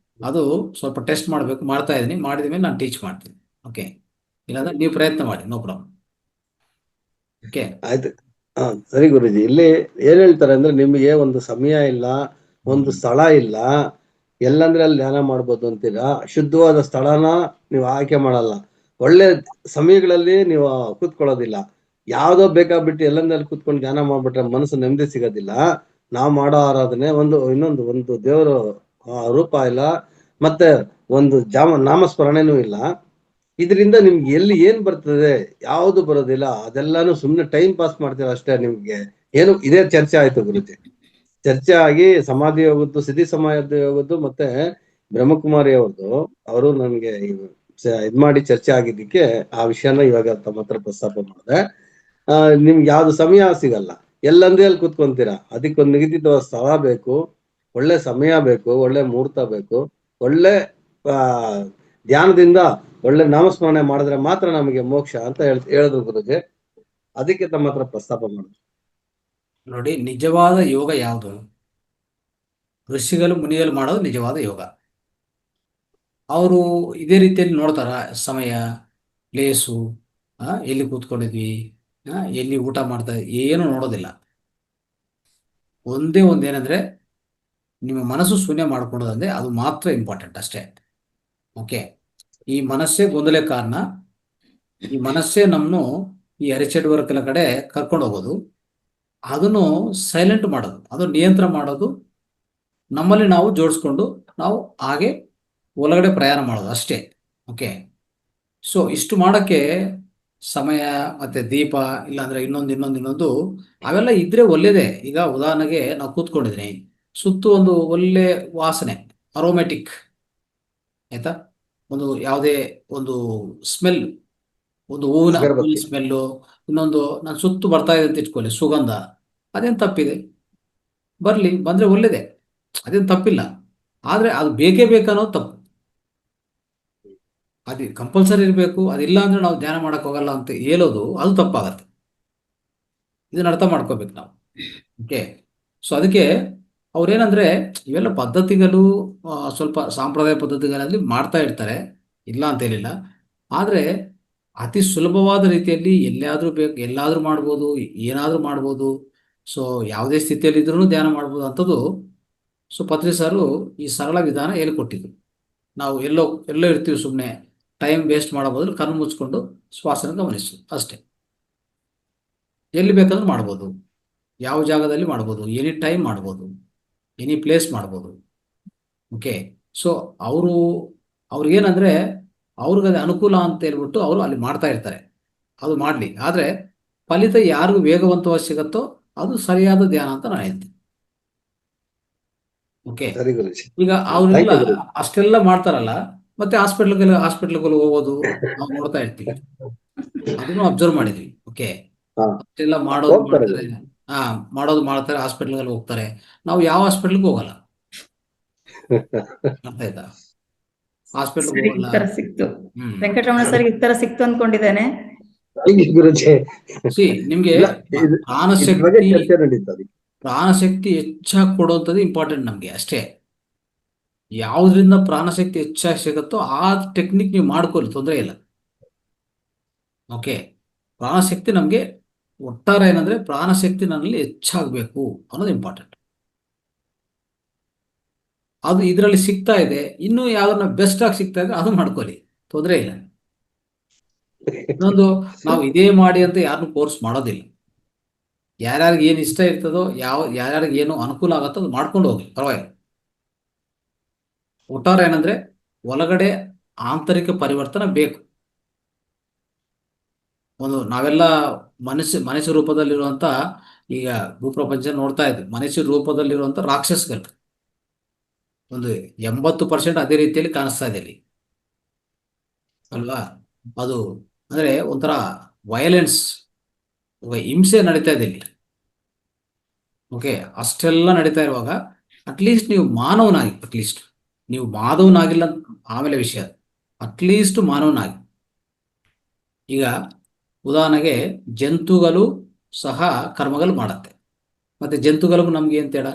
ಅದು ಸ್ವಲ್ಪ ಟೆಸ್ಟ್ ಮಾಡ್ತಾ ಇದೀನಿ. ಮಾಡಿದ ಮೇಲೆ ನಾನು ಟೀಚ್ ಮಾಡ್ತೀನಿ. ಓಕೆ, ಇಲ್ಲಾಂದ್ರೆ ನೀವು ಪ್ರಯತ್ನ ಮಾಡಿ, ನೋ ಪ್ರಾಬ್ಲಮ್. ಓಕೆ, ಆಯ್ತು. ಸರಿ ಗುರುಜಿ, ಇಲ್ಲಿ ಏನ್ ಹೇಳ್ತಾರೆ ಅಂದ್ರೆ ನಿಮಗೆ ಒಂದು ಸಮಯ ಇಲ್ಲ, ಒಂದು ಸ್ಥಳ ಇಲ್ಲ, ಎಲ್ಲಂದ್ರೆ ಅಲ್ಲಿ ಧ್ಯಾನ ಮಾಡ್ಬೋದು ಅಂತೀರಾ. ಶುದ್ಧವಾದ ಸ್ಥಳನ ನೀವು ಆಯ್ಕೆ ಮಾಡಲ್ಲ. ಒಳ್ಳೆ ಸಮಯಗಳಲ್ಲಿ ನೀವು ಕೂತ್ಕೊಳ್ಳೋದಿಲ್ಲ. ಯಾವ್ದೋ ಬೇಕಾಗ್ಬಿಟ್ಟು ಎಲ್ಲಂದ್ರಲ್ಲಿ ಕೂತ್ಕೊಂಡು ಧ್ಯಾನ ಮಾಡ್ಬಿಟ್ರೆ ಮನಸ್ಸು ನೆಮ್ಮದಿ ಸಿಗೋದಿಲ್ಲ. ನಾವು ಮಾಡೋ ಆರಾಧನೆ ಒಂದು ದೇವರು ರೂಪ ಇಲ್ಲ, ಮತ್ತೆ ಒಂದು ನಾಮಸ್ಮರಣೆನೂ ಇಲ್ಲ. ಇದರಿಂದ ನಿಮ್ಗೆ ಎಲ್ಲಿ ಏನ್ ಬರ್ತದೆ, ಯಾವ್ದು ಬರೋದಿಲ್ಲ. ಅದೆಲ್ಲಾನು ಸುಮ್ನೆ ಟೈಮ್ ಪಾಸ್ ಮಾಡ್ತೀರ ಅಷ್ಟೇ. ನಿಮ್ಗೆ ಏನು ಇದೇ ಚರ್ಚೆ ಆಯ್ತು ಗುರುಜಿ. ಚರ್ಚೆ ಆಗಿ ಸಮಾಧಿ ಹೋಗುದು, ಸಿದ್ಧಿ ಸಮಾಧಿ ಹೋಗುದು, ಮತ್ತೆ ಬ್ರಹ್ಮಕುಮಾರಿ ಅವ್ರದ್ದು ಅವರು ನನ್ಗೆ ಇದ್ ಮಾಡಿ ಚರ್ಚೆ ಆಗಿದ್ದಕ್ಕೆ ಆ ವಿಷಯನ ಇವಾಗ ತಮ್ಮ ಹತ್ರ ಪ್ರಸ್ತಾಪ ಮಾಡಿದೆ. ನಿಮ್ಗೆ ಯಾವ್ದು ಸಮಯ ಸಿಗಲ್ಲ, ಎಲ್ಲಂದ್ರೆ ಅಲ್ಲಿ ಕೂತ್ಕೊಂತೀರಾ. ಅದಕ್ಕೊಂದು ನಿಗದಿತ ಸ್ಥಳ ಬೇಕು, ಒಳ್ಳೆ ಸಮಯ ಬೇಕು, ಒಳ್ಳೆ ಮುಹೂರ್ತ ಬೇಕು, ಒಳ್ಳೆ ಧ್ಯಾನದಿಂದ ಒಳ್ಳೆ ನಾಮಸ್ಮರಣೆ ಮಾಡಿದ್ರೆ ಮಾತ್ರ ನಮಗೆ ಮೋಕ್ಷ ಅಂತ ಹೇಳಿದ್ರು ಗುರುಜಿ. ಅದಕ್ಕೆ ತಮ್ಮ ಹತ್ರ ಪ್ರಸ್ತಾಪ ಮಾಡಿದ್ರು. ನೋಡಿ, ನಿಜವಾದ ಯೋಗ ಯಾವುದು? ಋಷಿಗಳು ಮುನಿಗಳು ಮಾಡೋದು ನಿಜವಾದ ಯೋಗ. ಅವರು ಇದೇ ರೀತಿಯಲ್ಲಿ ನೋಡ್ತಾರ ಸಮಯ, ಪ್ಲೇಸು, ಎಲ್ಲಿ ಕೂತ್ಕೊಂಡಿದ್ವಿ, ಎಲ್ಲಿ ಊಟ ಮಾಡ್ತಾ ಏನು ನೋಡೋದಿಲ್ಲ. ಒಂದೇನಂದ್ರೆ ನಿಮ್ಮ ಮನಸ್ಸು ಶೂನ್ಯ ಮಾಡ್ಕೊಡೋದಂದ್ರೆ ಅದು ಮಾತ್ರ ಇಂಪಾರ್ಟೆಂಟ್ ಅಷ್ಟೇ. ಓಕೆ, ಈ ಮನಸ್ಸೇ ಗೊಂದಲ ಕಾರಣ. ಈ ಮನಸ್ಸೇ ನಮ್ಮನ್ನು ಈ ಅರಿಚೆಡ್ ವರ್ಕ್ಲ ಕಡೆ ಕರ್ಕೊಂಡು ಹೋಗೋದು. ಅದನ್ನು ಸೈಲೆಂಟ್ ಮಾಡೋದು, ಅದು ನಿಯಂತ್ರಣ ಮಾಡೋದು, ನಮ್ಮಲ್ಲಿ ನಾವು ಜೋಡಿಸ್ಕೊಂಡು ನಾವು ಹಾಗೆ ಒಳಗಡೆ ಪ್ರಯಾಣ ಮಾಡೋದು ಅಷ್ಟೇ. ಓಕೆ, ಸೊ ಇಷ್ಟು ಮಾಡೋಕ್ಕೆ ಸಮಯ ಮತ್ತೆ ದೀಪ, ಇಲ್ಲಾಂದ್ರೆ ಇನ್ನೊಂದು ಅವೆಲ್ಲ ಇದ್ರೆ ಒಳ್ಳೇದೇ. ಈಗ ಉದಾಹರಣೆಗೆ ನಾವು ಕೂತ್ಕೊಂಡಿದ್ದೀನಿ, ಸುತ್ತು ಒಂದು ಒಳ್ಳೆ ವಾಸನೆ, ಅರೋಮ್ಯಾಟಿಕ್ ಆಯ್ತಾ, ಒಂದು ಯಾವುದೇ ಒಂದು ಸ್ಮೆಲ್, ಒಂದು ಹೂವಿನ ಸ್ಮೆಲ್ಲು, ಇನ್ನೊಂದು ನಾನು ಸುತ್ತು ಬರ್ತಾ ಇದೆ ಅಂತ ಇಟ್ಕೊಳ್ಳಿ, ಸುಗಂಧ, ಅದೇನು ತಪ್ಪಿದೆ? ಬಂದ್ರೆ ಒಳ್ಳೇದೇ, ಅದೇನು ತಪ್ಪಿಲ್ಲ. ಆದ್ರೆ ಅದು ಬೇಕೇ ಬೇಕನ್ನೋದು ತಪ್ಪು. ಅದು ಕಂಪಲ್ಸರಿ ಇರಬೇಕು, ಅದಿಲ್ಲ ಅಂದ್ರೆ ನಾವು ಧ್ಯಾನ ಮಾಡಕ್ ಹೋಗಲ್ಲ ಅಂತ ಹೇಳೋದು ಅದು ತಪ್ಪಾಗತ್ತೆ. ಇದನ್ನ ಅರ್ಥ ಮಾಡ್ಕೋಬೇಕು ನಾವು. ಓಕೆ, ಸೊ ಅದಕ್ಕೆ ಅವ್ರೇನಂದ್ರೆ ಇವೆಲ್ಲ ಪದ್ಧತಿಗಳು ಸ್ವಲ್ಪ ಸಾಂಪ್ರದಾಯ ಪದ್ಧತಿಗಳಲ್ಲಿ ಮಾಡ್ತಾ ಇರ್ತಾರೆ, ಇಲ್ಲ ಅಂತ ಹೇಳಿಲ್ಲ. ಆದ್ರೆ ಅತಿ ಸುಲಭವಾದ ರೀತಿಯಲ್ಲಿ ಎಲ್ಲಾದ್ರೂ ಮಾಡ್ಬೋದು, ಏನಾದ್ರೂ ಮಾಡ್ಬೋದು. ಸೊ ಯಾವುದೇ ಸ್ಥಿತಿಯಲ್ಲಿ ಇದ್ರೂ ಧ್ಯಾನ ಮಾಡ್ಬೋದು ಅಂಥದ್ದು. ಸೊ ಪತ್ರಿ ಸಾರು ಈ ಸರಳ ವಿಧಾನ ಹೇಳ್ಕೊಟ್ಟಿದ್ರು. ನಾವು ಎಲ್ಲೋ ಇರ್ತೀವಿ, ಸುಮ್ಮನೆ ಟೈಮ್ ವೇಸ್ಟ್ ಮಾಡೋ ಬದಲು ಕಣ್ಣು ಮುಚ್ಕೊಂಡು ಶ್ವಾಸನ ಗಮನಿಸು ಅಷ್ಟೇ. ಎಲ್ಲಿ ಬೇಕಾದ್ರೂ ಮಾಡ್ಬೋದು, ಯಾವ ಜಾಗದಲ್ಲಿ ಮಾಡ್ಬೋದು, ಎನಿ ಟೈಮ್ ಮಾಡ್ಬೋದು, ಎನಿ ಪ್ಲೇಸ್ ಮಾಡ್ಬೋದು. ಓಕೆ, ಸೊ ಅವ್ರಿಗೇನಂದ್ರೆ ಅವ್ರಿಗೆ ಅದು ಅನುಕೂಲ ಅಂತ ಹೇಳ್ಬಿಟ್ಟು ಅವರು ಅಲ್ಲಿ ಮಾಡ್ತಾ ಇರ್ತಾರೆ. ಅದು ಮಾಡಲಿ, ಆದರೆ ಫಲಿತ ಯಾರಿಗೂ ವೇಗವಂತವಾಗಿ ಸಿಗತ್ತೋ ಅದು ಸರಿಯಾದ ಧ್ಯಾನ ಅಂತ ನಾನು ಹೇಳ್ತೀನಿ. ಓಕೆ, ಈಗ ಅವರೆಲ್ಲ ಅಷ್ಟೆಲ್ಲ ಮಾಡ್ತಾರಲ್ಲ, ಮತ್ತೆ ಹಾಸ್ಪಿಟ್ಲ್ಗಳು ಹೋಗೋದು ನಾವು ನೋಡ್ತಾ ಇರ್ತೀವಿ, ಅದನ್ನು ಅಬ್ಸರ್ವ್ ಮಾಡಿದ್ವಿ. ಓಕೆ, ಅಷ್ಟೆಲ್ಲ ಮಾಡೋದು ಮಾಡ್ತಾರೆ, ಹಾಸ್ಪಿಟ್ಲ್ಗಳಲ್ಲಿ ಹೋಗ್ತಾರೆ. ನಾವು ಯಾವ ಹಾಸ್ಪಿಟ್ಲ್ಗೂ ಹೋಗಲ್ಲ, ಅರ್ಥ ಆಯ್ತಾ? ಹಾಸ್ಪಿಟ್ಲ್ ಹೋಗಲ್ಲ. ಸಿಕ್ತು ವೆಂಕಟರಮಣ ಸರ್, ಈ ತರ ಸಿಕ್ತು ಅನ್ಕೊಂಡಿದ್ದೇನೆ. ನಿಮ್ಗೆ ಪ್ರಾಣಶಕ್ತಿ ಹೆಚ್ಚಾಗಿ ಕೊಡುವಂಥದ್ದು ಇಂಪಾರ್ಟೆಂಟ್ ನಮ್ಗೆ ಅಷ್ಟೇ. ಯಾವ್ದ್ರಿಂದ ಪ್ರಾಣಶಕ್ತಿ ಹೆಚ್ಚಾಗಿ ಸಿಗುತ್ತೋ ಆ ಟೆಕ್ನಿಕ್ ನೀವು ಮಾಡ್ಕೊಳ್ಳಿ, ತೊಂದರೆ ಇಲ್ಲ. ಓಕೆ, ಪ್ರಾಣಶಕ್ತಿ ನಮ್ಗೆ ಒಟ್ಟಾರೆ ಏನಂದ್ರೆ ಪ್ರಾಣಶಕ್ತಿ ನನ್ನಲ್ಲಿ ಹೆಚ್ಚಾಗಬೇಕು ಅನ್ನೋದು ಇಂಪಾರ್ಟೆಂಟ್. ಅದು ಇದರಲ್ಲಿ ಸಿಗ್ತಾ ಇದೆ, ಇನ್ನೂ ಯಾವ್ದನ್ನ ಬೆಸ್ಟ್ ಆಗಿ ಸಿಗ್ತಾ ಇದೆ ಅದು ಮಾಡ್ಕೊಳ್ಳಿ, ತೊಂದರೆ ಇಲ್ಲ. ಇನ್ನೊಂದು, ನಾವು ಇದೇ ಮಾಡಿ ಅಂತ ಯಾರನ್ನು ಫೋರ್ಸ್ ಮಾಡೋದಿಲ್ಲ. ಯಾರ್ಯಾರಿಗೆ ಏನು ಇಷ್ಟ ಇರ್ತದೋ, ಯಾರ್ಯಾರಿಗೆ ಏನು ಅನುಕೂಲ ಆಗುತ್ತೋ ಅದು ಮಾಡ್ಕೊಂಡು ಹೋಗಿ, ಪರವಾಗಿಲ್ಲ. ಒಟ್ಟಾರೆ ಏನಂದ್ರೆ ಒಳಗಡೆ ಆಂತರಿಕ ಪರಿವರ್ತನೆ ಬೇಕು. ಒಂದು ನಾವೆಲ್ಲ ಮನುಷ್ಯ ರೂಪದಲ್ಲಿರುವಂತ, ಈಗ ಭೂಪ್ರಪಂಚ ನೋಡ್ತಾ ಇದ್ವಿ, ಮನುಷ್ಯ ರೂಪದಲ್ಲಿರುವಂತ ರಾಕ್ಷಸಗಳು ಒಂದು 80% ಅದೇ ರೀತಿಯಲ್ಲಿ ಕಾಣಿಸ್ತಾ ಇದೆ ಇಲ್ಲಿ ಅಲ್ವಾ. ಅದು ಅಂದ್ರೆ ಒಂಥರ ವಯಲೆನ್ಸ್, ಹಿಂಸೆ ನಡೀತಾ ಇದೆ ಇಲ್ಲಿ. ಓಕೆ, ಅಷ್ಟೆಲ್ಲ ನಡೀತಾ ಇರುವಾಗ ಅಟ್ಲೀಸ್ಟ್ ನೀವು ಮಾನವನಾಗಿಲ್ಲ, ಆಮೇಲೆ ವಿಷಯ, ಅಟ್ಲೀಸ್ಟ್ ಮಾನವನಾಗಿ. ಈಗ ಉದಾಹರಣೆಗೆ ಜಂತುಗಳು ಸಹ ಕರ್ಮಗಳು ಮಾಡತ್ತೆ, ಮತ್ತೆ ಜಂತುಗಳಿಗೂ ನಮ್ಗೆ ಏನ್ ತೇಡ?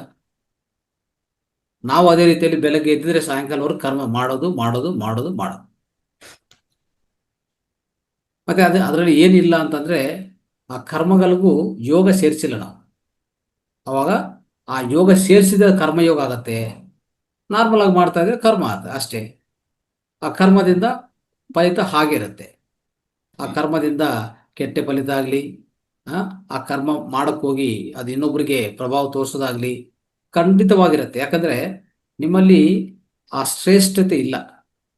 ನಾವು ಅದೇ ರೀತಿಯಲ್ಲಿ ಬೆಳಗ್ಗೆ ಎದ್ದಿದ್ರೆ ಸಾಯಂಕಾಲವರೆಗೂ ಕರ್ಮ ಮಾಡೋದು. ಮತ್ತೆ ಅದರಲ್ಲಿ ಏನಿಲ್ಲ ಅಂತಂದ್ರೆ ಆ ಕರ್ಮಗಳಿಗೂ ಯೋಗ ಸೇರಿಸಿಲ್ಲ ನಾವು. ಅವಾಗ ಆ ಯೋಗ ಸೇರಿಸಿದ ಕರ್ಮಯೋಗ ಆಗತ್ತೆ. ನಾರ್ಮಲ್ ಆಗಿ ಮಾಡ್ತಾ ಇದ್ರೆ ಕರ್ಮ ಆಗುತ್ತೆ ಅಷ್ಟೇ. ಆ ಕರ್ಮದಿಂದ ಫಲಿತ ಹಾಗೆ ಇರುತ್ತೆ. ಆ ಕರ್ಮದಿಂದ ಕೆಟ್ಟ ಫಲಿತ ಆಗಲಿ, ಆ ಕರ್ಮ ಮಾಡಕ್ ಹೋಗಿ ಅದು ಇನ್ನೊಬ್ರಿಗೆ ಪ್ರಭಾವ ತೋರಿಸೋದಾಗ್ಲಿ ಖಂಡಿತವಾಗಿರುತ್ತೆ. ಯಾಕಂದ್ರೆ ನಿಮ್ಮಲ್ಲಿ ಆ ಶ್ರೇಷ್ಠತೆ ಇಲ್ಲ,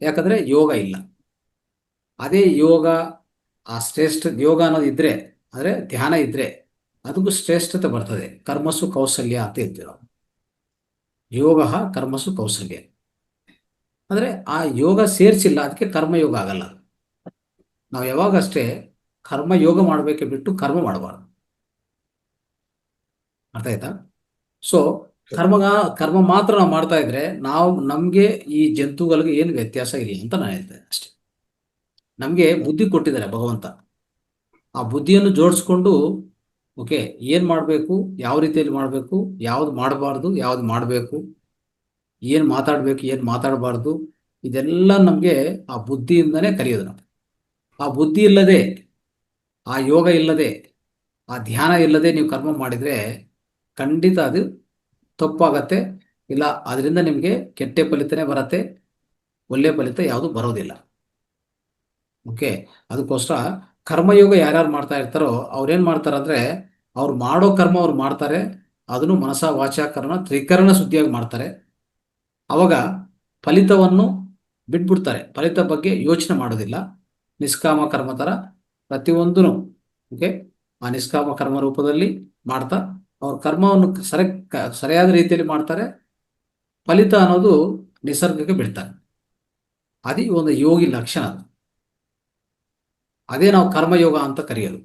ಯಾಕಂದ್ರೆ ಯೋಗ ಇಲ್ಲ. ಅದೇ ಯೋಗ, ಆ ಶ್ರೇಷ್ಠ ಯೋಗ ಅನ್ನೋದು ಇದ್ರೆ, ಅಂದ್ರೆ ಧ್ಯಾನ ಇದ್ರೆ ಅದಕ್ಕೂ ಶ್ರೇಷ್ಠತೆ ಬರ್ತದೆ. ಕರ್ಮಸು ಕೌಶಲ್ಯ ಅಂತ ಹೇಳ್ತೀವಿ ನಾವು. ಯೋಗ ಕರ್ಮಸು ಕೌಶಲ್ಯ ಅಂದ್ರೆ ಆ ಯೋಗ ಸೇರಿಸಿಲ್ಲ, ಅದಕ್ಕೆ ಕರ್ಮಯೋಗ ಆಗಲ್ಲ. ನಾವು ಯಾವಾಗಷ್ಟೇ ಕರ್ಮಯೋಗ ಮಾಡಬೇಕೆ ಬಿಟ್ಟು ಕರ್ಮ ಮಾಡಬಾರ್ದು. ಅರ್ಥ ಆಯ್ತಾ? ಸೊ ಕರ್ಮ ಮಾತ್ರ ನಾವು ಮಾಡ್ತಾ ಇದ್ರೆ ನಮ್ಗೆ ಈ ಜಂತುಗಳಿಗೆ ಏನು ವ್ಯತ್ಯಾಸ ಇಲ್ಲ ಅಂತ ನಾನು ಹೇಳ್ತೇನೆ ಅಷ್ಟೇ. ನಮ್ಗೆ ಬುದ್ಧಿ ಕೊಟ್ಟಿದ್ದಾರೆ ಭಗವಂತ. ಆ ಬುದ್ಧಿಯನ್ನು ಜೋಡಿಸ್ಕೊಂಡು ಓಕೆ, ಏನ್ ಮಾಡಬೇಕು, ಯಾವ ರೀತಿಯಲ್ಲಿ ಮಾಡಬೇಕು, ಯಾವ್ದು ಮಾಡಬಾರ್ದು, ಯಾವ್ದು ಮಾಡಬೇಕು, ಏನ್ ಮಾತಾಡ್ಬೇಕು, ಏನ್ ಮಾತಾಡಬಾರ್ದು, ಇದೆಲ್ಲ ನಮ್ಗೆ ಆ ಬುದ್ಧಿಯಿಂದನೇ ಕಲಿಯೋದು. ನಾವು ಆ ಬುದ್ಧಿ ಇಲ್ಲದೆ, ಆ ಯೋಗ ಇಲ್ಲದೆ, ಆ ಧ್ಯಾನ ಇಲ್ಲದೆ ನೀವು ಕರ್ಮ ಮಾಡಿದ್ರೆ ಖಂಡಿತ ಅದು ತಪ್ಪಾಗತ್ತೆ. ಇಲ್ಲ, ಅದರಿಂದ ನಿಮಗೆ ಕೆಟ್ಟ ಫಲಿತನೇ ಬರತ್ತೆ, ಒಳ್ಳೆ ಫಲಿತ ಯಾವುದು ಬರೋದಿಲ್ಲ. ಓಕೆ, ಅದಕ್ಕೋಸ್ಕರ ಕರ್ಮಯೋಗ ಯಾರ್ಯಾರು ಮಾಡ್ತಾ ಇರ್ತಾರೋ ಅವ್ರೇನ್ ಮಾಡ್ತಾರಂದ್ರೆ, ಅವ್ರು ಮಾಡೋ ಕರ್ಮ ಅವ್ರು ಮಾಡ್ತಾರೆ, ಅದನ್ನು ಮನಸ ವಾಚ ಕರ್ಮ ತ್ರಿಕರಣ ಶುದ್ಧಿಯಾಗಿ ಮಾಡ್ತಾರೆ. ಅವಾಗ ಫಲಿತವನ್ನು ಬಿಟ್ಬಿಡ್ತಾರೆ, ಫಲಿತ ಬಗ್ಗೆ ಯೋಚನೆ ಮಾಡೋದಿಲ್ಲ. ನಿಷ್ಕಾಮ ಕರ್ಮ ತರ ಪ್ರತಿಯೊಂದೂ ಓಕೆ, ಆ ನಿಷ್ಕಾಮ ಕರ್ಮ ರೂಪದಲ್ಲಿ ಮಾಡ್ತಾ ಅವ್ರ ಕರ್ಮವನ್ನು ಸರಿಯಾದ ರೀತಿಯಲ್ಲಿ ಮಾಡ್ತಾರೆ. ಫಲಿತ ಅನ್ನೋದು ನಿಸರ್ಗಕ್ಕೆ ಬಿಡ್ತಾರೆ. ಅದೇ ಒಂದು ಯೋಗಿ ಲಕ್ಷಣ. ಅದೇ ನಾವು ಕರ್ಮಯೋಗ ಅಂತ ಕರೆಯೋದು.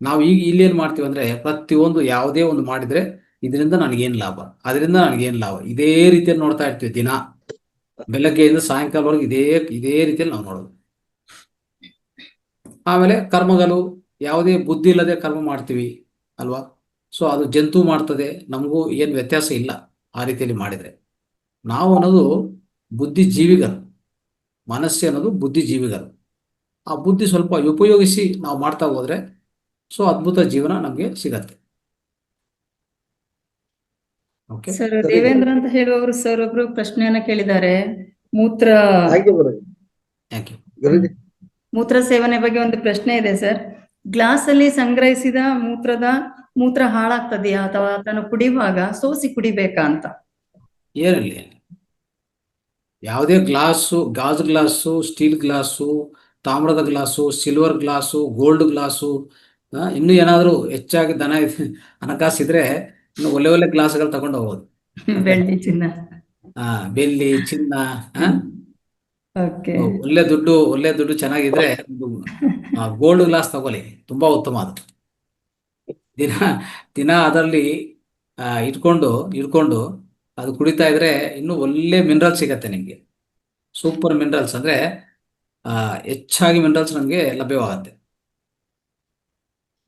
ನಾವು ಈಗ ಇಲ್ಲೇನು ಮಾಡ್ತೀವಿ ಅಂದ್ರೆ, ಪ್ರತಿಯೊಂದು ಯಾವುದೇ ಒಂದು ಮಾಡಿದ್ರೆ ಇದರಿಂದ ನನಗೇನು ಲಾಭ, ಅದರಿಂದ ನನಗೇನು ಲಾಭ, ಇದೇ ರೀತಿಯಲ್ಲಿ ನೋಡ್ತಾ ಇರ್ತೀವಿ. ದಿನ ಬೆಳಗ್ಗೆಯಿಂದ ಸಾಯಂಕಾಲವರೆಗೂ ಇದೇ ರೀತಿಯಲ್ಲಿ ನಾವು ನೋಡೋದು. ಆಮೇಲೆ ಕರ್ಮಗಳು ಯಾವುದೇ ಬುದ್ಧಿ ಇಲ್ಲದೆ ಕರ್ಮ ಮಾಡ್ತೀವಿ ಅಲ್ವಾ. ಸೊ ಅದು ಜಂತು ಮಾಡ್ತದೆ, ನಮಗೂ ಏನು ವ್ಯತ್ಯಾಸ ಇಲ್ಲ ಆ ರೀತಿಯಲ್ಲಿ ಮಾಡಿದ್ರೆ. ನಾವು ಅನ್ನೋದು ಬುದ್ಧಿಜೀವಿಗಳು, ಮನಸ್ಸು ಅನ್ನೋದು ಬುದ್ಧಿಜೀವಿಗಳು. ಆ ಬುದ್ಧಿ ಸ್ವಲ್ಪ ಉಪಯೋಗಿಸಿ ನಾವು ಮಾಡ್ತಾ ಹೋದ್ರೆ ಸೊ ಅದ್ಭುತ ಜೀವನ ನಮಗೆ ಸಿಗತ್ತೆ. ಓಕೆ ಸರ್, ದೇವೇಂದ್ರ ಅಂತ ಹೇಳುವವರು ಸರ್ ಒಬ್ರು ಪ್ರಶ್ನೆಯನ್ನ ಕೇಳಿದ್ದಾರೆ. Thank you. ಮೂತ್ರ ಸೇವನೆ ಬಗ್ಗೆ ಒಂದು ಪ್ರಶ್ನೆ ಇದೆ ಸರ್. ಗ್ಲಾಸ್ ಅಲ್ಲಿ ಸಂಗ್ರಹಿಸಿದ ಮೂತ್ರ ಹಾಳಾಗ್ತದೆಯಾ, ಅಥವಾ ಅದನ್ನು ಕುಡಿಯುವಾಗ ಸೋಸಿ ಕುಡಿಬೇಕಾ ಅಂತ? ಏನಿಲ್ಲ, ಯಾವುದೇ ಗ್ಲಾಸು, ಗಾಜು ಗ್ಲಾಸು, ಸ್ಟೀಲ್ ಗ್ಲಾಸು, ತಾಮ್ರದ glass, silver glass, gold glass, ಇನ್ನೂ ಏನಾದರೂ ಹೆಚ್ಚಾಗಿ ಹಣಕಾಸಿದ್ರೆ ಇನ್ನು ಒಳ್ಳೆ ಗ್ಲಾಸ್ಗಳು ತಗೊಂಡು ಹೋಗೋದು. ಬೆಳ್ಳಿ ಚಿನ್ನ, ಬೆಳ್ಳಿ ಚಿನ್ನ, ಓಕೆ, ಒಳ್ಳೆ ದುಡ್ಡು ಚೆನ್ನಾಗಿದ್ರೆ ಗೋಲ್ಡ್ ಗ್ಲಾಸ್ ತಗೊಳ್ಳಿ, ತುಂಬಾ ಉತ್ತಮ. ಅದು ದಿನ ಅದರಲ್ಲಿ ಇಟ್ಕೊಂಡು ಅದು ಕುಡಿತಾ ಇದ್ರೆ ಇನ್ನೂ ಒಳ್ಳೆ ಮಿನರಲ್ ಸಿಗತ್ತೆ ನಿಮ್ಗೆ. ಸೂಪರ್ ಮಿನರಲ್ಸ್ ಅಂದ್ರೆ ಹೆಚ್ಚಾಗಿ ಮಿನರಲ್ಸ್ ನಮ್ಗೆ ಲಭ್ಯವಾಗತ್ತೆ.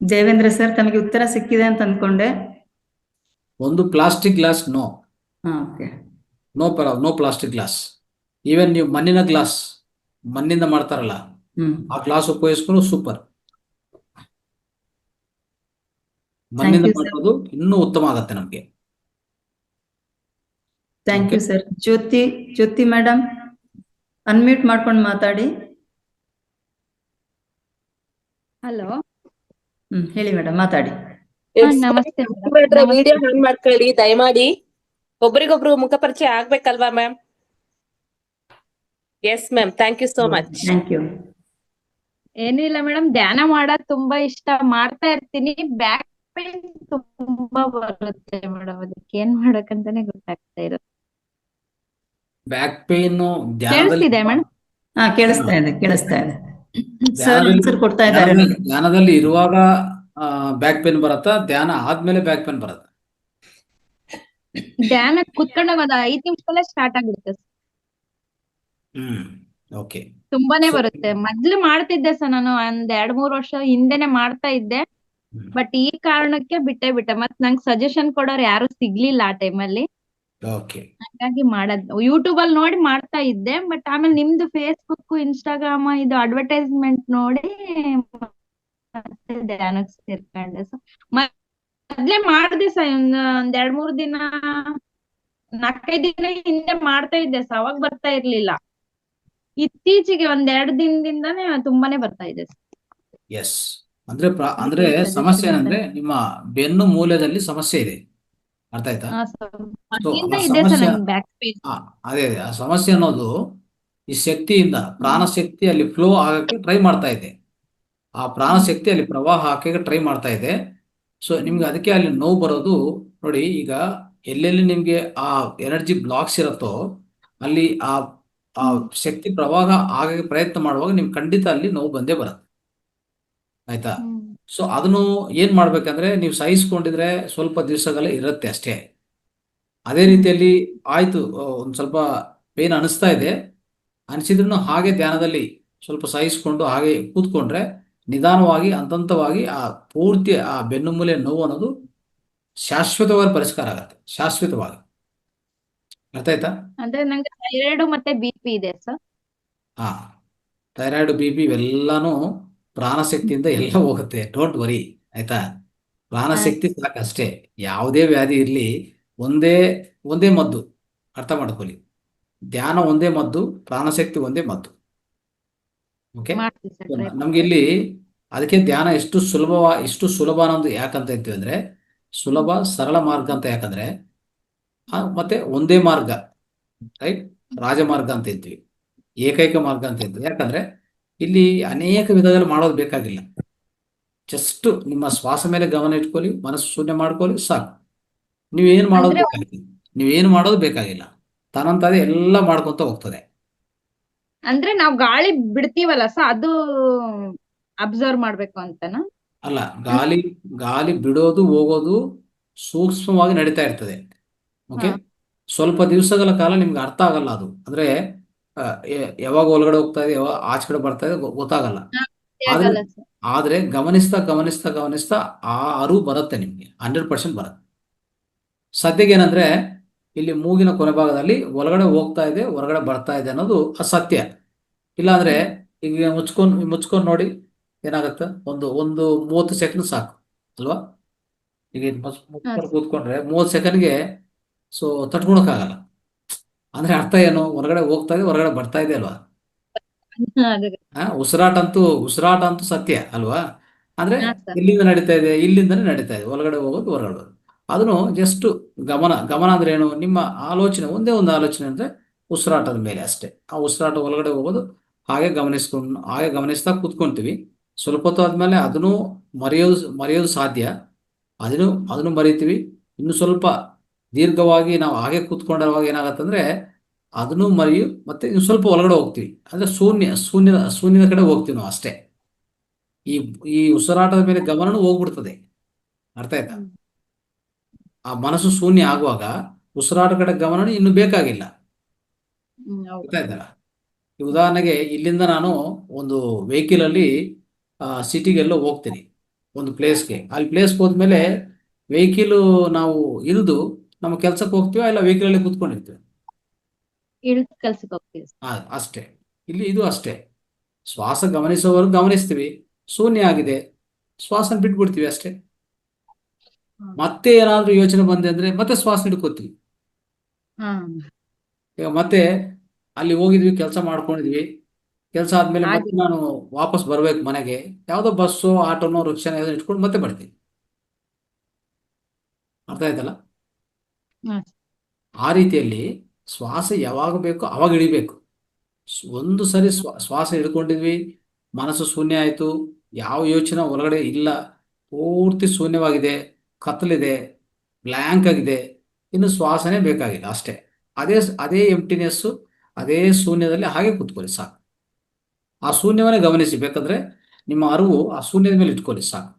ದೇವೇಂದ್ರ ಸರ್, ತಮಗೆ ಉತ್ತರ ಸಿಕ್ಕಿದೆ ಅಂತ ಅಂದ್ಕೊಂಡೆ. ಒಂದು plastic glass no plastic glass. Even ನೀವು ಮಣ್ಣಿನ ಗ್ಲಾಸ್, ಮಣ್ಣಿಂದ ಮಾಡ್ತಾರಲ್ಲ ಆ ಗ್ಲಾಸ್ ಉಪಯೋಗಿಸ್ಕೊಂಡು ಸೂಪರ್. ಮಣ್ಣಿಂದ you, sir. ಮಾಡೋದು ಇನ್ನೂ ಉತ್ತಮ ಆಗತ್ತೆ ನಮ್ಗೆ. Thank okay you sir. Jyoti madam unmute ಮಾಡ್ಕೊಂಡು ಮಾತಾಡಿ. ಹಲೋ, ಹೇಳಿ ಮೇಡಮ್, ಮಾತಾಡಿ. ನಮಸ್ತೆ ಮೇಡಮ್. ವಿಡಿಯೋ ಆನ್ ಮಾಡ್ಕೊಳ್ಳಿ ದಯಮಾಡಿ. ಒಬ್ರಿಗೊಬ್ರು ಮುಖ ಪರಿಚಯ ಆಗ್ಬೇಕಲ್ವಾ ma'am? Yes ma'am, thank you so much. Thank you. ಏನಿಲ್ಲ ಮೇಡಮ್, ಧ್ಯಾನ ಮಾಡೋದ್ ತುಂಬಾ ಇಷ್ಟ, ಮಾಡ್ತಾ ಇರ್ತೀನಿ. ಬ್ಯಾಕ್ ಪೇನ್ ತುಂಬಾ ಬರುತ್ತೆ ಮೇಡಮ್, ಅದಕ್ಕೆ ಏನ್ ಮಾಡಕ್ಕಂತಾನೆ ಗೊತ್ತಾಗ್ತಾ ಇರುತ್ತೆ. ಬ್ಯಾಕ್ ಪೇನ್ ಧ್ಯಾನದಲ್ಲಿ ಕೇಳಿಸ್ತಿದೆ ಮೇಡಮ್? ಹಾ, ಕೇಳಿಸ್ತಾ ಇದೆ. ಸರ್ ಧ್ಯಾನದಲ್ಲಿ ಆನ್ಸರ್ ಕೊಡ್ತಾ ಇದ್ದಾರೆ. ಧ್ಯಾನದಲ್ಲಿ ಇರುವಾಗ ಬ್ಯಾಕ್ ಪೇನ್ ಬರುತ್ತಾ, ಧ್ಯಾನ ಆದ್ಮೇಲೆ ಬ್ಯಾಕ್ ಪೇನ್ ಬರುತ್ತಾ? ಧ್ಯಾನ ಕುತ್ಕೊಂಡಾಗ ಒಂದ್ 5 ನಿಮಿಷದಲ್ಲೇ ಸ್ಟಾರ್ಟ್ ಆಗುತ್ತೆ sir. ಓಕೆ. ತುಂಬಾನೇ So, ಬರುತ್ತೆ. ಮೊದ್ಲು ಮಾಡ್ತಿದ್ದೆ ಸರ್, ನಾನು ಒಂದ್ 2-3 ವರ್ಷ ಹಿಂದೆನೆ ಮಾಡ್ತಾ ಇದ್ದೆ. ಬಟ್ ಈ ಕಾರಣಕ್ಕೆ ಬಿಟ್ಟೆ. ಮತ್ ನಂಗೆ ಸಜೆಷನ್ ಕೊಡೋರು ಯಾರು ಸಿಗ್ಲಿಲ್ಲ ಆ ಟೈಮಲ್ಲಿ. ಓಕೆ. ಹಾಗಾಗಿ ಯೂಟ್ಯೂಬ್ ಅಲ್ಲಿ ನೋಡಿ ಮಾಡ್ತಾ ಇದ್ದೆ. ಬಟ್ ಆಮೇಲೆ ನಿಮ್ದು ಫೇಸ್ಬುಕ್, ಇನ್ಸ್ಟಾಗ್ರಾಮ್ ಇದು ಅಡ್ವರ್ಟೈಸ್ಮೆಂಟ್ ನೋಡಿ ಮತ್ತೆ ಧ್ಯಾನಕ್ಕೆ ಸೇರ್ಕೊಂಡೆ. ಮೊದ್ಲೇ ಮಾಡ್ದೆ ಸರ್, ಒಂದ್ 2-3 ದಿನ 4-5 ದಿನ ಹಿಂದೆ ಮಾಡ್ತಾ ಇದ್ದೆ ಸರ್, ಅವಾಗ ಬರ್ತಾ ಇರ್ಲಿಲ್ಲ. ಇತ್ತೀಚೆಗೆ ಒಂದ್ 2 ದಿನದಿಂದಾನೇ ತುಂಬಾನೇ ಬರ್ತಾ ಇದೆ sir. ಎಸ್. ಅಂದ್ರೆ ಸಮಸ್ಯೆ ಏನಂದ್ರೆ ನಿಮ್ಮ ಬೆನ್ನು ಮೂಲೆಯಲ್ಲಿ ಸಮಸ್ಯೆ ಇದೆ. ಅರ್ಥ ಆಯ್ತಾ? sir. ಸೊ ಮೊದ್ಲಿಂದ ಆ ಇದೆ ಸರ್ ಸಮಸ್ಯೆ ನಂಗೆ ಬ್ಯಾಕ್ ಪೇನ್. ಅದೇ ಆ ಸಮಸ್ಯೆ ಅನ್ನೋದು ಈ ಶಕ್ತಿಯಿಂದ ಪ್ರಾಣಶಕ್ತಿ ಅಲ್ಲಿ ಫ್ಲೋ ಆಗಕ್ಕೆ ಟ್ರೈ ಮಾಡ್ತಾ ಇದೆ. ಆ ಪ್ರಾಣಶಕ್ತಿ ಅಲ್ಲಿ ಪ್ರವಾಹ ಹಾಕಕ್ಕೆ ಟ್ರೈ ಮಾಡ್ತಾ ಇದೆ. ಸೊ ನಿಮ್ಗೆ ಅದಕ್ಕೆ ಅಲ್ಲಿ ನೋವು ಬರೋದು. ನೋಡಿ, ಈಗ ಎಲ್ಲೆಲ್ಲಿ ನಿಮ್ಗೆ ಆ ಎನರ್ಜಿ ಬ್ಲಾಕ್ಸ್ ಇರುತ್ತೋ ಅಲ್ಲಿ ಆ ಶಕ್ತಿ ಪ್ರವಾಹ ಆಗಕ್ಕೆ ಪ್ರಯತ್ನ ಮಾಡುವಾಗ ನಿಮ್ಗೆ ಖಂಡಿತ ಅಲ್ಲಿ ನೋವು ಬಂದೇ ಬರುತ್ತೆ. ಆಯ್ತಾ? ಸೊ ಅದನ್ನು ಏನ್ ಮಾಡ್ಬೇಕಂದ್ರೆ, ನೀವು ಸಹಿಸ್ಕೊಂಡಿದ್ರೆ ಸ್ವಲ್ಪ ದಿವಸಗಳ ಇರುತ್ತೆ ಅಷ್ಟೇ. ಅದೇ ರೀತಿಯಲ್ಲಿ ಆಯ್ತು, ಒಂದ್ ಸ್ವಲ್ಪ ಪೇನ್ ಅನಿಸ್ತಾ ಇದೆ ಅನಿಸಿದ್ರು ಹಾಗೆ ಧ್ಯಾನದಲ್ಲಿ ಸ್ವಲ್ಪ ಸಹಿಸ್ಕೊಂಡು ಹಾಗೆ ಕೂತ್ಕೊಂಡ್ರೆ ನಿಧಾನವಾಗಿ ಹಂತವಾಗಿ ಆ ಪೂರ್ತಿ ಆ ಬೆನ್ನು ಮೂಲೆ ನೋವು ಅನ್ನೋದು ಶಾಶ್ವತವಾಗಿ ಪರಿಷ್ಕಾರ ಆಗತ್ತೆ. ಶಾಶ್ವತವಾಗಿ. ಅರ್ಥ ಆಯ್ತಾ? ಅಂದ್ರೆ ನಂಗೆ ಥೈರಾಯ್ಡ್ ಮತ್ತೆ BP ಇದೆ ಸರ್. ಹಾ, ಥೈರಾಯ್ಡ್, BP ಇವೆಲ್ಲಾನು ಪ್ರಾಣಶಕ್ತಿಯಿಂದ ಎಲ್ಲ ಹೋಗುತ್ತೆ. Don't worry. ಆಯ್ತಾ? ಪ್ರಾಣಶಕ್ತಿ ಸಾಕಷ್ಟೇ. ಯಾವುದೇ ವ್ಯಾಧಿ ಇರಲಿ ಒಂದೇ ಮದ್ದು. ಅರ್ಥ ಮಾಡ್ಕೊಳ್ಳಿ. ಧ್ಯಾನ ಒಂದೇ ಮದ್ದು, ಪ್ರಾಣಶಕ್ತಿ ಒಂದೇ ಮದ್ದು. ಓಕೆ. ನಮ್ಗೆ ಇಲ್ಲಿ ಅದಕ್ಕೆ ಧ್ಯಾನ ಎಷ್ಟು ಸುಲಭ ಅನ್ನೋದು ಯಾಕಂತ ಹೇಳ್ತೀವಿ ಅಂದ್ರೆ, ಸುಲಭ ಸರಳ ಮಾರ್ಗ ಅಂತ. ಯಾಕಂದ್ರೆ ಮತ್ತೆ ಒಂದೇ ಮಾರ್ಗ, ರೈಟ್? ರಾಜಮಾರ್ಗ ಅಂತ ಹೇಳ್ತೀವಿ, ಏಕೈಕ ಮಾರ್ಗ ಅಂತ ಹೇಳ್ತೀವಿ. ಯಾಕಂದ್ರೆ ಇಲ್ಲಿ ಅನೇಕ ವಿಧದಲ್ಲಿ ಮಾಡೋದು ಬೇಕಾಗಿಲ್ಲ. ಜಸ್ಟ್ ನಿಮ್ಮ ಶ್ವಾಸ ಮೇಲೆ ಗಮನ ಇಟ್ಕೊಳ್ಳಿ, ಮನಸ್ಸು ಶೂನ್ಯ ಮಾಡ್ಕೊಳ್ಳಿ, ಸಾಕು. ನೀವೇನು ಮಾಡೋದು ಬೇಕಾಗಿಲ್ಲ. ತನ್ನಂತಾದೆ ಎಲ್ಲ ಮಾಡ್ಕೊಂತ ಹೋಗ್ತದೆ. ಅಂದ್ರೆ ನಾವ್ ಗಾಳಿ ಬಿಡ್ತೀವಲ್ಲ ಸರ್, ಅದು ಅಬ್ಸರ್ವ್ ಮಾಡ್ಬೇಕು ಅಂತನಾ? ಅಲ್ಲ, ಗಾಳಿ ಬಿಡೋದು ಹೋಗೋದು ಸೂಕ್ಷ್ಮವಾಗಿ ನಡೀತಾ ಇರ್ತದೆ. ಓಕೆ. ಸ್ವಲ್ಪ ದಿವಸಗಳ ಕಾಲ ನಿಮ್ಗೆ ಅರ್ಥ ಆಗಲ್ಲ ಅದು. ಅಂದ್ರೆ ಯಾವಾಗ ಒಳಗಡೆ ಹೋಗ್ತಾ ಇದೆ, ಯಾವಾಗ ಆಚೆ ಕಡೆ ಬರ್ತಾ ಇದೆ ಗೊತ್ತಾಗಲ್ಲ. ಆದ್ರೆ ಗಮನಿಸ್ತಾ ಆ ಅರಿವು ಬರುತ್ತೆ ನಿಮ್ಗೆ. 100% ಬರುತ್ತೆ. ಸದ್ಯಕ್ಕೆ ಏನಂದ್ರೆ, ಇಲ್ಲಿ ಮೂಗಿನ ಕೊನೆ ಭಾಗದಲ್ಲಿ ಒಳಗಡೆ ಹೋಗ್ತಾ ಇದೆ, ಹೊರಗಡೆ ಬರ್ತಾ ಇದೆ ಅನ್ನೋದು ಅಸತ್ಯ. ಇಲ್ಲಾಂದ್ರೆ ಈಗ ಮುಚ್ಕೊಂಡು ನೋಡಿ ಏನಾಗತ್ತೆ, ಒಂದು 30 ಸೆಕೆಂಡ್ ಸಾಕು ಅಲ್ವಾ? ಈಗ ಕೂತ್ಕೊಂಡ್ರೆ 30 ಸೆಕೆಂಡ್ಗೆ ಸೊ ತಟ್ಕೊಳಕ್ಕಾಗಲ್ಲ. ಅಂದ್ರೆ ಅರ್ಥ ಏನು? ಹೊರಗಡೆ ಹೋಗ್ತಾ ಇದೆ, ಹೊರಗಡೆ ಬರ್ತಾ ಇದೆ ಅಲ್ವಾ? ಉಸಿರಾಟ ಅಂತೂ ಸತ್ಯ ಅಲ್ವಾ? ಅಂದ್ರೆ ಇಲ್ಲಿಂದ ನಡೀತಾ ಇದೆ, ಇಲ್ಲಿಂದನೇ ನಡೀತಾ ಇದೆ, ಒಳಗಡೆ ಹೋಗೋದು, ಹೊರಗಡೆ ಹೋಗೋದು. ಅದನ್ನು ಜಸ್ಟ್ ಗಮನ ಅಂದ್ರೆ ಏನು? ನಿಮ್ಮ ಆಲೋಚನೆ ಒಂದೇ ಒಂದು ಆಲೋಚನೆ ಅಂದ್ರೆ ಉಸಿರಾಟದ ಮೇಲೆ ಅಷ್ಟೇ. ಆ ಉಸಿರಾಟ ಒಳಗಡೆ ಹೋಗೋದು ಹಾಗೆ ಗಮನಿಸ್ತಾ ಕೂತ್ಕೊಂತೀವಿ. ಸ್ವಲ್ಪ ಹೊತ್ತು ಆದ್ಮೇಲೆ ಅದನ್ನು ಮರೆಯೋದು ಸಾಧ್ಯ. ಅದನ್ನು ಮರಿತೀವಿ. ಇನ್ನು ಸ್ವಲ್ಪ ದೀರ್ಘವಾಗಿ ನಾವು ಹಾಗೆ ಕೂತ್ಕೊಂಡಿರುವಾಗ ಏನಾಗತ್ತಂದ್ರೆ ಅದನ್ನು ಮತ್ತೆ ಇನ್ನು ಸ್ವಲ್ಪ ಒಳಗಡೆ ಹೋಗ್ತೀವಿ. ಅಂದ್ರೆ ಶೂನ್ಯದ ಕಡೆ ಹೋಗ್ತೀವಿ ನಾವು ಅಷ್ಟೇ. ಈ ಉಸಿರಾಟದ ಮೇಲೆ ಗಮನನೂ ಹೋಗ್ಬಿಡ್ತದೆ. ಅರ್ಥ ಆಯ್ತಾ? ಆ ಮನಸ್ಸು ಶೂನ್ಯ ಆಗುವಾಗ ಉಸಿರಾಟ ಕಡೆ ಗಮನ ಇನ್ನು ಬೇಕಾಗಿಲ್ಲ. ಗೊತ್ತಾಯ್ತಲ್ಲ? ಈ ಉದಾಹರಣೆಗೆ ಇಲ್ಲಿಂದ ನಾನು ಒಂದು ವೆಹಿಕಲ್ ಅಲ್ಲಿ ಸಿಟಿಗೆಲ್ಲೋ ಹೋಗ್ತೀನಿ, ಒಂದು ಪ್ಲೇಸ್ಗೆ. ಅಲ್ಲಿ ಪ್ಲೇಸ್ಗೆ ಹೋದ್ಮೇಲೆ ವೆಹಿಕಲ್ ನಾವು ಇಳಿದು ನಮ್ಮ ಕೆಲ್ಸಕ್ಕೆ ಹೋಗ್ತೀವಿ, ಇಲ್ಲ ವೆಹಿಕಲ್ ಅಲ್ಲಿ ಕೂತ್ಕೊಂಡಿರ್ತೀವಿ. ಅಷ್ಟೇ. ಇದು ಅಷ್ಟೇ. ಶ್ವಾಸ ಗಮನಿಸೋವರೆಗೂ ಗಮನಿಸ್ತೀವಿ, ಶೂನ್ಯ ಆಗಿದೆ, ಶ್ವಾಸ ಬಿಟ್ಬಿಡ್ತೀವಿ ಅಷ್ಟೇ. ಮತ್ತೆ ಏನಾದ್ರೂ ಯೋಚನೆ ಬಂದೆ ಅಂದ್ರೆ ಮತ್ತೆ ಶ್ವಾಸ ಹಿಡ್ಕೋತೀವಿ. ಈಗ ಮತ್ತೆ ಅಲ್ಲಿ ಹೋಗಿದ್ವಿ, ಕೆಲಸ ಮಾಡ್ಕೊಂಡಿದ್ವಿ, ಕೆಲಸ ಆದ್ಮೇಲೆ ಹಾಗೆ ಮತ್ತೆ ನಾನು ವಾಪಸ್ ಬರ್ಬೇಕು ಮನೆಗೆ, ಯಾವ್ದೋ ಬಸ್ಸು ಆಟೋನೋ ರಿಕ್ಷಾನೋ ಏನೋ ಇಟ್ಕೊಂಡು ಮತ್ತೆ ಬರ್ತೀನಿ. ಅರ್ಥ ಆಯ್ತಲ್ಲ? ಹ್ಮ್. ಆ ರೀತಿಯಲ್ಲಿ ಶ್ವಾಸ ಯಾವಾಗ ಬೇಕೋ ಅವಾಗ ಇಳಿಬೇಕು. ಒಂದು ಸರಿ ಶ್ವಾಸ ಹಿಡ್ಕೊಂಡಿದ್ವಿ, ಮನಸ್ಸು ಶೂನ್ಯ ಆಯ್ತು, ಯಾವ ಯೋಚನೆ ಒಳಗಡೆ ಇಲ್ಲ, ಪೂರ್ತಿ ಶೂನ್ಯವಾಗಿದೆ, ಕತ್ತಲಿದೆ, ಬ್ಲ್ಯಾಂಕ್ ಆಗಿದೆ, ಇನ್ನು ಶ್ವಾಸನೇ ಬೇಕಾಗಿಲ್ಲ ಅಷ್ಟೇ. ಅದೇ ಅದೇ ಎಂಟಿನೆಸ್ಸು, ಅದೇ ಶೂನ್ಯದಲ್ಲಿ ಹಾಗೆ ಕೂತ್ಕೊಳ್ಳಿ ಸಾಕು. ಆ ಶೂನ್ಯವನ್ನೇ ಗಮನಿಸಿ, ಬೇಕಾದ್ರೆ ನಿಮ್ಮ ಅರಿವು ಆ ಶೂನ್ಯದ ಮೇಲೆ ಇಟ್ಕೊಳ್ಳಿ ಸಾಕು.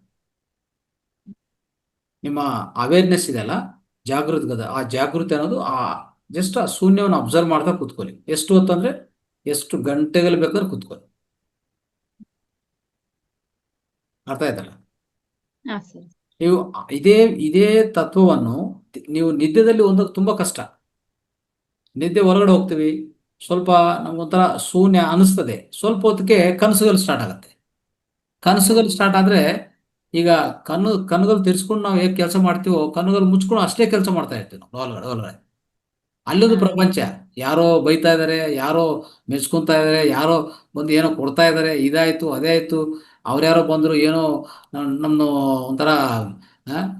ನಿಮ್ಮ ಅವೇರ್ನೆಸ್ ಇದೆಯಲ್ಲ, ಜಾಗೃತಿ ಗದ, ಆ ಜಾಗೃತಿ ಅನ್ನೋದು ಜಸ್ಟ್ ಆ ಶೂನ್ಯವನ್ನು ಅಬ್ಸರ್ವ್ ಮಾಡ್ತಾ ಕೂತ್ಕೊಳ್ಳಿ. ಎಷ್ಟು ಹೊತ್ತಂದ್ರೆ ಎಷ್ಟು ಗಂಟೆಗಳು ಬೇಕಾದ್ರೆ ಕೂತ್ಕೊಳ್ಳಿ. ಅರ್ಥ ಆಯ್ತಲ್ಲ? ಹಾ ಸರಿ. ನೀವು ಇದೇ ಇದೇ ತತ್ವವನ್ನು ನೀವು ನಿದ್ದೆದಲ್ಲಿ ಒಂದಾಗ ತುಂಬಾ ಕಷ್ಟ. ನಿದ್ದೆ ಹೊರಗಡೆ ಹೋಗ್ತೀವಿ, ಸ್ವಲ್ಪ ನಮ್ಗೊಂಥರ ಶೂನ್ಯ ಅನಿಸ್ತದೆ, ಸ್ವಲ್ಪ ಹೊತ್ತಿಗೆ ಕನಸುಗಳು ಸ್ಟಾರ್ಟ್ ಆಗುತ್ತೆ. ಕನಸುಗಳು ಸ್ಟಾರ್ಟ್ ಆದ್ರೆ ಈಗ ಕಣ್ಣುಗಳು ತಿರ್ಸ್ಕೊಂಡು ನಾವು ಹೇಗೆ ಕೆಲಸ ಮಾಡ್ತೀವೋ, ಕಣ್ಣುಗಳು ಮುಚ್ಕೊಂಡು ಅಷ್ಟೇ ಕೆಲಸ ಮಾಡ್ತಾ ಇರ್ತೀವಿ ನಾವು ಒಳಗಡೆ. ಅಲ್ಲೊಂದು ಪ್ರಪಂಚ, ಯಾರೋ ಬೈತಾ ಇದಾರೆ, ಯಾರೋ ಮೆಚ್ಕೊಂತಾ ಇದಾರೆ, ಯಾರೋ ಬಂದು ಏನೋ ಕೊಡ್ತಾ ಇದಾರೆ, ಇದಾಯ್ತು ಅದೇ ಆಯ್ತು, ಅವ್ರ್ಯಾರೋ ಬಂದ್ರು ಏನೋ ನಮ್ಮನ್ನು ಒಂಥರ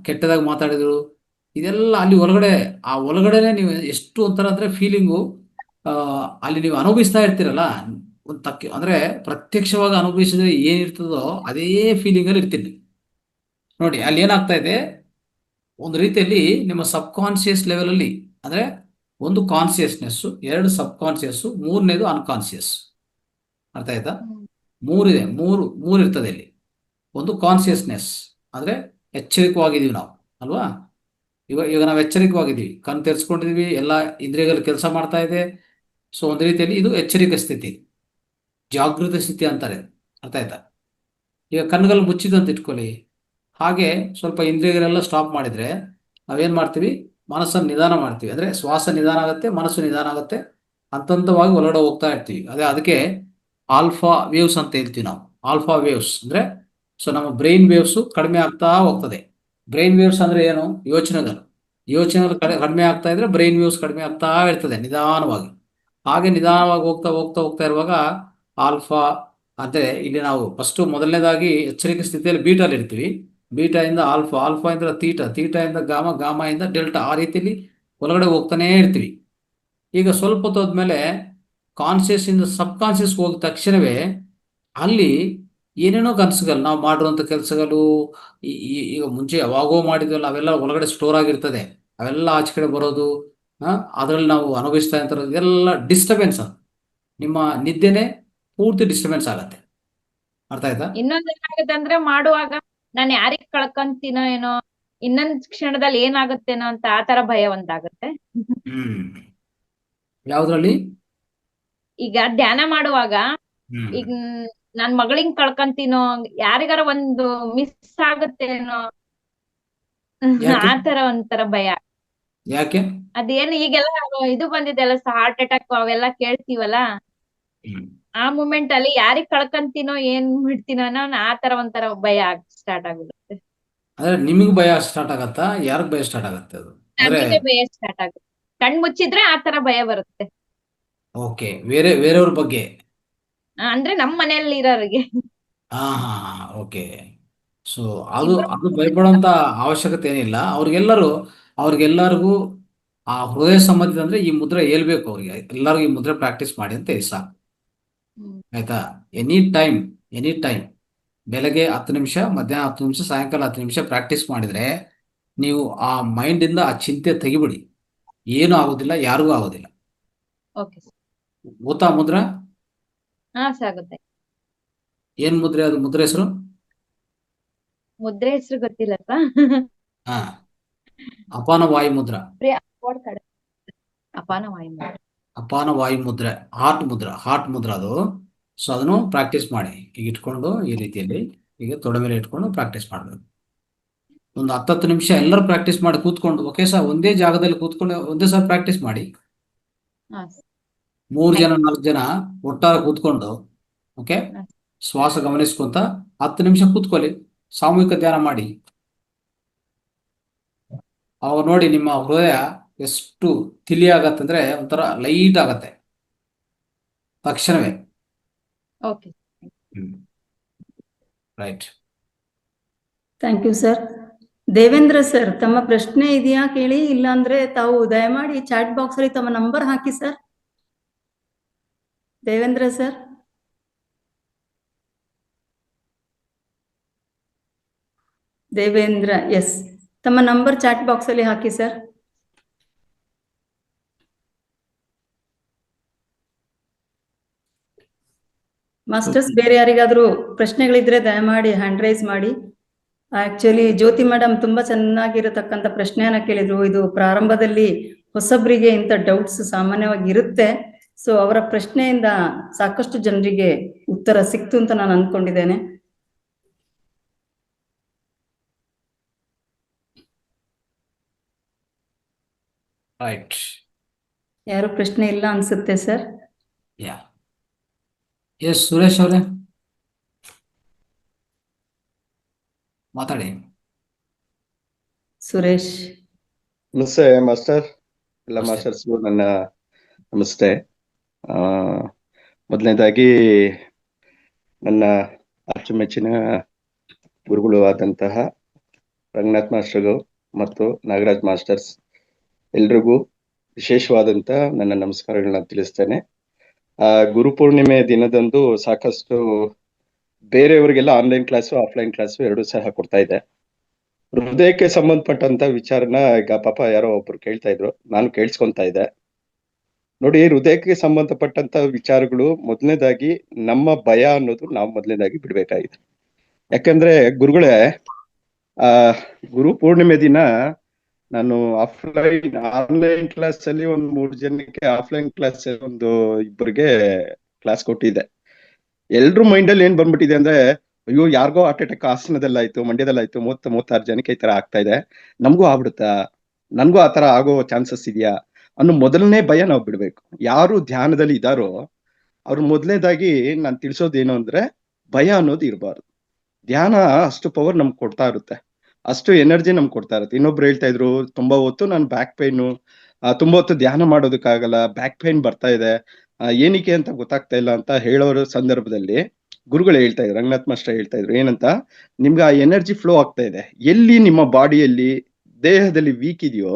ಕೆಟ್ಟದಾಗಿ ಮಾತಾಡಿದ್ರು, ಇದೆಲ್ಲ ಅಲ್ಲಿ ಒಳಗಡೆ, ಆ ಒಳಗಡೆನೆ ನೀವು ಎಷ್ಟು ಒಂಥರ ಅಂದ್ರೆ ಫೀಲಿಂಗು ಅಲ್ಲಿ ನೀವು ಅನುಭವಿಸ್ತಾ ಇರ್ತೀರಲ್ಲ, ಒಂದು ಅಂದ್ರೆ ಪ್ರತ್ಯಕ್ಷವಾಗಿ ಅನುಭವಿಸಿದ್ರೆ ಏನಿರ್ತದೋ ಅದೇ ಫೀಲಿಂಗ್ ಅಲ್ಲಿ ಇರ್ತೀನಿ ನೋಡಿ. ಅಲ್ಲಿ ಏನಾಗ್ತಾ ಇದೆ, ಒಂದು ರೀತಿಯಲ್ಲಿ ನಿಮ್ಮ ಸಬ್ ಕಾನ್ಶಿಯಸ್ ಲೆವೆಲ್ ಅಲ್ಲಿ, ಅಂದ್ರೆ ಒಂದು ಕಾನ್ಶಿಯಸ್ನೆಸ್, ಎರಡು ಸಬ್ ಕಾನ್ಶಿಯಸ್, ಮೂರನೇದು ಅನ್ಕಾನ್ಶಿಯಸ್. ಅರ್ಥ ಆಯ್ತಾ? ಮೂರಿದೆ, ಮೂರು ಇರ್ತದೆ ಇಲ್ಲಿ. ಒಂದು ಕಾನ್ಶಿಯಸ್ನೆಸ್ ಅಂದ್ರೆ ಎಚ್ಚರಿಕವಾಗಿದ್ದೀವಿ ನಾವು ಅಲ್ವಾ. ಈಗ ನಾವು ಎಚ್ಚರಿಕವಾಗಿದ್ದೀವಿ, ಕಣ್ಣು ತೆರೆಸ್ಕೊಂಡಿದೀವಿ, ಎಲ್ಲ ಇಂದ್ರಿಯಗಳು ಕೆಲಸ ಮಾಡ್ತಾ ಇದೆ. ಸೊ ಒಂದು ರೀತಿಯಲ್ಲಿ ಇದು ಎಚ್ಚರಿಕೆ ಸ್ಥಿತಿ, ಜಾಗೃತ ಸ್ಥಿತಿ ಅಂತಾರೆ. ಅರ್ಥ ಆಯ್ತಾ? ಈಗ ಕಣ್ಣುಗಳು ಮುಚ್ಚಿದ್ದು ಅಂತ ಇಟ್ಕೊಳ್ಳಿ, ಹಾಗೆ ಸ್ವಲ್ಪ ಇಂದ್ರಿಯಗಳೆಲ್ಲ ಸ್ಟಾಪ್ ಮಾಡಿದ್ರೆ ನಾವೇನ್ ಮಾಡ್ತೀವಿ, ಮನಸ್ಸನ್ನು ನಿಧಾನ ಮಾಡ್ತೀವಿ. ಅಂದ್ರೆ ಶ್ವಾಸ ನಿಧಾನ ಆಗುತ್ತೆ, ಮನಸ್ಸು ನಿಧಾನ ಆಗುತ್ತೆ, ಹಂತವಾಗಿ ಒಳಗಡೆ ಹೋಗ್ತಾ ಇರ್ತೀವಿ. ಅದಕ್ಕೆ ಆಲ್ಫಾ ವೇವ್ಸ್ ಅಂತ ಹೇಳ್ತೀವಿ ನಾವು. ಆಲ್ಫಾ ವೇವ್ಸ್ ಅಂದ್ರೆ ಸೊ ನಮ್ಮ ಬ್ರೈನ್ ವೇವ್ಸ್ ಕಡಿಮೆ ಆಗ್ತಾ ಹೋಗ್ತದೆ. ಬ್ರೈನ್ ವೇವ್ಸ್ ಅಂದ್ರೆ ಏನು? ಯೋಚನೆಗಳು ಕಡಿಮೆ ಆಗ್ತಾ ಇದ್ರೆ ಬ್ರೈನ್ ವೇವ್ಸ್ ಕಡಿಮೆ ಆಗ್ತಾ ಇರ್ತದೆ ನಿಧಾನವಾಗಿ. ಹಾಗೆ ನಿಧಾನವಾಗಿ ಹೋಗ್ತಾ ಹೋಗ್ತಾ ಹೋಗ್ತಾ ಇರುವಾಗ ಆಲ್ಫಾ ಅಂದ್ರೆ ಇಲ್ಲಿ ನಾವು ಫಸ್ಟ್ ಮೊದಲನೇದಾಗಿ ಎಚ್ಚರಿಕೆ ಸ್ಥಿತಿಯಲ್ಲಿ ಬೀಟಲ್ಲಿ ಇರ್ತೀವಿ, ಬೀಟಾ ಇಂದ ಆಲ್ಫಾ, ಆಲ್ಫಾ ಇಂದ ತೀಟಾ, ತೀಟಾ ಇಂದ ಗಾಮ, ಗಾಮ ಇಂದ ಡೆಲ್ಟಾ, ಆ ರೀತಿಯಲ್ಲಿ ಒಳಗಡೆ ಹೋಗ್ತಾನೆ ಇರ್ತೀವಿ. ಈಗ ಸ್ವಲ್ಪ ಹೊತ್ತು ಹೋದ್ಮೇಲೆ ಕಾನ್ಶಿಯಸ್ ಇಂದ ಸಬ್ ಕಾನ್ಶಿಯಸ್ ಹೋದ ತಕ್ಷಣವೇ ಅಲ್ಲಿ ಏನೇನೋ ಕನಸುಗಳು, ನಾವು ಮಾಡಿರುವಂಥ ಕೆಲಸಗಳು, ಈಗ ಮುಂಚೆ ಯಾವಾಗೋ ಮಾಡಿದ್ವಲ್ಲ ಅವೆಲ್ಲ ಒಳಗಡೆ ಸ್ಟೋರ್ ಆಗಿರ್ತದೆ, ಅವೆಲ್ಲ ಆಚೆ ಕಡೆ ಬರೋದು, ಅದರಲ್ಲಿ ನಾವು ಅನುಭವಿಸ್ತಾ ಇರ್ತಾರೆ, ಇದೆಲ್ಲ ಡಿಸ್ಟರ್ಬೆನ್ಸ್. ನಿಮ್ಮ ನಿದ್ದೆನೆ ಪೂರ್ತಿ ಡಿಸ್ಟರ್ಬೆನ್ಸ್ ಆಗತ್ತೆ. ಅರ್ಥ ಆಯ್ತಾ? ಇನ್ನೊಂದ್ ಏನಾಗುತ್ತೆ ಅಂದ್ರೆ, ಮಾಡುವಾಗ ನಾನು ಯಾರಿಗ್ ಕಳ್ಕೊಂತೀನೋ ಏನೋ, ಇನ್ನೊಂದ್ ಕ್ಷಣದಲ್ಲಿ ಏನಾಗುತ್ತೇನೋ ಅಂತ ಆತರ ಭಯ ಒಂದಾಗುತ್ತೆ. ಯಾವ್ದ್ರಲ್ಲಿ? ಈಗ ಧ್ಯಾನ ಮಾಡುವಾಗ ಈಗ ನನ್ ಮಗಳಿಂಗ್ ಕಳ್ಕೊಂತೀನೋ, ಯಾರಿಗಾರ ಒಂದು ಮಿಸ್ ಆಗುತ್ತೇನೋ, ಆತರ ಒಂಥರ ಭಯ. ಯಾಕೆ? ಅದೇನು ಈಗೆಲ್ಲ ಇದು ಬಂದಿದೆಲ್ಲ, ಹಾರ್ಟ್ ಅಟ್ಯಾಕ್ ಅವೆಲ್ಲ ಕೇಳ್ತೀವಲ್ಲ, ಆ ಮೂಮೆಂಟ್ ಅಲ್ಲಿ ಯಾರಿಗ್ ಕಳ್ಕೊಂತೀನೋ ಏನ್ ಬಿಡ್ತೀನೋ ಅನ್ನೋ ಆತರ ಒಂಥರ ಭಯ ಸ್ಟಾರ್ಟ್ ಆಗ್ಬಿಡುತ್ತೆ. ಅಂದ್ರೆ ನಿಮಗ್ ಭಯ ಸ್ಟಾರ್ಟ್ ಆಗತ್ತಾ? ಯಾರಿಗ್ ಭಯ ಸ್ಟಾರ್ಟ್ ಆಗತ್ತೆ? ಅದು ನಮಗೆ ಭಯ ಸ್ಟಾರ್ಟ್ ಆಗುತ್ತೆ, ಕಣ್ ಮುಚ್ಚಿದ್ರೆ ಆತರ ಭಯ ಬರುತ್ತೆ. ಓಕೆ, ಬೇರೆಯವ್ರ ಬಗ್ಗೆ ಅಂದ್ರೆ ನಮ್ ಮನೆಯಲ್ಲಿ ಇರೋರಿಗೆ. ಹಾ, ಓಕೆ. ಸೊ ಅದು ಭಯಪಡುವಂತ ಅವಶ್ಯಕತೆ ಏನಿಲ್ಲ. ಅವ್ರಿಗೆಲ್ಲರಿಗೂ ಆ ಹೃದಯ ಸಂಬಂಧಿತ ಅಂದ್ರೆ ಈ ಮುದ್ರೆ ಹೇಳ್ಬೇಕು ಅವ್ರಿಗೆ, ಎಲ್ಲರಿಗೂ ಈ ಮುದ್ರೆ ಪ್ರಾಕ್ಟೀಸ್ ಮಾಡಿ ಅಂತ ಸಾಕು. ಆಯ್ತಾ? ಎನಿ ಟೈಮ್ ಬೆಳಗ್ಗೆ 10 ನಿಮಿಷ, ಮಧ್ಯಾಹ್ನ 10 ನಿಮಿಷ, ಸಾಯಂಕಾಲ 10 ನಿಮಿಷ ಪ್ರಾಕ್ಟೀಸ್ ಮಾಡಿದ್ರೆ ನೀವು ಆ ಮೈಂಡ್ ಇಂದ ಆ ಚಿಂತೆ ತೆಗಿಬಿಡಿ. ಏನೂ ಆಗೋದಿಲ್ಲ, ಯಾರಿಗೂ ಆಗೋದಿಲ್ಲ. ಗೊತ್ತಾ ಮುದ್ರ? ಸಾಗುತ್ತೆ. ಏನ್ ಮುದ್ರೆ? ಅದು ಮುದ್ರೆ ಹೆಸರು? ಮುದ್ರೆ ಹೆಸರು ಗೊತ್ತಿಲ್ಲ. ಹಾ, ಅಪಾನ ವಾಯು ಮುದ್ರ. ಅಪಾನ ವಾಯು ಮುದ್ರೆ, ಹಾರ್ಟ್ ಮುದ್ರ ಅದು. ಸೊ ಅದನ್ನು ಪ್ರಾಕ್ಟೀಸ್ ಮಾಡಿ. ಈಗ ಇಟ್ಕೊಂಡು ಈ ರೀತಿಯಲ್ಲಿ ಈಗ ತೊಡೆ ಮೇಲೆ ಇಟ್ಕೊಂಡು ಪ್ರಾಕ್ಟೀಸ್ ಮಾಡಬೇಕು. ಒಂದು 10 ನಿಮಿಷ ಎಲ್ಲರೂ ಪ್ರಾಕ್ಟೀಸ್ ಮಾಡಿ ಕೂತ್ಕೊಂಡು, ಓಕೆ ಸರ್, ಒಂದೇ ಜಾಗದಲ್ಲಿ ಕೂತ್ಕೊಂಡು ಒಂದೇ ಸಲ ಪ್ರಾಕ್ಟೀಸ್ ಮಾಡಿ. 3 ಜನ 4 ಜನ ಒಟ್ಟಾರೆ ಕೂತ್ಕೊಂಡು, ಓಕೆ, ಶ್ವಾಸ ಗಮನಿಸ್ಕೊಂತ 10 ನಿಮಿಷ ಕೂತ್ಕೊಳ್ಳಿ, ಸಾಮೂಹಿಕ ಧ್ಯಾನ ಮಾಡಿ. ಅವಾಗ ನೋಡಿ ನಿಮ್ಮ ಹೃದಯ ಎಷ್ಟು ತಿಳಿ ಆಗತ್ತಂದ್ರೆ ಒಂಥರ ಲೈಟ್ ಆಗತ್ತೆ ತಕ್ಷಣವೇ. Okay. Right. Thank you sir. Devendra sir, ತಮ್ಮ ಪ್ರಶ್ನೆ ಇದೆಯಾ ಕೇಳಿ, ಇಲ್ಲಾಂದ್ರೆ ತಾವು ದಯಮಾಡಿ ಚಾಟ್ ಬಾಕ್ಸ್ ಅಲ್ಲಿ ತಮ್ಮ ನಂಬರ್ ಹಾಕಿ sir. Devendra sir. Devendra, yes, ತಮ್ಮ ನಂಬರ್ ಚಾಟ್ ಬಾಕ್ಸ್ ಅಲ್ಲಿ ಹಾಕಿ ಸರ್. ಮಾಸ್ಟರ್ಸ್, ಬೇರೆ ಯಾರಿಗಾದ್ರೂ ಪ್ರಶ್ನೆಗಳಿದ್ರೆ ದಯಮಾಡಿ ಹ್ಯಾಂಡ್ ರೈಸ್ ಮಾಡಿ. ಆಕ್ಚುಲಿ ಜ್ಯೋತಿ ಮೇಡಮ್ ತುಂಬಾ ಚೆನ್ನಾಗಿರತಕ್ಕಂಥ ಪ್ರಶ್ನೆಯನ್ನ ಕೇಳಿದ್ರು. ಇದು ಪ್ರಾರಂಭದಲ್ಲಿ ಹೊಸಬ್ರಿಗೆ ಇಂಥ ಡೌಟ್ಸ್ ಸಾಮಾನ್ಯವಾಗಿ ಇರುತ್ತೆ. ಸೊ ಅವರ ಪ್ರಶ್ನೆಯಿಂದ ಸಾಕಷ್ಟು ಜನರಿಗೆ ಉತ್ತರ ಸಿಕ್ತು ಅಂತ ನಾನು ಅನ್ಕೊಂಡಿದ್ದೇನೆ. ರೈಟ್. ಯಾರು ಪ್ರಶ್ನೆ ಇಲ್ಲ ಅನ್ಸುತ್ತೆ ಸರ್. ಯಾ, ಎಸ್, ಸುರೇಶ್ ಅವರೇ ಮಾತಾಡಿ. ಸುರೇಶ್. ನಮಸ್ತೆ ಮಾಸ್ಟರ್, ಎಲ್ಲ ಮಾಸ್ಟರ್ಸ್ಗೂ ನನ್ನ ನಮಸ್ತೆ. ಮೊದಲನೇದಾಗಿ ನನ್ನ ಅಚ್ಚುಮೆಚ್ಚಿನ ಗುರುಗಳು ಆದಂತಹ ರಂಗನಾಥ್ ಮಾಸ್ಟರ್ಗಳು ಮತ್ತು ನಾಗರಾಜ್ ಮಾಸ್ಟರ್ಸ್ ಎಲ್ರಿಗೂ ವಿಶೇಷವಾದಂತ ನನ್ನ ನಮಸ್ಕಾರಗಳನ್ನ ತಿಳಿಸ್ತೇನೆ. ಗುರುಪೂರ್ಣಿಮೆ ದಿನದಂದು ಸಾಕಷ್ಟು ಬೇರೆಯವರಿಗೆಲ್ಲ ಆನ್ಲೈನ್ ಕ್ಲಾಸು ಆಫ್ಲೈನ್ ಕ್ಲಾಸು ಎರಡೂ ಸಹ ಕೊಡ್ತಾ ಇದೆ. ಹೃದಯಕ್ಕೆ ಸಂಬಂಧಪಟ್ಟಂತ ವಿಚಾರನ ಈಗ ಪಾಪ ಯಾರೋ ಒಬ್ರು ಕೇಳ್ತಾ ಇದ್ರು, ನಾನು ಕೇಳಿಸ್ಕೊಂತಾ ಇದ್ದೆ. ನೋಡಿ, ಹೃದಯಕ್ಕೆ ಸಂಬಂಧಪಟ್ಟಂತ ವಿಚಾರಗಳು ಮೊದಲನೇದಾಗಿ ನಮ್ಮ ಭಯ ಅನ್ನೋದು ನಾವು ಮೊದಲನೇದಾಗಿ ಬಿಡ್ಬೇಕಾಗಿದೆ. ಯಾಕಂದ್ರೆ ಗುರುಗಳೇ, ಗುರು ಪೂರ್ಣಿಮೆ ದಿನ ನಾನು ಆನ್ಲೈನ್ ಕ್ಲಾಸ್ ಅಲ್ಲಿ ಒಂದು 3 ಜನಕ್ಕೆ, ಆಫ್ಲೈನ್ ಕ್ಲಾಸ್ ಒಂದು 2 ಕ್ಲಾಸ್ ಕೊಟ್ಟಿದ್ದೆ. ಎಲ್ರು ಮೈಂಡ್ ಅಲ್ಲಿ ಏನ್ ಬಂದ್ಬಿಟ್ಟಿದೆ ಅಂದ್ರೆ, ಅಯ್ಯೋ ಯಾರಿಗೋ ಹಾರ್ಟ್ ಅಟ್ಯಾಕ್ ಹಾಸನದಲ್ಲಾಯ್ತು, ಮಂಡ್ಯದಲ್ಲಾಯ್ತು, 36 ಜನಕ್ಕೆ ಈ ತರ ಆಗ್ತಾ ಇದೆ, ನಮಗೂ ಆಗ್ಬಿಡುತ್ತಾ, ನನ್ಗೂ ಆ ತರ ಆಗೋ ಚಾನ್ಸಸ್ ಇದೆಯಾ ಅನ್ನೋ ಮೊದಲನೇ ಭಯ ನಾವು ಬಿಡ್ಬೇಕು. ಯಾರು ಧ್ಯಾನದಲ್ಲಿ ಇದಾರೋ ಅವ್ರು ಮೊದಲನೇದಾಗಿ ನಾನು ತಿಳಿಸೋದೇನು ಅಂದ್ರೆ, ಭಯ ಅನ್ನೋದು ಇರಬಾರ್ದು. ಧ್ಯಾನ ಅಷ್ಟು ಪವರ್ ನಮ್ಗೆ ಕೊಡ್ತಾ ಇರುತ್ತೆ, ಅಷ್ಟು ಎನರ್ಜಿ ನಮ್ಗೆ ಕೊಡ್ತಾ ಇರುತ್ತೆ. ಇನ್ನೊಬ್ರು ಹೇಳ್ತಾ ಇದ್ರು, ತುಂಬಾ ಹೊತ್ತು ನಾನು ಬ್ಯಾಕ್ ಪೈನು, ತುಂಬಾ ಹೊತ್ತು ಧ್ಯಾನ ಮಾಡೋದಕ್ಕಾಗಲ್ಲ, ಬ್ಯಾಕ್ ಪೈನ್ ಬರ್ತಾ ಇದೆ, ಏನಕ್ಕೆ ಅಂತ ಗೊತ್ತಾಗ್ತಾ ಇಲ್ಲ ಅಂತ ಹೇಳೋರ ಸಂದರ್ಭದಲ್ಲಿ ಗುರುಗಳು ಹೇಳ್ತಾ ಇದ್ರು, ರಂಗನಾಥ್ ಮಾಸ್ಟರ್ ಹೇಳ್ತಾ ಇದ್ರು ಏನಂತ, ನಿಮ್ಗೆ ಆ ಎನರ್ಜಿ ಫ್ಲೋ ಆಗ್ತಾ ಇದೆ, ಎಲ್ಲಿ ನಿಮ್ಮ ಬಾಡಿಯಲ್ಲಿ ದೇಹದಲ್ಲಿ ವೀಕ್ ಇದೆಯೋ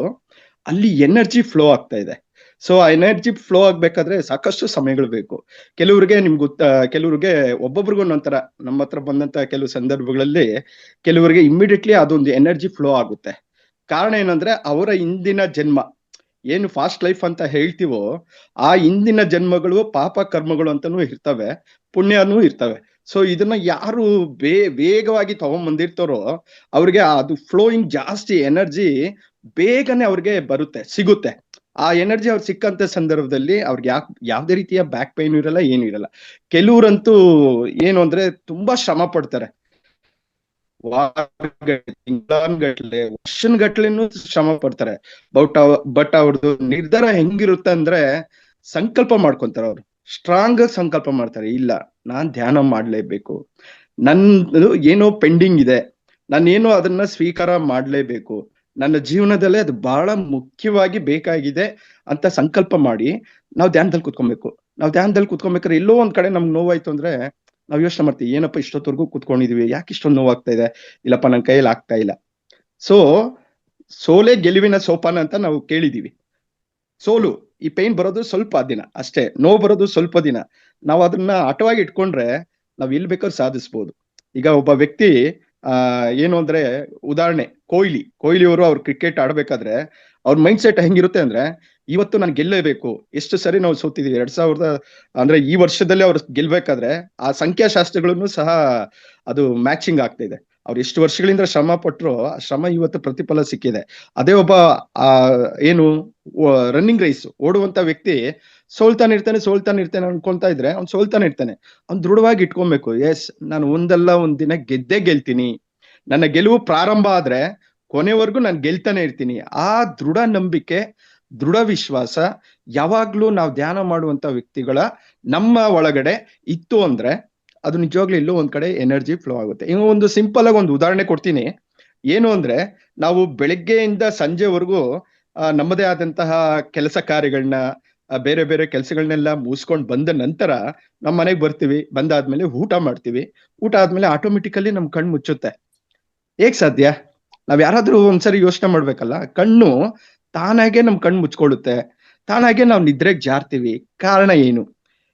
ಅಲ್ಲಿ ಎನರ್ಜಿ ಫ್ಲೋ ಆಗ್ತಾ ಇದೆ. ಸೊ ಆ ಎನರ್ಜಿ ಫ್ಲೋ ಆಗ್ಬೇಕಾದ್ರೆ ಸಾಕಷ್ಟು ಸಮಯಗಳು ಬೇಕು. ಕೆಲವ್ರಿಗೆ ನಿಮ್ಗೆ ಕೆಲವ್ರಿಗೆ ಒಬ್ಬೊಬ್ರಿಗೂ ಒಂದೊಂಥರ, ನಮ್ಮ ಹತ್ರ ಬಂದಂತ ಕೆಲವು ಸಂದರ್ಭಗಳಲ್ಲಿ ಕೆಲವರಿಗೆ ಇಮಿಡಿಯೇಟ್ಲಿ ಅದೊಂದು ಎನರ್ಜಿ ಫ್ಲೋ ಆಗುತ್ತೆ. ಕಾರಣ ಏನಂದ್ರೆ, ಅವರ ಹಿಂದಿನ ಜನ್ಮ ಏನು ಫಾಸ್ಟ್ ಲೈಫ್ ಅಂತ ಹೇಳ್ತೀವೋ ಆ ಹಿಂದಿನ ಜನ್ಮಗಳು ಪಾಪ ಕರ್ಮಗಳು ಅಂತಾನೂ ಇರ್ತವೆ, ಪುಣ್ಯನೂ ಇರ್ತವೆ. ಸೊ ಇದನ್ನ ಯಾರು ವೇಗವಾಗಿ ತಗೊಂಡ್ಬಂದಿರ್ತಾರೋ ಅವ್ರಿಗೆ ಅದು ಫ್ಲೋಯಿಂಗ್ ಜಾಸ್ತಿ ಎನರ್ಜಿ ಬೇಗನೆ ಅವ್ರಿಗೆ ಬರುತ್ತೆ, ಸಿಗುತ್ತೆ. ಆ ಎನರ್ಜಿ ಅವ್ರು ಸಿಕ್ಕಂತ ಸಂದರ್ಭದಲ್ಲಿ ಅವ್ರಿಗೆ ಯಾವ್ದೇ ರೀತಿಯ ಬ್ಯಾಕ್ ಪೈನ್ ಇರಲ್ಲ, ಏನು ಇರಲ್ಲ. ಕೆಲವ್ರಂತೂ ಏನು ಅಂದ್ರೆ ತುಂಬಾ ಶ್ರಮ ಪಡ್ತಾರೆ, ತಿಂಗಳಾನ್ಗಟ್ಲೆ ವರ್ಷನ್ಗಟ್ಲೆನೂ ಶ್ರಮ ಪಡ್ತಾರೆ. ಬಟ್ ಅವ್ರದ್ದು ನಿರ್ಧಾರ ಹೆಂಗಿರುತ್ತೆ ಅಂದ್ರೆ, ಸಂಕಲ್ಪ ಮಾಡ್ಕೊಂತಾರೆ. ಅವ್ರು ಸ್ಟ್ರಾಂಗ್ ಸಂಕಲ್ಪ ಮಾಡ್ತಾರೆ, ಇಲ್ಲ ನಾನ್ ಧ್ಯಾನ ಮಾಡ್ಲೇಬೇಕು, ನನ್ನದು ಏನೋ ಪೆಂಡಿಂಗ್ ಇದೆ, ನಾನೇನೋ ಅದನ್ನ ಸ್ವೀಕಾರ ಮಾಡ್ಲೇಬೇಕು, ನನ್ನ ಜೀವನದಲ್ಲೇ ಅದು ಬಹಳ ಮುಖ್ಯವಾಗಿ ಬೇಕಾಗಿದೆ ಅಂತ ಸಂಕಲ್ಪ ಮಾಡಿ ನಾವು ಧ್ಯಾನದಲ್ಲಿ ಕುತ್ಕೊಬೇಕು. ನಾವು ಧ್ಯಾನದಲ್ಲಿ ಕುತ್ಕೊಬೇಕಾದ್ರೆ ಎಲ್ಲೋ ಒಂದ್ ಕಡೆ ನಮ್ಗೆ ನೋವಾಯ್ತು ಅಂದ್ರೆ ನಾವು ಯೋಚನೆ ಮಾಡ್ತೀವಿ, ಏನಪ್ಪ ಇಷ್ಟೊತ್ತವರೆಗೂ ಕುತ್ಕೊಂಡಿದೀವಿ, ಯಾಕೆ ಇಷ್ಟೊಂದು ನೋವಾಗ್ತಾ ಇದೆ, ಇಲ್ಲಪ್ಪ ನನ್ನ ಕೈಯಲ್ಲಿ ಆಗ್ತಾ ಇಲ್ಲ. ಸೊ ಸೋಲೆ ಗೆಲುವಿನ ಸೋಪಾನ ಅಂತ ನಾವು ಕೇಳಿದೀವಿ. ಸೋಲು, ಈ ಪೈನ್ ಬರೋದು ಸ್ವಲ್ಪ ದಿನ ಅಷ್ಟೇ, ನೋವು ಬರೋದು ಸ್ವಲ್ಪ ದಿನ. ನಾವು ಅದನ್ನ ಹಠವಾಗಿ ಇಟ್ಕೊಂಡ್ರೆ ನಾವ್ ಎಲ್ಲಿ ಬೇಕಾದ್ರೂ ಸಾಧಿಸ್ಬೋದು. ಈಗ ಒಬ್ಬ ವ್ಯಕ್ತಿ ಏನು ಅಂದ್ರೆ, ಉದಾಹರಣೆ ಕೊಹ್ಲಿ ಅವರು ಅವ್ರು ಕ್ರಿಕೆಟ್ ಆಡ್ಬೇಕಾದ್ರೆ ಅವ್ರ ಮೈಂಡ್ ಸೆಟ್ ಹೆಂಗಿರುತ್ತೆ ಅಂದ್ರೆ, ಇವತ್ತು ನಾನು ಗೆಲ್ಲೇಬೇಕು. ಎಷ್ಟು ಸರಿ ನಾವು ಸೋತಿದೀವಿ, 2000 ಅಂದ್ರೆ ಈ ವರ್ಷದಲ್ಲಿ ಅವ್ರು ಗೆಲ್ಬೇಕಾದ್ರೆ ಆ ಸಂಖ್ಯಾಶಾಸ್ತ್ರಗಳನ್ನು ಸಹ ಅದು ಮ್ಯಾಚಿಂಗ್ ಆಗ್ತಾ ಇದೆ. ಅವ್ರು ಎಷ್ಟು ವರ್ಷಗಳಿಂದ ಶ್ರಮ ಪಟ್ರು, ಆ ಶ್ರಮ ಇವತ್ತು ಪ್ರತಿಫಲ ಸಿಕ್ಕಿದೆ. ಅದೇ ಒಬ್ಬ ಏನು ರನ್ನಿಂಗ್ ರೈಸ್ ಓಡುವಂತ ವ್ಯಕ್ತಿ ಸೋಲ್ತಾನೆ ಇರ್ತಾನೆ ಅನ್ಕೊಂತಾ ಇದ್ರೆ ಅವ್ನು ಸೋಲ್ತಾನೆ ಇರ್ತಾನೆ. ಅವ್ನು ದೃಢವಾಗಿ ಇಟ್ಕೊಬೇಕು, ಎಸ್ ನಾನು ಒಂದಲ್ಲ ಒಂದ್ ದಿನ ಗೆಲ್ತೀನಿ, ನನ್ನ ಗೆಲುವು ಪ್ರಾರಂಭ ಆದ್ರೆ ಕೊನೆವರೆಗೂ ನಾನು ಗೆಲ್ತಾನೆ ಇರ್ತೀನಿ. ಆ ದೃಢ ನಂಬಿಕೆ, ದೃಢ ವಿಶ್ವಾಸ ಯಾವಾಗ್ಲೂ ನಾವು ಧ್ಯಾನ ಮಾಡುವಂತ ವ್ಯಕ್ತಿಗಳ ನಮ್ಮ ಒಳಗಡೆ ಇತ್ತು ಅಂದ್ರೆ ಅದು ನಿಜವಾಗ್ಲೂ ಎಲ್ಲೋ ಒಂದ್ ಕಡೆ ಎನರ್ಜಿ ಫ್ಲೋ ಆಗುತ್ತೆ. ಈಗ ಒಂದು ಸಿಂಪಲ್ ಆಗಿ ಒಂದು ಉದಾಹರಣೆ ಕೊಡ್ತೀನಿ. ಏನು ಅಂದ್ರೆ ನಾವು ಬೆಳಗ್ಗೆಯಿಂದ ಸಂಜೆವರೆಗೂ ನಮ್ಮದೇ ಆದಂತಹ ಕೆಲಸ ಕಾರ್ಯಗಳನ್ನ ಬೇರೆ ಬೇರೆ ಕೆಲಸಗಳನ್ನೆಲ್ಲ ಮುಗಿಸ್ಕೊಂಡು ಬಂದ ನಂತರ ನಮ್ಮ ಮನೆಗೆ ಬರ್ತೀವಿ. ಬಂದಾದ್ಮೇಲೆ ಊಟ ಮಾಡ್ತೀವಿ. ಊಟ ಆದ್ಮೇಲೆ ಆಟೋಮೆಟಿಕಲಿ ನಮ್ ಕಣ್ಣು ಮುಚ್ಚುತ್ತೆ. ಹೇಗ್ ಸಾಧ್ಯ? ನಾವ್ ಯಾರಾದ್ರೂ ಒಂದ್ಸರಿ ಯೋಚನೆ ಮಾಡ್ಬೇಕಲ್ಲ. ಕಣ್ಣು ತಾನಾಗೆ ನಮ್ ಕಣ್ಣು ಮುಚ್ಕೊಳ್ಳುತ್ತೆ, ತಾನಾಗೆ ನಾವು ನಿದ್ರೆಗೆ ಜಾರ್ತೀವಿ. ಕಾರಣ ಏನು?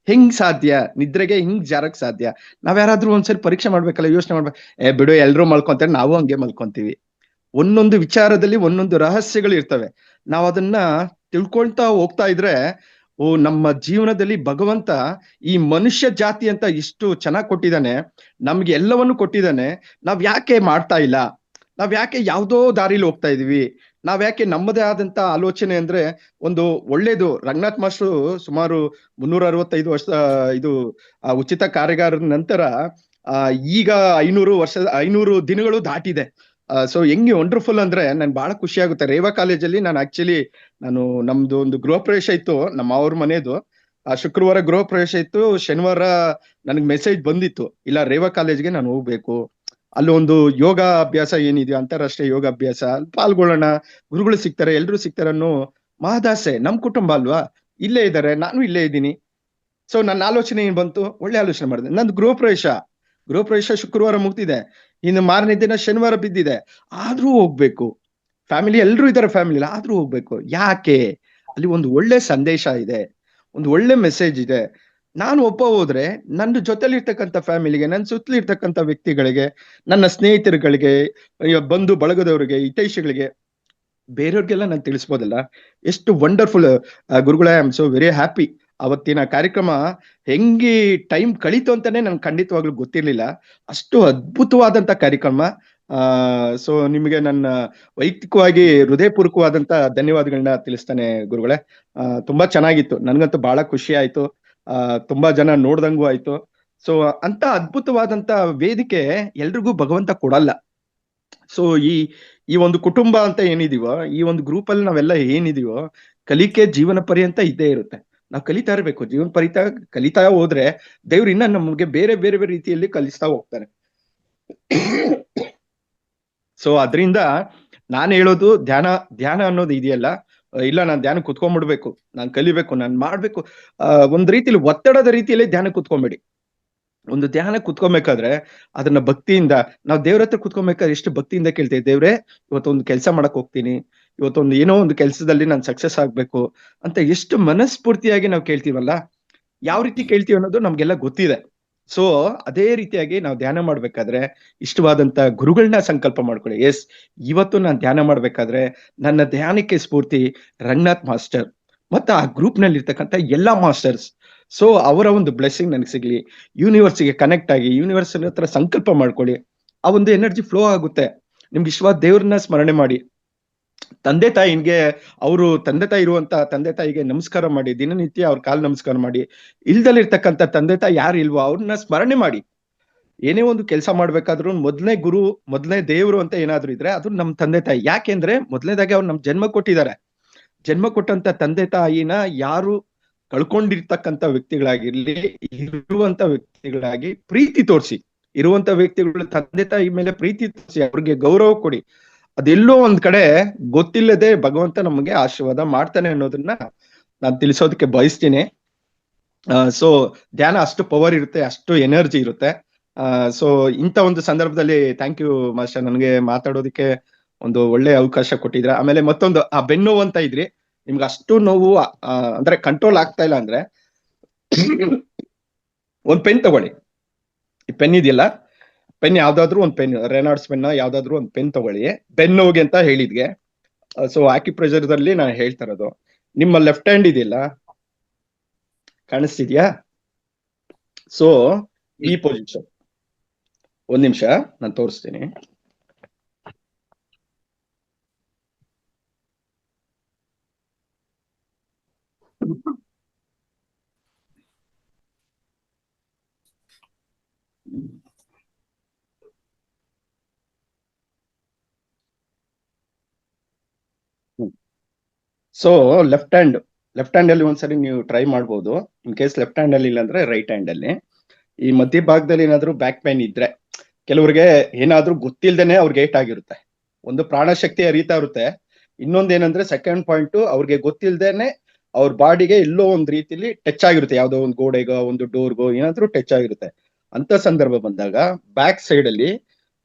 ಹೆಂಗ್ ಸಾಧ್ಯ? ನಿದ್ರೆಗೆ ಹಿಂಗ್ ಜಾರಕ್ ಸಾಧ್ಯ? ನಾವ್ ಯಾರಾದ್ರೂ ಒಂದ್ಸರಿ ಪರೀಕ್ಷೆ ಮಾಡ್ಬೇಕಲ್ಲ, ಯೋಚನೆ ಮಾಡ್ಬೇಕು. ಬಿಡು, ಎಲ್ರು ಮಲ್ಕೊಂತಾರೆ, ನಾವು ಹಂಗೆ ಮಲ್ಕೊಂತೀವಿ. ಒಂದೊಂದು ವಿಚಾರದಲ್ಲಿ ಒಂದೊಂದು ರಹಸ್ಯಗಳು ಇರ್ತವೆ. ನಾವ್ ಅದನ್ನ ತಿಳ್ಕೊಳ್ತಾ ಹೋಗ್ತಾ ಇದ್ರೆ ನಮ್ಮ ಜೀವನದಲ್ಲಿ ಭಗವಂತ ಈ ಮನುಷ್ಯ ಜಾತಿ ಅಂತ ಇಷ್ಟು ಚೆನ್ನಾಗಿ ಕೊಟ್ಟಿದ್ದಾನೆ, ನಮ್ಗೆ ಎಲ್ಲವನ್ನು ಕೊಟ್ಟಿದ್ದಾನೆ. ನಾವ್ ಯಾಕೆ ಮಾಡ್ತಾ ಇಲ್ಲ? ನಾವ್ ಯಾಕೆ ಯಾವ್ದೋ ದಾರಿಲಿ ಹೋಗ್ತಾ ಇದೀವಿ? ನಾವ್ ಯಾಕೆ ನಮ್ಮದೇ ಆದಂತ ಆಲೋಚನೆ ಅಂದ್ರೆ ಒಂದು ಒಳ್ಳೇದು. ರಂಗನಾಥ್ ಮಾಸ್ಟ್ರು ಸುಮಾರು 365 ವರ್ಷ ಇದು ಉಚಿತ ಕಾರ್ಯಾಗಾರದ ನಂತರ ಈಗ 500 ದಿನಗಳು ದಾಟಿದೆ. ಸೊ ಹೆಂಗೆ ವಂಡರ್ಫುಲ್ ಅಂದ್ರೆ ನನ್ ಬಹಳ ಖುಷಿ ಆಗುತ್ತೆ. ರೇವಾ ಕಾಲೇಜಲ್ಲಿ ನಾನು ನಮ್ದು ಒಂದು ಗೃಹ ಪ್ರವೇಶ ಇತ್ತು, ನಮ್ಮ ಅವ್ರ ಮನೆದು. ಶುಕ್ರವಾರ ಗೃಹ ಪ್ರವೇಶ ಇತ್ತು, ಶನಿವಾರ ನನಗೆ ಮೆಸೇಜ್ ಬಂದಿತ್ತು, ಇಲ್ಲ ರೇವಾ ಕಾಲೇಜ್ಗೆ ನಾನು ಹೋಗ್ಬೇಕು, ಅಲ್ಲಿ ಒಂದು ಯೋಗ ಅಭ್ಯಾಸ ಏನಿದೆಯೋ ಅಂತಾರಾಷ್ಟ್ರೀಯ ಯೋಗ ಅಭ್ಯಾಸ, ಅಲ್ಲಿ ಪಾಲ್ಗೊಳ್ಳೋಣ, ಗುರುಗಳು ಸಿಗ್ತಾರೆ, ಎಲ್ರು ಸಿಗ್ತಾರೆ ಅನ್ನೋ ಮಹದಾಸೆ. ನಮ್ ಕುಟುಂಬ ಅಲ್ವಾ, ಇಲ್ಲೇ ಇದ್ದಾರೆ, ನಾನು ಇಲ್ಲೇ ಇದ್ದೀನಿ. ಸೊ ನನ್ನ ಆಲೋಚನೆ ಏನ್ ಬಂತು? ಒಳ್ಳೆ ಆಲೋಚನೆ ಮಾಡಿದೆ. ನಂದು ಗೃಹ ಪ್ರವೇಶ ಶುಕ್ರವಾರ ಮುಗ್ದಿದೆ, ಇನ್ನು ಮಾರನೇ ದಿನ ಶನಿವಾರ ಬಿದ್ದಿದೆ. ಆದ್ರೂ ಹೋಗ್ಬೇಕು. ಫ್ಯಾಮಿಲಿ ಎಲ್ರು ಇದ್ದಾರೆ, ಫ್ಯಾಮಿಲಿ ಆದ್ರೂ ಹೋಗ್ಬೇಕು. ಯಾಕೆ? ಅಲ್ಲಿ ಒಂದು ಒಳ್ಳೆ ಸಂದೇಶ ಇದೆ, ಒಂದು ಒಳ್ಳೆ ಮೆಸೇಜ್ ಇದೆ. ನಾನು ಒಬ್ಬ ಹೋದ್ರೆ ನನ್ನ ಜೊತೆಲಿ ಇರ್ತಕ್ಕಂಥ ಫ್ಯಾಮಿಲಿಗೆ, ನನ್ನ ಸುತ್ತಲಿ ಇರ್ತಕ್ಕಂಥ ವ್ಯಕ್ತಿಗಳಿಗೆ, ನನ್ನ ಸ್ನೇಹಿತರುಗಳಿಗೆ, ಬಂಧು ಬಳಗದವರಿಗೆ, ಹಿತೈಷಿಗಳಿಗೆ, ಬೇರೆಯವ್ರಿಗೆಲ್ಲ ನಾನು ತಿಳಿಸ್ಬೋದಲ್ಲ. ಎಷ್ಟು ವಂಡರ್ಫುಲ್ ಗುರುಗಳೇ. I am so very happy. ಅವತ್ತಿನ ಕಾರ್ಯಕ್ರಮ ಹೆಂಗಿ ಟೈಮ್ ಕಳೀತು ಅಂತಾನೆ ನನ್ಗೆ ಖಂಡಿತವಾಗ್ಲೂ ಗೊತ್ತಿರ್ಲಿಲ್ಲ. ಅಷ್ಟು ಅದ್ಭುತವಾದಂತ ಕಾರ್ಯಕ್ರಮ. ಸೊ ನಿಮಗೆ ನನ್ನ ವೈಯಕ್ತಿಕವಾಗಿ ಹೃದಯಪೂರ್ವಕವಾದಂತ ಧನ್ಯವಾದಗಳನ್ನ ತಿಳಿಸ್ತಾನೆ ಗುರುಗಳೇ. ತುಂಬಾ ಚೆನ್ನಾಗಿತ್ತು, ನನ್ಗಂತೂ ಬಹಳ ಖುಷಿ ಆಯ್ತು. ತುಂಬಾ ಜನ ನೋಡ್ದಂಗೂ ಆಯ್ತು. ಸೊ ಅಂತ ಅದ್ಭುತವಾದಂತ ವೇದಿಕೆ ಎಲ್ರಿಗೂ ಭಗವಂತ ಕೊಡಲ್ಲ. ಸೊ ಈ ಒಂದು ಕುಟುಂಬ ಅಂತ ಏನಿದೀವೋ, ಈ ಒಂದು ಗ್ರೂಪ್ ಅಲ್ಲಿ ನಾವೆಲ್ಲ ಏನಿದೀವೋ, ಕಲಿಕೆ ಜೀವನ ಪರ್ಯಂತ ಇದ್ದೇ ಇರುತ್ತೆ. ನಾವು ಕಲಿತಾ ಇರ್ಬೇಕು. ಜೀವನ ಪರ್ಯಂತ ಕಲಿತಾ ಹೋದ್ರೆ ದೇವ್ರು ಇನ್ನ ನಮ್ಗೆ ಬೇರೆ ಬೇರೆ ಬೇರೆ ರೀತಿಯಲ್ಲಿ ಕಲಿಸ್ತಾ ಹೋಗ್ತಾರೆ. ಸೊ ಅದರಿಂದ ನಾನು ಹೇಳೋದು, ಧ್ಯಾನ ಅನ್ನೋದು ಇದೆಯಲ್ಲ, ಇಲ್ಲ ನಾನ್ ಧ್ಯಾನ ಕುತ್ಕೊಂಡ್ಬಿಡ್ಬೇಕು, ನಾನ್ ಕಲಿಬೇಕು, ನಾನ್ ಮಾಡ್ಬೇಕು, ಒಂದ್ ರೀತಿಲಿ ಒತ್ತಡದ ರೀತಿಯಲ್ಲಿ ಧ್ಯಾನ ಕುತ್ಕೊಂಬೇಡಿ. ಒಂದು ಧ್ಯಾನ ಕುತ್ಕೊಬೇಕಾದ್ರೆ ಅದನ್ನ ಭಕ್ತಿಯಿಂದ, ನಾವು ದೇವ್ರ ಹತ್ರ ಕುತ್ಕೊಬೇಕಾದ್ರೆ ಎಷ್ಟು ಭಕ್ತಿಯಿಂದ ಕೇಳ್ತೇವೆ, ದೇವ್ರೆ ಇವತ್ತೊಂದು ಕೆಲಸ ಮಾಡಕ್ ಹೋಗ್ತೀನಿ, ಇವತ್ತೊಂದು ಏನೋ ಒಂದು ಕೆಲಸದಲ್ಲಿ ನಾನು ಸಕ್ಸಸ್ ಆಗ್ಬೇಕು ಅಂತ ಎಷ್ಟು ಮನಸ್ಫೂರ್ತಿಯಾಗಿ ನಾವು ಕೇಳ್ತೀವಲ್ಲ. ಯಾವ ರೀತಿ ಕೇಳ್ತೀವಿ ಅನ್ನೋದು ನಮ್ಗೆಲ್ಲ ಗೊತ್ತಿದೆ. ಸೊ ಅದೇ ರೀತಿಯಾಗಿ ನಾವು ಧ್ಯಾನ ಮಾಡ್ಬೇಕಾದ್ರೆ ಇಷ್ಟವಾದಂತ ಗುರುಗಳನ್ನ ಸಂಕಲ್ಪ ಮಾಡ್ಕೊಳ್ಳಿ. ಎಸ್, ಇವತ್ತು ನಾನು ಧ್ಯಾನ ಮಾಡ್ಬೇಕಾದ್ರೆ ನನ್ನ ಧ್ಯಾನಕ್ಕೆ ಸ್ಫೂರ್ತಿ ರಂಗನಾಥ್ ಮಾಸ್ಟರ್ ಮತ್ತೆ ಆ ಗ್ರೂಪ್ ನಲ್ಲಿ ಇರ್ತಕ್ಕಂಥ ಎಲ್ಲಾ ಮಾಸ್ಟರ್ಸ್. ಸೊ ಅವರ ಒಂದು ಬ್ಲೆಸ್ಸಿಂಗ್ ನನಗೆ ಸಿಗ್ಲಿ, ಯೂನಿವರ್ಸ್ಗೆ ಕನೆಕ್ಟ್ ಆಗಿ ಯೂನಿವರ್ಸ್ ಹತ್ರ ಸಂಕಲ್ಪ ಮಾಡ್ಕೊಳ್ಳಿ. ಆ ಒಂದು ಎನರ್ಜಿ ಫ್ಲೋ ಆಗುತ್ತೆ. ನಿಮ್ಗೆ ಇಷ್ಟವಾದ ದೇವ್ರನ್ನ ಸ್ಮರಣೆ ಮಾಡಿ, ತಂದೆ ತಾಯಿ ಇರುವಂತ ತಂದೆ ತಾಯಿಗೆ ನಮಸ್ಕಾರ ಮಾಡಿ, ದಿನನಿತ್ಯ ಅವ್ರ ಕಾಲ್ ನಮಸ್ಕಾರ ಮಾಡಿ. ಇಲ್ದಲ್ಲಿರ್ತಕ್ಕಂಥ ತಂದೆ ತಾಯಿ ಯಾರು ಇಲ್ವೋ ಅವ್ರನ್ನ ಸ್ಮರಣೆ ಮಾಡಿ. ಏನೇ ಒಂದು ಕೆಲಸ ಮಾಡ್ಬೇಕಾದ್ರೂ ಮೊದಲನೇ ಗುರು, ಮೊದಲನೇ ದೇವ್ರು ಅಂತ ಏನಾದ್ರು ಇದ್ರೆ ಅದು ನಮ್ ತಂದೆ ತಾಯಿ. ಯಾಕೆಂದ್ರೆ ಮೊದಲನೇದಾಗಿ ಅವ್ರು ನಮ್ ಜನ್ಮ ಕೊಟ್ಟಿದ್ದಾರೆ. ಜನ್ಮ ಕೊಟ್ಟಂತ ತಂದೆ ತಾಯಿನ ಯಾರು ಕಳ್ಕೊಂಡಿರ್ತಕ್ಕಂಥ ವ್ಯಕ್ತಿಗಳಾಗಿರ್ಲಿ, ಇರುವಂತ ವ್ಯಕ್ತಿಗಳಾಗಿ ಪ್ರೀತಿ ತೋರಿಸಿ, ಇರುವಂತ ವ್ಯಕ್ತಿಗಳು ತಂದೆ ತಾಯಿ ಮೇಲೆ ಪ್ರೀತಿ ತೋರಿಸಿ, ಅವ್ರಿಗೆ ಗೌರವ ಕೊಡಿ. ಅದೆಲ್ಲೋ ಒಂದ್ ಕಡೆ ಗೊತ್ತಿಲ್ಲದೆ ಭಗವಂತ ನಮಗೆ ಆಶೀರ್ವಾದ ಮಾಡ್ತಾನೆ ಅನ್ನೋದನ್ನ ನಾನು ತಿಳಿಸೋದಕ್ಕೆ ಬಯಸ್ತೀನಿ. ಸೊ ಧ್ಯಾನ ಅಷ್ಟು ಪವರ್ ಇರುತ್ತೆ, ಅಷ್ಟು ಎನರ್ಜಿ ಇರುತ್ತೆ. ಸೊ ಇಂಥ ಒಂದು ಸಂದರ್ಭದಲ್ಲಿ ಥ್ಯಾಂಕ್ ಯು ಮಾಸ್ಟರ್, ನನಗೆ ಮಾತಾಡೋದಕ್ಕೆ ಒಂದು ಒಳ್ಳೆ ಅವಕಾಶ ಕೊಟ್ಟಿದ್ರ. ಆಮೇಲೆ ಮತ್ತೊಂದು, ಆ ಬೆನ್ನೋವು ಅಂತ ಇದ್ರಿ, ನಿಮ್ಗೆ ಅಷ್ಟು ನೋವು ಅಂದ್ರೆ ಕಂಟ್ರೋಲ್ ಆಗ್ತಾ ಇಲ್ಲ ಅಂದ್ರೆ ಒಂದ್ ಪೆನ್ ತಗೊಳ್ಳಿ. ಈ ಪೆನ್ ಇದೆಯಲ್ಲ, ಪೆನ್ ಯಾವ್ದಾದ್ರು ಒಂದ್ ಪೆನ್, ರೆನಾಲ್ಡ್ಸ್ ಪೆನ್ ಯಾವ್ದಾದ್ರು ಒಂದ್ ಪೆನ್ ತಗೊಳ್ಳಿ. ಬೆನ್ನೋವಿಗೆ ಅಂತ ಹೇಳಿದ್ಗೆ. ಸೊ ಆಕ್ಯುಪ್ರೆಷರ್ ದಲ್ಲಿ ನಾನು ಹೇಳ್ತಾ ಇರೋದು, ನಿಮ್ಮ ಲೆಫ್ಟ್ ಹ್ಯಾಂಡ್ ಇದೆಯಲ್ಲ, ಕಾಣಿಸ್ತಿದ್ಯಾ? ಸೊ ಈ ಪೊಸಿಷನ್, ಒಂದ್ ನಿಮಿಷ ನಾನು ತೋರಿಸ್ತೀನಿ. ಸೊ ಲೆಫ್ಟ್ ಹ್ಯಾಂಡ್ ಅಲ್ಲಿ ಒಂದ್ಸರಿ ನೀವು ಟ್ರೈ ಮಾಡ್ಬೋದು. ಇನ್ ಕೇಸ್ ಲೆಫ್ಟ್ ಹ್ಯಾಂಡ್ ಅಲ್ಲಿ ಇಲ್ಲ ಅಂದ್ರೆ ರೈಟ್ ಹ್ಯಾಂಡ್ ಅಲ್ಲಿ. ಈ ಮಧ್ಯ ಭಾಗದಲ್ಲಿ ಏನಾದ್ರು ಬ್ಯಾಕ್ ಪೈನ್ ಇದ್ರೆ, ಕೆಲವ್ರಿಗೆ ಏನಾದ್ರೂ ಗೊತ್ತಿಲ್ದೇನೆ ಅವ್ರಿಗೆ ಏಟ್ ಆಗಿರುತ್ತೆ. ಒಂದು ಪ್ರಾಣಶಕ್ತಿ ಹರಿತಾ ಇರುತ್ತೆ. ಇನ್ನೊಂದೇನಂದ್ರೆ ಸೆಕೆಂಡ್ ಪಾಯಿಂಟ್, ಅವ್ರಿಗೆ ಗೊತ್ತಿಲ್ದೇನೆ ಅವ್ರ ಬಾಡಿಗೆ ಎಲ್ಲೋ ಒಂದ್ ರೀತಿಲಿ ಟಚ್ ಆಗಿರುತ್ತೆ, ಯಾವ್ದೋ ಒಂದು ಗೋಡೆಗೋ ಒಂದು ಡೋರ್ಗೋ ಏನಾದ್ರೂ ಟಚ್ ಆಗಿರುತ್ತೆ. ಅಂತ ಸಂದರ್ಭ ಬಂದಾಗ ಬ್ಯಾಕ್ ಸೈಡ್ ಅಲ್ಲಿ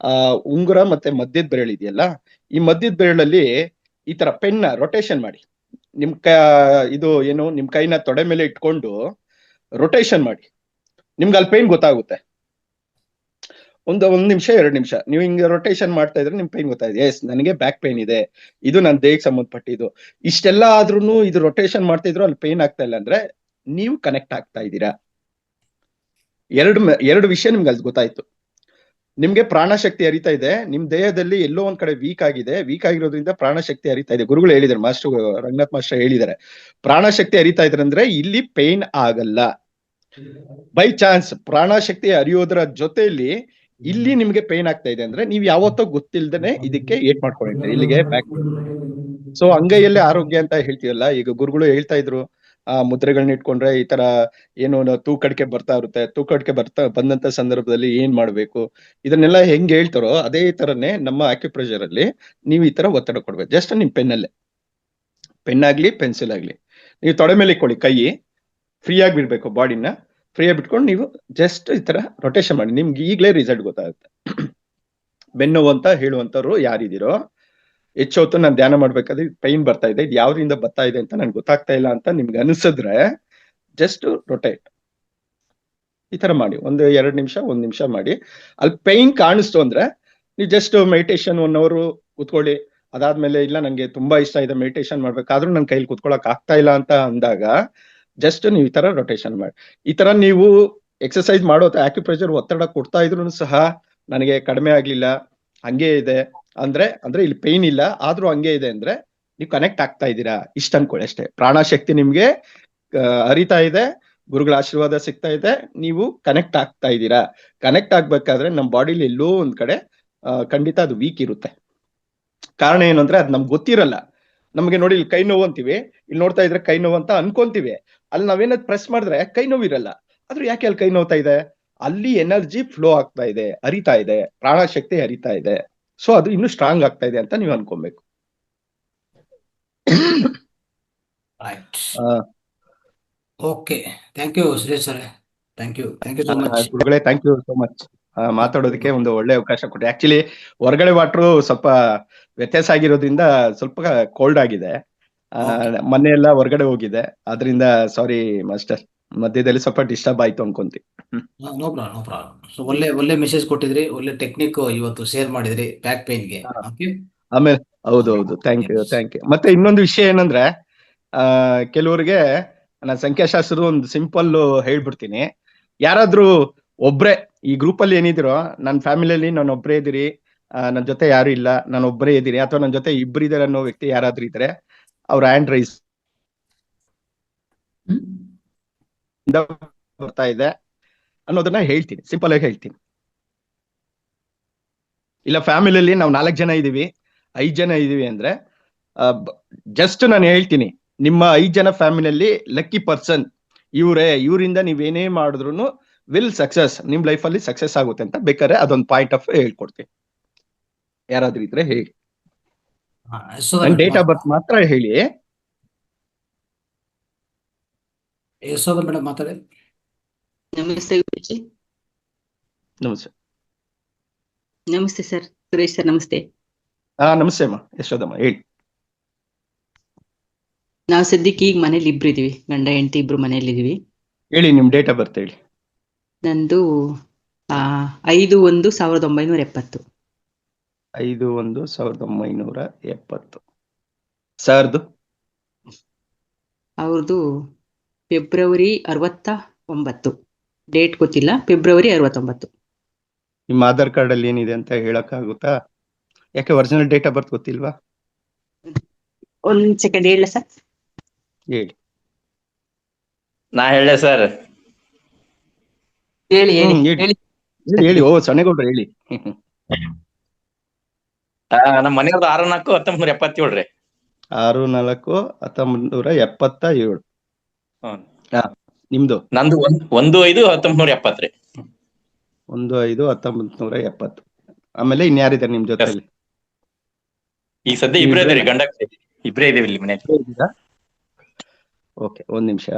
ಉಂಗುರ ಮತ್ತೆ ಮಧ್ಯದ ಬೆರಳು ಇದೆಯಲ್ಲ, ಈ ಮಧ್ಯದ ಬೆರಳಲ್ಲಿ ಈ ತರ ಪೆನ್ನ ರೊಟೇಷನ್ ಮಾಡಿ, ಇದು ಏನು ನಿಮ್ ಕೈನ ತೊಡೆ ಮೇಲೆ ಇಟ್ಕೊಂಡು ರೊಟೇಷನ್ ಮಾಡಿ, ನಿಮ್ಗೆ ಅಲ್ಲಿ ಪೇನ್ ಗೊತ್ತಾಗುತ್ತೆ. ಒಂದ್ ನಿಮಿಷ 2 ನಿಮಿಷ ನೀವು ಹಿಂಗೆ ರೊಟೇಷನ್ ಮಾಡ್ತಾ ಇದ್ರೆ ನಿಮ್ ಪೇನ್ ಗೊತ್ತಾಗಿದೆ, ಎಸ್ ನನಗೆ ಬ್ಯಾಕ್ ಪೇನ್ ಇದೆ, ಇದು ನನ್ನ ದೇಹಕ್ಕೆ ಸಂಬಂಧಪಟ್ಟಿದ್ದು. ಇಷ್ಟೆಲ್ಲ ಆದ್ರೂ ಇದು ರೊಟೇಷನ್ ಮಾಡ್ತಾ ಇದ್ರು ಅಲ್ಲಿ ಪೇನ್ ಆಗ್ತಾ ಇಲ್ಲ ಅಂದ್ರೆ ನೀವು ಕನೆಕ್ಟ್ ಆಗ್ತಾ ಇದ್ದೀರಾ. ಎರಡು ವಿಷಯ ನಿಮ್ಗೆ ಅಲ್ಲಿ ಗೊತ್ತಾಯ್ತು. ನಿಮ್ಗೆ ಪ್ರಾಣಶಕ್ತಿ ಹರಿತಾ ಇದೆ, ನಿಮ್ ದೇಹದಲ್ಲಿ ಎಲ್ಲೋ ಒಂದ್ ಕಡೆ ವೀಕ್ ಆಗಿದೆ, ವೀಕ್ ಆಗಿರೋದ್ರಿಂದ ಪ್ರಾಣಶಕ್ತಿ ಹರಿತಾ ಇದೆ. ಗುರುಗಳು ಹೇಳಿದ್ದಾರೆ, ಮಾಸ್ಟರ್ ರಂಗನಾಥ್ ಮಾಸ್ಟರ್ ಹೇಳಿದ್ದಾರೆ, ಪ್ರಾಣಶಕ್ತಿ ಹರಿತಾ ಇದ್ರೆ ಅಂದ್ರೆ ಇಲ್ಲಿ ಪೇನ್ ಆಗಲ್ಲ. ಬೈ ಚಾನ್ಸ್ ಪ್ರಾಣಶಕ್ತಿ ಹರಿಯೋದ್ರ ಜೊತೆಯಲ್ಲಿ ಇಲ್ಲಿ ನಿಮ್ಗೆ ಪೇನ್ ಆಗ್ತಾ ಇದೆ ಅಂದ್ರೆ ನೀವ್ ಯಾವತ್ತೋ ಗೊತ್ತಿಲ್ದೇನೆ ಇದಕ್ಕೆ ಏಟ್ ಮಾಡ್ಕೊಂಡಿರ್ತೀರಿ, ಇಲ್ಲಿಗೆ ಬ್ಯಾಕ್. ಸೊ ಅಂಗೈಯಲ್ಲೇ ಆರೋಗ್ಯ ಅಂತ ಹೇಳ್ತೀವಲ್ಲ, ಈಗ ಗುರುಗಳು ಹೇಳ್ತಾ ಇದ್ರು ಮುದ್ರೆಗಳನ್ನ ಇಟ್ಕೊಂಡ್ರೆ ಈ ತರ ಏನು ತೂಕಡಿಕೆ ಬರ್ತಾ ಇರುತ್ತೆ, ತೂಕಡಿಕೆ ಬಂದಂತ ಸಂದರ್ಭದಲ್ಲಿ ಏನ್ ಮಾಡ್ಬೇಕು, ಇದನ್ನೆಲ್ಲ ಹೆಂಗ್ ಹೇಳ್ತಾರೋ ಅದೇ ತರನೇ ನಮ್ಮ ಆಕ್ಯುಪ್ರೆಷರ್ ಅಲ್ಲಿ ನೀವು ಈ ತರ ಒತ್ತಡ ಕೊಡ್ಬೇಕು. ಜಸ್ಟ್ ನಿಮ್ ಪೆನ್ ಆಗ್ಲಿ ಪೆನ್ಸಿಲ್ ಆಗ್ಲಿ ನೀವು ತೊಡೆ ಮೇಲೆ ಇಟ್ಕೊಳ್ಳಿ, ಕೈ ಫ್ರೀ ಆಗಿ ಬಿಡ್ಬೇಕು, ಬಾಡಿನ ಫ್ರೀ ಆಗಿ ಬಿಟ್ಕೊಂಡು ನೀವು ಜಸ್ಟ್ ಈ ತರ ರೊಟೇಷನ್ ಮಾಡಿ, ನಿಮ್ಗೆ ಈಗಲೇ ರಿಸಲ್ಟ್ ಗೊತ್ತಾಗುತ್ತೆ. ಬೆನ್ನು ಅಂತ ಹೇಳುವಂತವ್ರು ಯಾರಿದ್ದೀರೋ, ಹೆಚ್ಚು ಹೊತ್ತು ನಾನು ಧ್ಯಾನ ಮಾಡ್ಬೇಕಾದ್ರೆ ಪೈನ್ ಬರ್ತಾ ಇದೆ, ಇದು ಯಾವ್ದ್ರಿಂದ ಬರ್ತಾ ಇದೆ ಅಂತ ನನ್ಗೆ ಗೊತ್ತಾಗ್ತಾ ಇಲ್ಲ ಅಂತ ನಿಮ್ಗೆ ಅನಿಸಿದ್ರೆ ಜಸ್ಟ್ ರೊಟೇಟ್ ಈ ತರ ಮಾಡಿ, 1-2 ನಿಮಿಷ 1 ನಿಮಿಷ ಮಾಡಿ. ಅಲ್ಲಿ ಪೈನ್ ಕಾಣಿಸ್ತು ಅಂದ್ರೆ ನೀವು ಜಸ್ಟ್ ಮೆಡಿಟೇಷನ್ 1 hour ಕೂತ್ಕೊಳ್ಳಿ. ಅದಾದ್ಮೇಲೆ ಇಲ್ಲ ನಂಗೆ ತುಂಬಾ ಇಷ್ಟ ಇದೆ ಮೆಡಿಟೇಷನ್ ಮಾಡ್ಬೇಕಾದ್ರೂ ನನ್ ಕೈಲಿ ಕೂತ್ಕೊಳಕ್ ಆಗ್ತಾ ಇಲ್ಲ ಅಂತ ಅಂದಾಗ ಜಸ್ಟ್ ನೀವು ಈ ತರ ರೊಟೇಷನ್ ಮಾಡಿ. ಈ ತರ ನೀವು ಎಕ್ಸರ್ಸೈಸ್ ಮಾಡೋ ಆಕ್ಯುಪ್ರೆಷರ್ ಒತ್ತಡ ಕೊಡ್ತಾ ಇದ್ರು ಸಹ ನನಗೆ ಕಡಿಮೆ ಆಗ್ಲಿಲ್ಲ, ಹಂಗೆ ಇದೆ ಅಂದ್ರೆ ಇಲ್ಲಿ ಪೇನ್ ಇಲ್ಲ ಆದ್ರೂ ಹಂಗೆ ಇದೆ ಅಂದ್ರೆ ನೀವು ಕನೆಕ್ಟ್ ಆಗ್ತಾ ಇದ್ದೀರಾ, ಇಷ್ಟ ಅನ್ಕೊಳ್ಳಿ ಅಷ್ಟೇ. ಪ್ರಾಣಶಕ್ತಿ ನಿಮ್ಗೆ ಹರಿತಾ ಇದೆ, ಗುರುಗಳ ಆಶೀರ್ವಾದ ಸಿಗ್ತಾ ಇದೆ, ನೀವು ಕನೆಕ್ಟ್ ಆಗ್ತಾ ಇದ್ದೀರಾ. ಕನೆಕ್ಟ್ ಆಗ್ಬೇಕಾದ್ರೆ ನಮ್ಮ ಬಾಡಿಲಿ ಎಲ್ಲೋ ಒಂದ್ ಕಡೆ ಖಂಡಿತ ಅದು ವೀಕ್ ಇರುತ್ತೆ. ಕಾರಣ ಏನು ಅಂದ್ರೆ ಅದು ನಮ್ಗೆ ಗೊತ್ತಿರಲ್ಲ. ನಮ್ಗೆ ನೋಡಿ ಇಲ್ಲಿ ಕೈ ನೋವು ಅಂತೀವಿ, ಇಲ್ಲಿ ನೋಡ್ತಾ ಇದ್ರೆ ಕೈ ನೋವು ಅಂತ ಅನ್ಕೊಂತೀವಿ, ಅಲ್ಲಿ ನಾವೇನಾದ್ರು ಪ್ರೆಸ್ ಮಾಡಿದ್ರೆ ಕೈ ನೋವು ಇರಲ್ಲ. ಆದ್ರೂ ಯಾಕೆ ಅಲ್ಲಿ ಕೈ ನೋವ್ತಾ ಇದೆ? ಅಲ್ಲಿ ಎನರ್ಜಿ ಫ್ಲೋ ಆಗ್ತಾ ಇದೆ, ಹರಿತಾ ಇದೆ, ಪ್ರಾಣಶಕ್ತಿ ಹರಿತಾ ಇದೆ. ಸೊ ಅದು ಇನ್ನೂ ಸ್ಟ್ರಾಂಗ್ ಆಗ್ತಾ ಇದೆ ಅಂತ ನೀವು ಅನ್ಕೊಬೇಕು. Okay, thank you Suresh sir, thank you so much. ಗುರುಗಳೇ ಥ್ಯಾಂಕ್ ಯು ಸೋ ಮಚ್ ಮಾತಾಡೋದಕ್ಕೆ ಒಂದು ಒಳ್ಳೆ ಅವಕಾಶ ಕೊಟ್ಟೆ. ಆಕ್ಚುಲಿ ಹೊರಗಡೆ ವಾಟ್ರು ಸ್ವಲ್ಪ ವ್ಯತ್ಯಾಸ ಆಗಿರೋದ್ರಿಂದ ಸ್ವಲ್ಪ ಕೋಲ್ಡ್ ಆಗಿದೆ, ಮೊನ್ನೆ ಎಲ್ಲ ಹೊರಗಡೆ ಹೋಗಿದೆ, ಅದರಿಂದ ಸಾರಿ ಮಾಸ್ಟರ್, ಮಧ್ಯದಲ್ಲಿ ಸ್ವಲ್ಪ ಡಿಸ್ಟರ್ಬ್ ಆಯ್ತು ಅನ್ಕೊಂತೀನಿ. No problem. ಸೊ ಒಳ್ಳೆ ಮೆಸೇಜ್ ಕೊಟ್ಟಿದ್ರಿ, ಒಳ್ಳೆ ಟೆಕ್ನಿಕ್ ಇವತ್ತು ಶೇರ್ ಮಾಡಿದ್ರಿ ಬ್ಯಾಕ್ ಪೇನ್ಗೆ. ಆಮೇಲೆ ಹೌದು ಥ್ಯಾಂಕ್ ಯು. ಮತ್ತೆ ಇನ್ನೊಂದು ವಿಷಯ ಏನಂದ್ರೆ ಕೆಲವರಿಗೆ ನಾನು ಸಂಖ್ಯಾಶಾಸ್ತ್ರದ ಒಂದು ಸಿಂಪಲ್ ಹೇಳ್ಬಿಡ್ತೀನಿ. ಯಾರಾದ್ರೂ ಒಬ್ರೆ ಈ ಗ್ರೂಪ್ ಅಲ್ಲಿ ಏನಿದಿರೋ, ನನ್ನ ಫ್ಯಾಮಿಲಿಯಲ್ಲಿ ನಾನು ಒಬ್ಬರೇ ಇದೀರಿ, ನನ್ನ ಜೊತೆ ಯಾರು ಇಲ್ಲ, ನಾನು ಒಬ್ಬರೇ ಇದೀನಿ, ಅಥವಾ ನನ್ನ ಜೊತೆ ಇಬ್ರು ಇದಾರೆ ಅನ್ನೋ ವ್ಯಕ್ತಿ ಯಾರಾದ್ರೂ ಇದ್ರೆ ಅವ್ರ ಹ್ಯಾಂಡ್ ರೈಸ್ ಬರ್ತಾ ಇದೆ ಅನ್ನೋದನ್ನ ಹೇಳ್ತೀನಿ, ಸಿಂಪಲ್ ಆಗಿ ಹೇಳ್ತೀನಿ. ಇಲ್ಲ ಫ್ಯಾಮಿಲಿಯಲ್ಲಿ ನಾವು 4 ಜನ ಇದೀವಿ, 5 ಜನ ಇದೀವಿ ಅಂದ್ರೆ ಜಸ್ಟ್ ನಾನು ಹೇಳ್ತೀನಿ, ನಿಮ್ಮ 5 ಜನ ಫ್ಯಾಮಿಲಿಯಲ್ಲಿ ಲಕ್ಕಿ ಪರ್ಸನ್ ಇವರಿಂದ ನೀವೇನೇ ಮಾಡಿದ್ರು ವಿಲ್ ಸಕ್ಸಸ್, ನಿಮ್ ಲೈಫ್ ಅಲ್ಲಿ ಸಕ್ಸಸ್ ಆಗುತ್ತೆ ಅಂತ ಬೇಕಾದ್ರೆ ಅದೊಂದು ಪಾಯಿಂಟ್ ಆಫ್ ಹೇಳ್ಕೊಡ್ತೀನಿ. ಯಾರಾದ್ರೂ ಇದ್ರೆ ಹೇಳಿ, ಡೇಟ್ ಆಫ್ ಬರ್ತ್ ಮಾತ್ರ ಹೇಳಿ. ಯಶೋಧ ಮೇಡಮ್ ಮಾತಾಡಿ. ನಮಸ್ತೆ ಗುರುಜಿ. ನಮಸ್ತೆ ಸರ್, ಸುರೇಶ್ ಸರ್ ನಮಸ್ತೆ. ನಮಸ್ತೆ ಅಮ್ಮ ಯಶೋದಮ್ಮ, ಹೇಳಿ. ನಾವು ಸದ್ಯಕ್ಕೆ ಈಗ ಮನೇಲಿ ಇಬ್ರು ಇದೀವಿ, ಗಂಡ ಹೆಂಡತಿ ಇಬ್ರು ಮನೇಲಿ ಇದೀವಿ. ಹೇಳಿ ನಿಮ್ ಡೇಟ್ ಆಫ್ ಬರ್ತ್ ಹೇಳಿ. ನಂದು 5/1/1970. 5/1/1970. ಸರ್ದು? ಅವ್ರದ್ದು ಫೆಬ್ರವರಿ 69. ಡೇಟ್ ಗೊತ್ತಿಲ್ಲ, ಫೆಬ್ರವರಿ 69. ನಿಮ್ಮ ಆಧಾರ್ ಕಾರ್ಡ್ ಅಲ್ಲಿ ಏನಿದೆ ಅಂತ ಹೇಳಕ್ ಆಗುತ್ತಾ? ಯಾಕೆ ಒರಿಜಿನಲ್ ಡೇಟ್ ಆಫ್ ಬರ್ತ್ ಗೊತ್ತಿಲ್ವಾ? ಒಂದ್ ಸೆಕೆಂಡ್ ಹೇಳ ಸರ್. ಹೇಳಿ. ನಾ ಹೇಳ ಸರ್. ಹೇಳಿ. ಓ ಸಣ್ಣಗೌಡ್ರು ಹೇಳಿ. ನಮ್ಮ ಮನೆಯವ್ರದ್ದು 6/4/1977 ರೀ. 6/4/1977. ನಿಮ್ದು? ನಂದು 1/5/1970 ರೀ. 1/5/1970. ಆಮೇಲೆ ಇನ್ಯಾರಿದ್ದಾರೆ ನಿಮ್ ಜೊತೆಲಿ? ಈಗ ಸದ್ಯ ಇಬ್ರೇ ಇದಾರೆ, ಗಂಡ ಇಬ್ರೇ ಇದೇವಿ ಇಲ್ಲಿ ಮನೆಯಲ್ಲಿ. ಓಕೆ, ಒಂದ್ ನಿಮಿಷ.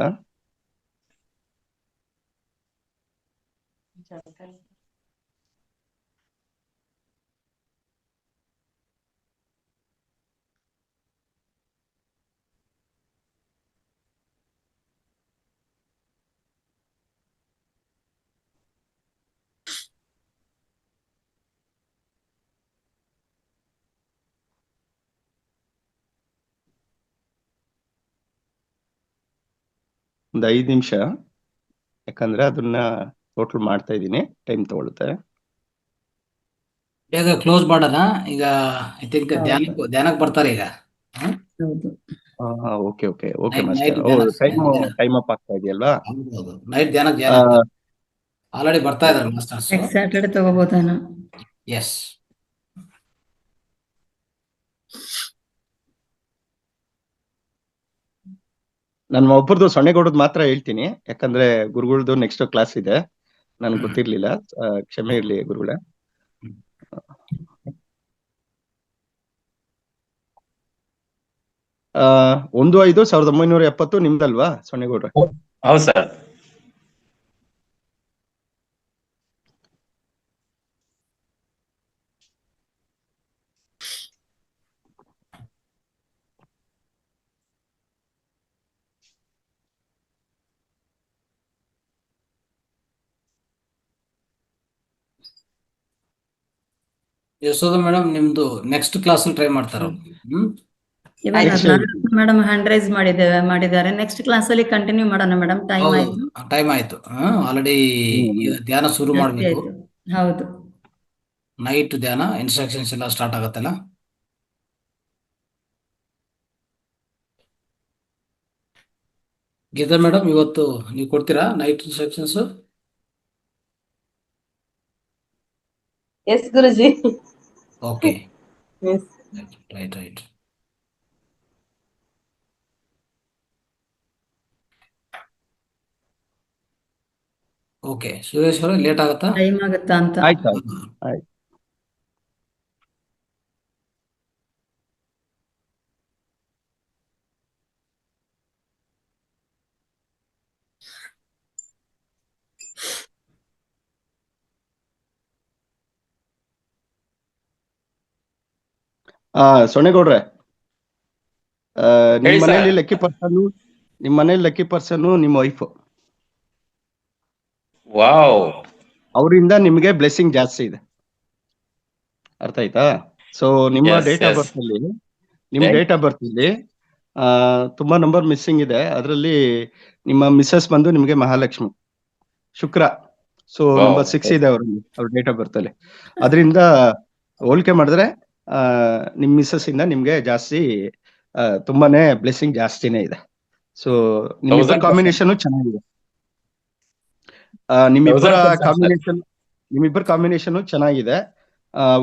ಒಂದು 5 ನಿಮಿಷ, ಯಾಕಂದ್ರೆ ಅದನ್ನ ಟೋಟಲ್ ಮಾಡ್ತಾ ಇದ್ದೀನಿ, ಟೈಮ್ ತಗೊಳುತ್ತೆ. ಬೇಗ ಕ್ಲೋಸ್ ಮಾಡೋಣ ಈಗ. ಐ ಥಿಂಕ್ ಧ್ಯಾನಕ್ಕೆ ಬರ್ತಾರೆ ಈಗ. Okay okay okay master. Time up ಆಗ್ತಾ ಇದೆಯಲ್ವಾ? ನೈಟ್ ಧ್ಯಾನಕ್ಕೆ ಆಲ್ರೆಡಿ ಬರ್ತಾ ಇದ್ದಾರೆ ಮಾಸ್ಟರ್ಸ್. ನೆಕ್ಸ್ಟ್ ಸ್ಯಾಟರ್ಡೆ ತಗೋಬೋದೇನೋ. ಎಸ್. ನನ್ನ ಒಬ್ಬರದು ಸೊನ್ನೆಗೌಡದ್ ಮಾತ್ರ ಹೇಳ್ತೀನಿ, ಯಾಕಂದ್ರೆ ಗುರುಗಳದು ನೆಕ್ಸ್ಟ್ ಕ್ಲಾಸ್ ಇದೆ, ನನ್ಗೆ ಗೊತ್ತಿರ್ಲಿಲ್ಲ, ಕ್ಷಮೆ ಇರ್ಲಿ ಗುರುಗಳೇ. ಆ 1/5/1970 ನಿಮ್ದಲ್ವಾ ಸೊನ್ನೆಗೌಡ್ರೆ? ಹೌದು ಸರ್. ಯಶೋಧ ಮೇಡಮ್ ನಿಮ್ದು ನೆಕ್ಸ್ಟ್ ಕ್ಲಾಸ್ ಟ್ರೈ ಮಾಡ್ತಾರ. ಇವಾಗ ಮೇಡಮ್ ಹ್ಯಾಂಡ್ ರೈಸ್ ಮಾಡಿದ್ದಾರೆ. ನೆಕ್ಸ್ಟ್ ಕ್ಲಾಸ್ ಅಲ್ಲಿ ಕಂಟಿನ್ಯೂ ಮಾಡೋಣ ಮೇಡಮ್. ಟೈಮ್ ಆಯ್ತು ಆಲ್ರೆಡಿ. ಧ್ಯಾನ ಶುರು ಮಾಡ್ಬೇಕು. ಹೌದು, ನೈಟ್ ಧ್ಯಾನ ಇನ್ಸ್ಟ್ರಕ್ಷನ್ಸ್ ಎಲ್ಲ ಸ್ಟಾರ್ಟ್ ಆಗತ್ತಲ್ಲ. ಗೀತಾ ಮೇಡಮ್ ಇವತ್ತು ನೀವು ಕೊಡ್ತೀರಾ night instructions? Yes Guruji. Okay, right right. Okay Suresh ಅವರೇ, ಲೇಟ್ ಆಗುತ್ತಾ? ಟೈಮ್ ಆಗುತ್ತಾ ಅಂತ. ಆಯ್ತು ಆಯ್ತು. ಸೊನ್ನೆಗೌಡ್ರೆ, ನಿಮ್ಮ ಮನೆಯಲ್ಲಿ ಲಕ್ಕಿ ಪರ್ಸನ್ ನಿಮ್ಮ ವೈಫ್. ವಾವ್. ಅವರಿಂದ ನಿಮ್ಗೆ ಬ್ಲೆಸ್ಸಿಂಗ್ ಜಾಸ್ತಿ ಇದೆ, ಅರ್ಥ ಆಯ್ತಾ? ಸೊ ನಿಮ್ಮ ಡೇಟ್ ಆಫ್ ಬರ್ತ್ ಅಲ್ಲಿ ತುಂಬಾ ನಂಬರ್ ಮಿಸ್ಸಿಂಗ್ ಇದೆ. ಅದರಲ್ಲಿ ನಿಮ್ಮ ಮಿಸ್ಸಸ್ ಬಂದು ನಿಮ್ಗೆ ಮಹಾಲಕ್ಷ್ಮಿ, ಶುಕ್ರ. ಸೊ ನಂಬರ್ 6 ಇದೆ ಅವ್ರ ಡೇಟ್ ಆಫ್ ಬರ್ತ್ ಅಲ್ಲಿ. ಅದರಿಂದ ಹೋಲಿಕೆ ಮಾಡಿದ್ರೆ ನಿಮ್ ಮಿಸ್ಸಸ್ ಇಂದ ನಿಮ್ಗೆ ಜಾಸ್ತಿ ತುಂಬಾನೇ ಬ್ಲೆಸ್ಸಿಂಗ್ ಜಾಸ್ತಿನೇ ಇದೆ. ಸೊ ನಿಮ್ಮಿಬ್ಬರ ಕಾಂಬಿನೇಷನ್ ಚೆನ್ನಾಗಿದೆ. ನಿಮ್ಮಿಬ್ಬರ ಕಾಂಬಿನೇಷನ್ ಚೆನ್ನಾಗಿದೆ.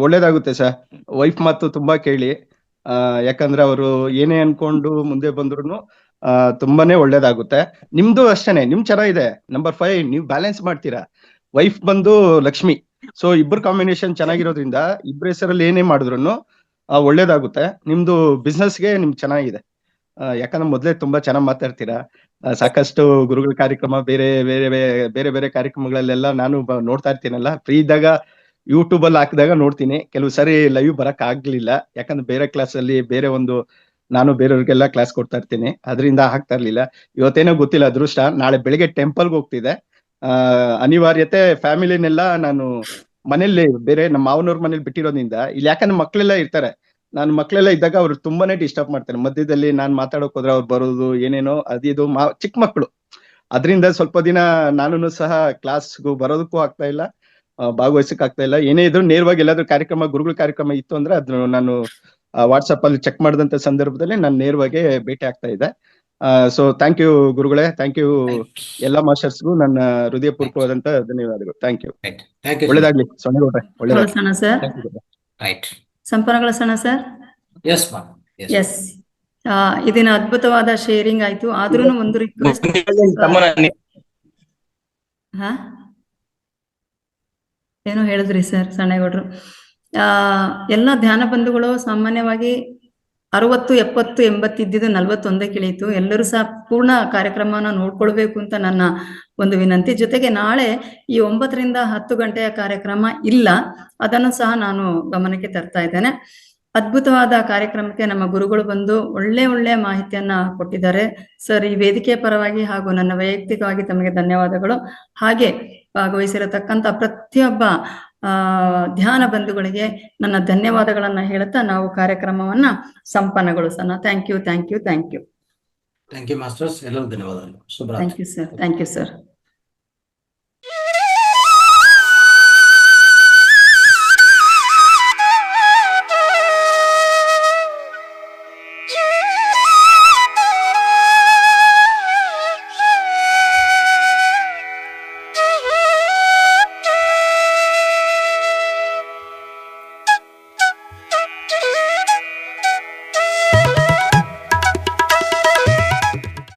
ಒಳ್ಳೇದಾಗುತ್ತೆ ಸರ್. ವೈಫ್ ಮಾತು ತುಂಬಾ ಕೇಳಿ, ಯಾಕಂದ್ರೆ ಅವರು ಏನೇ ಅನ್ಕೊಂಡು ಮುಂದೆ ಬಂದ್ರು ತುಂಬಾನೇ ಒಳ್ಳೇದಾಗುತ್ತೆ. ನಿಮ್ದು ಅಷ್ಟೇನೆ, ನಿಮ್ ಚೆನ್ನಾಗಿದೆ. ನಂಬರ್ 5 ನೀವು ಬ್ಯಾಲೆನ್ಸ್ ಮಾಡ್ತೀರಾ. ವೈಫ್ ಬಂದು ಲಕ್ಷ್ಮಿ. ಸೊ ಇಬ್ಬರ ಕಾಂಬಿನೇಷನ್ ಚೆನ್ನಾಗಿರೋದ್ರಿಂದ ಇಬ್ಬರ ಹೆಸರಲ್ಲಿ ಏನೇ ಮಾಡಿದ್ರು ಒಳ್ಳೇದಾಗುತ್ತೆ. ನಿಮ್ದು ಬಿಸ್ನೆಸ್ಗೆ ನಿಮ್ಗೆ ಚೆನ್ನಾಗಿದೆ. ಯಾಕಂದ್ರೆ ಮೊದ್ಲೇ ತುಂಬಾ ಚೆನ್ನಾಗಿ ಮಾತಾಡ್ತೀರಾ. ಸಾಕಷ್ಟು ಗುರುಗಳ ಕಾರ್ಯಕ್ರಮ, ಬೇರೆ ಬೇರೆ ಬೇರೆ ಬೇರೆ ಕಾರ್ಯಕ್ರಮಗಳಲ್ಲೆಲ್ಲ ನಾನು ನೋಡ್ತಾ ಇರ್ತೀನಲ್ಲ, ಫ್ರೀ ಇದ್ದಾಗ ಯೂಟ್ಯೂಬ್ ಅಲ್ಲಿ ಹಾಕಿದಾಗ ನೋಡ್ತೀನಿ. ಕೆಲವು ಸಾರಿ ಲೈವ್ ಬರಕ್ ಆಗ್ಲಿಲ್ಲ, ಯಾಕಂದ್ರೆ ಬೇರೆ ಕ್ಲಾಸ್ ಅಲ್ಲಿ ನಾನು ಬೇರೆಯವ್ರಿಗೆಲ್ಲ ಕ್ಲಾಸ್ ಕೊಡ್ತಾ ಇರ್ತೀನಿ, ಅದರಿಂದ ಹಾಕ್ತಾ ಇರ್ಲಿಲ್ಲ. ಇವತ್ತೇನೋ ಗೊತ್ತಿಲ್ಲ, ಅದೃಷ್ಟ ನಾಳೆ ಬೆಳಿಗ್ಗೆ ಟೆಂಪಲ್ಗೆ ಹೋಗ್ತಿದೆ. ಅನಿವಾರ್ಯತೆ ಫ್ಯಾಮಿಲಿನೆಲ್ಲ ನಾನು ಮನೇಲಿ ಬೇರೆ ನಮ್ಮ ಮಾವನವ್ರ ಮನೇಲಿ ಬಿಟ್ಟಿರೋದ್ರಿಂದ ಇಲ್ಲಿ, ಯಾಕಂದ್ರೆ ಮಕ್ಳೆಲ್ಲ ಇರ್ತಾರೆ. ನಾನು ಮಕ್ಳೆಲ್ಲ ಇದ್ದಾಗ ಅವ್ರು ತುಂಬಾನೇ ಡಿಸ್ಟರ್ಬ್ ಮಾಡ್ತಾರೆ. ಮಧ್ಯದಲ್ಲಿ ನಾನ್ ಮಾತಾಡೋಕ್ ಹೋದ್ರೆ ಅವ್ರು ಬರೋದು ಏನೇನೋ ಅದಿದು ಚಿಕ್ಕ ಮಕ್ಳು. ಅದರಿಂದ ಸ್ವಲ್ಪ ದಿನ ನಾನು ಸಹ ಕ್ಲಾಸ್ಗೂ ಬರೋದಕ್ಕೂ ಆಗ್ತಾ ಇಲ್ಲ, ಭಾಗವಹಿಸಕ್ ಆಗ್ತಾ ಇಲ್ಲ. ಏನೇ ಇದ್ರು ನೇರವಾಗಿ ಎಲ್ಲಾದ್ರೂ ಕಾರ್ಯಕ್ರಮ, ಗುರುಗಳ ಕಾರ್ಯಕ್ರಮ ಇತ್ತು ಅಂದ್ರೆ ಅದನ್ನ ನಾನು ವಾಟ್ಸಪ್ ಅಲ್ಲಿ ಚೆಕ್ ಮಾಡಿದಂತ ಸಂದರ್ಭದಲ್ಲಿ ನಾನು ನೇರವಾಗಿ ಭೇಟಿ ಆಗ್ತಾ ಇದ್ದೆ. ಸೊ ಥ್ಯಾಂಕ್ ಯು ಗುರುಗಳೇ, ಥ್ಯಾಂಕ್ ಯು ಎಲ್ಲಾ ಮಾಸ್ಟರ್ಸ್ಗೂ ನನ್ನ ಹೃದಯಪೂರ್ವಕವಾದಂತ ಧನ್ಯವಾದಗಳು. Thank you. ಒಳ್ಳೇದಾಗ್ಲಿ ಸೊನ್ನೆಗೌಡ್ರೆ, ಒಳ್ಳೇದಾಗ್ಲಿ. ಸಂಪನ್ನಗೊಳಿಸೋಣ ಸರ್. ಎಸ್, ಇದನ್ನ ಅದ್ಭುತವಾದ ಶೇರಿಂಗ್ ಆಯ್ತು. ಆದ್ರೂ ಒಂದು ರಿಕ್ವೆಸ್ಟ್. ಏನೋ ಹೇಳಿದ್ರಿ ಸರ್ ಸಣ್ಣಗೌಡ್ರು. ಎಲ್ಲ ಧ್ಯಾನ ಬಂಧುಗಳು ಸಾಮಾನ್ಯವಾಗಿ 60, 70, 80 ಇದ್ದಿದ್ದು 41ಕ್ಕೆ ಇಳೀತು. ಎಲ್ಲರೂ ಸಹ ಪೂರ್ಣ ಕಾರ್ಯಕ್ರಮನ ನೋಡ್ಕೊಳ್ಬೇಕು ಅಂತ ನನ್ನ ಒಂದು ವಿನಂತಿ. ಜೊತೆಗೆ ನಾಳೆ ಈ 9 ರಿಂದ 10 ಗಂಟೆಯ ಕಾರ್ಯಕ್ರಮ ಇಲ್ಲ, ಅದನ್ನು ಸಹ ನಾನು ಗಮನಕ್ಕೆ ತರ್ತಾ ಇದ್ದೇನೆ. ಅದ್ಭುತವಾದ ಕಾರ್ಯಕ್ರಮಕ್ಕೆ ನಮ್ಮ ಗುರುಗಳು ಬಂದು ಒಳ್ಳೆ ಮಾಹಿತಿಯನ್ನ ಕೊಟ್ಟಿದ್ದಾರೆ. ಸರ್, ಈ ವೇದಿಕೆಯ ಪರವಾಗಿ ಹಾಗೂ ನನ್ನ ವೈಯಕ್ತಿಕವಾಗಿ ತಮಗೆ ಧನ್ಯವಾದಗಳು. ಹಾಗೆ ಭಾಗವಹಿಸಿರತಕ್ಕಂತ ಪ್ರತಿಯೊಬ್ಬ ಧ್ಯಾನ ಬಂಧುಗಳಿಗೆ ನನ್ನ ಧನ್ಯವಾದಗಳನ್ನ ಹೇಳುತ್ತಾ ನಾವು ಕಾರ್ಯಕ್ರಮವನ್ನ ಸಂಪನ್ನಗೊಳಿಸೋಣ. Thank you. Thank you masters, ಎಲ್ಲರಿಗೂ ಧನ್ಯವಾದಗಳು. ಶುಭರಾತ್ರಿ. Thank you sir.